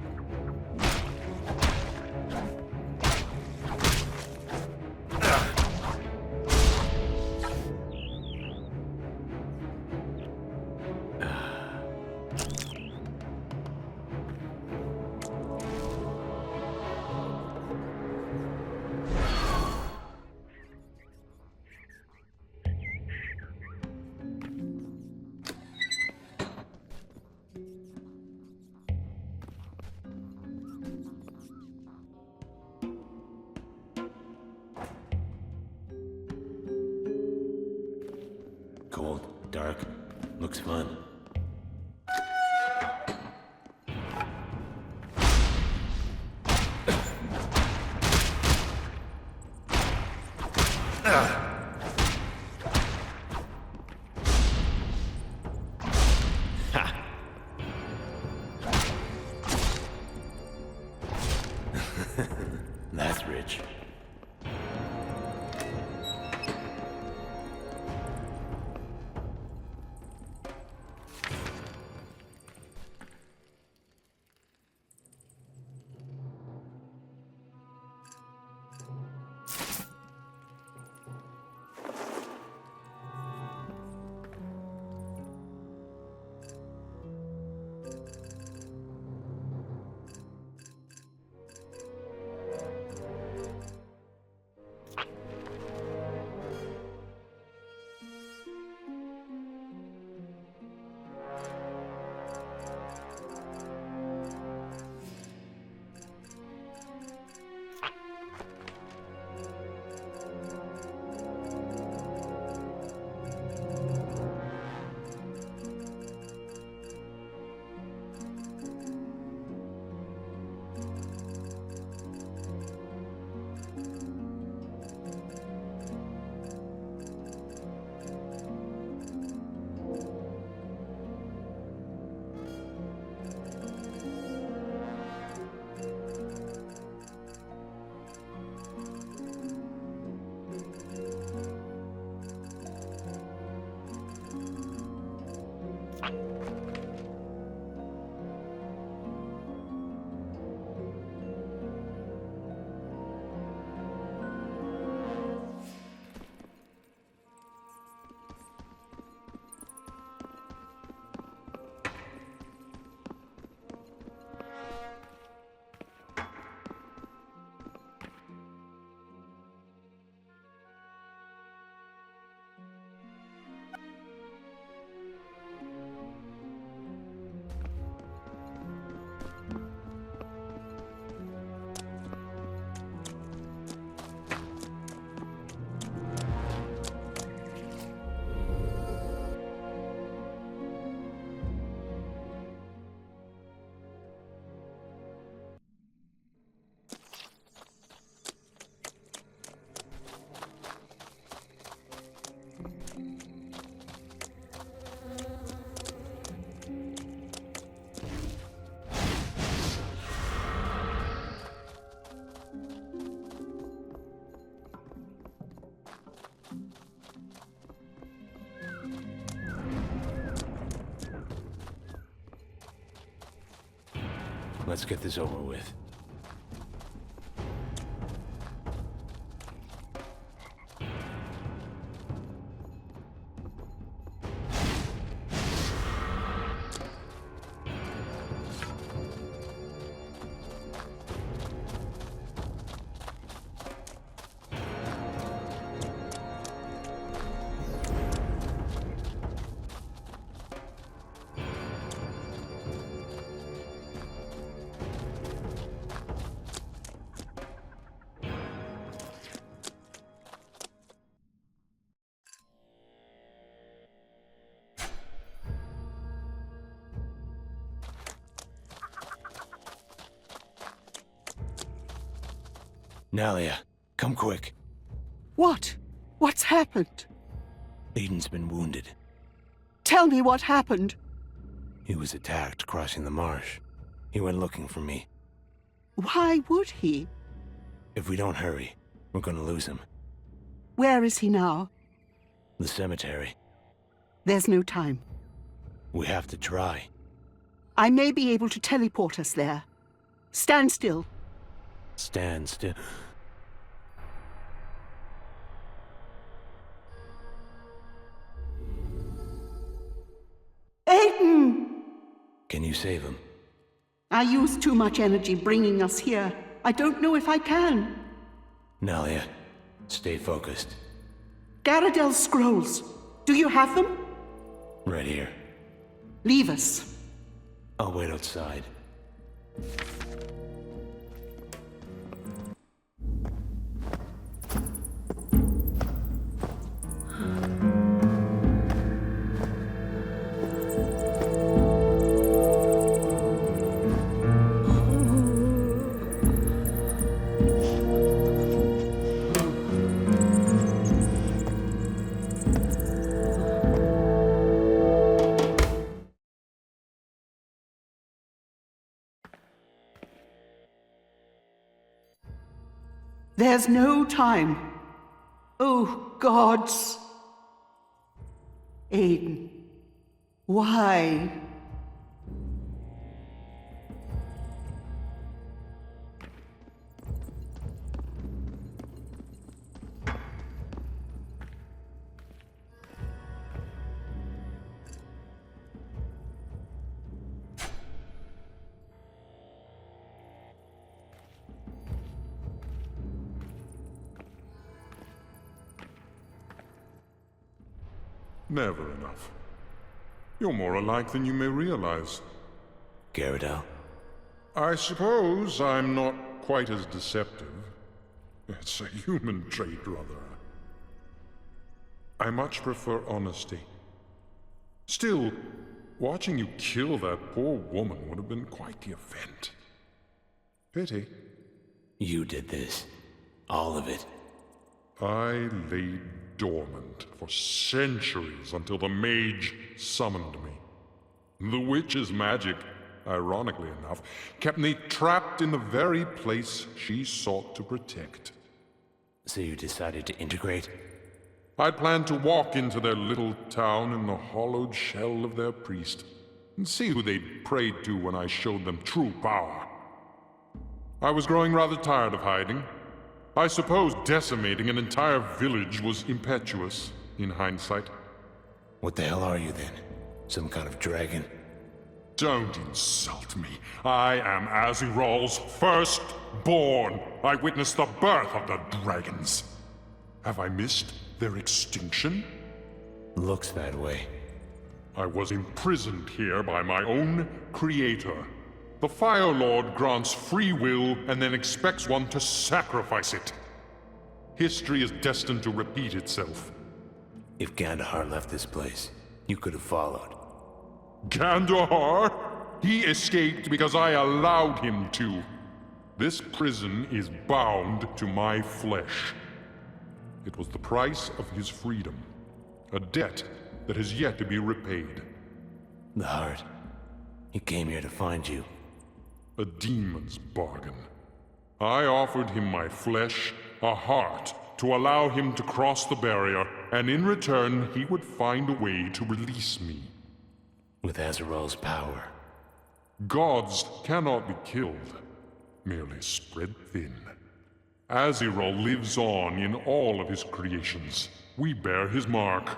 Cold, dark, looks fun. Ha! That's rich. Let's get this over with. Nalia, come quick. What? What's happened? Aiden's been wounded. Tell me what happened. He was attacked crossing the marsh. He went looking for me. Why would he? If we don't hurry, we're gonna lose him. Where is he now? The cemetery. There's no time. We have to try. I may be able to teleport us there. Stand still. Stand still. Aiden! Can you save him? I used too much energy bringing us here. I don't know if I can. Nalia, stay focused. Garradel's scrolls. Do you have them? Right here. Leave us. I'll wait outside. There's no time. Oh, gods. Aiden, why? Never enough. You're more alike than you may realize. Garradel? I suppose I'm not quite as deceptive. It's a human trait, rather. I much prefer honesty. Still, watching you kill that poor woman would have been quite the event. Pity. You did this. All of it. I lay dormant for centuries until the mage summoned me. The witch's magic, ironically enough, kept me trapped in the very place she sought to protect. So you decided to integrate? I'd planned to walk into their little town in the hollowed shell of their priest, and see who they'd prayed to when I showed them true power. I was growing rather tired of hiding. I suppose decimating an entire village was impetuous, in hindsight. What the hell are you then? Some kind of dragon? Don't insult me. I am Aziral's firstborn. I witnessed the birth of the dragons. Have I missed their extinction? Looks that way. I was imprisoned here by my own creator. The Fire Lord grants free will and then expects one to sacrifice it. History is destined to repeat itself. If Gandahar left this place, you could have followed. Gandahar? He escaped because I allowed him to. This prison is bound to my flesh. It was the price of his freedom. A debt that has yet to be repaid. The heart. He came here to find you. A demon's bargain. I offered him my flesh, a heart, to allow him to cross the barrier, and in return he would find a way to release me. With Aziral's power. Gods cannot be killed, merely spread thin. Aziral lives on in all of his creations. We bear his mark.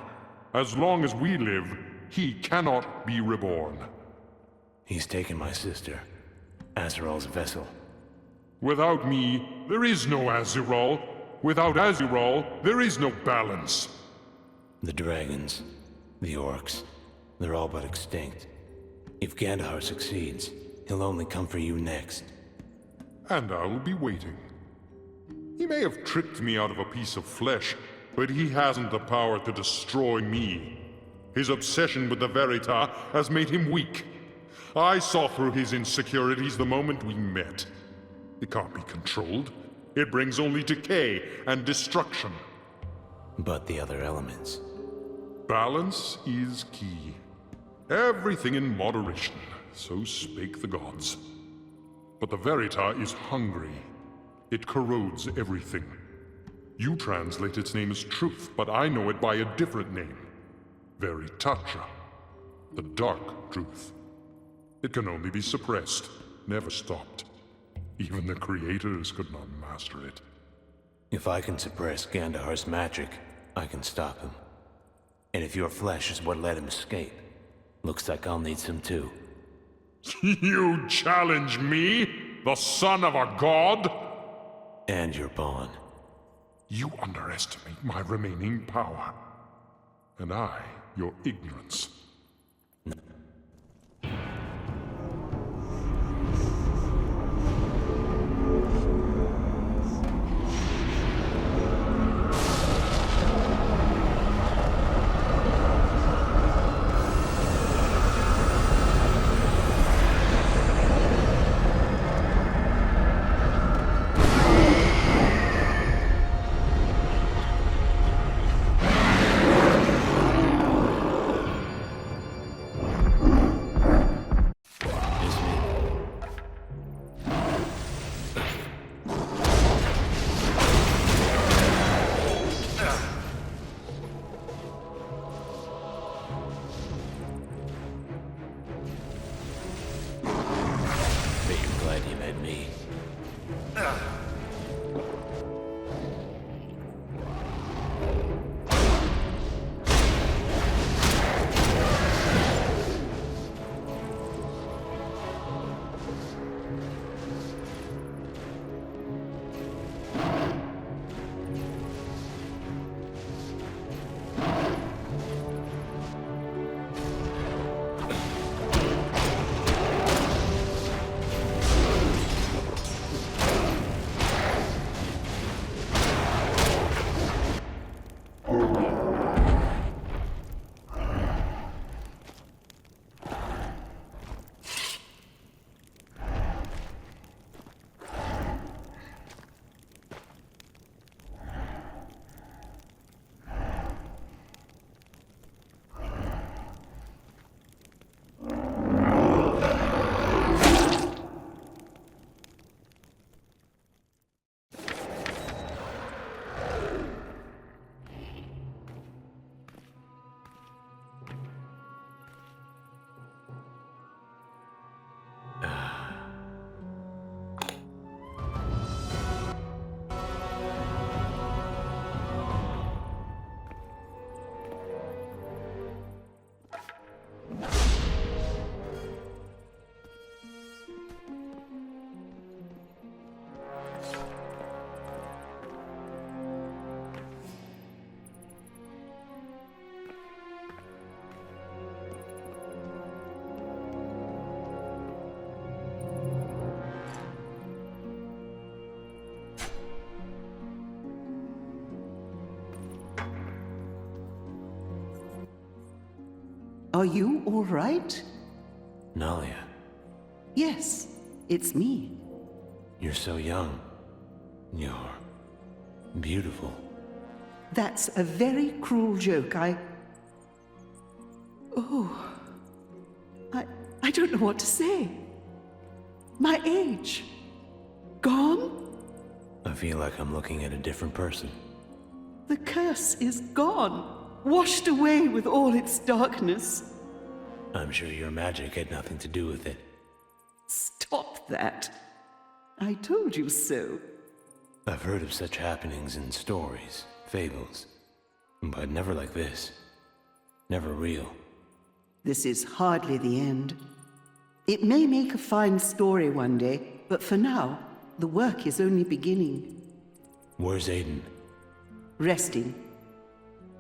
As long as we live, he cannot be reborn. He's taken my sister, Aziral's vessel. Without me, there is no Aziral. Without Aziral, there is no balance. The dragons, the orcs, they're all but extinct. If Gandahar succeeds, he'll only come for you next. And I will be waiting. He may have tricked me out of a piece of flesh, but he hasn't the power to destroy me. His obsession with the Verita has made him weak. I saw through his insecurities the moment we met. It can't be controlled. It brings only decay and destruction. But the other elements? Balance is key. Everything in moderation, so spake the gods. But the Verita is hungry. It corrodes everything. You translate its name as truth, but I know it by a different name. Veritacha. The dark truth. It can only be suppressed, never stopped. Even the creators could not master it. If I can suppress Gandahar's magic, I can stop him. And if your flesh is what let him escape, looks like I'll need some too. You challenge me, the son of a god? And your pawn. You underestimate my remaining power. And I, your ignorance. Are you all right? Nalia, Yes, it's me. you're so young. You're beautiful. That's a very cruel joke. Oh. I don't know what to say. My age. Gone? I feel like I'm looking at a different person. The curse is gone. Washed away with all its darkness. I'm sure your magic had nothing to do with it. Stop that. I told you so. I've heard of such happenings in stories, fables, but never like this. Never real. This is hardly the end. It may make a fine story one day, but for now, the work is only beginning. Where's Aiden? Resting.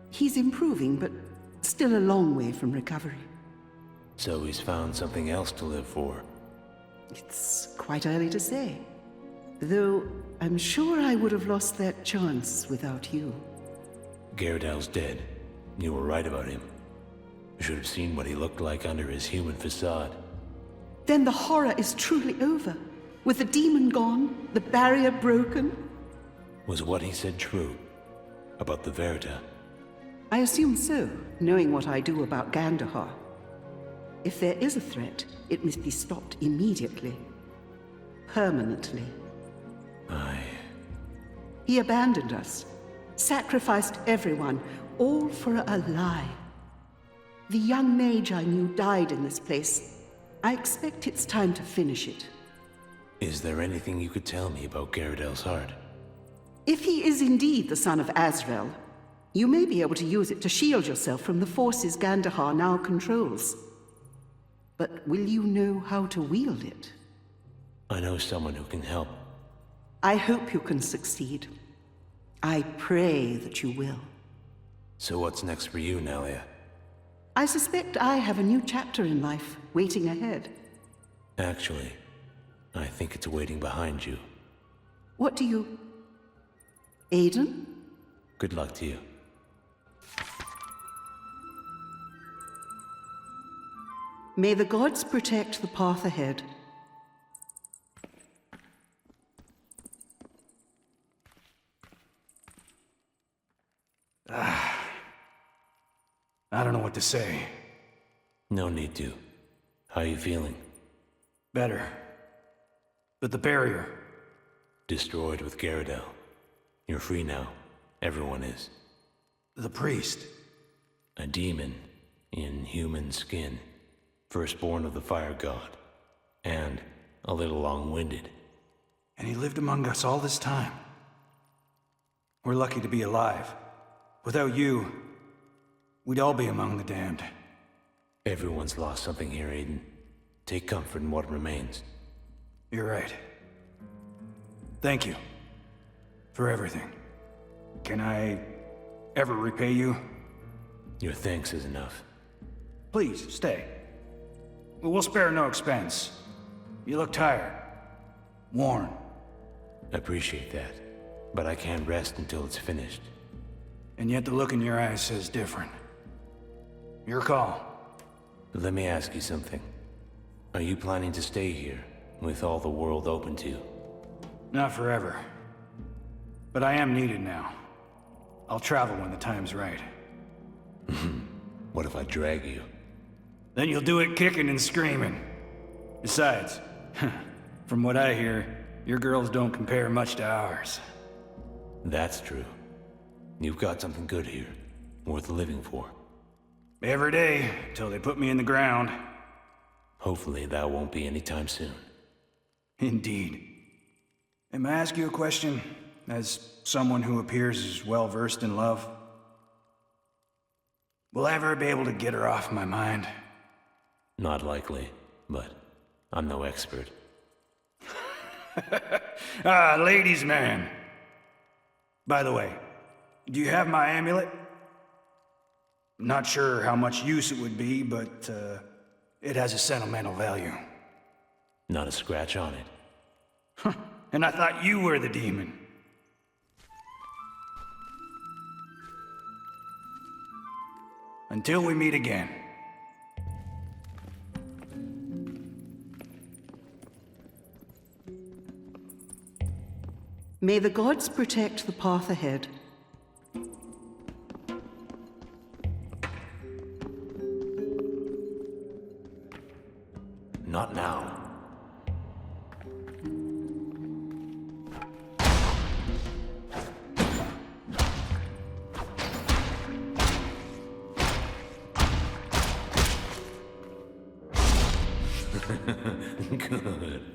He's improving, but still a long way from recovery. So he's found something else to live for. It's quite early to say. Though I'm sure I would have lost that chance without you. Gyaradel's dead. You were right about him. You should have seen what he looked like under his human facade. Then the horror is truly over. With the demon gone, the barrier broken. Was what he said true? About the Verita? I assume so, knowing what I do about Gandahar. If there is a threat, it must be stopped immediately. Permanently. He abandoned us. Sacrificed everyone, all for a lie. The young mage I knew died in this place. I expect it's time to finish it. Is there anything you could tell me about Gyaradel's heart? If he is indeed the son of Azrael, you may be able to use it to shield yourself from the forces Gandahar now controls. But will you know how to wield it? I know someone who can help. I hope you can succeed. I pray that you will. So what's next for you, Nalia? I suspect I have a new chapter in life waiting ahead. Actually, I think it's waiting behind you. What do you... Aiden? Good luck to you. May the gods protect the path ahead. I don't know what to say. No need to. How are you feeling? Better. But the barrier... Destroyed with Gyaradel. You're free now. Everyone is. The priest. A demon in human skin. Firstborn of the fire god. And a little long-winded. And he lived among us all this time. We're lucky to be alive. Without you, we'd all be among the damned. Everyone's lost something here, Aiden. Take comfort in what remains. You're right. Thank you. For everything. Can I ever repay you? Your thanks is enough. Please, stay. We'll spare no expense. You look tired. Worn. Appreciate that. But I can't rest until it's finished. And yet the look in your eyes says different. Your call. Let me ask you something. Are you planning to stay here, with all the world open to you? Not forever. But I am needed now. I'll travel when the time's right. What if I drag you? Then you'll do it kicking and screaming. Besides, from what I hear, your girls don't compare much to ours. That's true. You've got something good here, worth living for. Every day, till they put me in the ground. Hopefully that won't be anytime soon. Indeed. May I ask you a question, as someone who appears as well-versed in love? Will I ever be able to get her off my mind? Not likely, but I'm no expert. Ladies' man. By the way, do you have my amulet? Not sure how much use it would be, but it has a sentimental value. Not a scratch on it. And I thought you were the demon. Until we meet again. May the gods protect the path ahead. Not now. Good.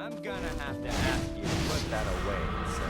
I'm gonna have to ask you to put that away, sir.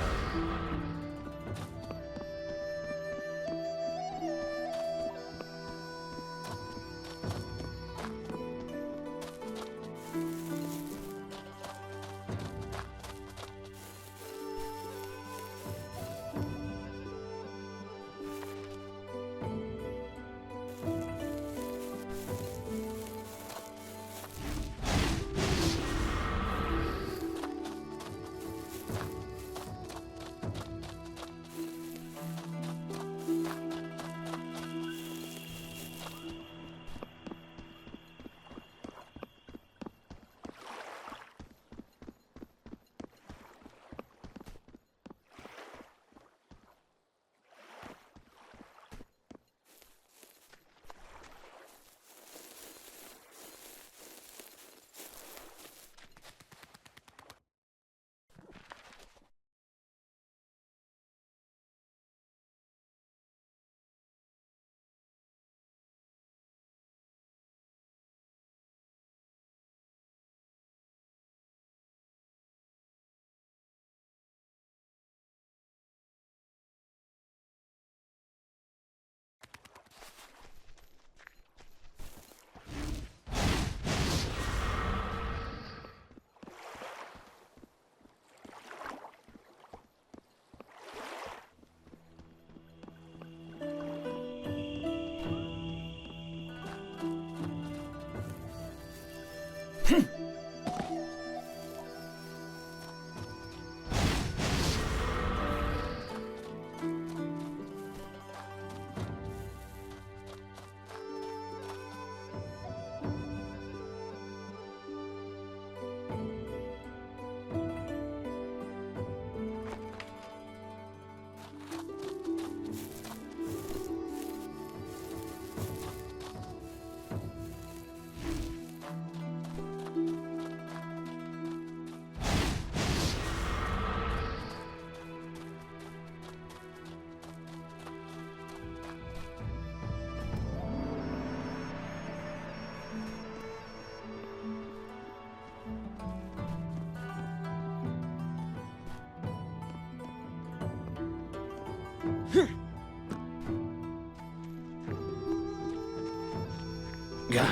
Gah.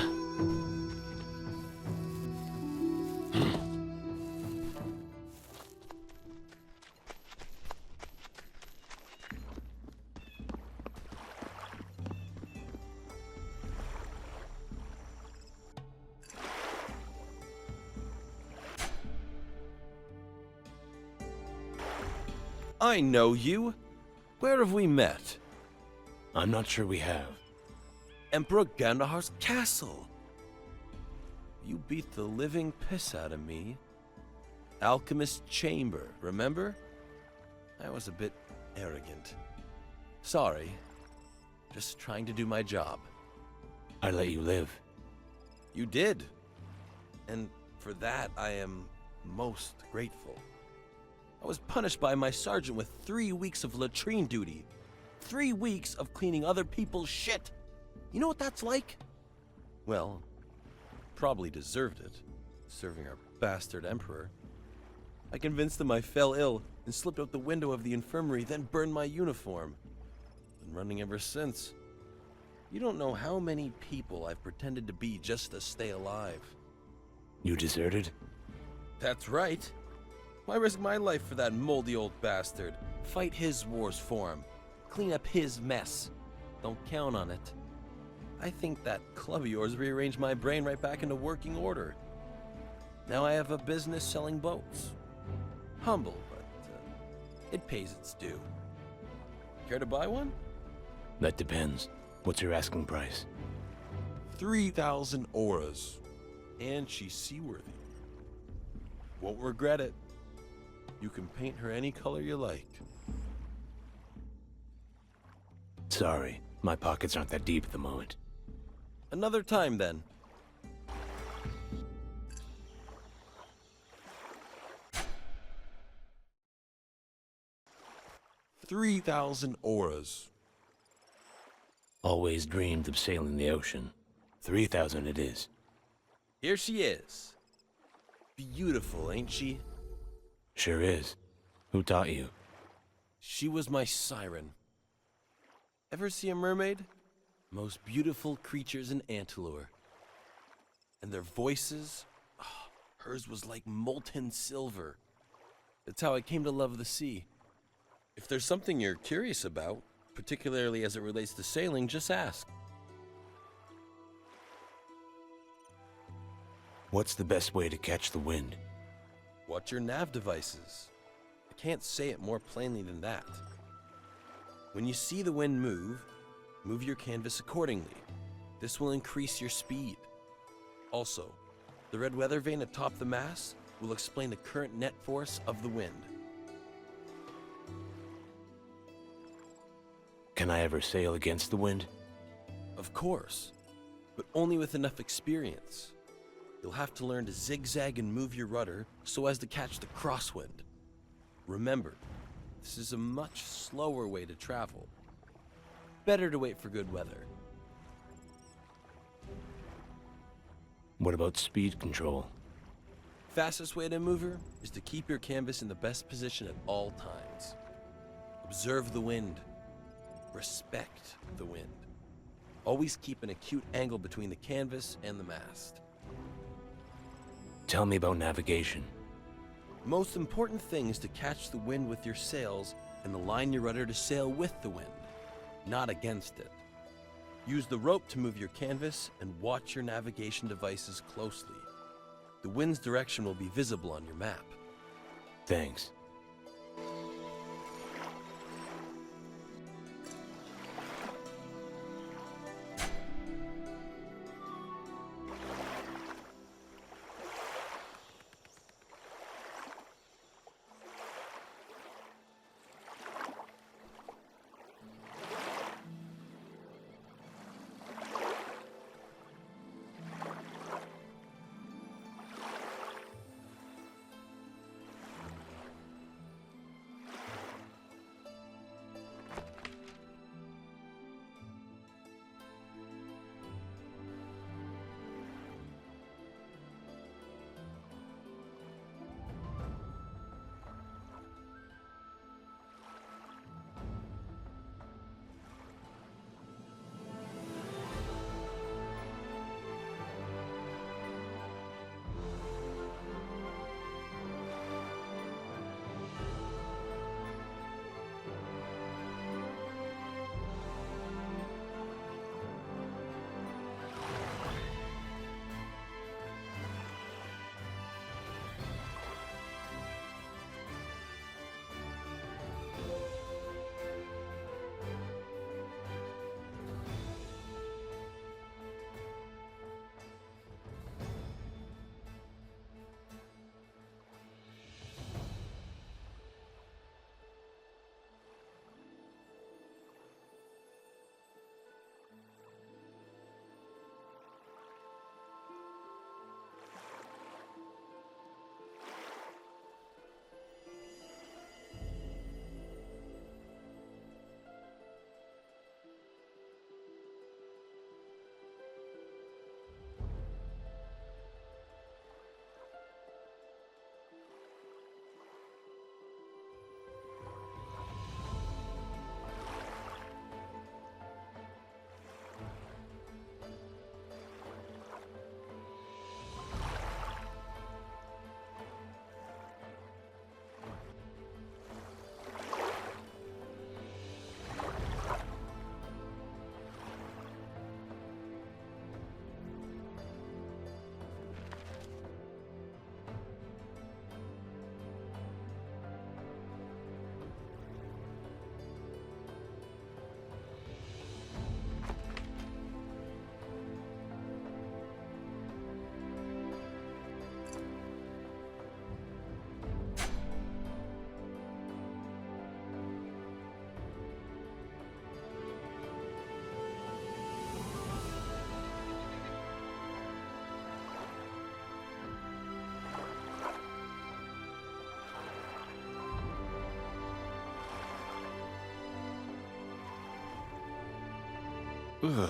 I know you. Where have we met? I'm not sure we have. Emperor Gandahar's castle. You beat the living piss out of me. Alchemist's chamber, remember? I was a bit arrogant. Sorry. Just trying to do my job. I let you live. You did. And for that, I am most grateful. I was punished by my sergeant with 3 weeks of latrine duty. 3 weeks of cleaning other people's shit. You know what that's like? Well, probably deserved it, serving our bastard emperor. I convinced him I fell ill and slipped out the window of the infirmary, then burned my uniform. Been running ever since. You don't know how many people I've pretended to be just to stay alive. You deserted? That's right. Why risk my life for that moldy old bastard? Fight his wars for him. Clean up his mess. Don't count on it. I think that club of yours rearranged my brain right back into working order. Now I have a business selling boats. Humble, but it pays its due. Care to buy one? That depends. What's your asking price? 3,000 auras. And she's seaworthy. Won't regret it. You can paint her any color you like. Sorry, my pockets aren't that deep at the moment. Another time, then. $3,000 auras. Always dreamed of sailing the ocean. 3,000 it is. Here she is. beautiful, ain't she? Sure is. Who taught you? She was my siren. Ever see a mermaid? Most beautiful creatures in Antaloor. And their voices, hers was like molten silver. That's how I came to love the sea. If there's something you're curious about, particularly as it relates to sailing, just ask. What's the best way to catch the wind? Watch your nav devices. I can't say it more plainly than that. When you see the wind move your canvas accordingly. This will increase your speed. Also, the red weather vane atop the mast will explain the current net force of the wind. Can I ever sail against the wind? Of course, but only with enough experience. You'll have to learn to zigzag and move your rudder so as to catch the crosswind. Remember, this is a much slower way to travel. Better to wait for good weather. What about speed control? Fastest way to move her is to keep your canvas in the best position at all times. Observe the wind. Respect the wind. Always keep an acute angle between the canvas and the mast. Tell me about navigation. Most important thing is to catch the wind with your sails and align your rudder to sail with the wind, not against it. Use the rope to move your canvas and watch your navigation devices closely. The wind's direction will be visible on your map. Thanks. Ugh.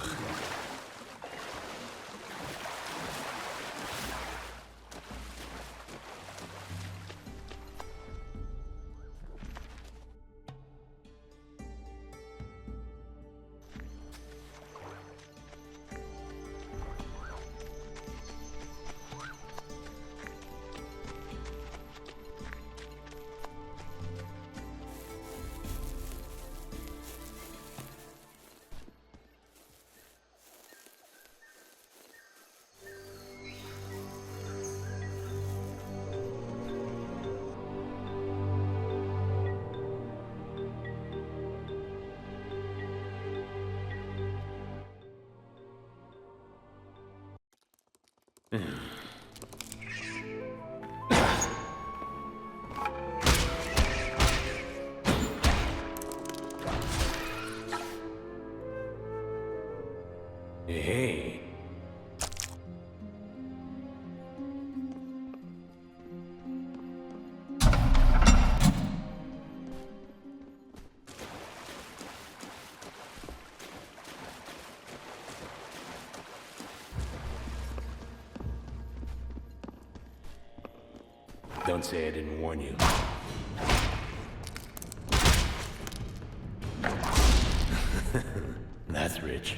Hey. Don't say I didn't warn you. That's rich.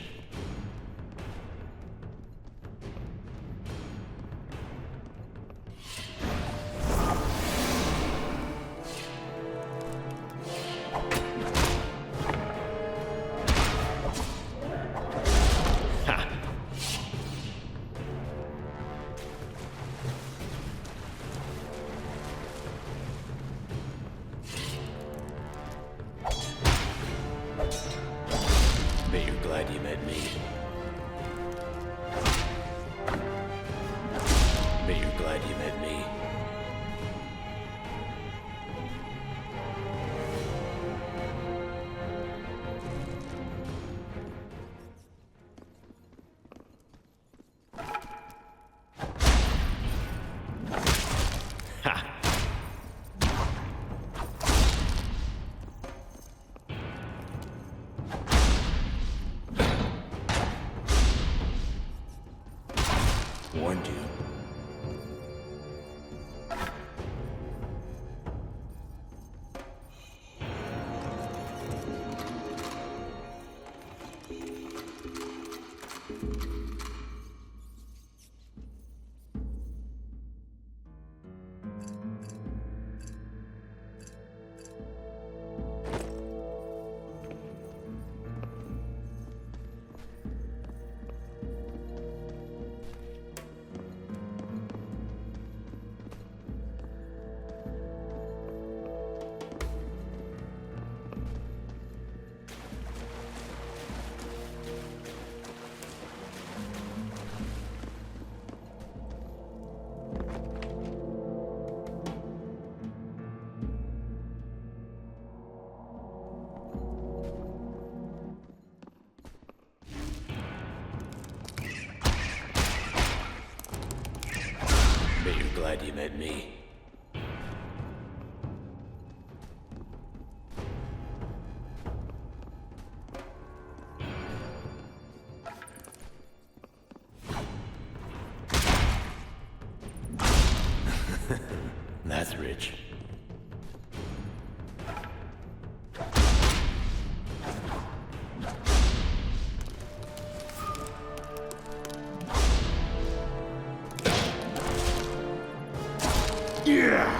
Bet you're glad you met me. Bet you're glad you met me. Warned you. Bet you're glad you met me. That's rich. Yeah!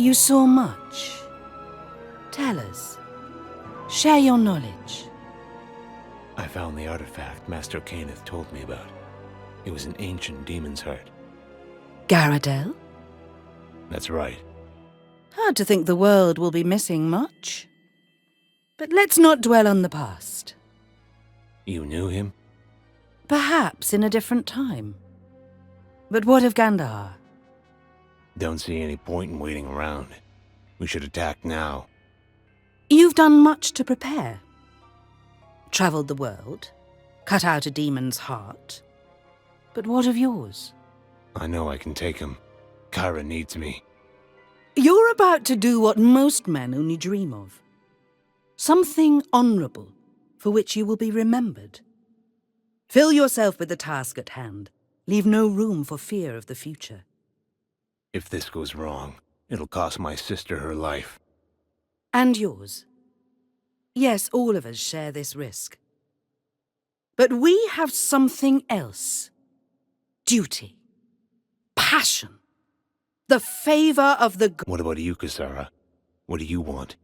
You saw much. Tell us. Share your knowledge. I found the artifact Master Kenneth told me about. It was an ancient demon's heart. Garadel? That's right. Hard to think the world will be missing much. But let's not dwell on the past. You knew him? Perhaps in a different time. But what of Gandhar? Don't see any point in waiting around. We should attack now. You've done much to prepare. Traveled the world, cut out a demon's heart. But what of yours? I know I can take him. Kyra needs me. You're about to do what most men only dream of. Something honorable, for which you will be remembered. Fill yourself with the task at hand. Leave no room for fear of the future. If this goes wrong, it'll cost my sister her life. And yours. Yes, all of us share this risk. But we have something else. Duty. Passion. The favor of the... What about you, Kasara? What do you want?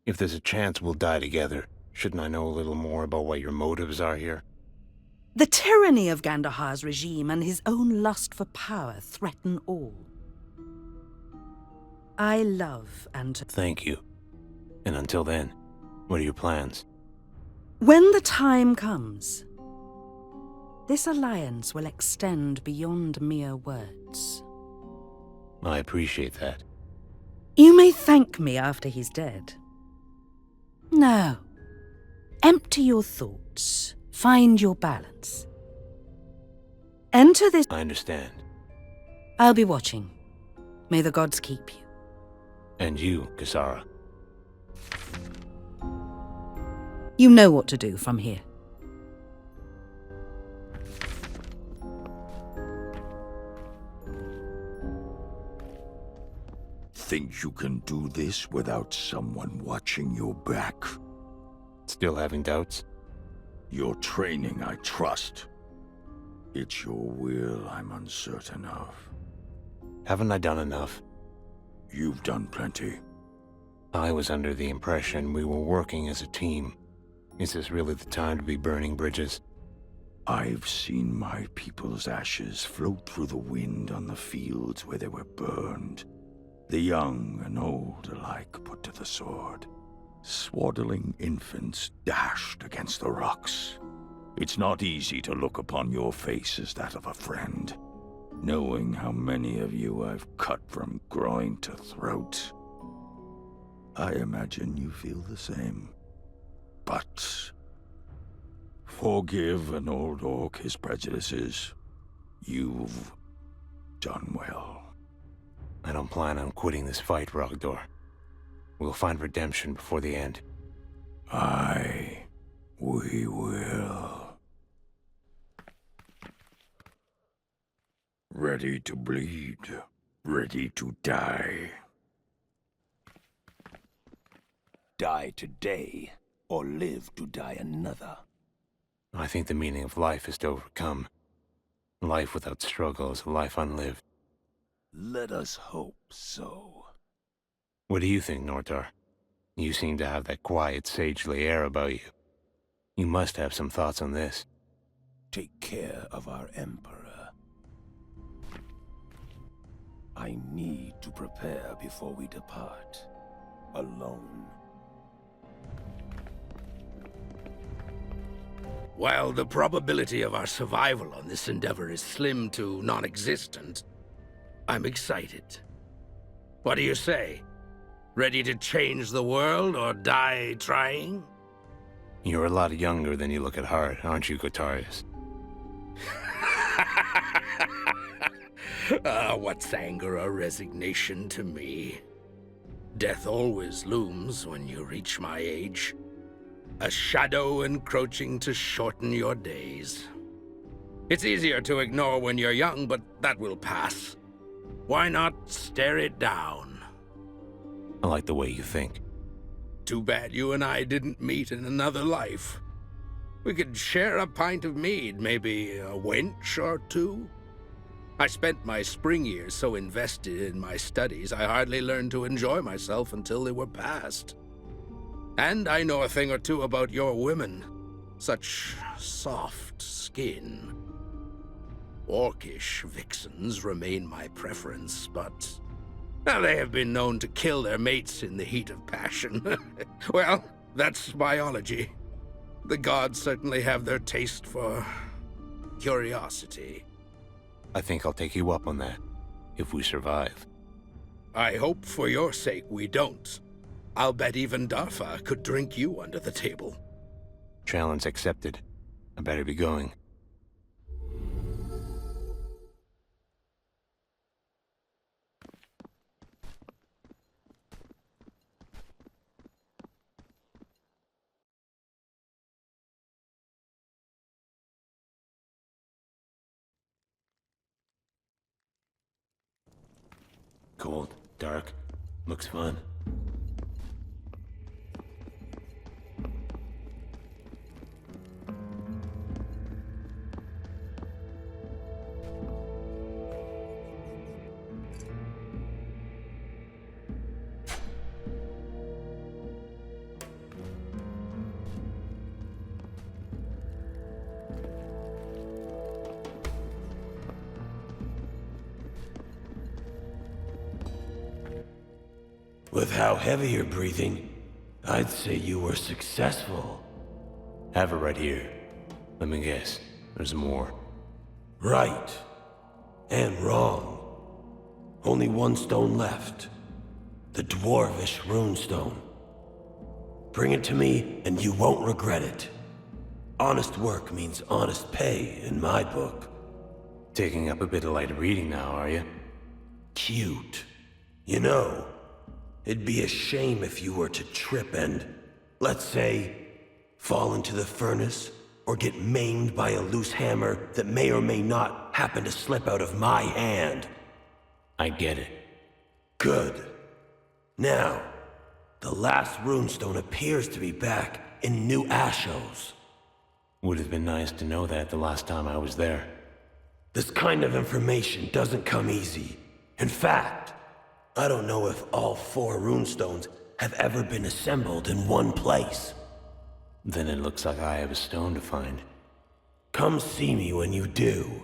If there's a chance we'll die together, shouldn't I know a little more about what your motives are here? The tyranny of Gandahar's regime and his own lust for power threaten all. I love and... Thank you. And until then, what are your plans? When the time comes, this alliance will extend beyond mere words. I appreciate that. You may thank me after he's dead. No. Empty your thoughts. Find your balance. Enter this... I understand. I'll be watching. May the gods keep you. And you, Kisara. You know what to do from here. Think you can do this without someone watching your back? Still having doubts? Your training I trust. It's your will I'm uncertain of. Haven't I done enough? You've done plenty. I was under the impression we were working as a team. Is this really the time to be burning bridges? I've seen my people's ashes float through the wind on the fields where they were burned. The young and old alike put to the sword. Swaddling infants dashed against the rocks. It's not easy to look upon your face as that of a friend, knowing how many of you I've cut from groin to throat. I imagine you feel the same. But forgive an old orc his prejudices. You've done well. I don't plan on quitting this fight, Rogdor. We'll find redemption before the end. Aye, we will. Ready to bleed, ready to die. Die today, or live to die another. I think the meaning of life is to overcome. Life without struggle is a life unlived. Let us hope so. What do you think, Nortar? You seem to have that quiet, sagely air about you. You must have some thoughts on this. Take care of our Emperor. I need to prepare before we depart. Alone. While the probability of our survival on this endeavor is slim to non-existent, I'm excited. What do you say? Ready to change the world or die trying? You're a lot younger than you look at heart, aren't you, Gotarius? What's anger or resignation to me? Death always looms when you reach my age. A shadow encroaching to shorten your days. It's easier to ignore when you're young, but that will pass. Why not stare it down? I like the way you think. Too bad you and I didn't meet in another life. We could share a pint of mead, maybe a wench or two. I spent my spring years so invested in my studies, I hardly learned to enjoy myself until they were past. And I know a thing or two about your women. Such soft skin. Orcish vixens remain my preference, but they have been known to kill their mates in the heat of passion. Well, that's biology. The gods certainly have their taste for curiosity. I think I'll take you up on that, if we survive. I hope for your sake we don't. I'll bet even Darfa could drink you under the table. Challenge accepted. I better be going. Cold, dark, looks fun. With how heavy you're breathing, I'd say you were successful. Have it right here. Let me guess. There's more. Right. And wrong. Only one stone left. The dwarvish runestone. Bring it to me, and you won't regret it. Honest work means honest pay in my book. Taking up a bit of light reading now, are you? Cute. You know, it'd be a shame if you were to trip and, let's say, fall into the furnace or get maimed by a loose hammer that may or may not happen to slip out of my hand. I get it. Good. Now, the last runestone appears to be back in New Ashos. Would have been nice to know that the last time I was there. This kind of information doesn't come easy. In fact, I don't know if all 4 runestones have ever been assembled in one place. Then it looks like I have a stone to find. Come see me when you do.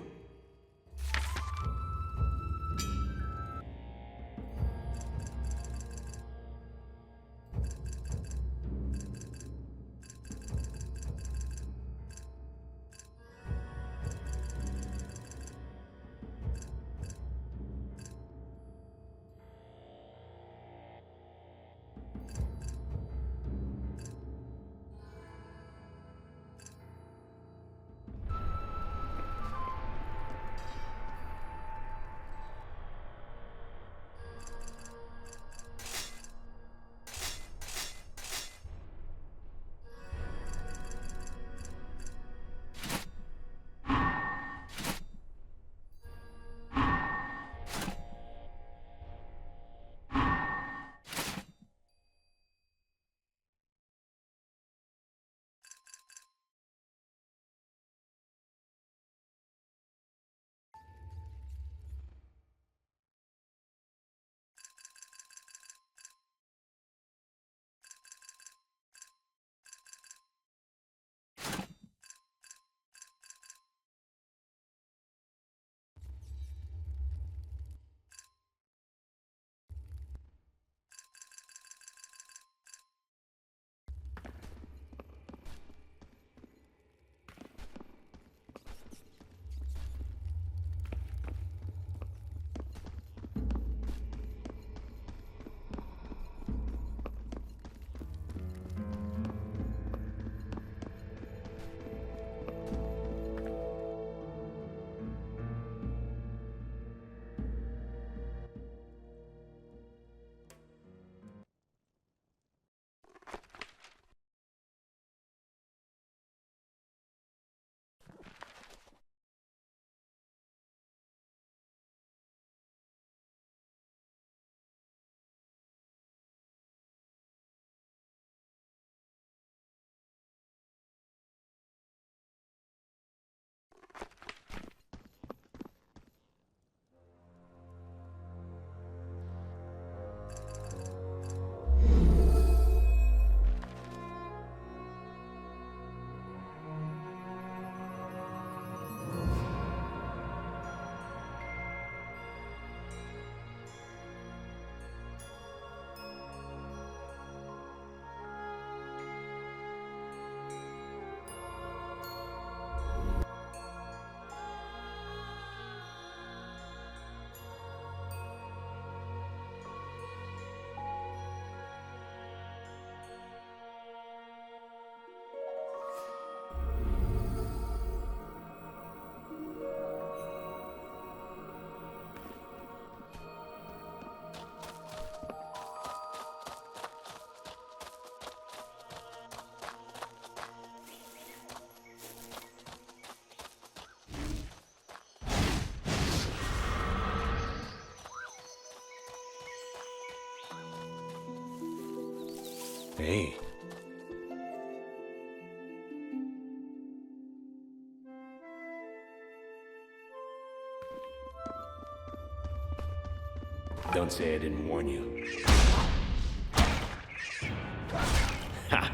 Hey. Don't say I didn't warn you. Ha!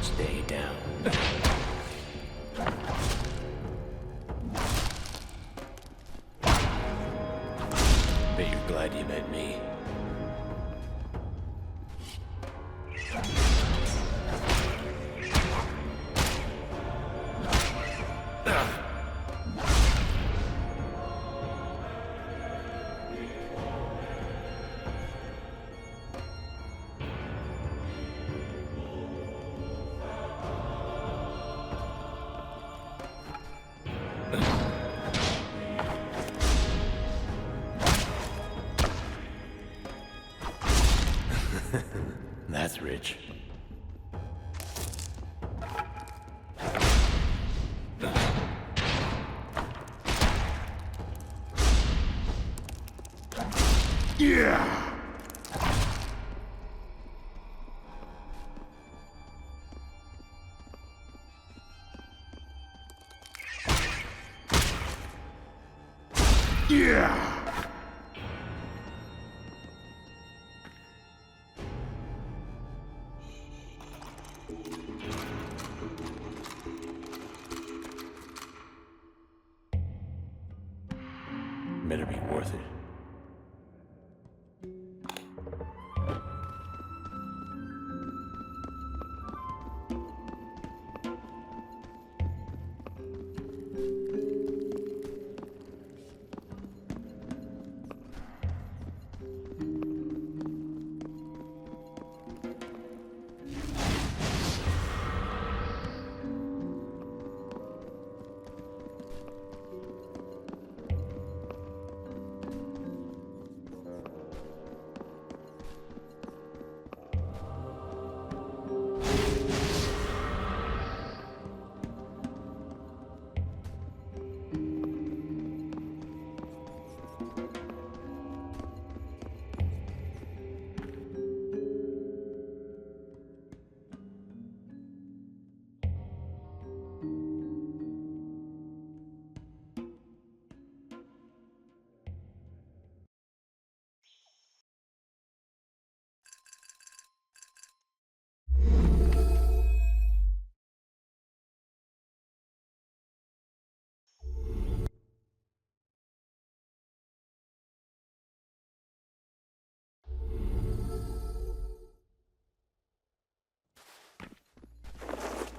Stay down. Bet you're glad you met me. Thanks, Rich. Yeah! Yeah! Better be worth it.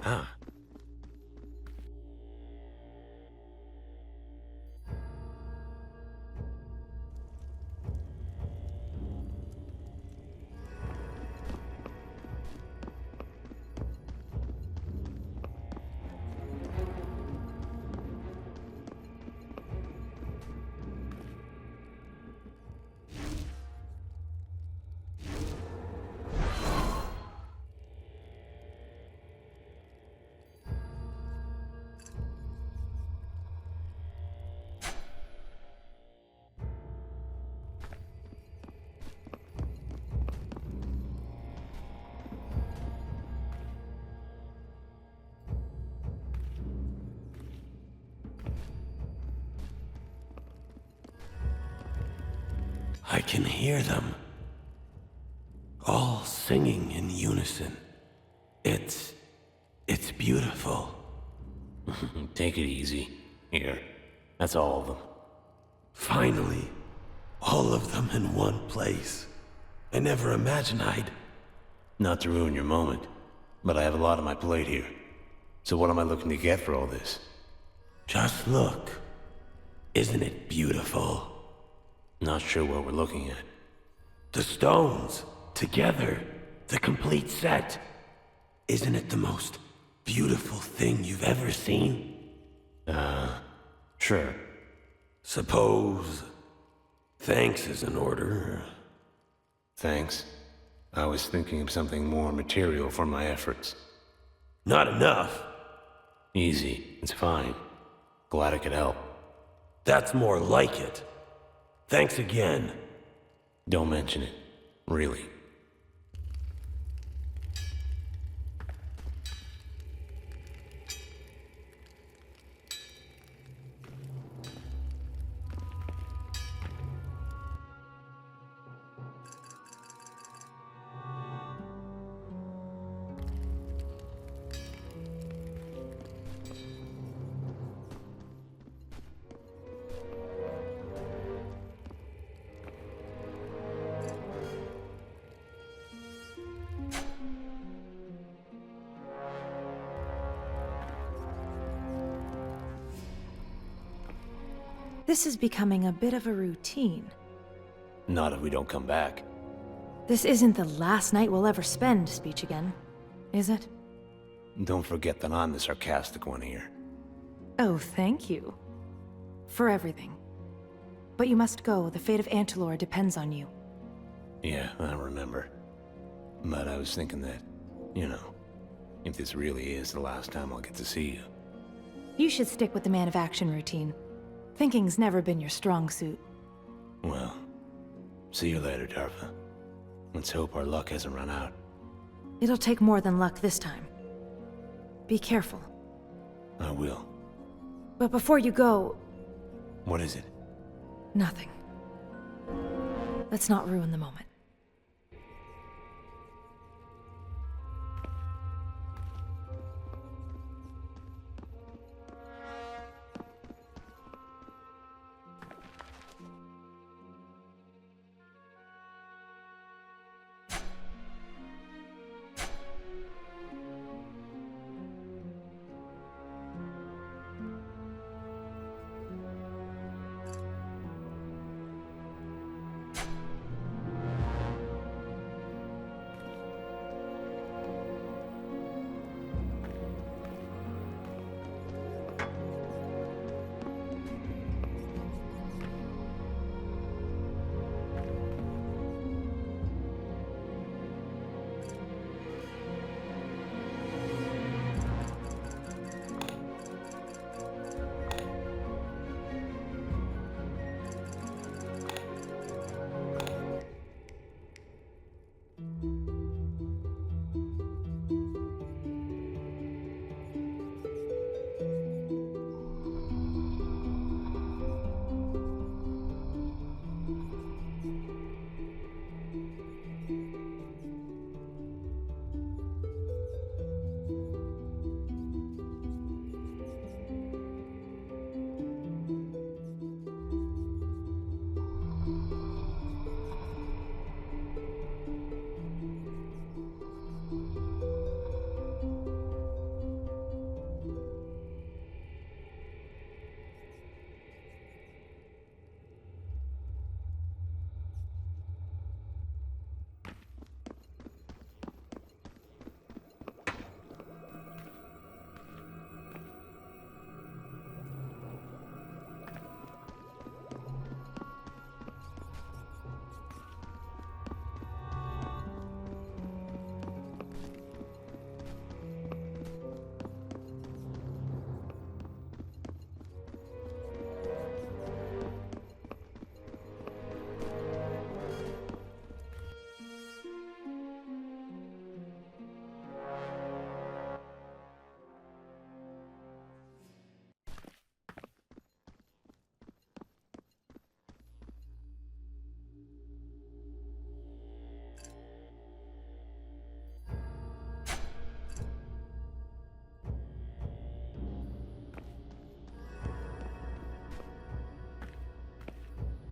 Ah. I can hear them. All singing in unison. It's beautiful. Take it easy. Here. That's all of them. Finally, all of them in one place. I never imagined I'd... Not to ruin your moment, but I have a lot on my plate here. So what am I looking to get for all this? Just look. Isn't it beautiful? Not sure what we're looking at. The stones, together, the complete set. Isn't it the most beautiful thing you've ever seen? Sure. Suppose thanks is in order. Thanks. I was thinking of something more material for my efforts. Not enough. Easy. It's fine. Glad I could help. That's more like it. Thanks again. Don't mention it. Really. This is becoming a bit of a routine. Not if we don't come back. This isn't the last night we'll ever spend, speech again, is it? Don't forget that I'm the sarcastic one here. Oh, thank you. For everything. But you must go. The fate of Antilor depends on you. Yeah, I remember. But I was thinking that, you know, if this really is the last time I'll get to see you. You should stick with the man of action routine. Thinking's never been your strong suit. Well, see you later, Darva. Let's hope our luck hasn't run out. It'll take more than luck this time. Be careful. I will. But before you go... What is it? Nothing. Let's not ruin the moment.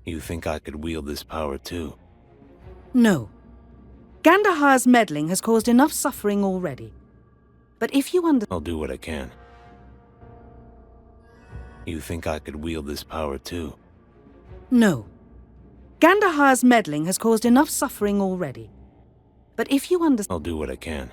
You think I could wield this power too? No. Gandahar's meddling has caused enough suffering already. But if you I'll do what I can. You think I could wield this power too? No. Gandahar's meddling has caused enough suffering already. But if you I'll do what I can.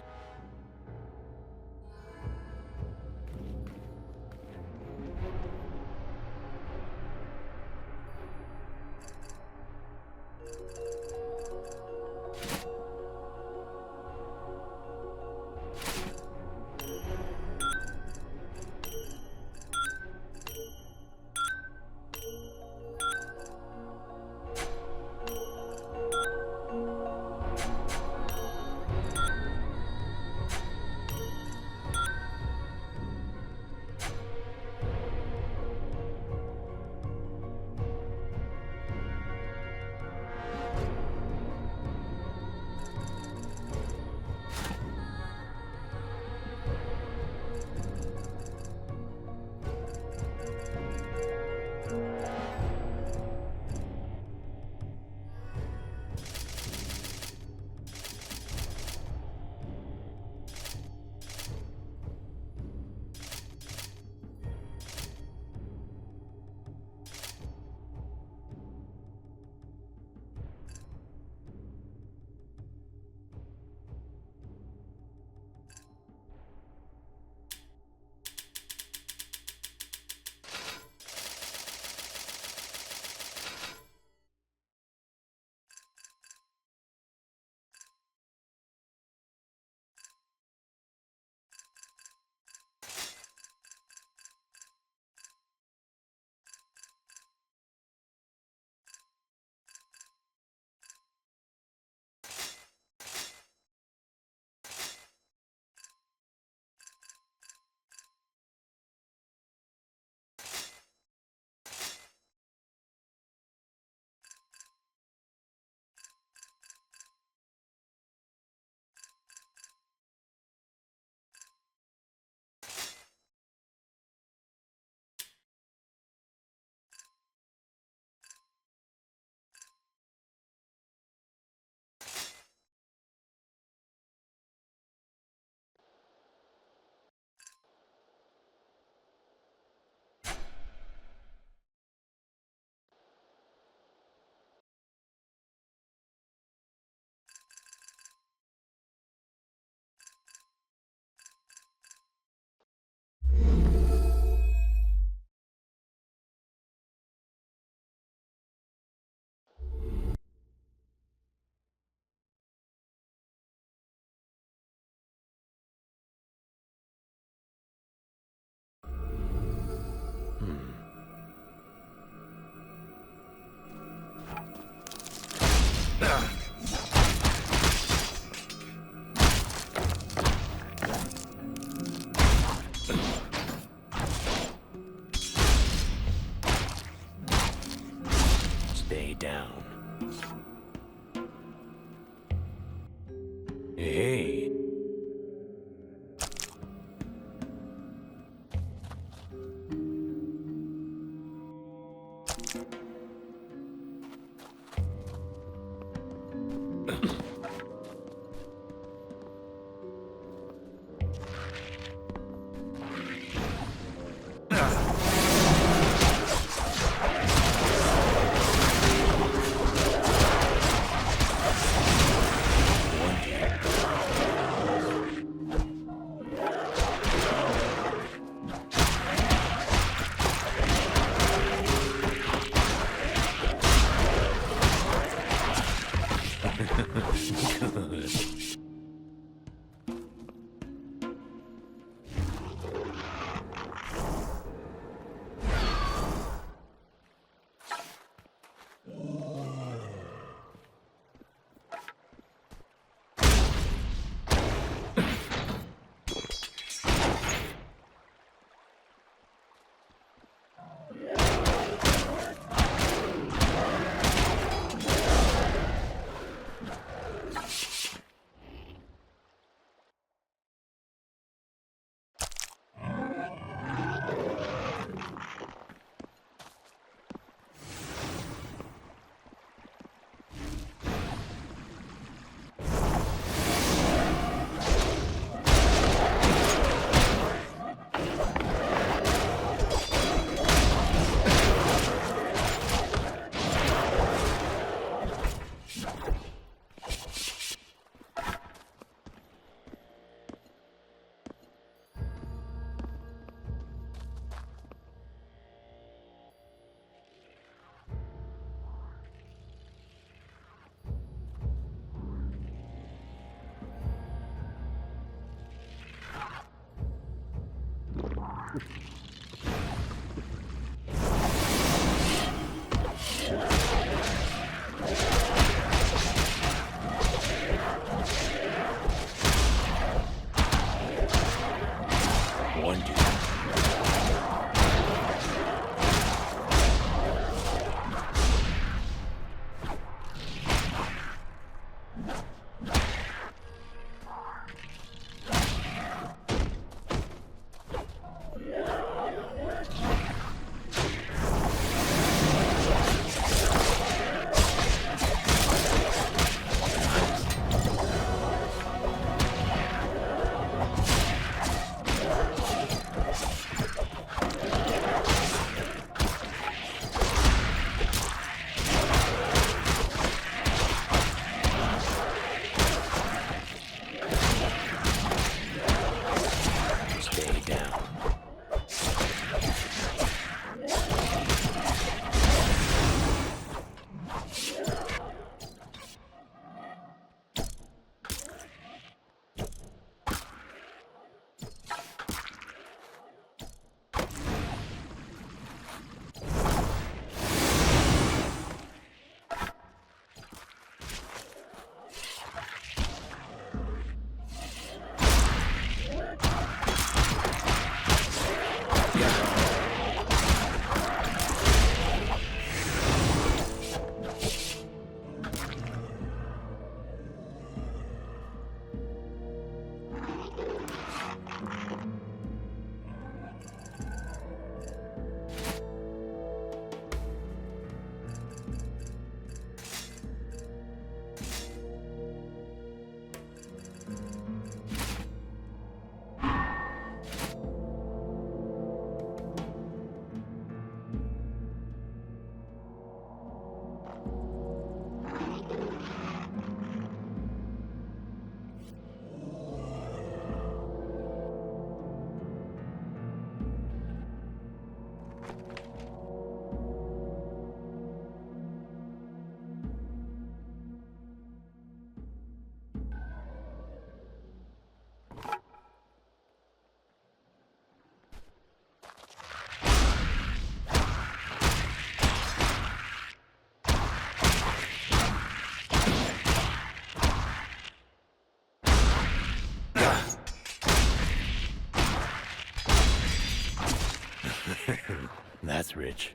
That's rich.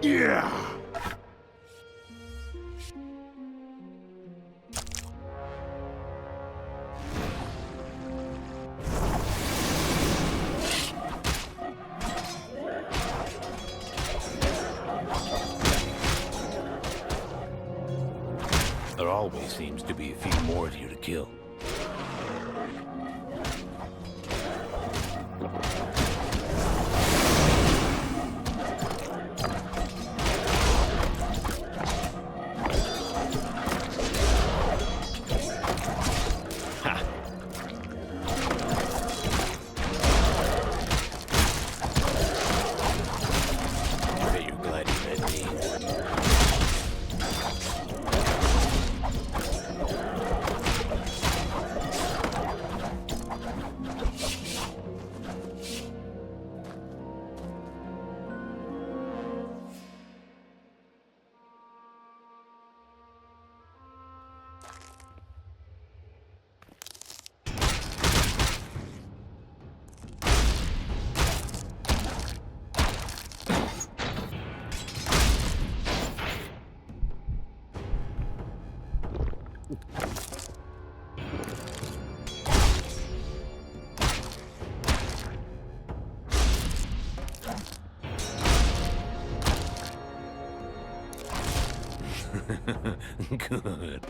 Yeah! There always seems to be a few more of you to kill. Good.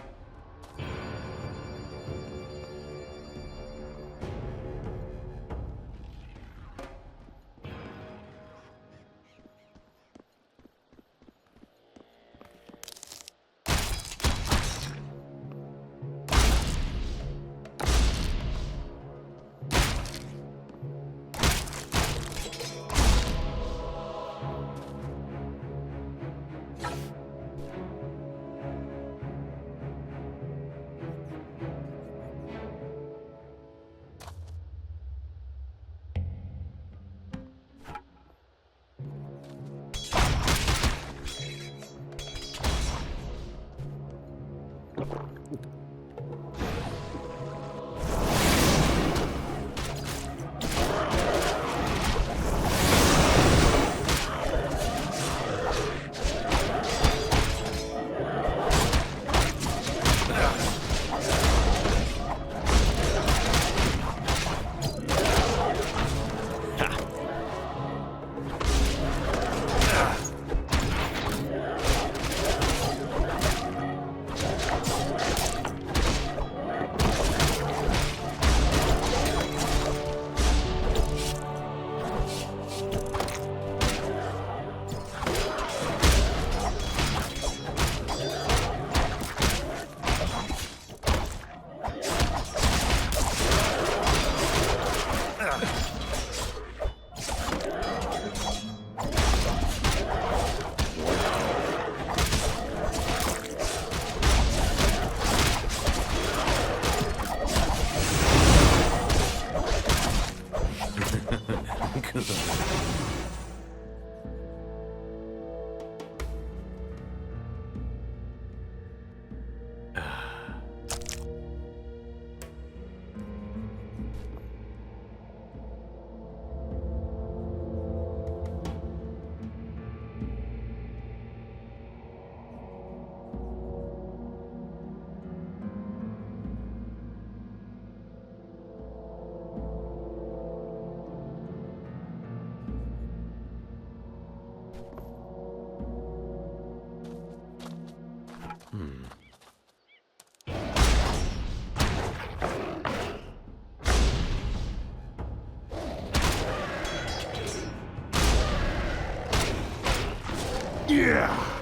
Yeah!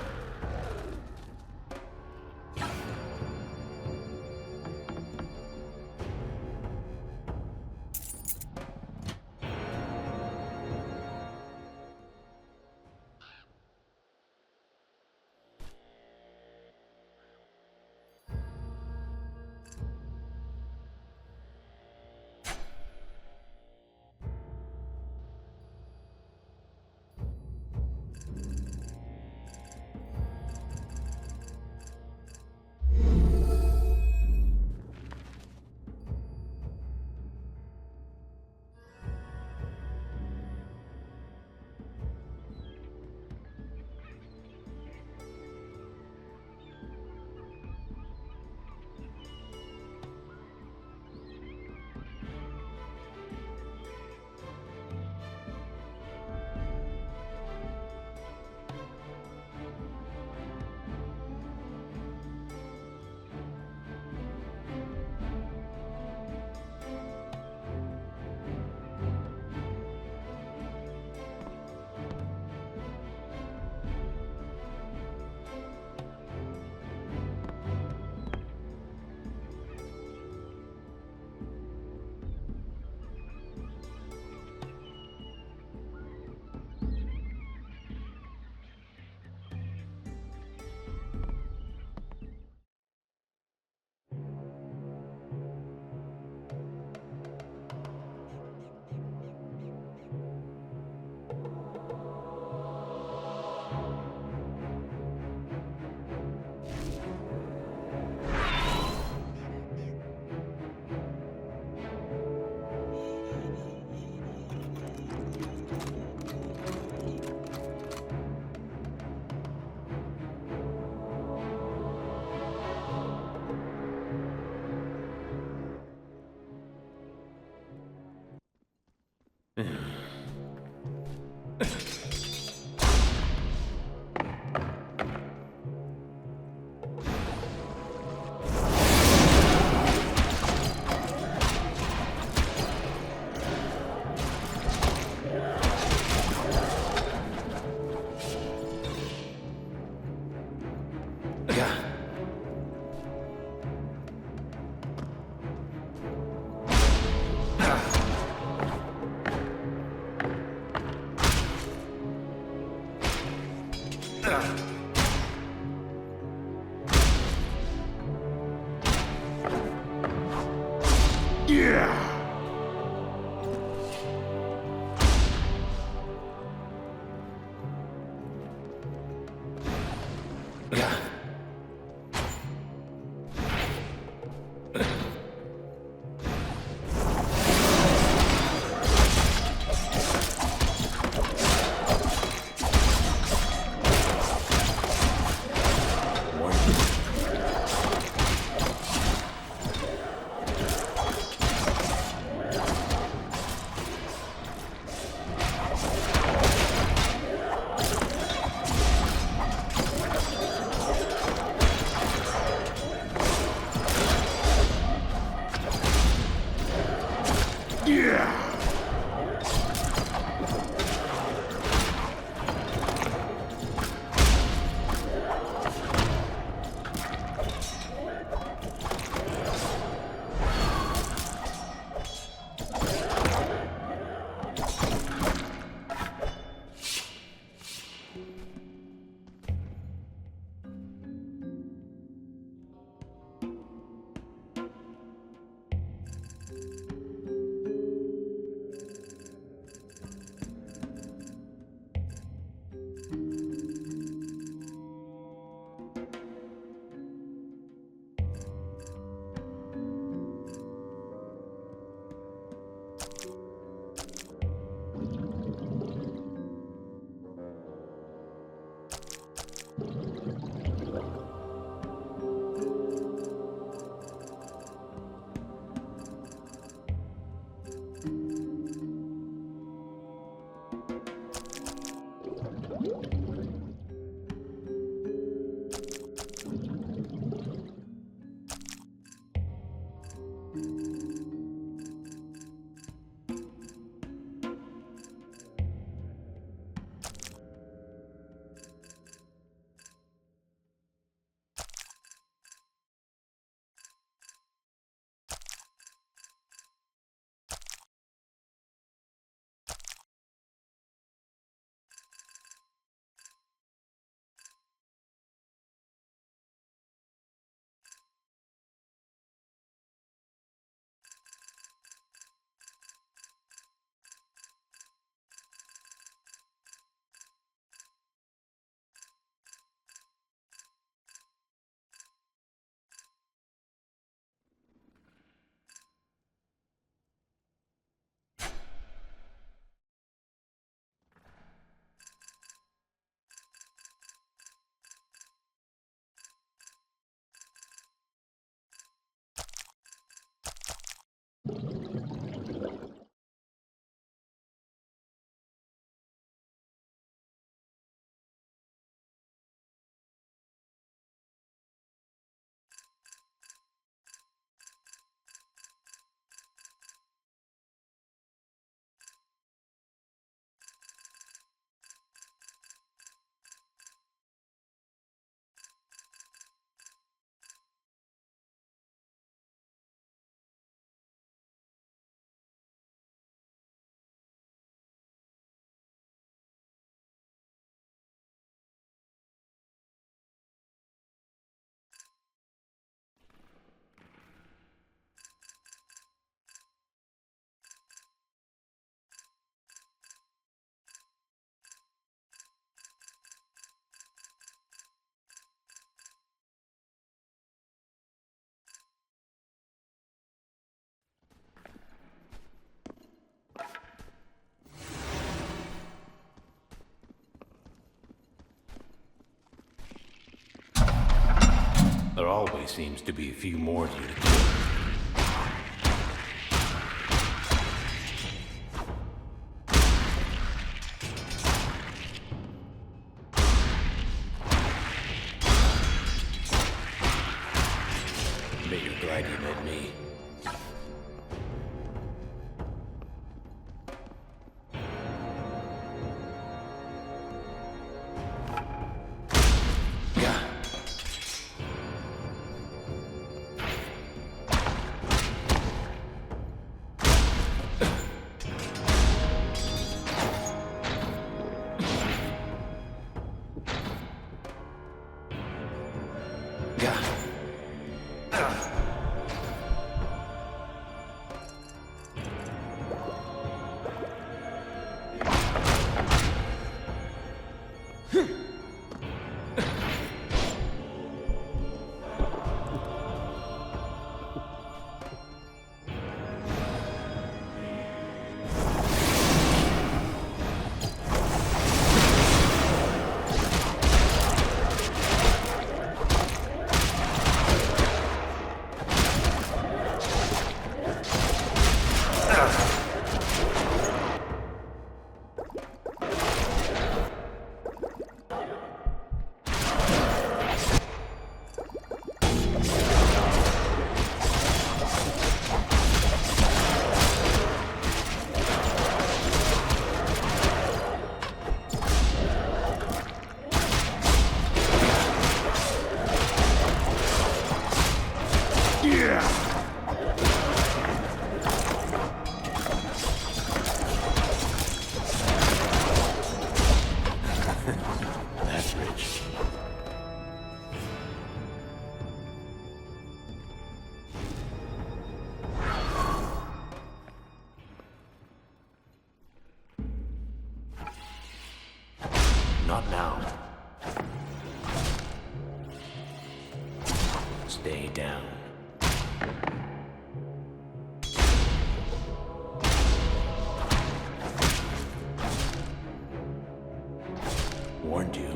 Yeah! There always seems to be a few more here to kill. Bet you're glad you met me. Not now. Stay down. Warned you.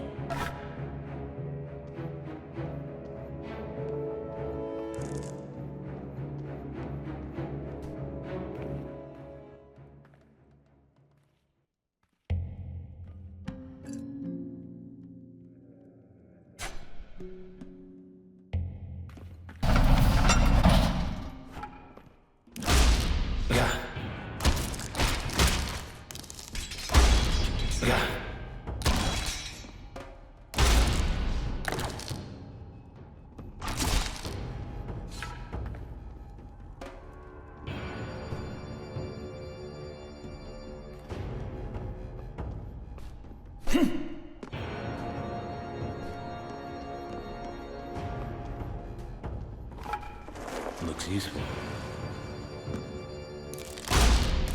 Looks useful.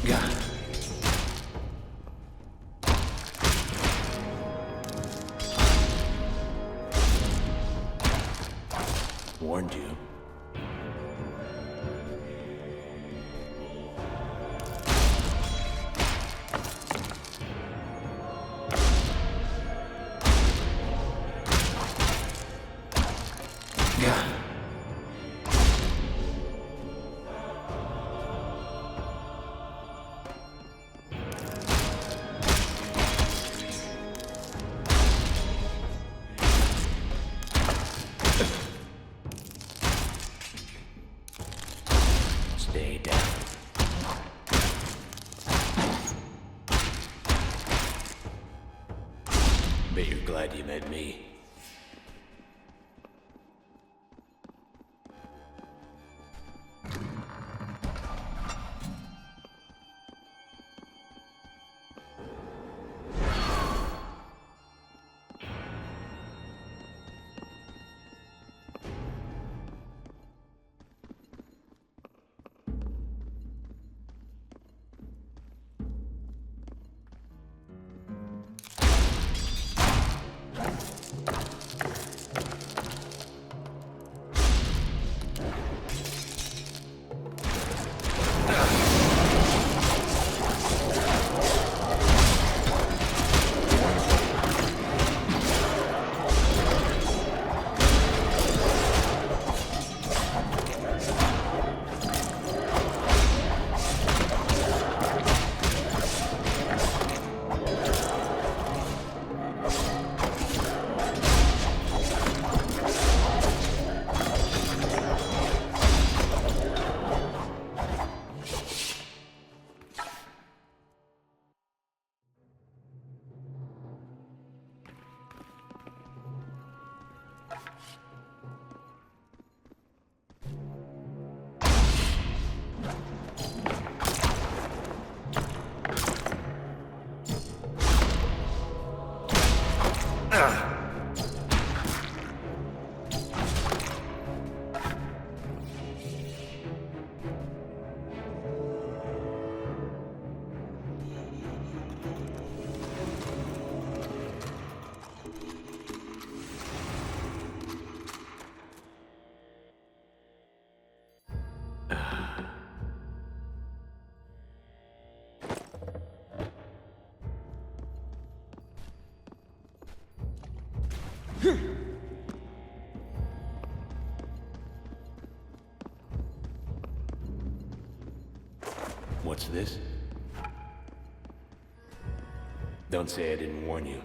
Gah. Warned you. Stay down. Bet you're glad you met me. What's this? Don't say I didn't warn you.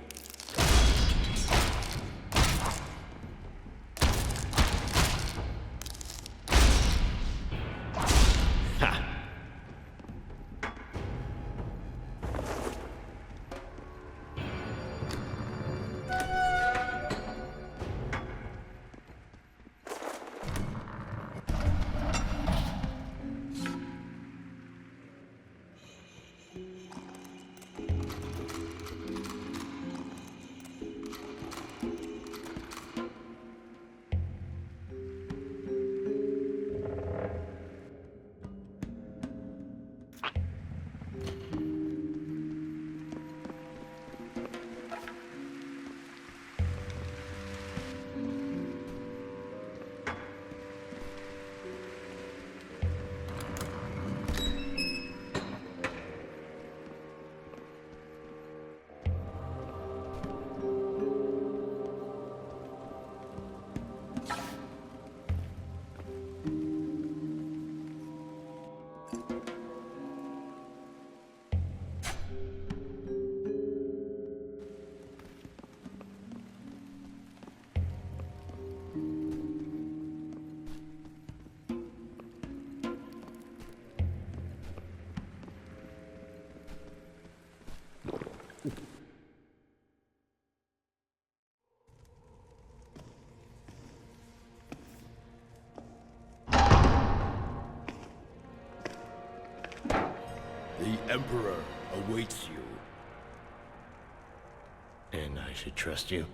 Emperor awaits you. And I should trust you?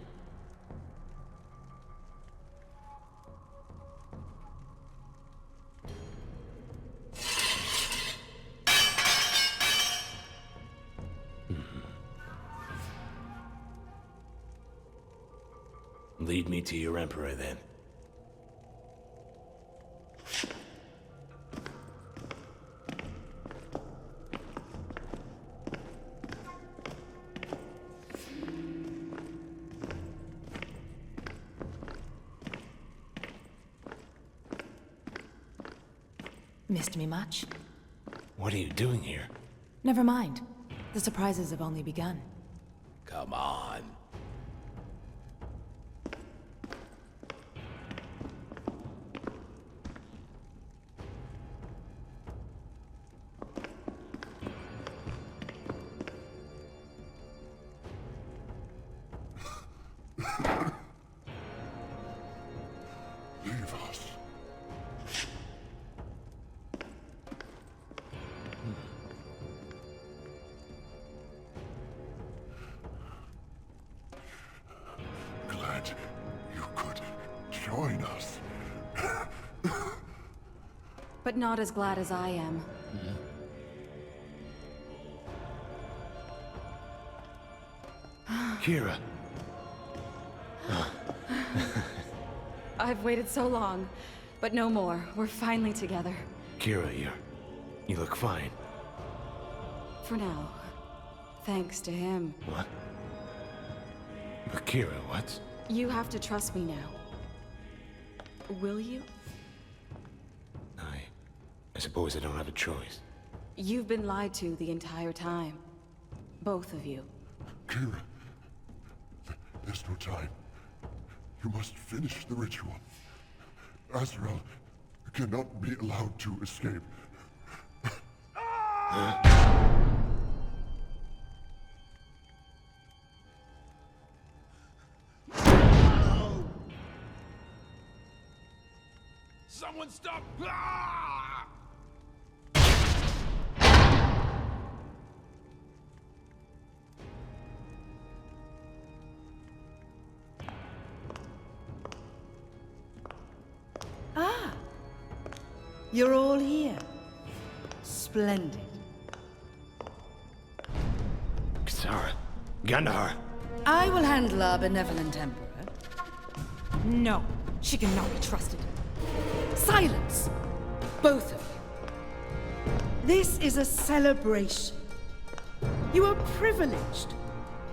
Lead me to your Emperor, then. Missed me much? What are you doing here? Never mind. The surprises have only begun. Come on. Leave us. Glad you could join us. But not as glad as I am. Kira. I've waited so long, but no more. We're finally together. Kira, you look fine. For now. Thanks to him. What? But Kira, what? You have to trust me now. Will you? I suppose I don't have a choice. You've been lied to the entire time. Both of you. Kira, there's no time. You must finish the ritual. Azrael cannot be allowed to escape. Someone stop! Ah! Ah! You're all here. Splendid. Kisara. Gandhar. I will handle our benevolent emperor. No, she cannot be trusted. Silence! Both of you. This is a celebration. You are privileged.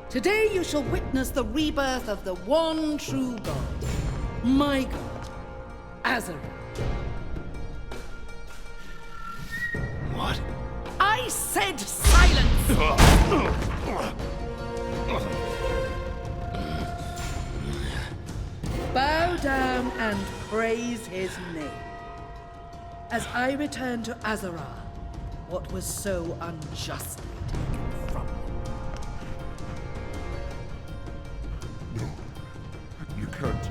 Today you shall witness the rebirth of the one true God. My God, Azrael. What? I said silence! Bow down and praise his name. As I return to Azara, what was so unjustly taken from him. No, you can't.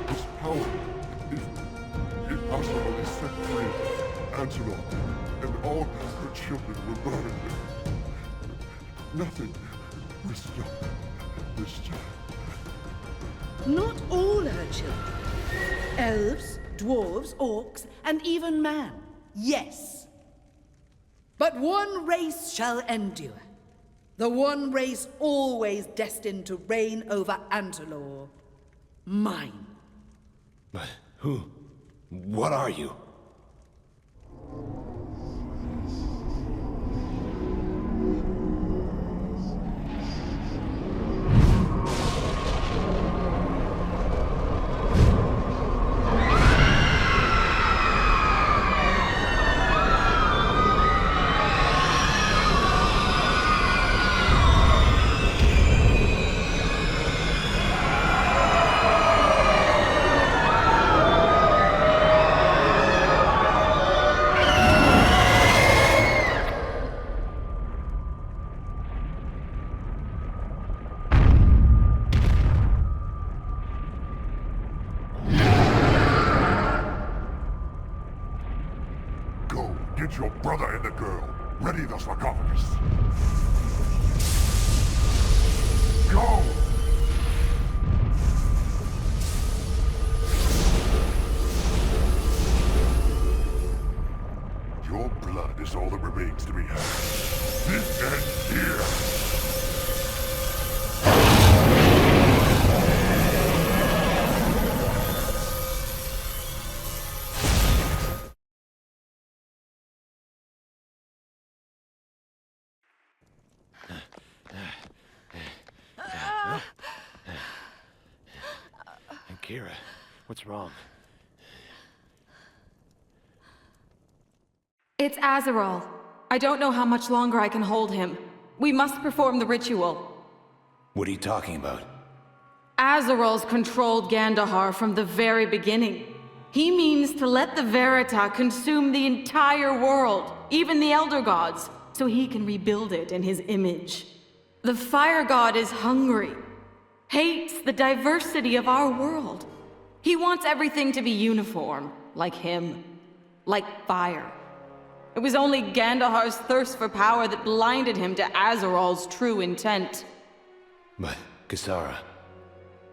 His power, if Azrael is set free, Angela and all her children will burn. Nothing will stop this child. Not all her children. Elves, dwarves, orcs, and even man. Yes. But one race shall endure. The one race always destined to reign over Antalor. Mine. But who? What are you? Get your brother and the girl. Ready the sarcophagus. Go! Your blood is all that remains to be had. This ends here! Kira, what's wrong? It's Azarol. I don't know how much longer I can hold him. We must perform the ritual. What are you talking about? Azarol's controlled Gandahar from the very beginning. He means to let the Verita consume the entire world, even the Elder Gods, so he can rebuild it in his image. The Fire God is hungry, hates the diversity of our world. He wants everything to be uniform, like him, like fire. It was only Gandahar's thirst for power that blinded him to Azarol's true intent. But, Kisara...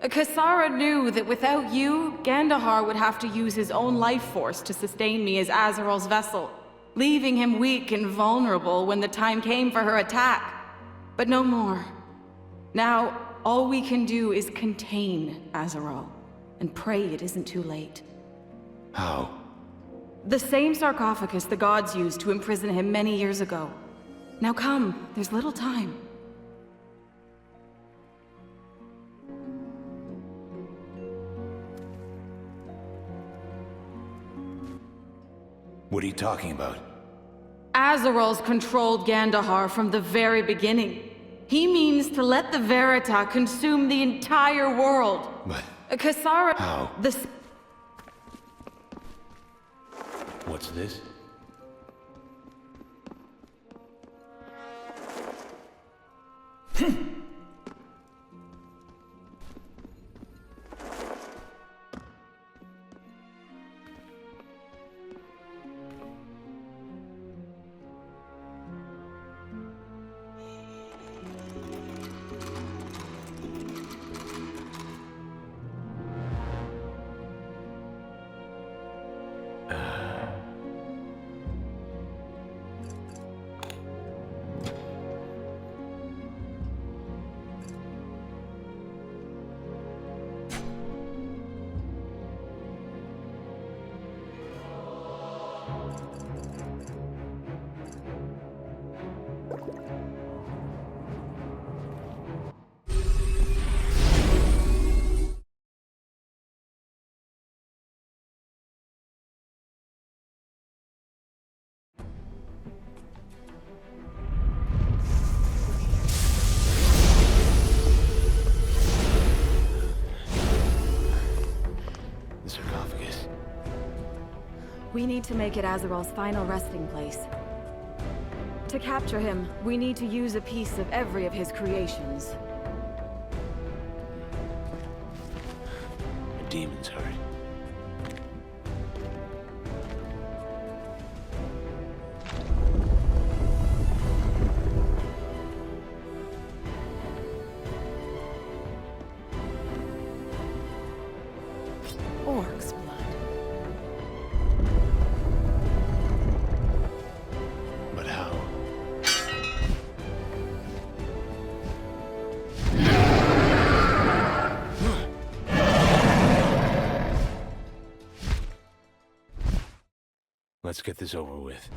Kisara knew that without you, Gandahar would have to use his own life force to sustain me as Azarol's vessel, leaving him weak and vulnerable when the time came for her attack. But no more. Now, all we can do is contain Azarol, and pray it isn't too late. How? The same sarcophagus the gods used to imprison him many years ago. Now come, there's little time. What are you talking about? Azarol's controlled Gandahar from the very beginning. He means to let the Verita consume the entire world. But... Kisara... How? What's this? We need to make it Azarol's final resting place. To capture him, we need to use a piece of every of his creations. The demon's hurt. Orc's blood. But how? Let's get this over with.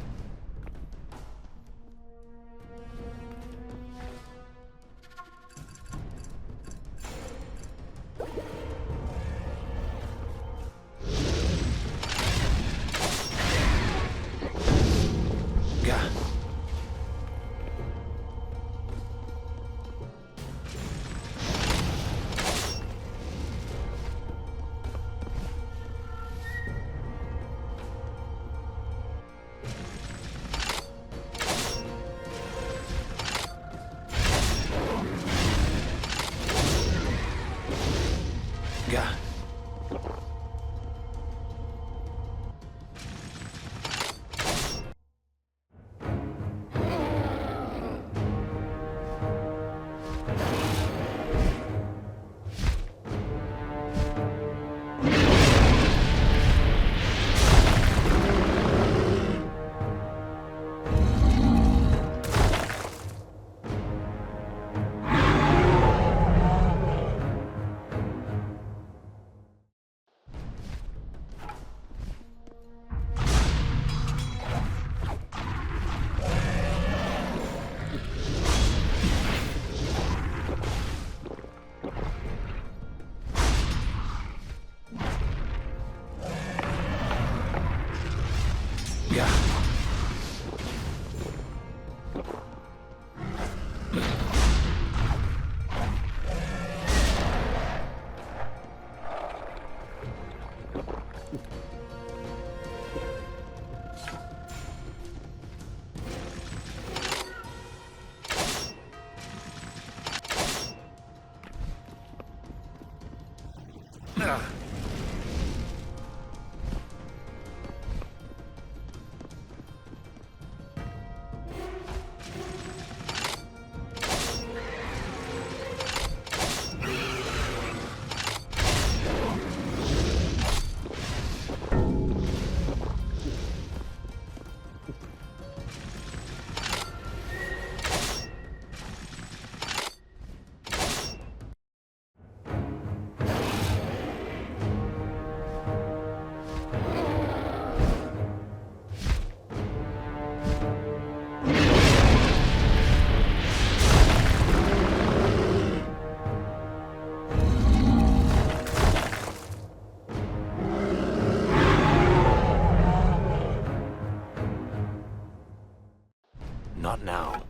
Not now.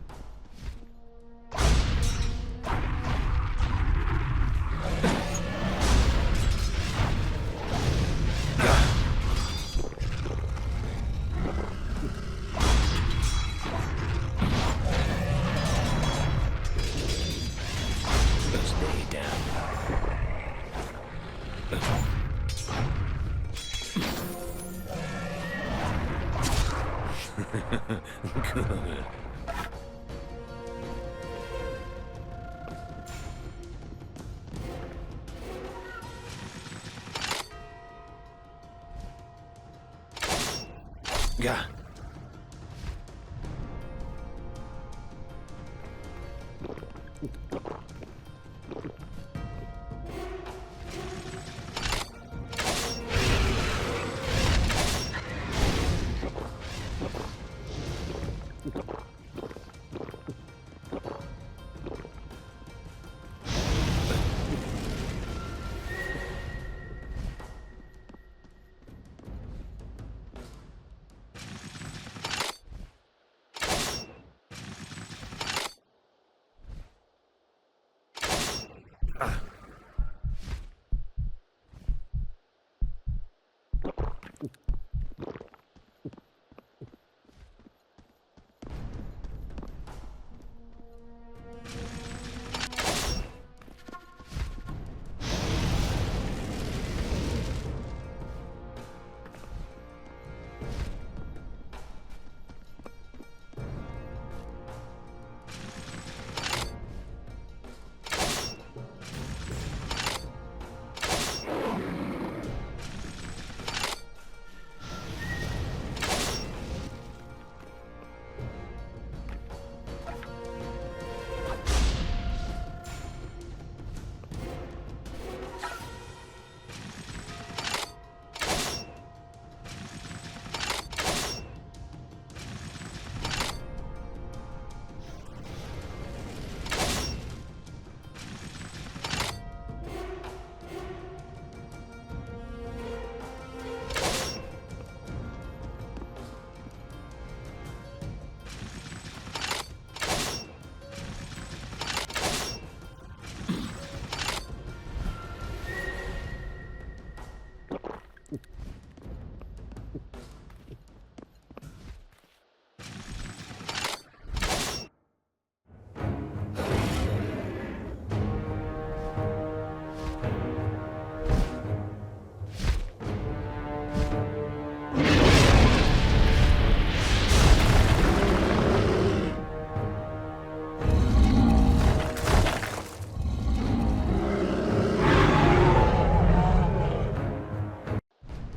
Stay down. Good. Yeah.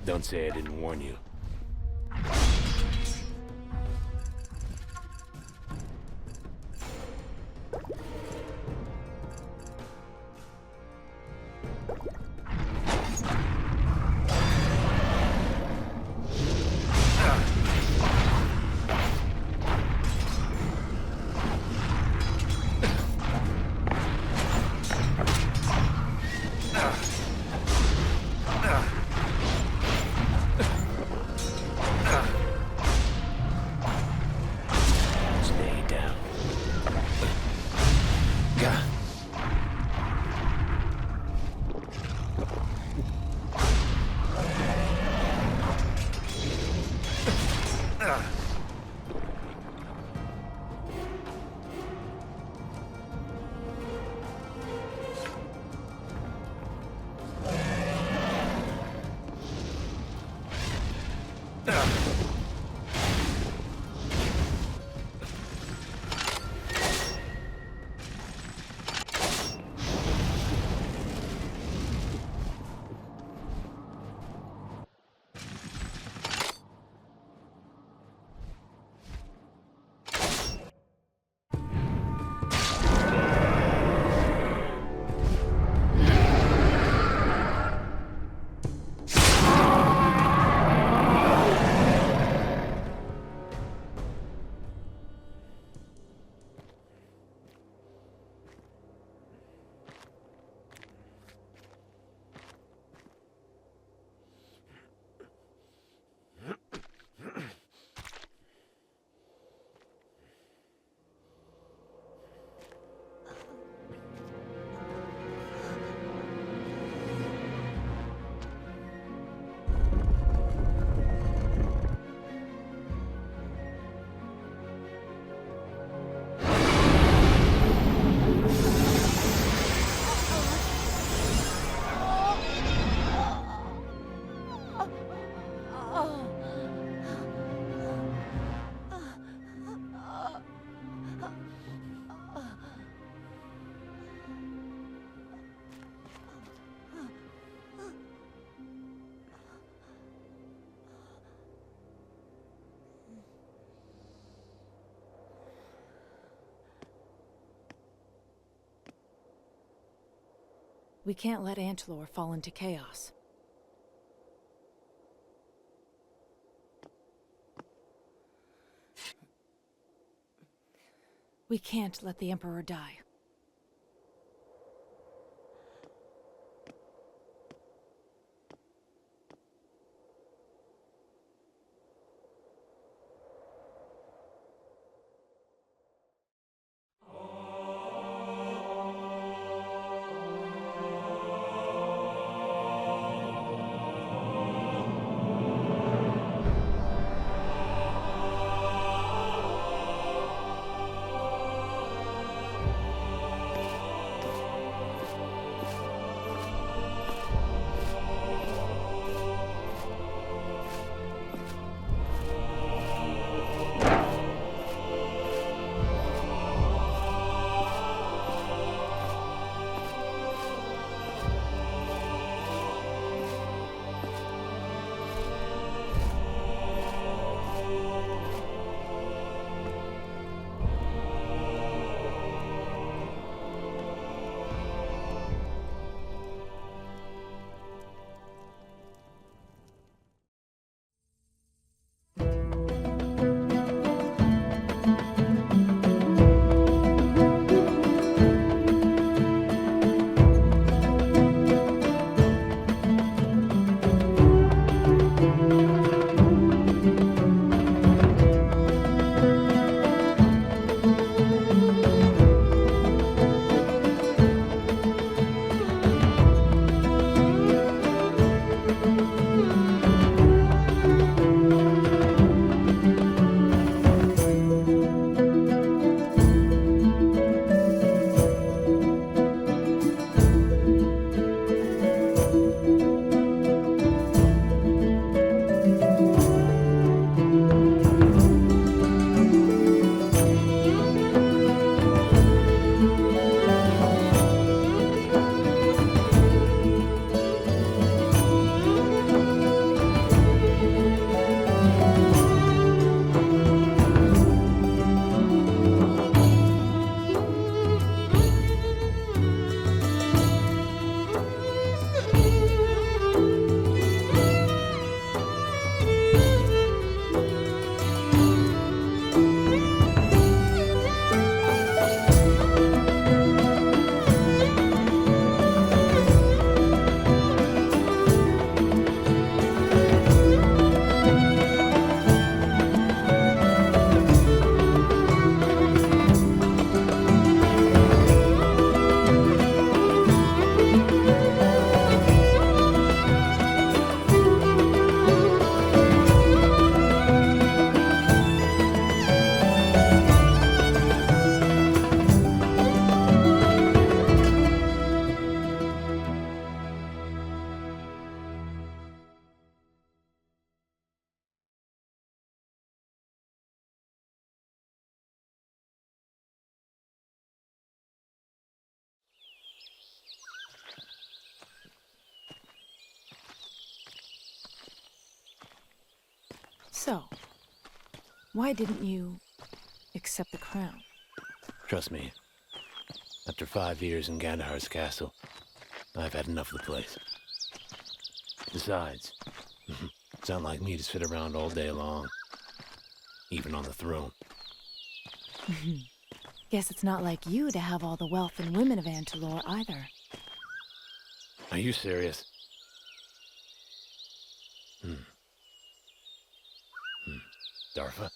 Don't say I didn't warn you. We can't let Antilor fall into chaos. We can't let the Emperor die. So, why didn't you accept the crown? Trust me. After 5 years in Gandahar's castle, I've had enough of the place. Besides, it's not like me to sit around all day long, even on the throne. Guess it's not like you to have all the wealth and women of Antilor either. Are you serious? Darfa?